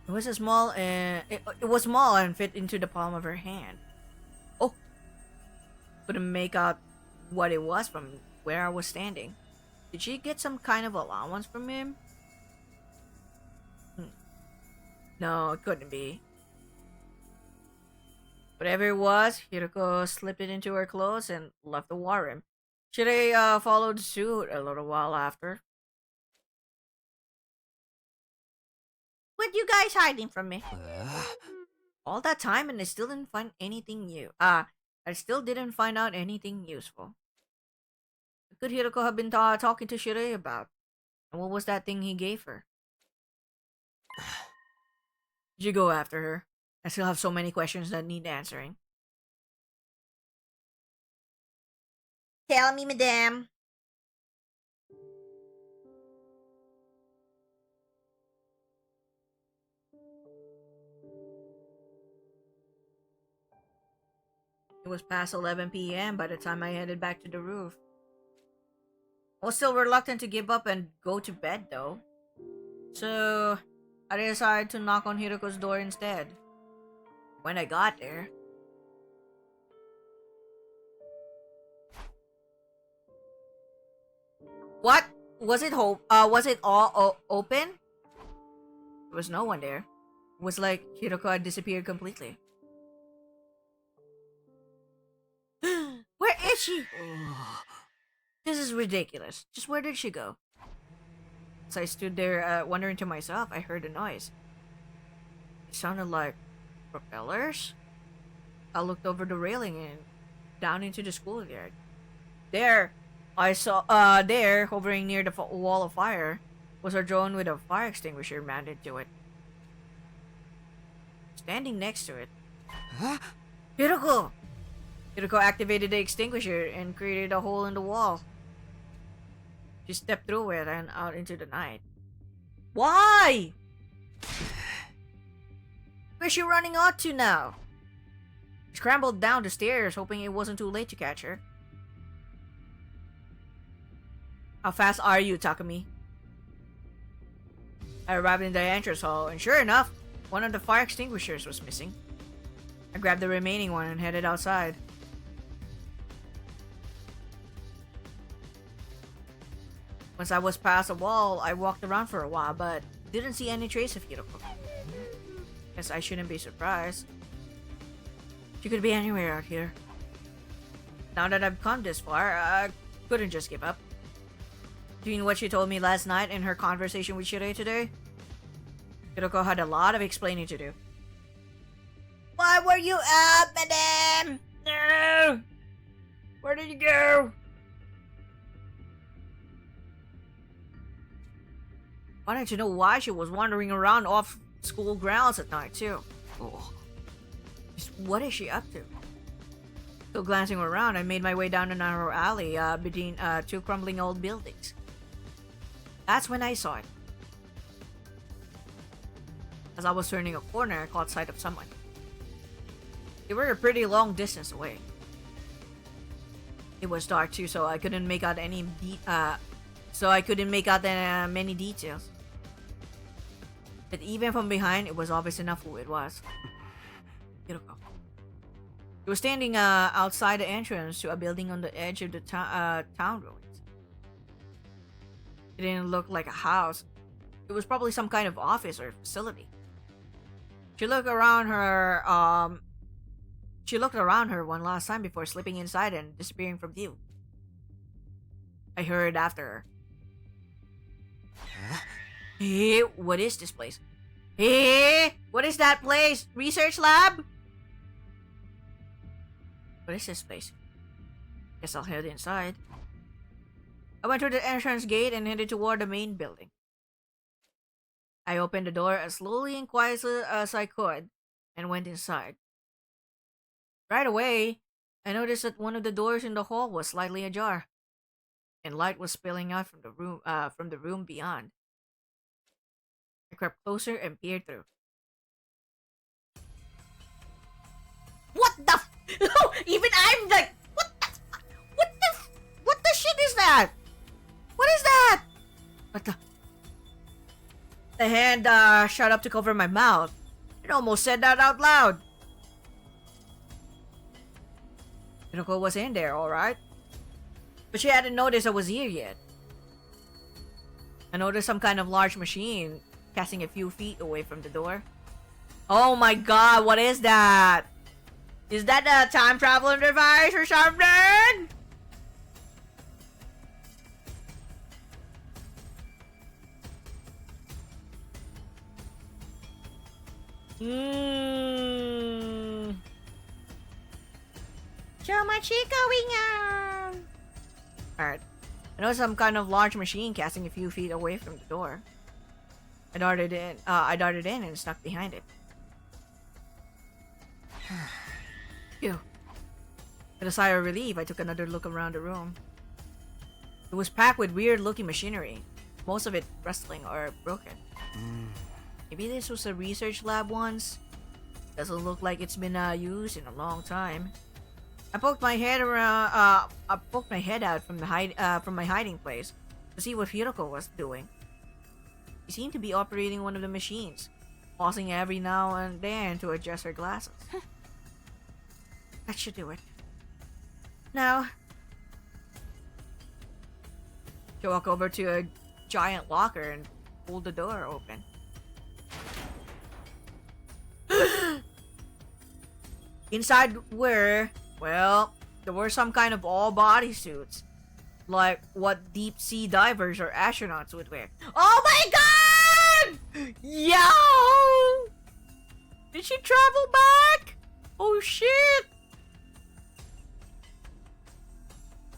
Speaker 1: It was small and fit into the palm of her hand. Oh, couldn't make out what it was from where I was standing. Did she get some kind of allowance from him? No, it couldn't be. Whatever it was, Hiroko slipped it into her clothes and left the war room. Sirei followed suit a little while after. What you guys hiding from me? All that time and I still didn't find anything new. I still didn't find out anything useful. What could Hiroko have been talking to Sirei about? And what was that thing he gave her? Did you go after her? I still have so many questions that need answering. Tell me, madame. It was past 11 p.m. by the time I headed back to the roof. I was still reluctant to give up and go to bed, though. So, I decided to knock on Hiroko's door instead. When I got there... What? Was it all open? There was no one there. It was like Hiroko had disappeared completely. Where is she? This is ridiculous. Just where did she go? As I stood there wondering to myself, I heard a noise. It sounded like propellers. I looked over the railing and down into the schoolyard. There, I saw, hovering near the wall of fire, was a drone with a fire extinguisher mounted to it. Standing next to it Hiroko! Hiroko activated the extinguisher and created a hole in the wall. She stepped through it and out into the night. Why? Where's she running out to now? I scrambled down the stairs, hoping it wasn't too late to catch her. How fast are you, Takumi? I arrived in the entrance hall, and sure enough, one of the fire extinguishers was missing. I grabbed the remaining one and headed outside. Once I was past the wall, I walked around for a while, but didn't see any trace of Hiroko. Guess I shouldn't be surprised. She could be anywhere out here. Now that I've come this far, I couldn't just give up. Between what she told me last night and her conversation with Sirei today, Hiroko had a lot of explaining to do. Why were you out, madam? No! Where did you go? Wanted to know why she was wandering around off school grounds at night, too. Oh. Just what is she up to? Still glancing around, I made my way down a narrow alley between two crumbling old buildings. That's when I saw it. As I was turning a corner, I caught sight of someone. They were a pretty long distance away. It was dark too, so I couldn't make out many details. But even from behind, it was obvious enough who it was. Hiroko. He was standing outside the entrance to a building on the edge of the town ruins. It didn't look like a house. It was probably some kind of office or facility. She looked around her one last time before slipping inside and disappearing from view. I hurried after her. Hey, what is this place? Hey, what is that place? Research lab? What is this place? Guess I'll head inside. I went through the entrance gate and headed toward the main building. I opened the door as slowly and quietly as I could and went inside. Right away, I noticed that one of the doors in the hall was slightly ajar, and light was spilling out from the room beyond. I crept closer and peered through. What the? No, even I'm like, what the shit is that? What is that? What the? The hand shot up to cover my mouth. It almost said that out loud. Hiroko was in there, alright. But she hadn't noticed I was here yet. I noticed some kind of large machine casting a few feet away from the door. Oh my god, what is that? Is that a time traveling device or something? So much going on. Alright. I know some kind of large machine casting a few feet away from the door. I darted in and snuck behind it. Phew. With a sigh of relief, I took another look around the room. It was packed with weird-looking machinery, most of it rustling or broken. Maybe this was a research lab once? Doesn't look like it's been used in a long time. I poked my head out from my hiding place to see what Hiroko was doing. She seemed to be operating one of the machines, pausing every now and then to adjust her glasses. That should do it. Now, she walked over to a giant locker and pulled the door open. Inside were, well, there were some kind of all-body suits, like what deep-sea divers or astronauts would wear. Oh my god! Yo! Did she travel back? Oh shit!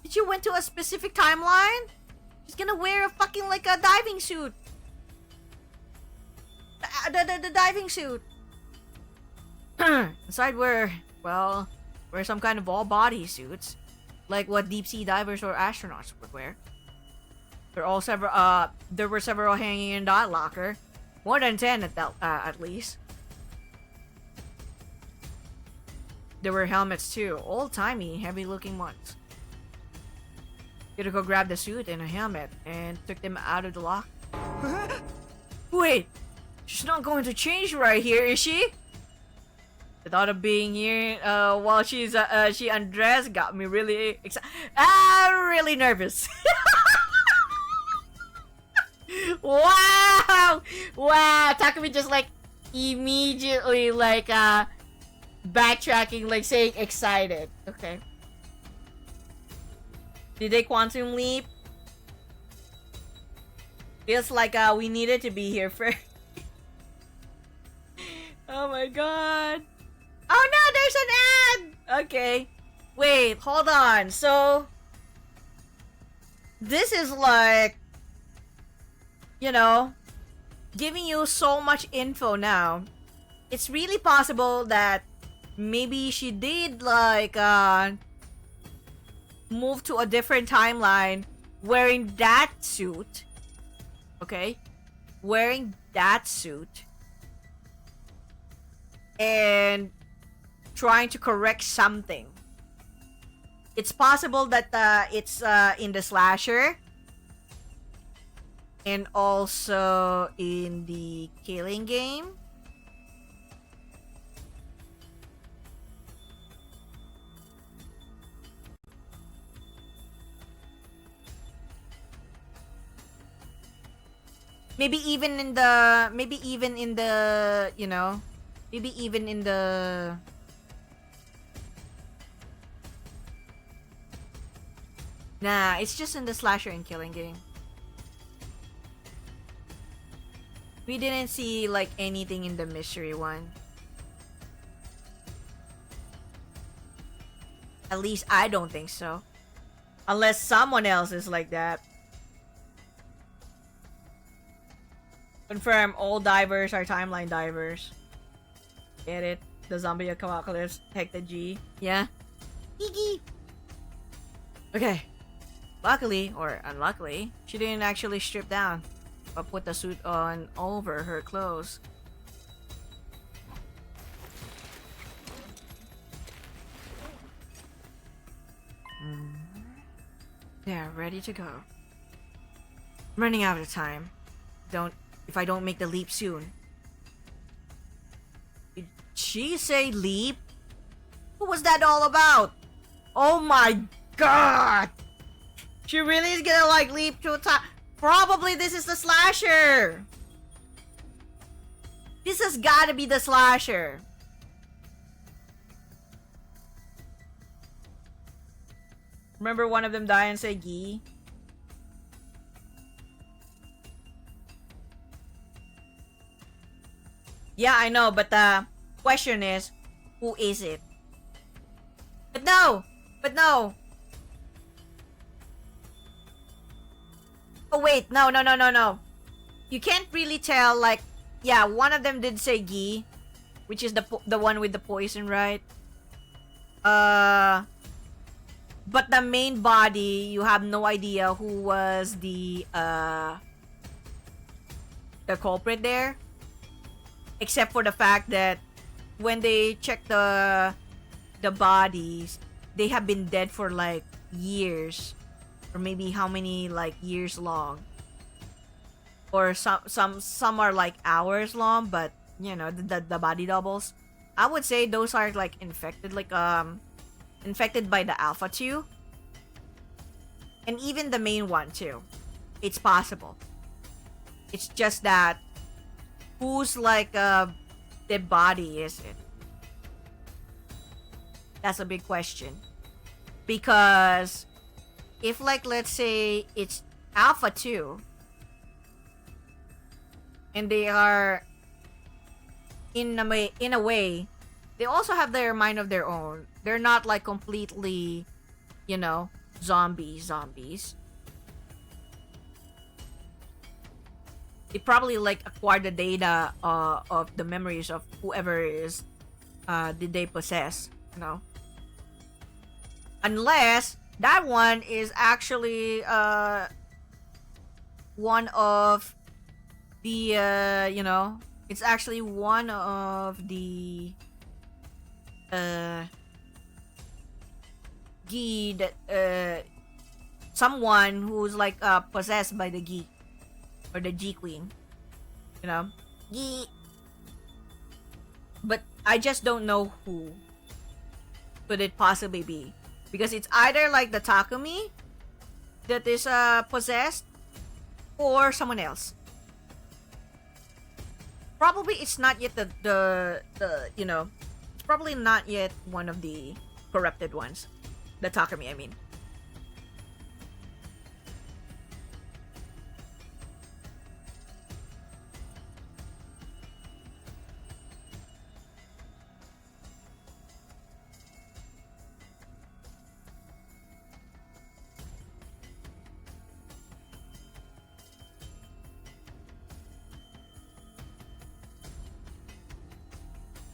Speaker 1: Did you went to a specific timeline? She's gonna wear a fucking like a diving suit. The diving suit. Inside were, well, were some kind of all body suits, like what deep sea divers or astronauts would wear. There were several hanging in that locker, more than 10 at least. There were helmets too, old-timey, heavy-looking ones. Kiriko grabbed the suit and a helmet and took them out of the locker. Wait, she's not going to change right here, is she? The thought of being here while she undressed got me really excited. Really nervous. Wow! Wow! Takumi just like immediately like backtracking, like saying excited. Okay. Did they quantum leap? Feels like we needed to be here first. Oh my god. Oh no, there's an ad! Okay. Wait, hold on. So this is like, you know, giving you so much info now. It's really possible that maybe she did like move to a different timeline wearing that suit. Okay? Wearing that suit and trying to correct something. It's possible that it's in the slasher and also in the killing game. Maybe even in the, you know, maybe even in the Nah, it's just in the slasher and killing game. We didn't see like anything in the mystery one. At least I don't think so. Unless someone else is like that. Confirm, all divers are timeline divers. Get it? The zombie apocalypse, heck the G. Yeah? Hee. Okay. Luckily, or unluckily, she didn't actually strip down, but put the suit on over her clothes. They're ready to go. I'm running out of time. If I don't make the leap soon. Did she say leap? What was that all about? Oh my god! She really is gonna like leap to a time. Probably this is the slasher. This has gotta be the slasher. Remember one of them die and say Gi? Yeah, I know, but the question is, who is it? But no! Oh wait, no. You can't really tell, like, yeah, one of them did say Gi, which is the one with the poison, right? But the main body, you have no idea who was the culprit there. Except for the fact that when they check the bodies, they have been dead for like years, or maybe how many like years long, or some are like hours long. But you know, the body doubles, I would say those are like infected, like infected by the Alpha 2, and even the main one too. It's possible. It's just that who's like the body is it? That's a big question. Because if like let's say it's Alpha 2 and they are in a way they also have their mind of their own. They're not like completely, you know, zombies. They probably like acquire the data of the memories of whoever is did they possess, you know? Unless that one is actually one of the you know, it's actually one of the gi that someone who's like possessed by the gi or the G queen, you know, gi. But I just don't know who could it possibly be, because it's either like the Takumi that is possessed or someone else. Probably it's not yet the you know, it's probably not yet one of the corrupted ones, the Takumi, I mean.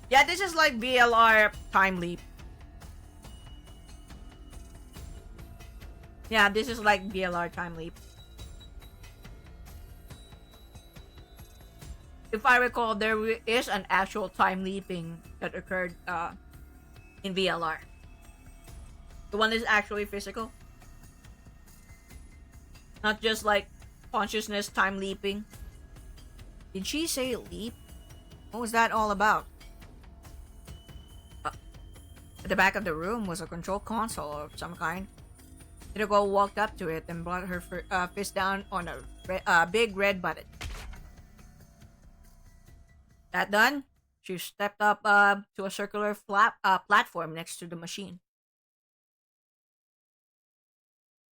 Speaker 1: Yeah, this is like VLR time leap. Yeah, this is like VLR time leap. If I recall, there is an actual time leaping that occurred in VLR. The one is actually physical. Not just like consciousness time leaping. Did she say leap? What was that all about? At the back of the room was a control console of some kind. Hiroko walked up to it and brought her fist down on a big red button. That done, she stepped up to a circular platform next to the machine.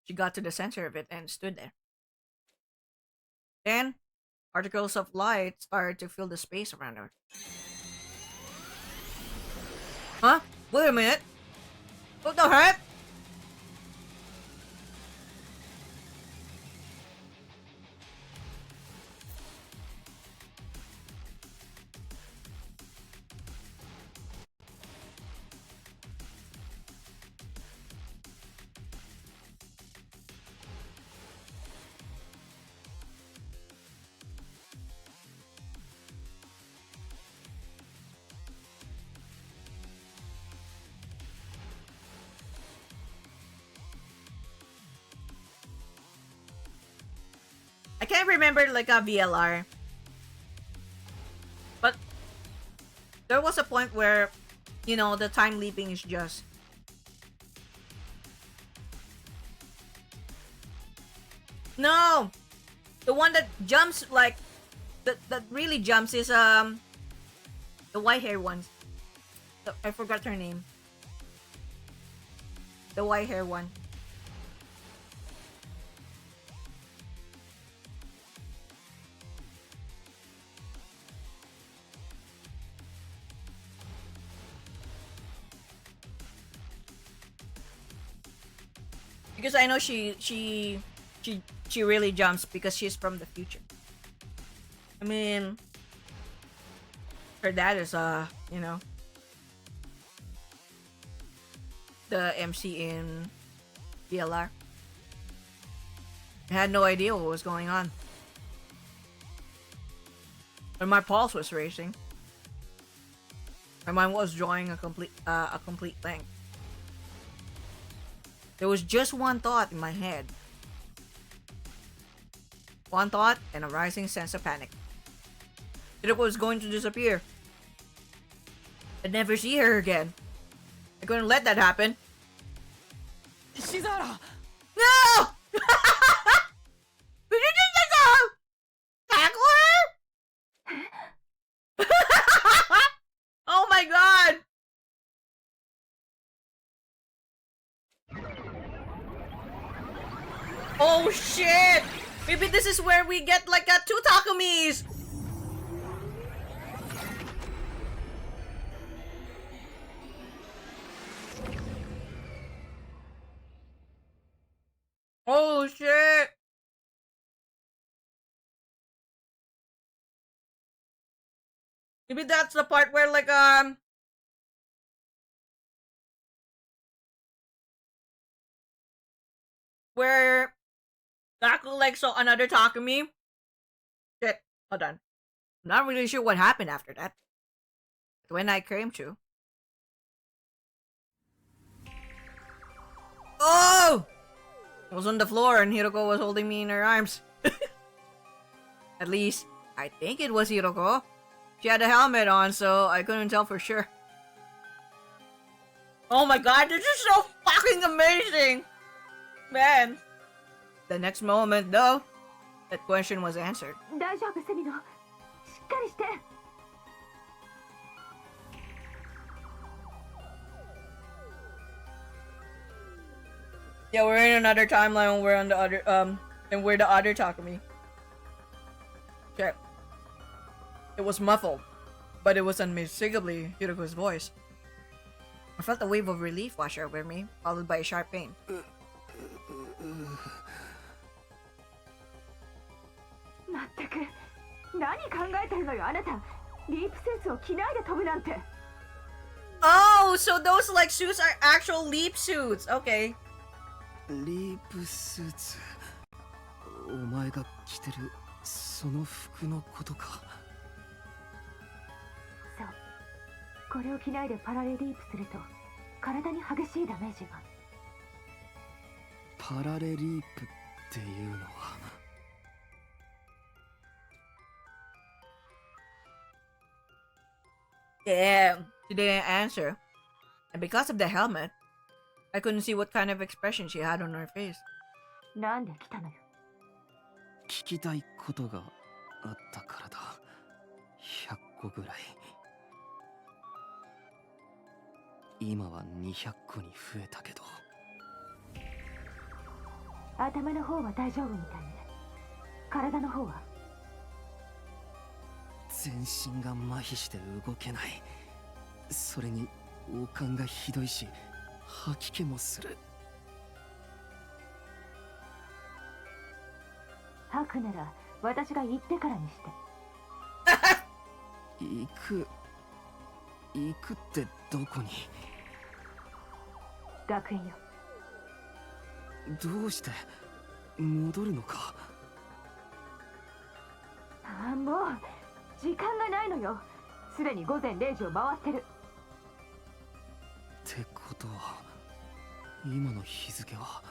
Speaker 1: She got to the center of it and stood there. Then, particles of light started to fill the space around her. Huh? Wait a minute. What the heck? I can't remember like a VLR. But there was a point where, you know, the time leaping is just no, the one that jumps like that really jumps is the white hair one. I forgot her name. The white hair one. Because I know she really jumps because she's from the future. I mean, her dad is you know, the MC in VLR. I had no idea what was going on. And my pulse was racing. My mind was drawing a complete blank. There was just one thought in my head. One thought and a rising sense of panic. It was going to disappear. I'd never see her again. I couldn't let that happen.
Speaker 2: Shizara!
Speaker 1: No! Did you just tackle her? Oh my god! Oh shit! Maybe this is where we get like two Takumis! Oh shit! Maybe that's the part where like where Taku like saw another Takumi. Shit, hold on. I'm not really sure what happened after that. When I came to. Oh! I was on the floor and Hiroko was holding me in her arms. At least, I think it was Hiroko. She had a helmet on, so I couldn't tell for sure. Oh my god, this is so fucking amazing! Man. The next moment, though, that question was answered.
Speaker 3: 大丈夫セミノ、しっかりして。
Speaker 1: Yeah, we're in another timeline when we're on the other, and we're the other Takumi. Okay. It was muffled, but it was unmistakably Hiroko's voice. I felt a wave of relief wash over me, followed by a sharp pain.
Speaker 3: まったく、何考えてるのよあなた。リープスーツを着ないで飛ぶなんて。
Speaker 1: Oh, so those like suits are actual leap suits. Okay.
Speaker 2: リープスーツ、お前が着てるその服のことか。
Speaker 3: そう、これを着ないでパラレリープすると体に激しいダメージが。
Speaker 2: パラレリープっていうのは。
Speaker 1: Yeah, she didn't answer. And because of the helmet, I couldn't see what kind of expression she had on her face.
Speaker 3: なんで来たのよ。
Speaker 2: 聞きたいことがあったからだ。100個ぐらい。今は200個に増えたけど。
Speaker 3: 頭の方は大丈夫みたいね。体の方は。
Speaker 2: 全身が麻痺して動けない。それに悪寒がひどいし、吐き気もする。
Speaker 3: 吐くなら私が言ってからにして。
Speaker 2: 行くってどこに？
Speaker 3: 学園よ。
Speaker 2: どうして戻るのか？
Speaker 3: ああ、もう時間がないのよ。すでに午前0時を回ってる。
Speaker 2: ってことは今の日付は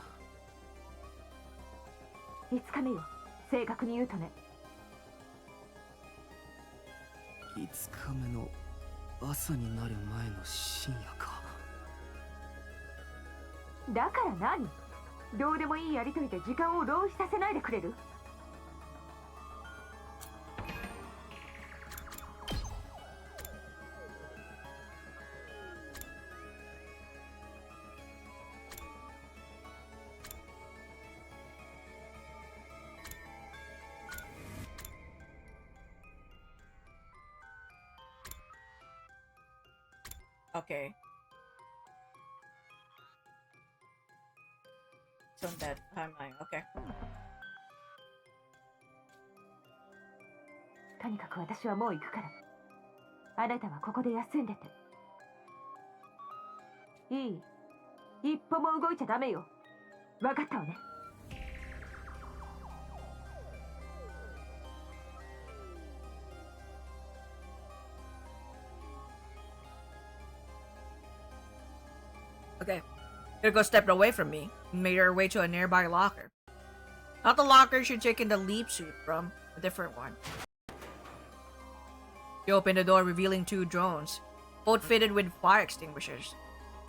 Speaker 3: 5日目よ。正確に言うとね。
Speaker 2: 5日目の朝になる前の深夜か。
Speaker 3: だから何？どうでもいいやりとりで時間を浪費させないでくれる？Okay.
Speaker 1: It's on that timeline. Okay.
Speaker 3: とにかく私はもう行くから。あなたはここで休んでて。いい？一歩も動いちゃダメよ。分かったわね。
Speaker 1: Okay. Hiroko stepped away from me and made her way to a nearby locker. Not the locker she'd taken the leap suit from, a different one. She opened the door, revealing 2 drones, both fitted with fire extinguishers.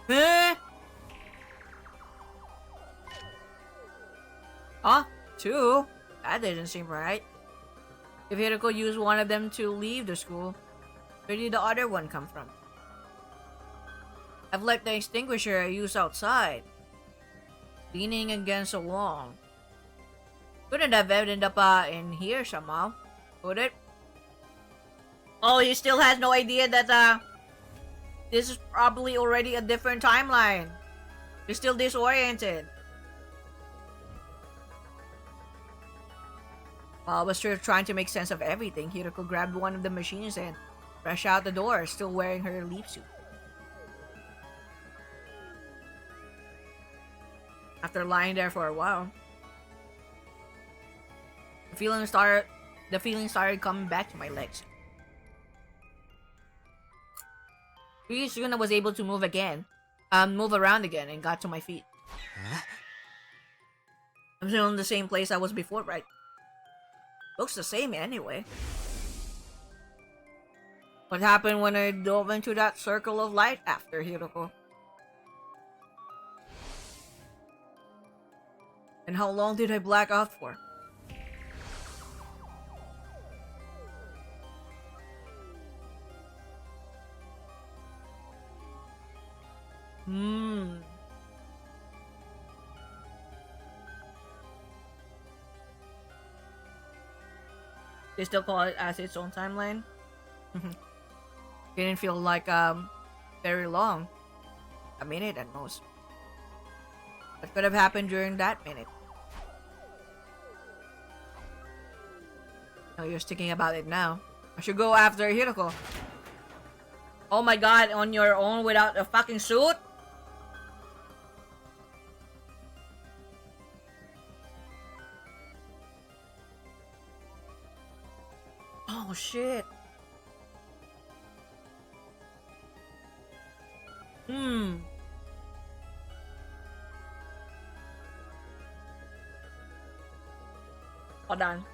Speaker 1: Huh? Huh? 2? That didn't seem right. If Hiroko used one of them to leave the school, where did the other one come from? I've left the extinguisher I used outside, leaning against a wall. Couldn't have ended up in here somehow, could it? Oh, he still has no idea that this is probably already a different timeline. He's still disoriented. While I was still trying to make sense of everything, Hiroko grabbed one of the machines and rushed out the door, still wearing her leap suit. After lying there for a while. The feeling started coming back to my legs. Pretty soon I was able to move around again and got to my feet. I'm still in the same place I was before, right? Looks the same anyway. What happened when I dove into that circle of light after Hiroko? And how long did I black out for? They still call it as its own timeline. Didn't feel like very long. A minute at most. What could have happened during that minute? Oh, you're thinking about it now. I should go after Hiroko. Oh my god, on your own without a fucking suit? Oh shit. Hold on.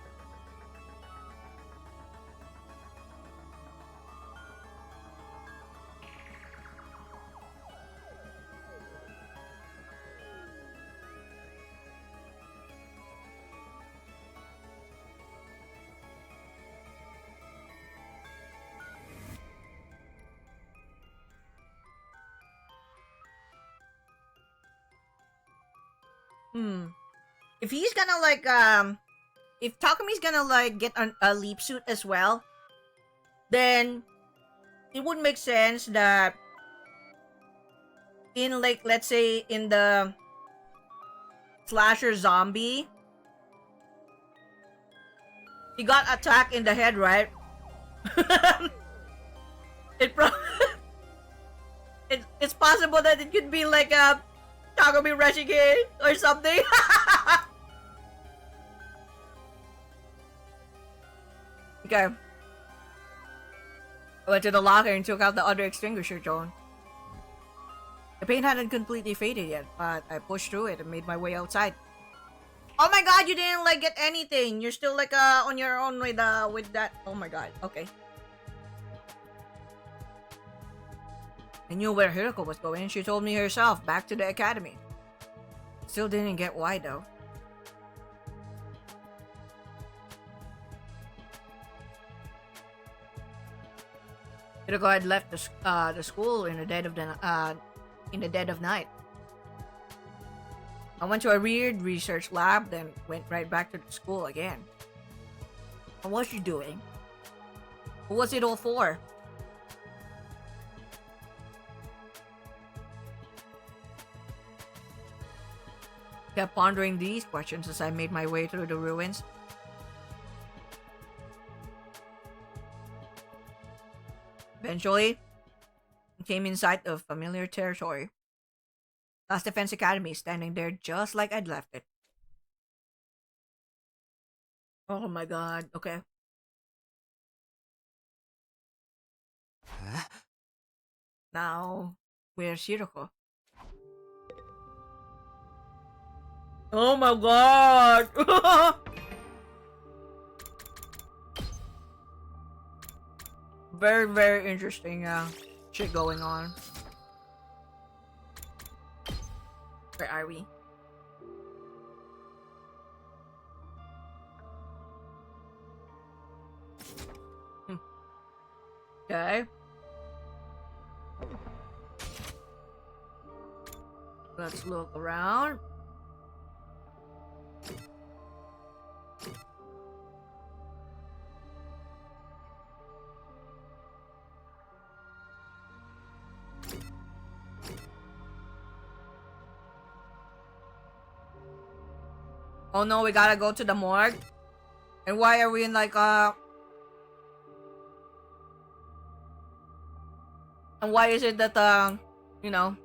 Speaker 1: If he's gonna like if Takumi's gonna like get a leap suit as well, then it would make sense that in like, let's say in the slasher zombie, he got attacked in the head, right? It's possible that it could be like a Takumi rushing in or something. Okay. I went to the locker and took out the other extinguisher drone. The paint hadn't completely faded yet, but I pushed through it and made my way outside. Oh my god, you didn't like get anything. You're still like on your own with that. Oh my god. Okay. I knew where Hiroko was going. She told me herself, back to the academy. Still didn't get why though. Hiroko had left the school in the dead of night. I went to a weird research lab, then went right back to the school again. What was she doing? What was it all for? Kept pondering these questions as I made my way through the ruins. Eventually, I came in sight of familiar territory. Last Defense Academy standing there just like I'd left it. Oh my god, okay. Now, where's Hiroko? Oh my god! Very, very interesting shit going on. Where are we? Okay. Let's look around. Oh no, we gotta go to the morgue. And why are we in like and why is it that you know,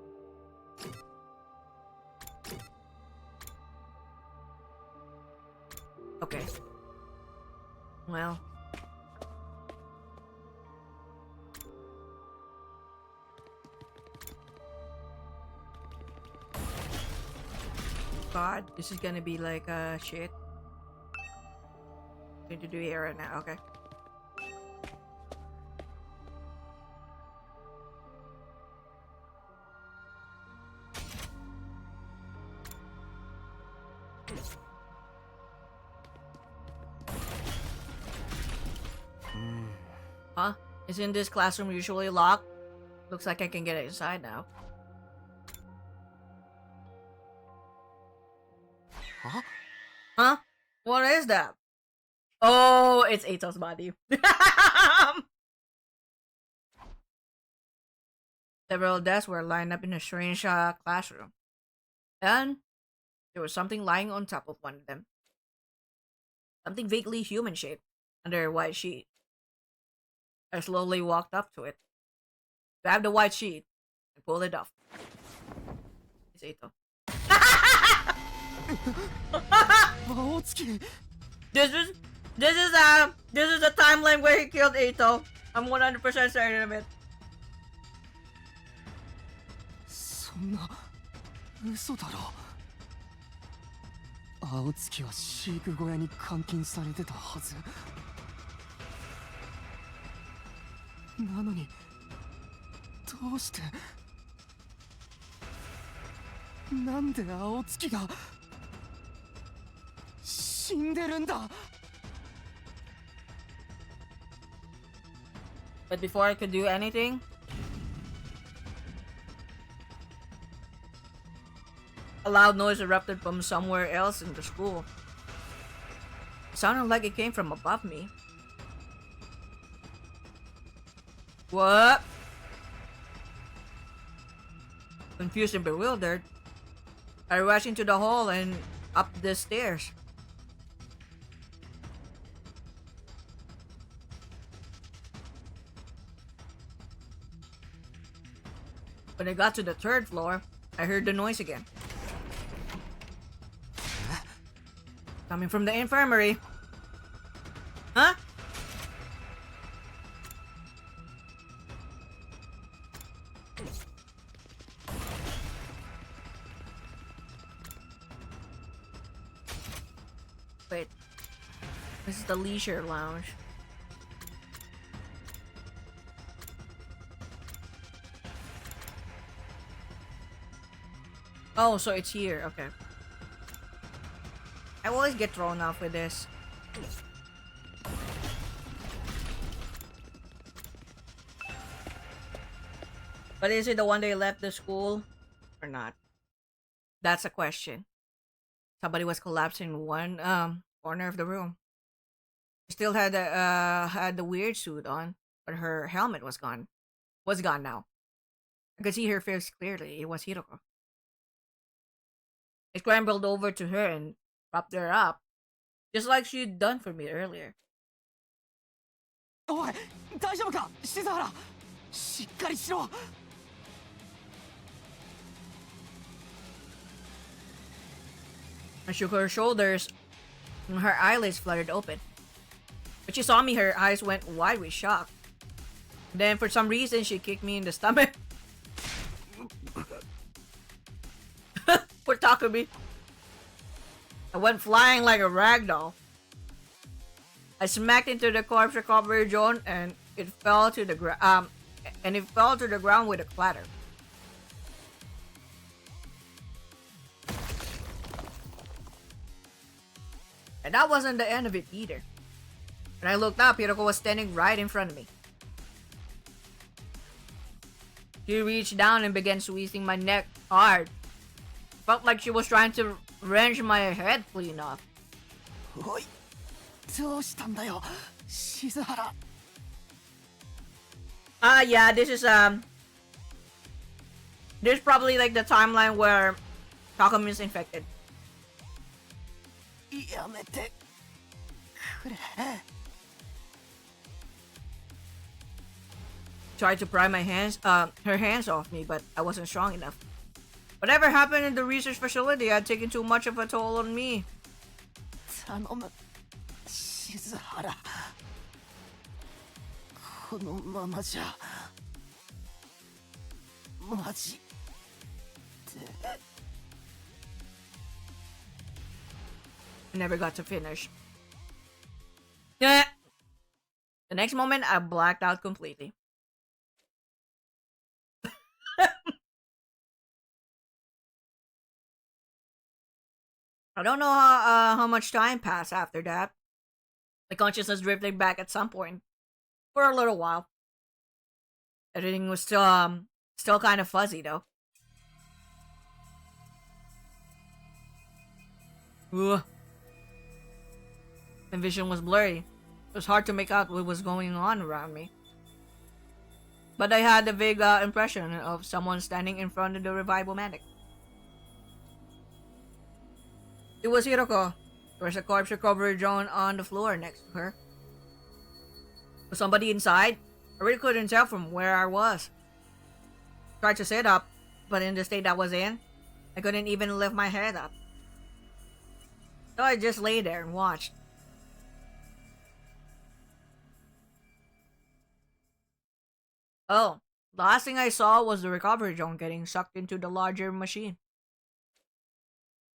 Speaker 1: Okay. Well. God, this is gonna be like shit. Going to do here right now. Okay. Huh? Isn't this classroom usually locked? Looks like I can get inside now.
Speaker 2: Huh?
Speaker 1: Huh? What is that? Oh, it's Ito's body. Several desks were lined up in a strange classroom. And there was something lying on top of one of them. Something vaguely human-shaped under a white sheet. I slowly walked up to it, grabbed the white sheet, and pulled it off. It's Ito.
Speaker 2: Aotsuki!
Speaker 1: This is the timeline where he killed Ito. I'm 100% certain of it.
Speaker 2: そんな嘘だろ。青月は飼育小屋に監禁されてたはず。なのにどうしてなんで青月が死んでるんだ。
Speaker 1: But before I could do anything, a loud noise erupted from somewhere else in the school. It sounded like it came from above me. What? Confused and bewildered, I rushed into the hall and up the stairs. When I got to the third floor, I heard the noise again. Coming from the infirmary. Huh? Wait. This is the leisure lounge. Oh, so it's here. Okay. I always get thrown off with this. But is it the one they left the school or not? That's a question. Somebody was collapsing in one corner of the room. She still had the weird suit on, but her helmet was gone. Was gone now. I could see her face clearly. It was Hiroko. I scrambled over to her and propped her up, just like she'd done for me earlier.
Speaker 2: おい、大丈夫か、静原。しっかりしろ。
Speaker 1: I shook her shoulders, and her eyelids fluttered open. When she saw me, her eyes went wide with shock. Then, for some reason, she kicked me in the stomach. Poor Takumi. I went flying like a ragdoll. I smacked into the corpse recovery zone, and it fell to the ground. With a clatter. And that wasn't the end of it either. When I looked up, Hiroko was standing right in front of me. She reached down and began squeezing my neck hard. Felt like she was trying to wrench my head clean off.
Speaker 2: おい、どうしたんだよ、静原。
Speaker 1: Yeah, this is this is probably like the timeline where Takumi is infected.
Speaker 2: やめてくれ。
Speaker 1: Tried to pry her hands off me, but I wasn't strong enough. Whatever happened in the research facility had taken too much of a toll on me.
Speaker 2: 頼む、静原このままじゃマジで
Speaker 1: I never got to finish. Yeah. The next moment, I blacked out completely. I don't know how much time passed after that. My consciousness drifted back at some point for a little while. Everything was still kind of fuzzy though. Ugh. My vision was blurry. It was hard to make out what was going on around me. But I had a vague impression of someone standing in front of the revival medic. It was Hiroko. There was a corpse recovery drone on the floor next to her. Was somebody inside? I really couldn't tell from where I was. Tried to sit up, but in the state I was in, I couldn't even lift my head up. So I just lay there and watched. Oh, the last thing I saw was the recovery drone getting sucked into the larger machine.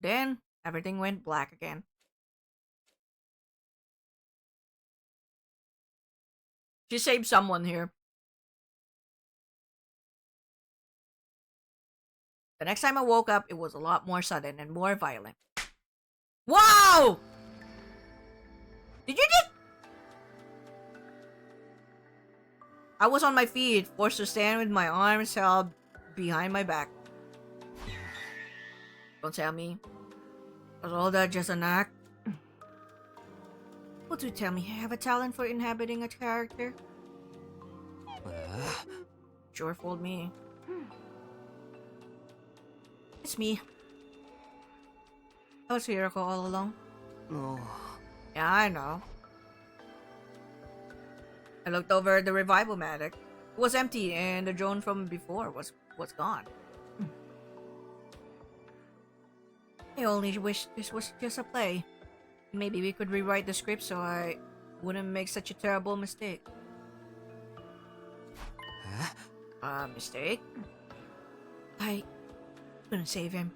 Speaker 1: Then, everything went black again. She saved someone here. The next time I woke up, it was a lot more sudden and more violent. Wow! Did you just... I was on my feet, forced to stand with my arms held behind my back. Don't tell me. Was all that just an act? Would you tell me I have a talent for inhabiting a character? Sure fooled me. It's me. I was Hiroko all along.
Speaker 2: Oh.
Speaker 1: Yeah, I know. I looked over at the revival medic. It was empty and the drone from before was gone. I only wish this was just a play. Maybe we could rewrite the script so I wouldn't make such a terrible mistake. Mistake? I couldn't save him.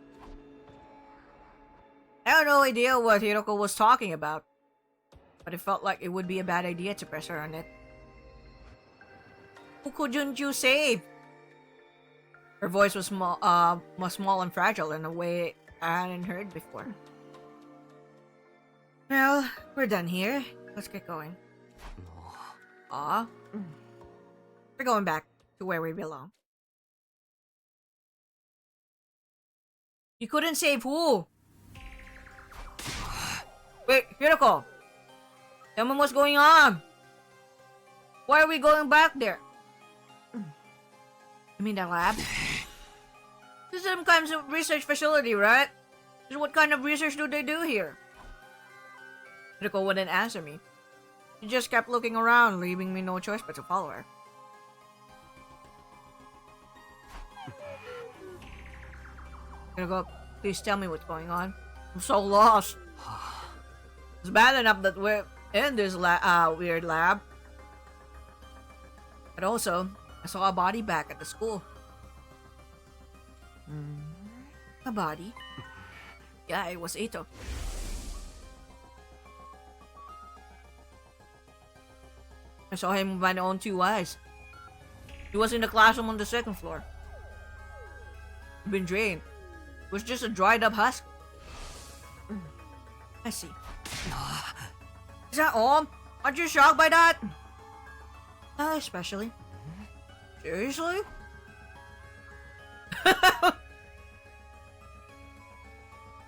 Speaker 1: I had no idea what Hiroko was talking about, but it felt like it would be a bad idea to press her on it. Who couldn't you save? Her voice was small and fragile in a way I hadn't heard before. Well, we're done here. Let's get going. Aw. We're going back to where we belong. You couldn't save who? Wait, Hiroko! Tell me what's going on! Why are we going back there? You mean the lab? This is some kind of research facility, right? Just what kind of research do they do here? Hiroko wouldn't answer me. She just kept looking around, leaving me no choice but to follow her. Hiroko, please tell me what's going on. I'm so lost. It's bad enough that we're in this weird lab. But also, I saw a body back at the school. A body? Yeah, it was Ito. I saw him with my own two eyes. He was in the classroom on the second floor. He'd been drained. It was just a dried up husk. I see. Is that all? Aren't you shocked by that? Especially. Seriously?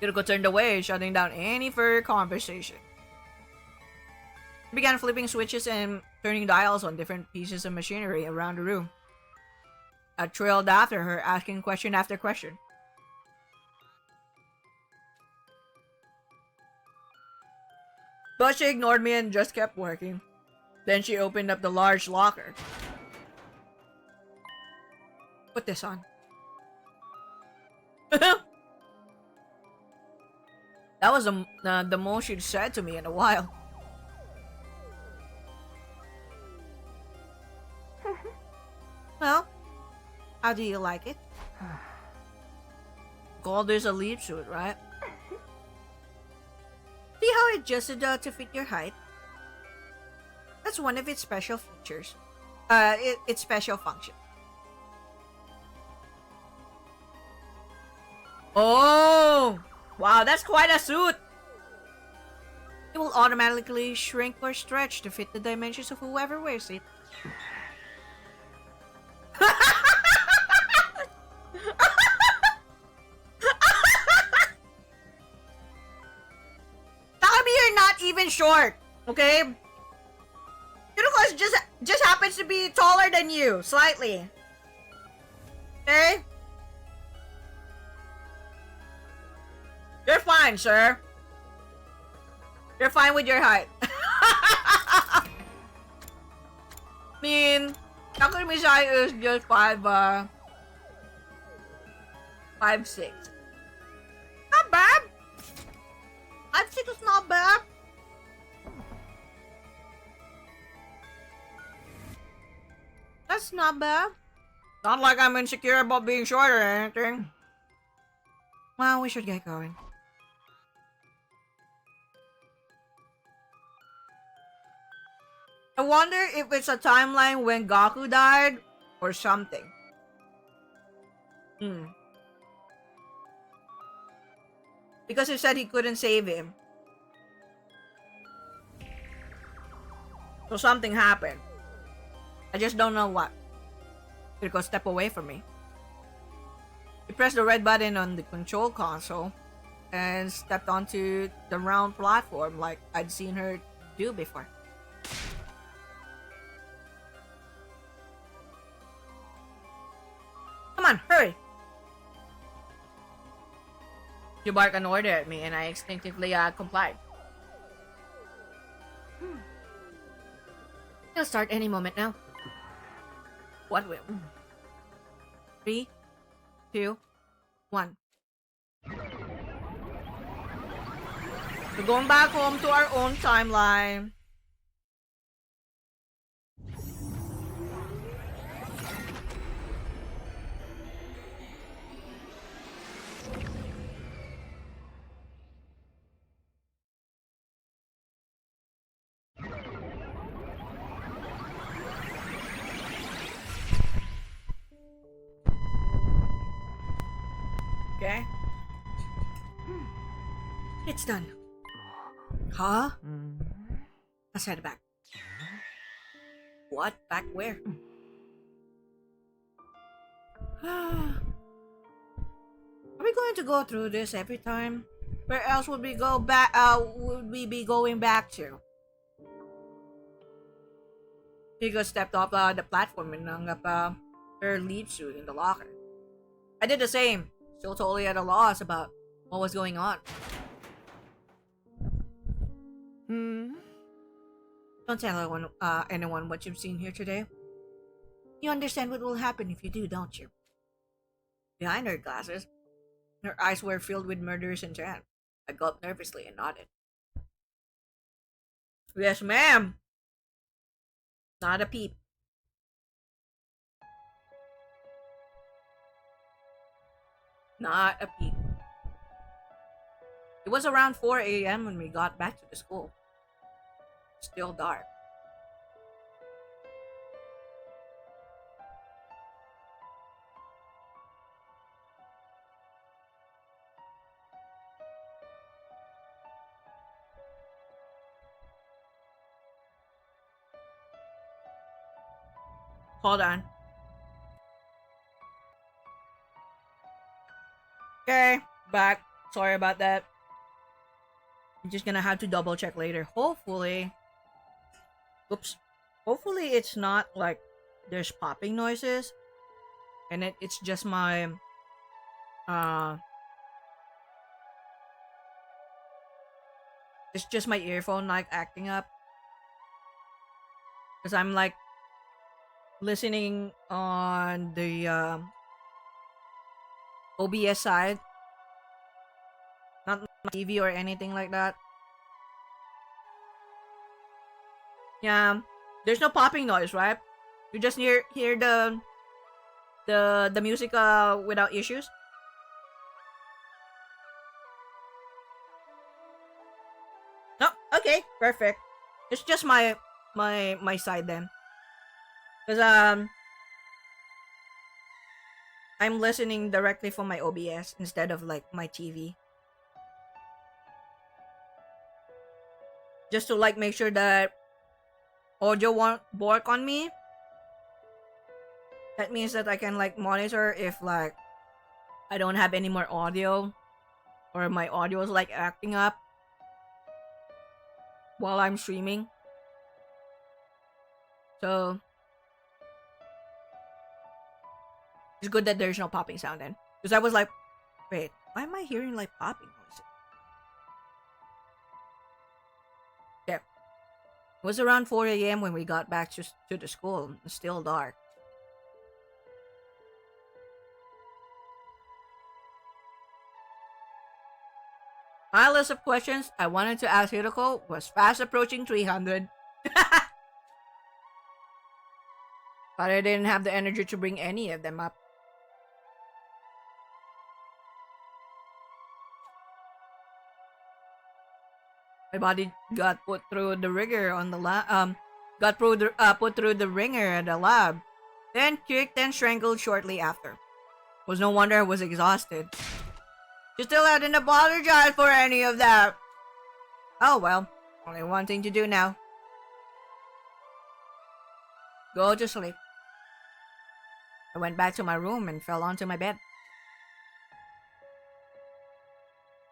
Speaker 1: Hiroko turned away, shutting down any further conversation. He began flipping switches and turning dials on different pieces of machinery around the room. I trailed after her, asking question after question. But she ignored me and just kept working. Then she opened up the large locker. Put this on. That was the most she'd said to me in a while. How do you like it? Gold is a leaf suit, right? See how it adjusted to fit your height? That's one of its special features. Its special function. Oh! Wow, that's quite a suit! It will automatically shrink or stretch to fit the dimensions of whoever wears it. Takumi, you're not even short, okay? Kiriko just happens to be taller than you, slightly. Okay? You're fine, sir. You're fine with your height. I mean, Takumi's height is just 5'6". Not bad. 5'6" is not bad. That's not bad. Not like I'm insecure about being short or anything. Well, we should get going. I wonder if it's a timeline when Gaku died or something. Because he said he couldn't save him. So something happened. I just don't know what. Kiriko, step away from me. He pressed the red button on the control console and stepped onto the round platform like I'd seen her do before. Come on, hurry! You barked an order at me and I instinctively complied. It'll start any moment now. What will? 3, 2, 1. We're going back home to our own timeline. Okay. It's done. Huh? Let's head back. What? Back where? Are we going to go through this every time? Where else would we go back? Would we be going back to? Higo stepped off the platform and hung up her leaf suit in the locker. I did the same. Still totally at a loss about what was going on. Don't tell anyone what you've seen here today. You understand what will happen if you do, don't you? Behind her glasses, her eyes were filled with murderous intent. I gulped nervously and nodded. Yes, ma'am. Not a peep. Not a peep. It was around 4 a.m. when we got back to the school. Still dark. Hold on. Okay, back. Sorry about that. I'm just gonna have to double check later. Hopefully. Oops. Hopefully it's not like there's popping noises. And it's just my it's just my earphone like acting up. Because I'm like listening on the OBS side, not my TV or anything like that. Yeah, there's no popping noise, right? You just hear the the music without issues? No, okay, perfect. It's just my side then, because I'm listening directly from my OBS instead of like my TV, just to like make sure that audio won't work on me. That means that I can like monitor if like I don't have any more audio, or my audio is like acting up while I'm streaming. So it's good that there's no popping sound then, because I was like, wait, why am I hearing like popping noises? Yeah, it was around 4 a.m. when we got back to the school. It's still dark. My list of questions I wanted to ask Hiroko was fast approaching 300. But I didn't have the energy to bring any of them up. My body got put through the ringer on the put through the ringer at the lab, then kicked and strangled shortly after. Was no wonder I was exhausted. She still hadn't apologized for any of that. Oh well, only one thing to do now. Go to sleep. I went back to my room and fell onto my bed.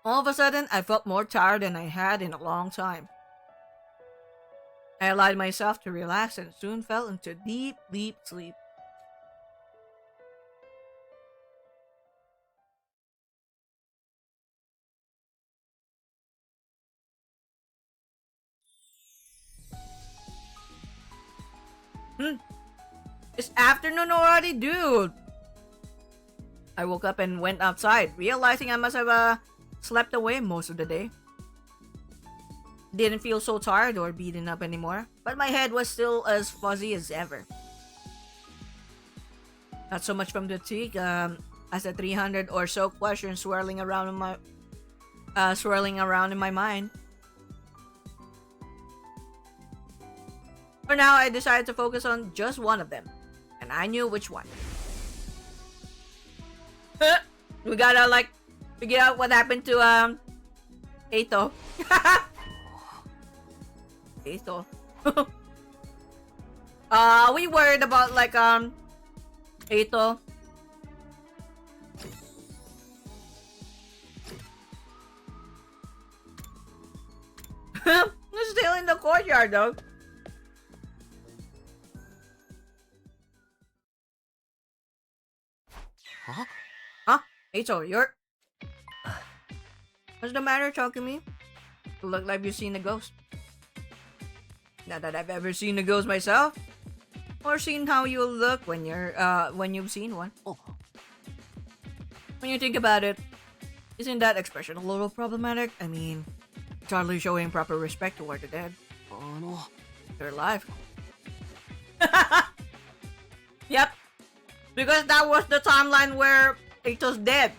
Speaker 1: All of a sudden, I felt more tired than I had in a long time. I allowed myself to relax and soon fell into deep, deep sleep. It's afternoon already, dude. I woke up and went outside, realizing I must have slept away most of the day. Didn't feel so tired or beaten up anymore, but my head was still as fuzzy as ever. Not so much from the fatigue, as the 300 or so questions swirling around in my mind. For now, I decided to focus on just one of them, and I knew which one. We gotta like figure out what happened to Eito. Eito. We worried about like Eito. He's still in the courtyard though.
Speaker 2: Huh?
Speaker 1: Huh? Eito, you're... What's the matter, Takumi? You look like you've seen a ghost. Not that I've ever seen a ghost myself, or seen how you look when you've seen one.
Speaker 2: Oh.
Speaker 1: When you think about it, isn't that expression a little problematic? I mean, it's hardly showing proper respect toward the dead.
Speaker 2: Oh no.
Speaker 1: They're alive. Yep. Because that was the timeline where Eito's dead.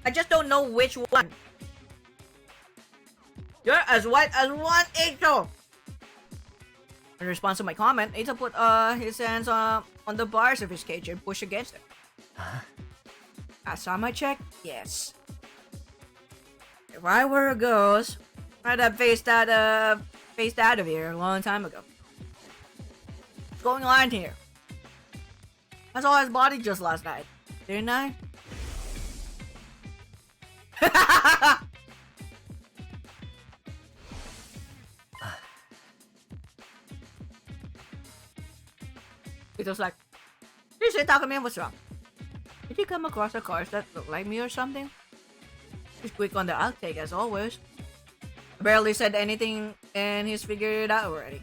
Speaker 1: I just don't know which one. You're as white as one, Eito! In response to my comment, Eito put his hands on the bars of his cage and pushed against it.
Speaker 2: Huh?
Speaker 1: Last time I checked, yes. If I were a ghost, I'd have phased out of here a long time ago. What's going on here? I saw his body just last night, didn't I? It was like, seriously, Takumi, what's wrong? Did you come across the cars that look like me or something? He's quick on the outtake as always. I barely said anything and he's figured it out already.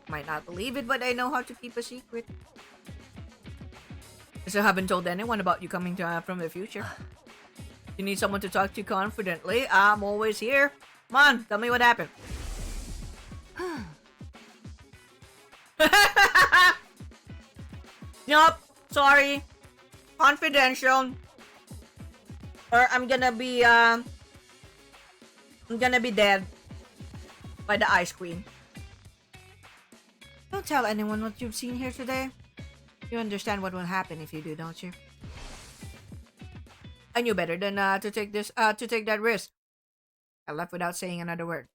Speaker 1: Might not believe it, but I know how to keep a secret. I still haven't told anyone about you coming from the future. You need someone to talk to confidently. I'm always here. Come on, tell me what happened. Nope. Sorry. Confidential. Or I'm gonna be dead by the Ice Queen. Don't tell anyone what you've seen here today. You understand what will happen if you do, don't you? I knew better than to take that risk. I left without saying another word.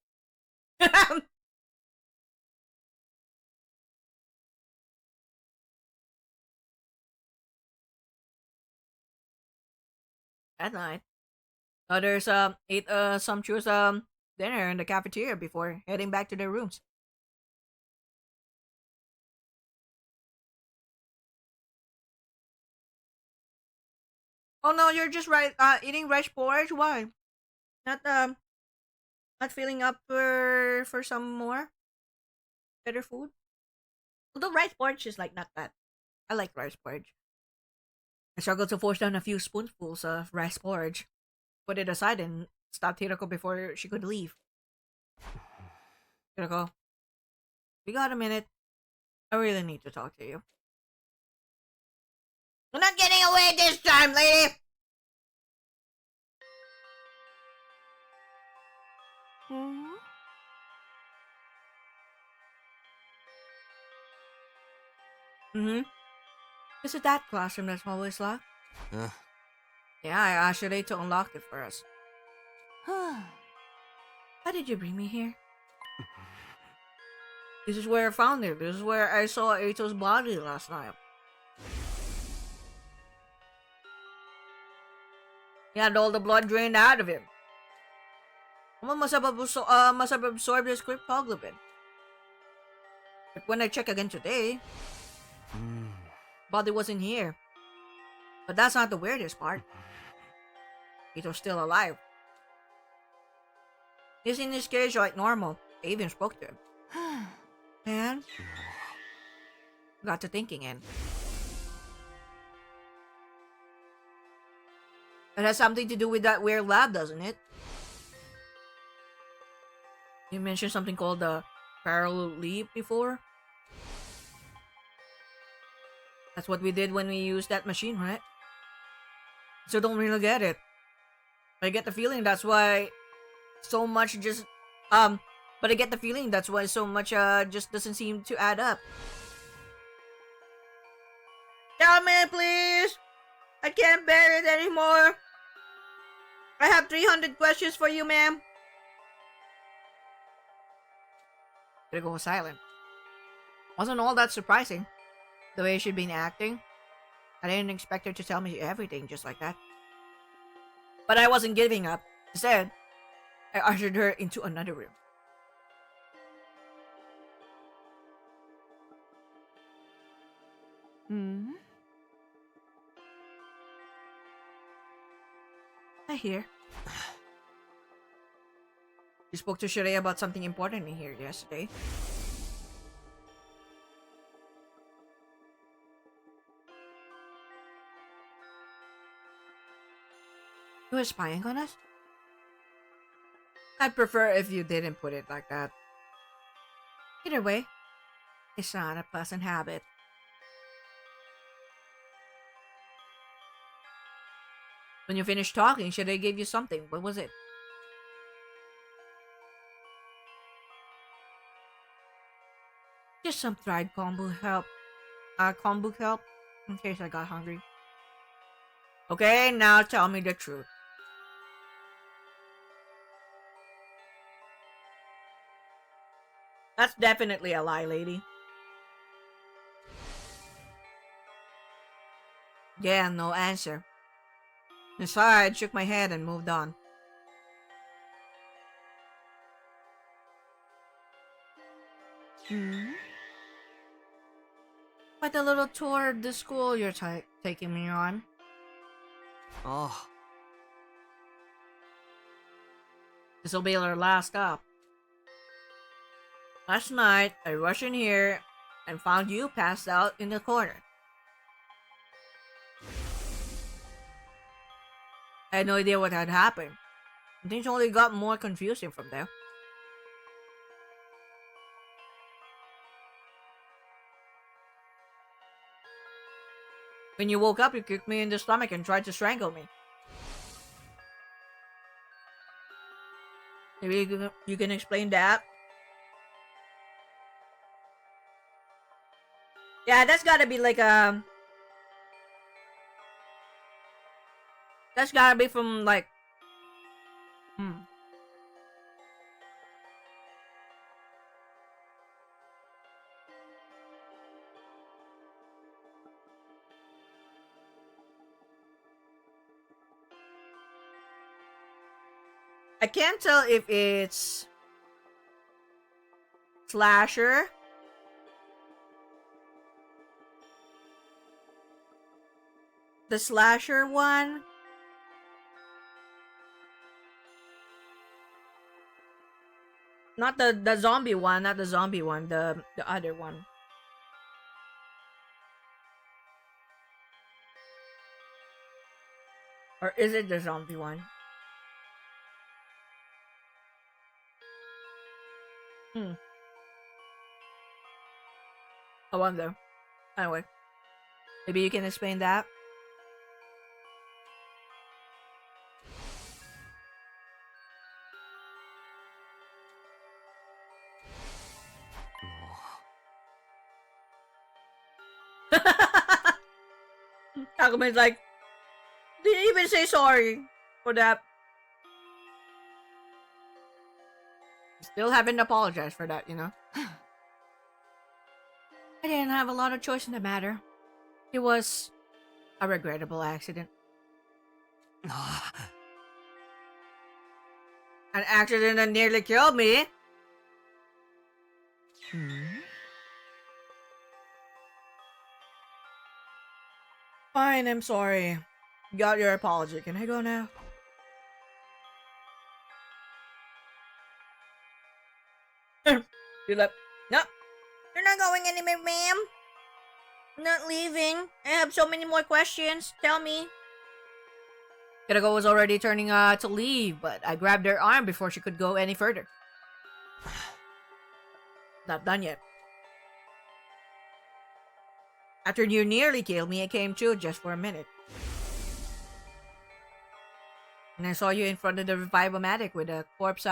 Speaker 1: At night, others ate a sumptuous dinner in the cafeteria before heading back to their rooms. Oh no, you're just eating rice porridge. Why? Not not feeling up for some more better food. Although rice porridge is like not bad. I like rice porridge. I struggled to force down a few spoonfuls of rice porridge, put it aside, and stopped Hiroko before she could leave. Hiroko, we got a minute. I really need to talk to you. We're not getting away this time, lady! Mm-hmm. Is it that classroom that's always locked? Yeah, I asked Sirei to unlock it for us. Why did you bring me here? This is where I found it. This is where I saw Eito's body last night. He had all the blood drained out of him. Someone must have absorbed his cryptoglobin. But when I check again today, body wasn't here. But that's not the weirdest part. Eito's still alive. He's in his cage like normal. I even spoke to him. And got to thinking, and it has something to do with that weird lab, doesn't it? You mentioned something called the parallel leap before. That's what we did when we used that machine, right? So don't really get it. I get the feeling that's why so much just but I get the feeling that's why so much just doesn't seem to add up. Tell me, please. I can't bear it anymore. I have 300 questions for you, ma'am. Hiroko was silent. Wasn't all that surprising, the way she'd been acting. I didn't expect her to tell me everything just like that. But I wasn't giving up. Instead, I ushered her into another room. I hear. You spoke to Sirei about something important in here yesterday. You were spying on us? I'd prefer if you didn't put it like that. Either way, it's not a pleasant habit. When you finished talking, Sirei gave you something. What was it? Just some dried kombu help, in case I got hungry. Okay, now tell me the truth. That's definitely a lie, lady. Yeah, no answer. Inside, I shook my head and moved on. Quite a little tour of the school you're taking me on.
Speaker 2: Oh,
Speaker 1: This will be our last stop. Last night, I rushed in here and found you passed out in the corner. I had no idea what had happened. Things only got more confusing from there. When you woke up, you kicked me in the stomach and tried to strangle me. Maybe you can explain that. Yeah, that's gotta be like that's gotta be from like I can't tell if it's slasher, the slasher one, not the zombie one, not the zombie one, the other one. Or is it the zombie one? I wonder. Anyway, maybe you can explain that. Takumi's like, didn't even say sorry for that. Still haven't apologized for that, you know? I didn't have a lot of choice in the matter. It was a regrettable accident. An accident that nearly killed me. Fine, I'm sorry. Got your apology. Can I go now? You're like, no, you're not going anywhere, ma'am. I'm not leaving. I have so many more questions. Tell me. Kodaka was already turning to leave, but I grabbed her arm before she could go any further. Not done yet. After you nearly killed me, I came to just for a minute. And I saw you in front of the revivomatic with a corpse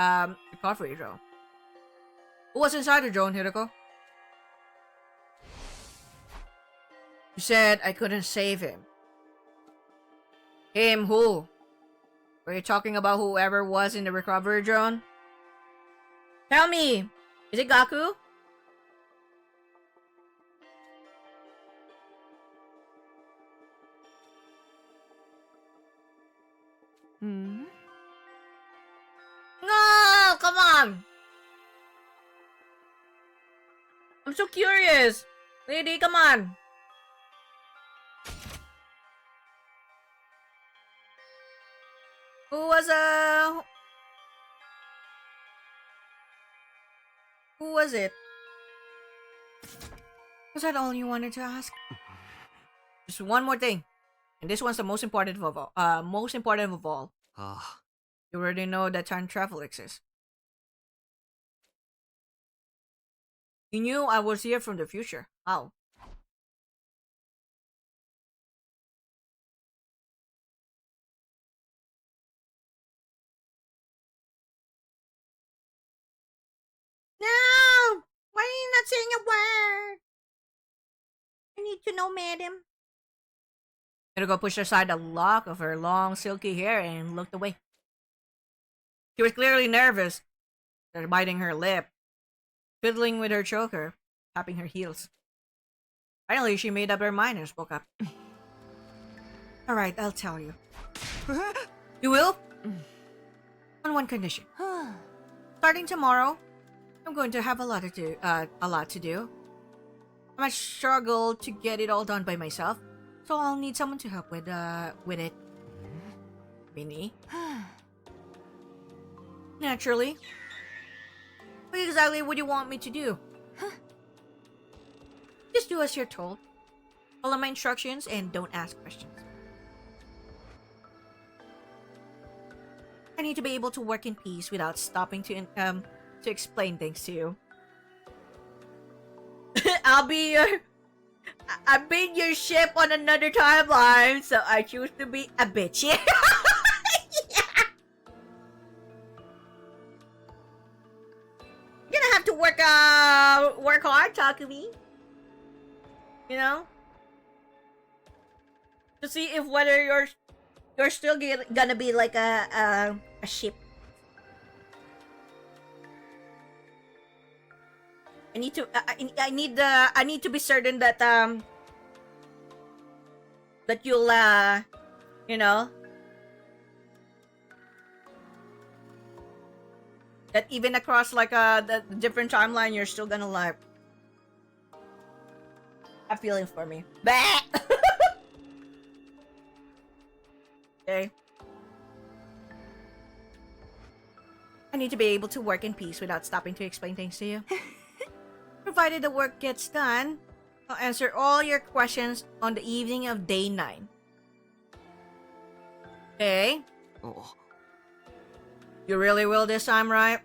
Speaker 1: recovery drone. Who was inside the drone, Hiroko? You said I couldn't save him. Him who? Were you talking about whoever was in the recovery drone? Tell me! Is it Gaku? No! Come on! I'm so curious! Lady, come on! Who was it? Was that all you wanted to ask? Just one more thing. And this one's the most important of all. You already know that time travel exists. You knew I was here from the future. How? No! Why are you not saying a word? I need to know, madam. Hiroko pushed aside a lock of her long, silky hair and looked away. She was clearly nervous, biting her lip, fiddling with her choker, tapping her heels. Finally, she made up her mind and spoke up. Alright, I'll tell you. You will? On one condition. Starting tomorrow, I'm going to have a lot to do. I might struggle to get it all done by myself, so I'll need someone to help with it. Minnie? Naturally. What exactly would you want me to do? Just do as you're told. Follow my instructions and don't ask questions. I need to be able to work in peace without stopping to explain things to you. I'll be I've been your ship on another timeline, so I choose to be a bitch. Yeah. You're gonna have to work hard, Takumi. You know, to see if whether you're still gonna be like a ship. I need to I need to be certain that that you'll you know, that even across like the different timeline you're still gonna like have feelings for me. Bah! Okay. I need to be able to work in peace without stopping to explain things to you. Provided the work gets done, I'll answer all your questions on the evening of day 9. Okay?
Speaker 2: Oh,
Speaker 1: You really will this time, right?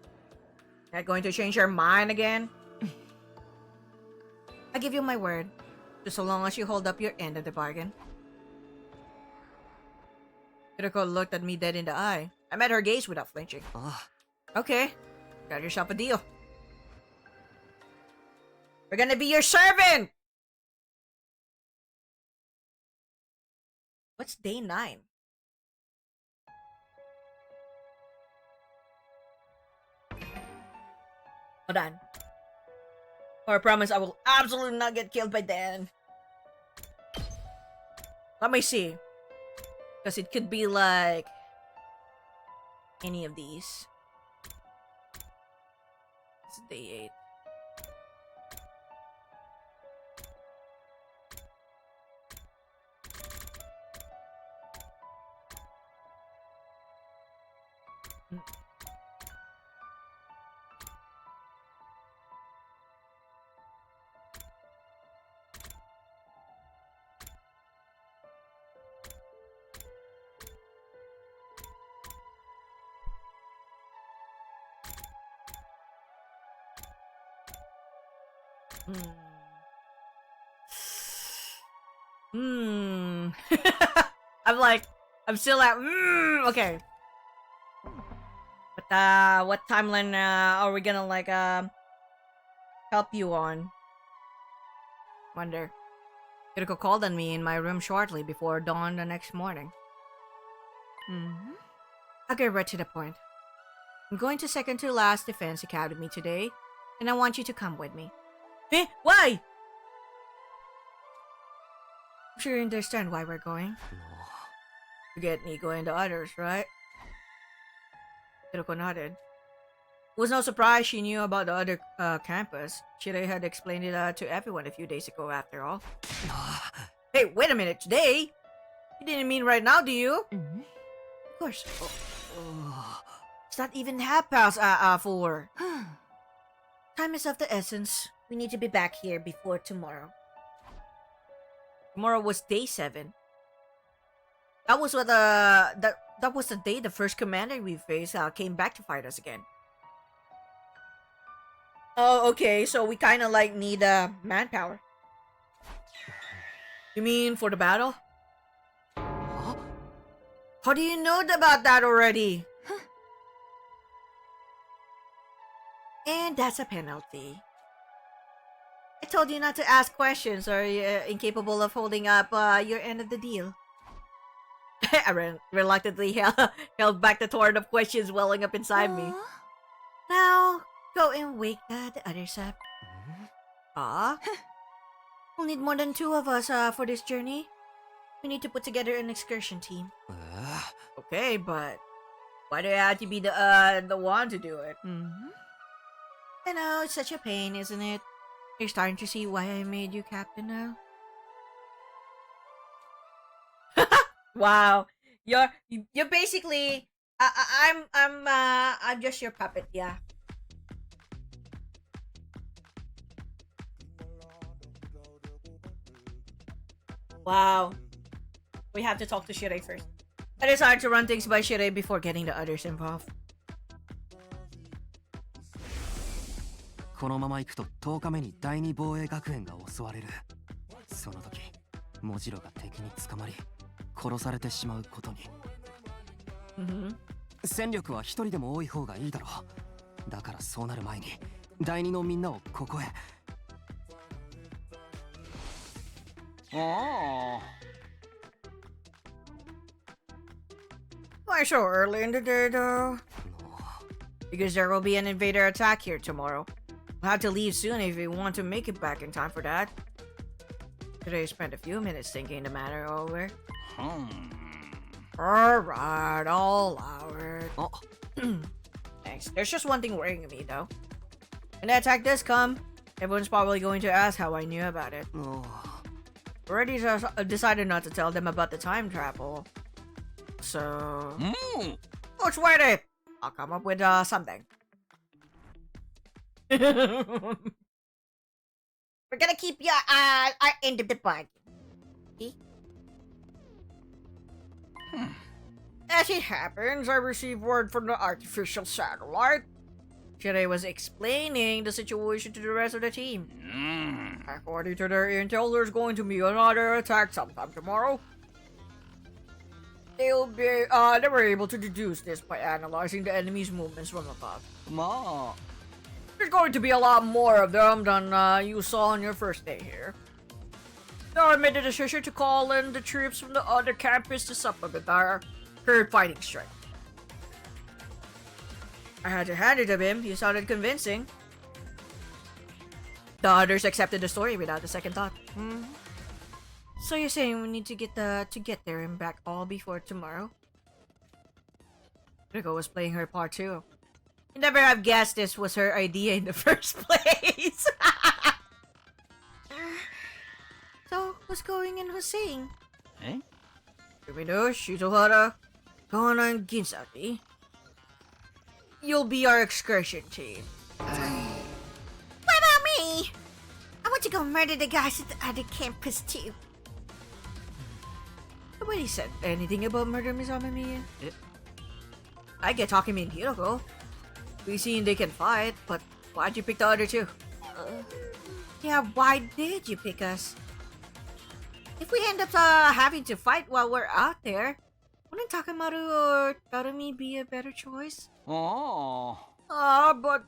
Speaker 1: Not going to change your mind again? I give you my word. Just so long as you hold up your end of the bargain. Kiriko looked at me dead in the eye. I met her gaze without flinching. Okay. Got yourself a deal. We're gonna be your servant! What's day 9? Hold on. Or I promise I will absolutely not get killed by Dan. Let me see. Because it could be like any of these. It's day 8. I'm still at, okay. But, what timeline, are we gonna, like, help you on? Wonder. Kiriko called on me in my room shortly before dawn the next morning. I'll get right to the point. I'm going to second to last defense academy today, and I want you to come with me. Eh? Why? I'm sure you understand why we're going. You get Nico and the others, right? Hiroko nodded. It was no surprise she knew about the other campus. Sirei had explained it to everyone a few days ago, after all. Hey, wait a minute, today? You didn't mean right now, do you? Of course. It's not even 4:30. Time is of the essence. We need to be back here before tomorrow. Tomorrow was day 7. That was what that was the day the first commander we faced came back to fight us again. Oh, okay. So we kind of like need manpower. You mean for the battle? How do you know about that already? And that's a penalty. I told you not to ask questions or you're incapable of holding up your end of the deal. I reluctantly held back the torrent of questions welling up inside me. Now, go and wake the others up. We'll need more than 2 of us for this journey. We need to put together an excursion team. Okay, but why do I have to be the one to do it? I know, it's such a pain, isn't it? You're starting to see why I made you captain now. Wow, you're basically I'm just your puppet, yeah. Wow, we have to talk to Sirei first. I decided to run things by Sirei before getting the others involved.
Speaker 2: このまま行くと10日目に第二防衛学園が襲われる。その時モジロが敵に捕まり殺されてしまうことに。戦力は一人でも多い方がいいだろう。だからそうなる前に第二のみんなをここへ。
Speaker 6: ああ。
Speaker 1: Why so early in the day, though? Because there will be an invader attack here tomorrow. We'll have to leave soon if we want to make it back in time for that. Today I spent a few minutes thinking the matter over. Alright, I'll allow it.
Speaker 2: Oh.
Speaker 1: Thanks. There's just one thing worrying me, though. When the attack does come, everyone's probably going to ask how I knew about it. Already decided not to tell them about the time travel. So... What's worth it? I'll come up with something. We're gonna keep your our end of the bargain. See? As it happens, I received word from the artificial satellite. Sirei was explaining the situation to the rest of the team. According to their intel, there's going to be another attack sometime tomorrow. They were able to deduce this by analyzing the enemy's movements from above.
Speaker 6: Ma.
Speaker 1: There's going to be a lot more of them than you saw on your first day here. So I made the decision to call in the troops from the other campus to supplement our current fighting strength. I had to hand it to him. He sounded convincing. The others accepted the story without a second thought. So you're saying we need to get there and back all before tomorrow? Rico was playing her part too. You never have guessed this was her idea in the first place. So, who's going and who's saying?
Speaker 6: Eh?
Speaker 1: Sumino, Shizuhara, Kona, and Ginzaki. You'll be our excursion team. What about me? I want to go murder the guys at the other campus too. Nobody said anything about murder, Miss Amamiya. I get Takumi and Hiroko. We seen they can fight, but why'd you pick the other two? Yeah, why did you pick us? If we end up having to fight while we're out there, wouldn't Takamaru or Tarumi be a better choice?
Speaker 6: Oh.
Speaker 1: But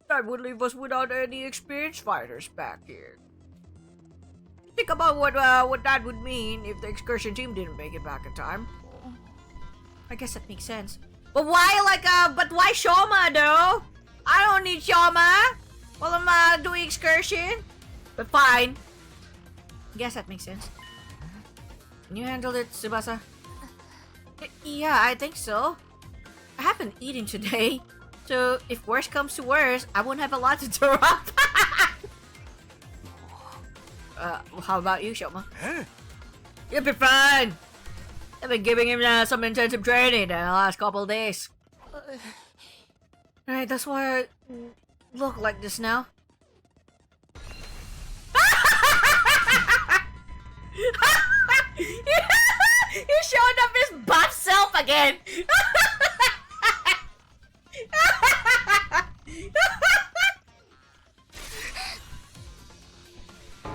Speaker 1: that would leave us without any experienced fighters back here. Think about what that would mean if the excursion team didn't make it back in time. I guess that makes sense. But why Shoma though? I don't need Shoma while I'm doing excursion. But fine. I guess that makes sense. Can you handle it, Tsubasa? Yeah, I think so. I haven't eaten today, so if worse comes to worse, I won't have a lot to throw up. How about you, Shoma? You'll be fine. I've been giving him some intensive training in the last couple of days. Right, that's why I look like this now. He showed up his buff self again.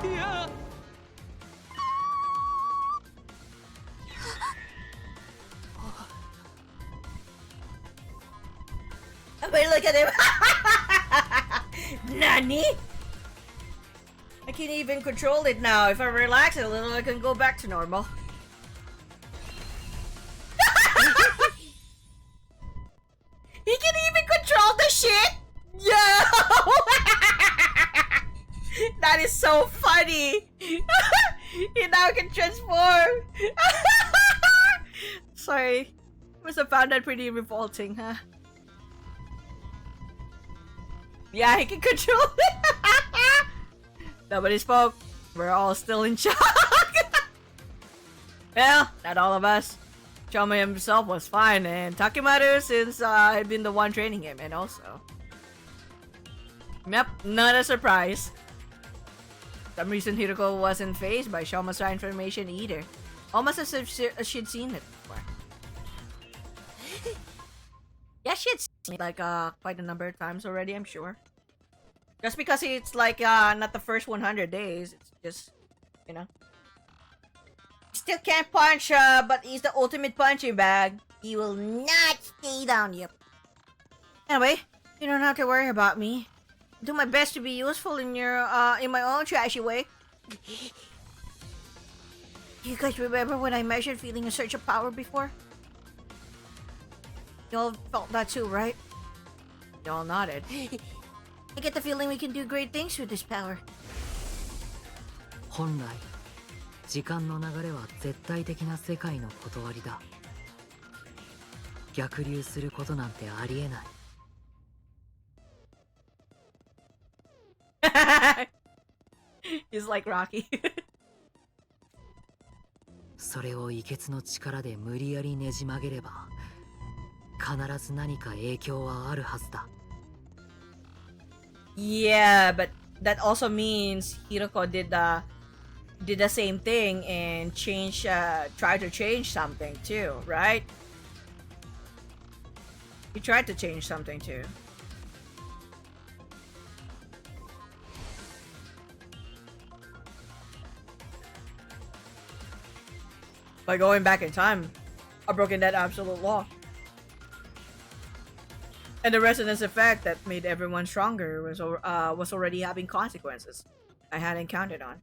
Speaker 4: Yeah.
Speaker 1: Wait, look at him. Nani? I can't even control it now. If I relax it a little, I can go back to normal. He can even control the shit? Yo! That is so funny. He now can transform. Sorry. Must have found that pretty revolting, huh? Yeah, he can control it. Nobody spoke. We're all still in shock. Well, not all of us. Choma himself was fine, and Takimaru since I've been the one training him, and also. Yep, not a surprise. For some reason Hiroko wasn't phased by Shoma's information either. Almost as if she'd seen it before. Yeah, she had seen it like quite a number of times already, I'm sure. Just because it's like not the first 100 days, it's just you know. Still can't punch, but he's the ultimate punching bag. He will not stay down, yep. Anyway, you don't have to worry about me. Do my best to be useful in my own trashy way. You guys remember when I mentioned feeling a surge of power before? You all felt that too, right? You all nodded. I get the feeling we can do great things with this power.
Speaker 2: 本来時間の流れは絶対的な世界の断りだ。逆流することなんてありえない。
Speaker 1: He's like Rocky.
Speaker 2: それを異血の力で無理やりねじ曲げれば必ず何か影響はあるはずだ。
Speaker 1: Yeah, but that also means Hiroko did the same thing and tried to change something too, right? He tried to change something too. By going back in time, I've broken that absolute law. And the resonance effect that made everyone stronger was already having consequences I hadn't counted on.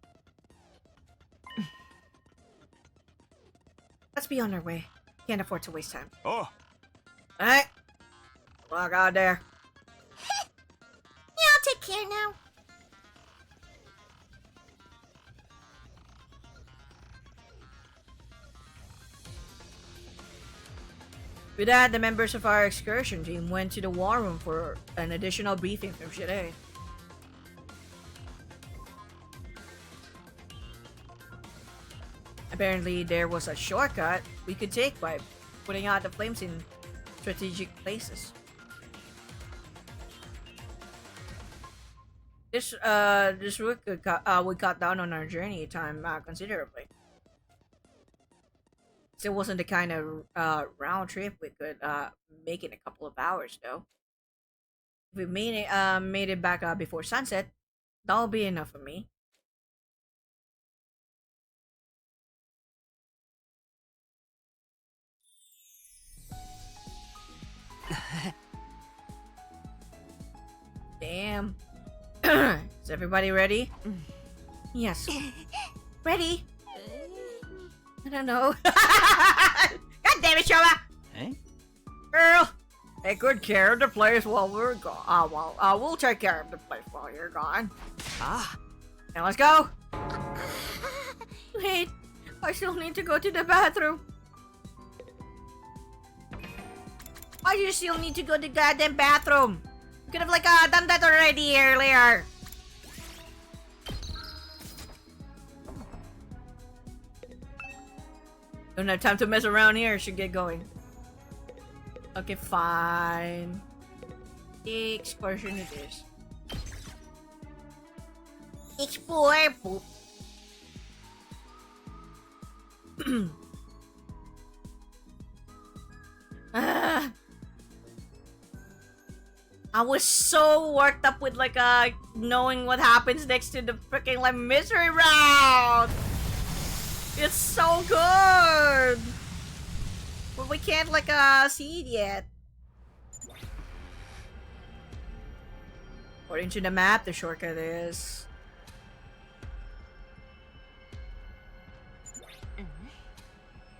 Speaker 1: Let's be on our way. Can't afford to waste time.
Speaker 6: Oh.
Speaker 1: Alright. Walk out there. Yeah, I'll take care now. With that, the members of our excursion team went to the war room for an additional briefing from Sirei. Apparently, there was a shortcut we could take by putting out the flames in strategic places. This route would cut down on our journey time considerably. Still wasn't the kind of round trip we could make in a couple of hours, though. If we made it back before sunset, that'll be enough for me. Damn. Is everybody ready? Yes. Ready? I don't know. God damn it, Shoma!
Speaker 6: Eh?
Speaker 1: Girl, take good care of the place while we're gone. We'll take care of the place while you're gone.
Speaker 2: Ah,
Speaker 1: Now let's go. Wait, I still need to go to the bathroom. Why do you still need to go to the goddamn bathroom? You could have done that already earlier. Don't have time to mess around here. Should get going. Okay, fine. Excursion it is. Explore. Boop. I was so worked up with knowing what happens next to the freaking mystery round. It's so good, but we can't see it yet. According to the map, the shortcut is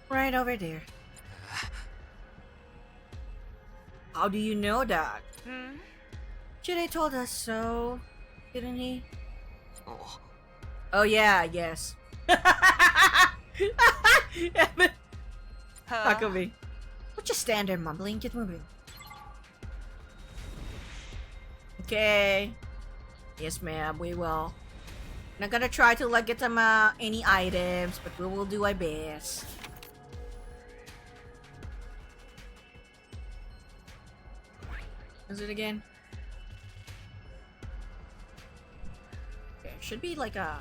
Speaker 1: right over there. How do you know that? Sirei told us so, didn't he? Oh yeah, yes. Takumi. Don't just stand there mumbling, get moving. Okay. Yes ma'am, we will. Not gonna try to get them any items, but we will do our best. Is it again? Okay, should be a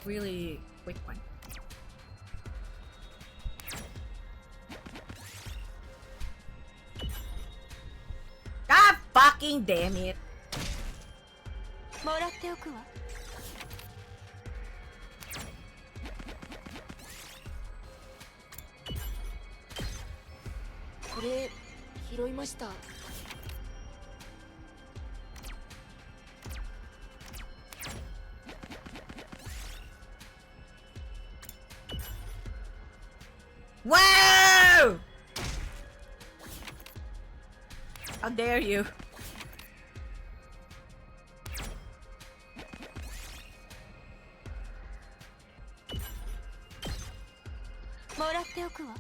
Speaker 1: really quick one. God fucking damn it.
Speaker 3: もらっておくわ。
Speaker 8: れ拾いました。
Speaker 1: Wow! How dare you?
Speaker 3: もらっておくわ。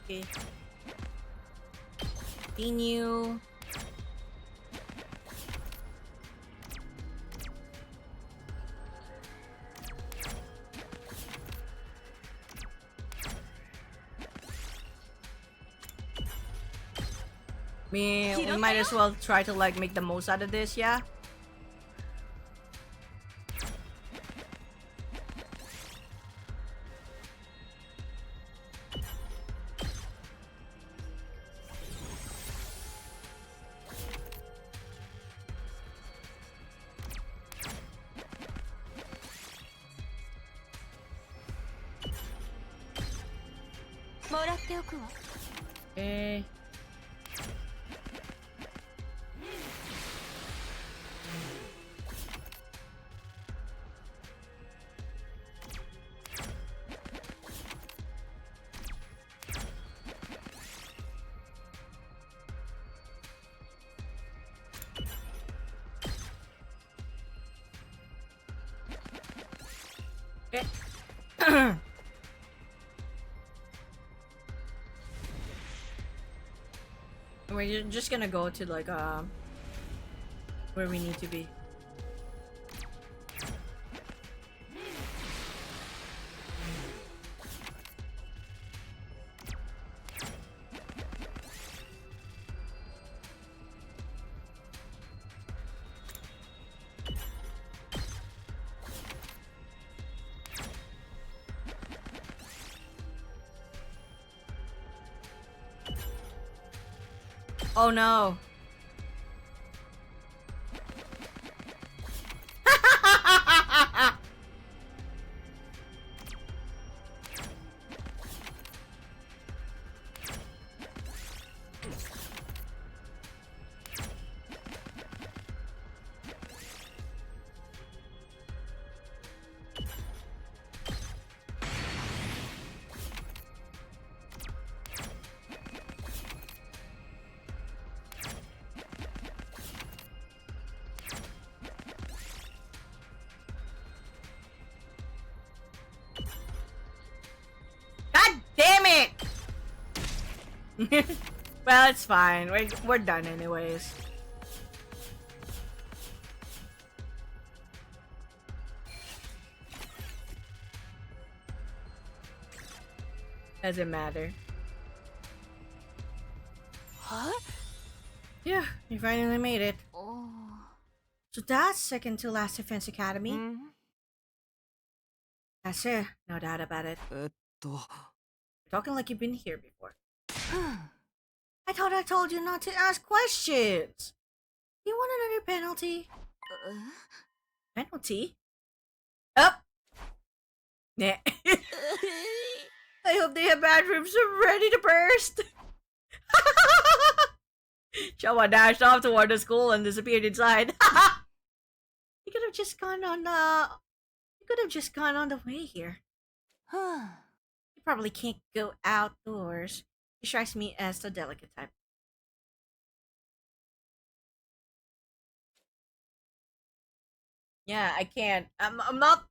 Speaker 1: Okay. Continue. We might as well try to like make the most out of this, yeah? Okay. Okay. We're just gonna go to like where we need to be. Oh no. Well, it's fine. We're done anyways. Doesn't matter.
Speaker 3: Huh?
Speaker 1: Yeah, we finally made it.
Speaker 3: Oh.
Speaker 1: So that's second to last defense academy. That's it. No doubt about it. Talking like you've been here before. I thought I told you not to ask questions. You want another penalty? Penalty? Up. Nah. I hope they have bathrooms ready to burst. Shawa dashed off toward the school and disappeared inside. You could have just gone on. You could have just gone on the way here. You probably can't go outdoors. It strikes me as the delicate type. Yeah, I can't. I'm not.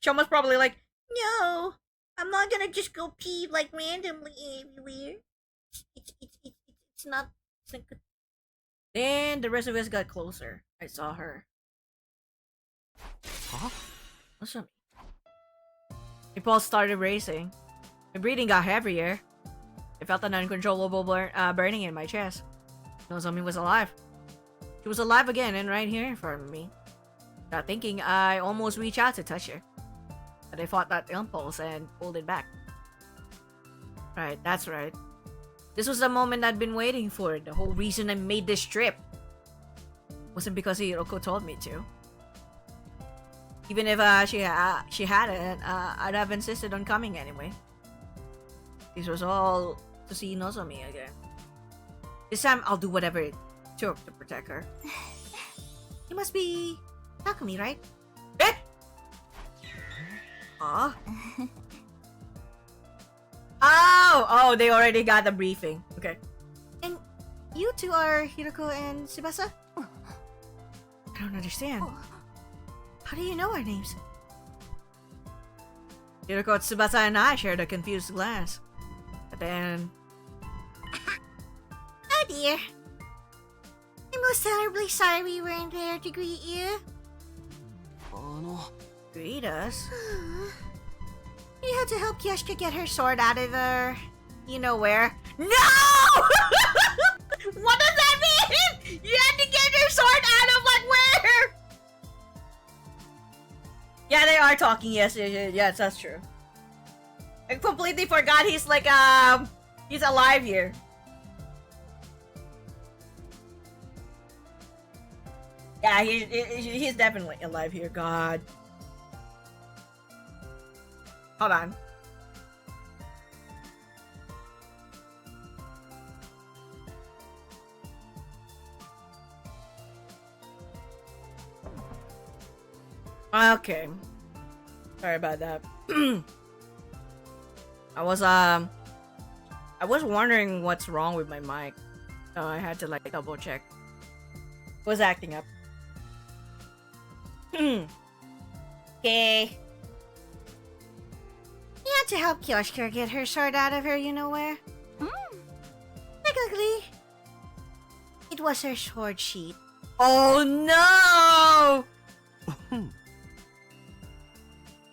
Speaker 1: Shama's probably like, no, I'm not gonna just go pee like randomly everywhere. It's not good. Then the rest of us got closer. I saw her.
Speaker 2: Huh?
Speaker 1: What's up? My pulse started racing. My breathing got heavier. I felt an uncontrollable burning in my chest. Nozomi was alive. She was alive again and right here in front of me. Without thinking, I almost reached out to touch her. But I fought that impulse and pulled it back. Right, that's right. This was the moment I'd been waiting for. The whole reason I made this trip. Wasn't because Hiroko told me to. Even if she hadn't, I'd have insisted on coming anyway. This was all to see Nozomi again. This time, I'll do whatever it took to protect her. He must be Takumi, right? Eh? Aw. Oh, they already got the briefing. Okay. And you two are Hiroko and Tsubasa? I don't understand. How do you know our names? Hiroko, Tsubasa, and I shared a confused glance. But then... Oh dear. I'm most terribly sorry we weren't there to greet you. Greet us? You had to help Kiyoshika get her sword out of her... You know where? No! What does that mean? You had to get her sword out of like where? Yeah, they are talking. Yes, that's true. I completely forgot he's like he's alive here. Yeah, he's definitely alive here. God. Hold on. Okay. Sorry about that. I was wondering what's wrong with my mic. So I had to like double check. It was acting up. Okay. You had to help Kyoshika get her sword out of her, you know where? Technically, it was her sword sheath. Oh no!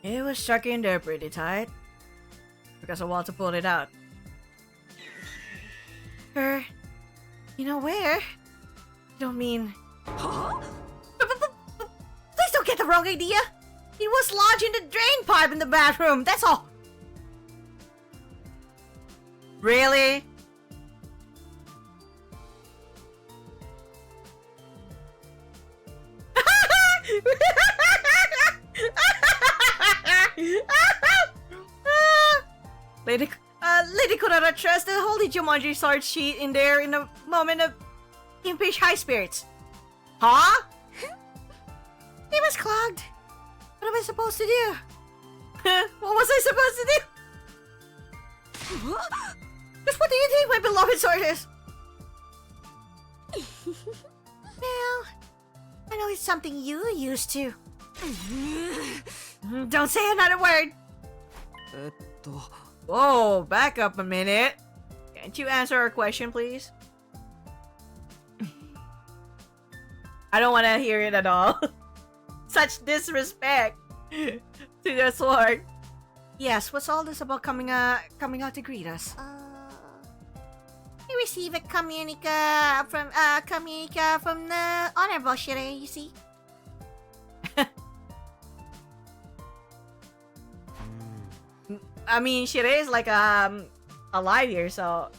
Speaker 1: It was stuck in there pretty tight. Because I want to pull it out. You know where? You don't mean... Please don't get the wrong idea! It was lodged in the drain pipe in the bathroom, that's all! Really? Lady Kotaro trusts the holy Jumanji sword sheet in there in a moment of impish high spirits. Huh? It was clogged. What am I supposed to do? What was I supposed to do? Just what do you think my beloved sword is? Well, I know it's something you used to. Don't say another word. Whoa, back up a minute. Can't you answer our question, please? I don't want to hear it at all. Such disrespect to the sword. Yes, what's all this about coming out to greet us? We received a communica from the Honorable Sirei, you see. I mean, Sirei is like alive here, so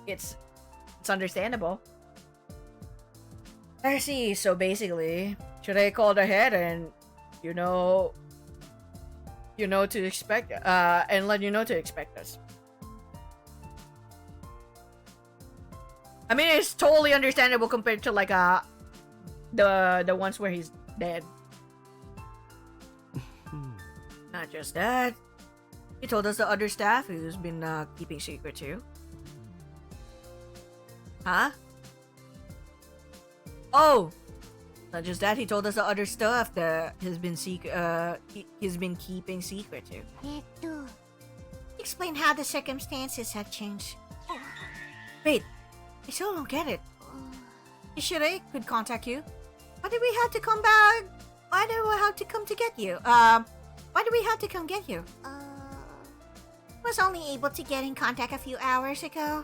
Speaker 1: it's understandable. I see. So basically, Sirei called ahead and you know to expect and let you know to expect us. I mean, it's totally understandable compared to like the ones where he's dead. Not just that. He told us the other staff who's been keeping secret too. Huh? Oh! Not just that, he told us the other stuff that he's been he's been keeping secret too. Explain how the circumstances have changed. Wait, I still don't get it. Sirei could contact you. Why did we have to come back? Why did we have to come to get you? Why did we have to come get you? Was only able to get in contact a few hours ago.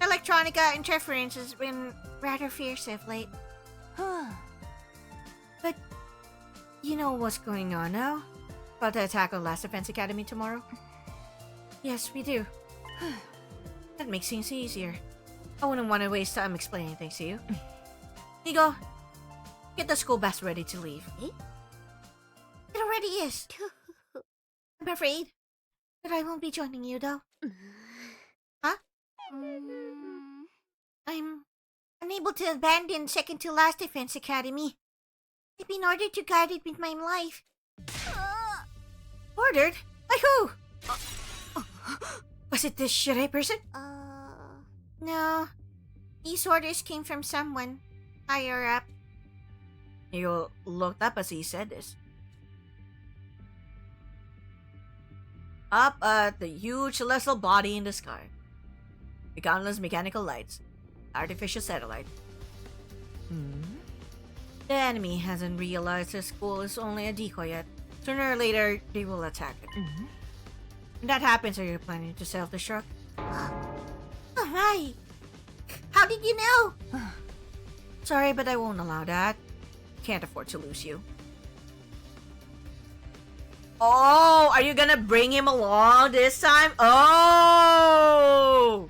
Speaker 1: Electronica interference has been rather fierce of late. But you know what's going on now? About the attack on Last Defense Academy tomorrow? Yes, we do. That makes things easier. I wouldn't want to waste time explaining things to you. Nigo, get the school bus ready to leave. It already is. I'm afraid that I won't be joining you though. Huh?
Speaker 3: I'm unable to abandon second to last defense academy. I've been ordered to guard it with my life.
Speaker 1: Ordered? By who? Was it this Sirei person?
Speaker 3: No. These orders came from someone higher up.
Speaker 1: Nigo looked up as he said this. Up at the huge celestial body in the sky. The countless mechanical lights. Artificial satellite. The enemy hasn't realized the school is only a decoy yet. Sooner or later, they will attack it. When that happens, are you planning to self-destruct?
Speaker 3: Oh my! How did you know?
Speaker 1: Sorry, but I won't allow that. Can't afford to lose you. Oh, are you gonna bring him along this time? Oh!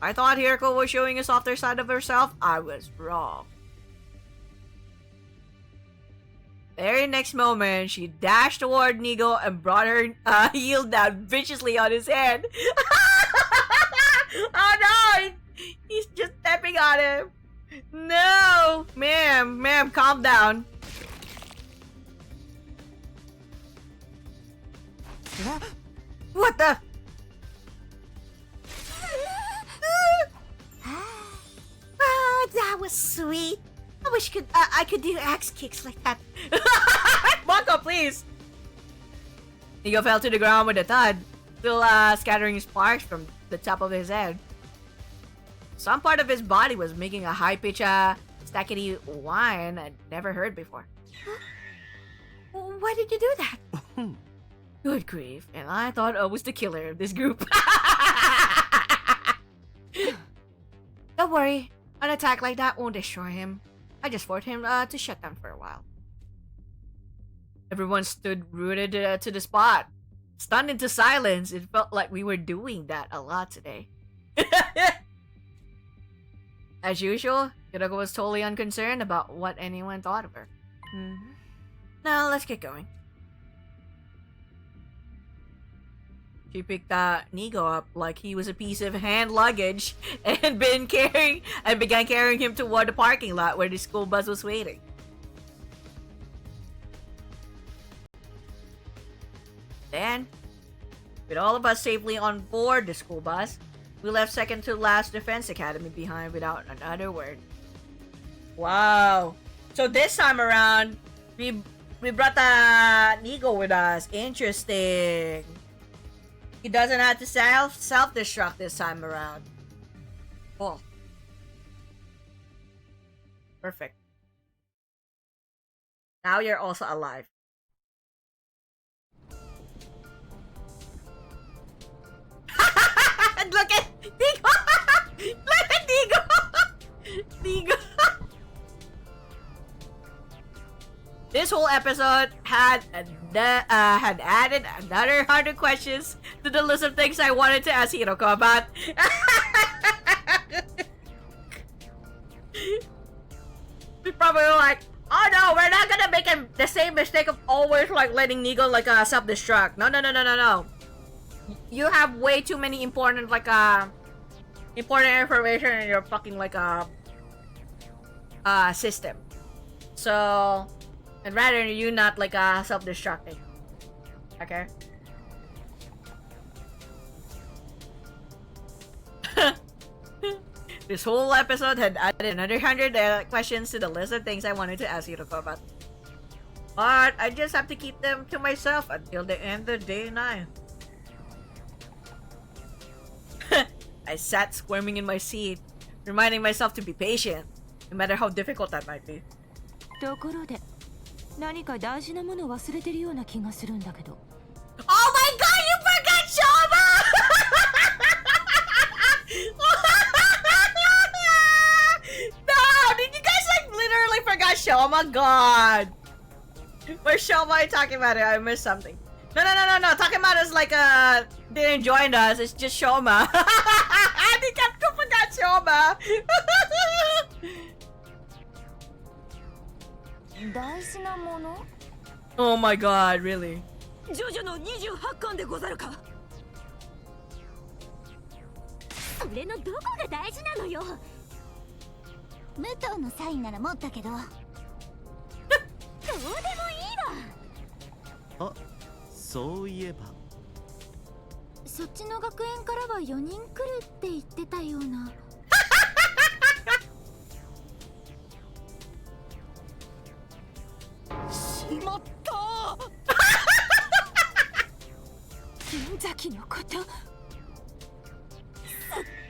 Speaker 1: I thought Hiroko was showing a softer side of herself. I was wrong. Very next moment, she dashed toward Nigo and brought her heel down viciously on his head. Oh no! He's just stepping on him. No! Ma'am, calm down. What the?
Speaker 3: That was sweet. I wish I could do axe kicks like that.
Speaker 1: Mako, please! Nigo fell to the ground with a thud, still scattering sparks from the top of his head. Some part of his body was making a high-pitched, stackety whine I'd never heard before.
Speaker 3: Why did you do that?
Speaker 1: Good grief, and I thought I was the killer of this group. Don't worry, an attack like that won't destroy him. I just forced him to shut down for a while. Everyone stood rooted to the spot, stunned into silence. It felt like we were doing that a lot today. As usual, Kodaka was totally unconcerned about what anyone thought of her. Now, let's get going. She picked Nigo up like he was a piece of hand luggage and began carrying him toward the parking lot where the school bus was waiting. Then, with all of us safely on board the school bus, we left second to last defense academy behind without another word. Wow. So this time around, we brought Nigo with us. Interesting. He doesn't have to self-destruct this time around. Cool. Perfect. Now you're also alive. Look at Nigo! Look at Nigo! Nigo! This whole episode had added another 100 questions to the list of things I wanted to ask Hiroko about. We probably were like, oh no, we're not gonna make the same mistake of always like letting Nigo like self-destruct. No. You have way too many important important information in your fucking system. So I'd rather you not self-destructing. Okay? This whole episode had added another 100 questions to the list of things I wanted to ask Hiroko about. But I just have to keep them to myself until the end of day 9. I sat squirming in my seat, reminding myself to be patient, no matter how difficult that might be.
Speaker 7: ところで、何か大事なもの忘れてるような気がするんだけど。
Speaker 1: Oh my god, you forgot Shoma! No, did you guys literally forgot Shoma? God. Where's Shoma? Are you talking about it? I missed something. No. Talking about is didn't join us. It's just Shoma. I think I forgot Shoma.
Speaker 3: 大事なもの?
Speaker 1: Oh my god, really?
Speaker 7: ジョジョの28巻でござるか。
Speaker 3: そそれのどこが大事なのよ。武藤のサインなら持ったけどどうでもいいわ。
Speaker 4: あ、そういえば
Speaker 3: そっちの学園からは4人来るって言ってたような。
Speaker 2: しまった
Speaker 7: 銀崎のこと。
Speaker 3: すっ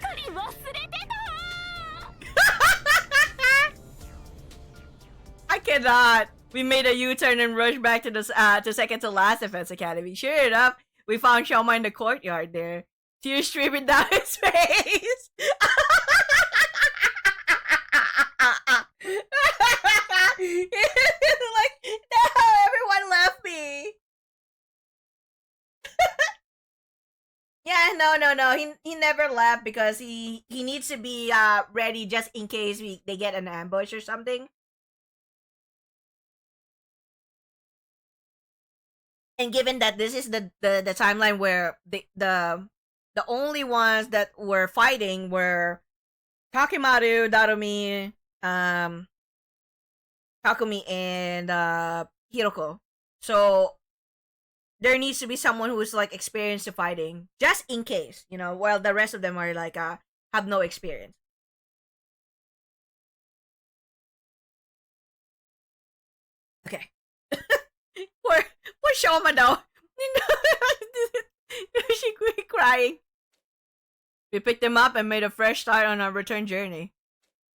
Speaker 3: かり忘れてた。
Speaker 1: I cannot. We made a U-turn and rushed back to the to second to last Defense Academy. Sure enough, we found Xiaoma in the courtyard there, tears streaming down his face. Like, no, everyone left me. Yeah, no. He never left because he needs to be ready just in case they get an ambush or something. And given that this is the timeline where the only ones that were fighting were Takimaru, Darumi, Takumi, and Hiroko. So there needs to be someone who's like experienced to fighting, just in case, you know, while the rest of them are like have no experience. Okay. Poor Shoma though. She quit crying. We picked him up and made a fresh start on our return journey.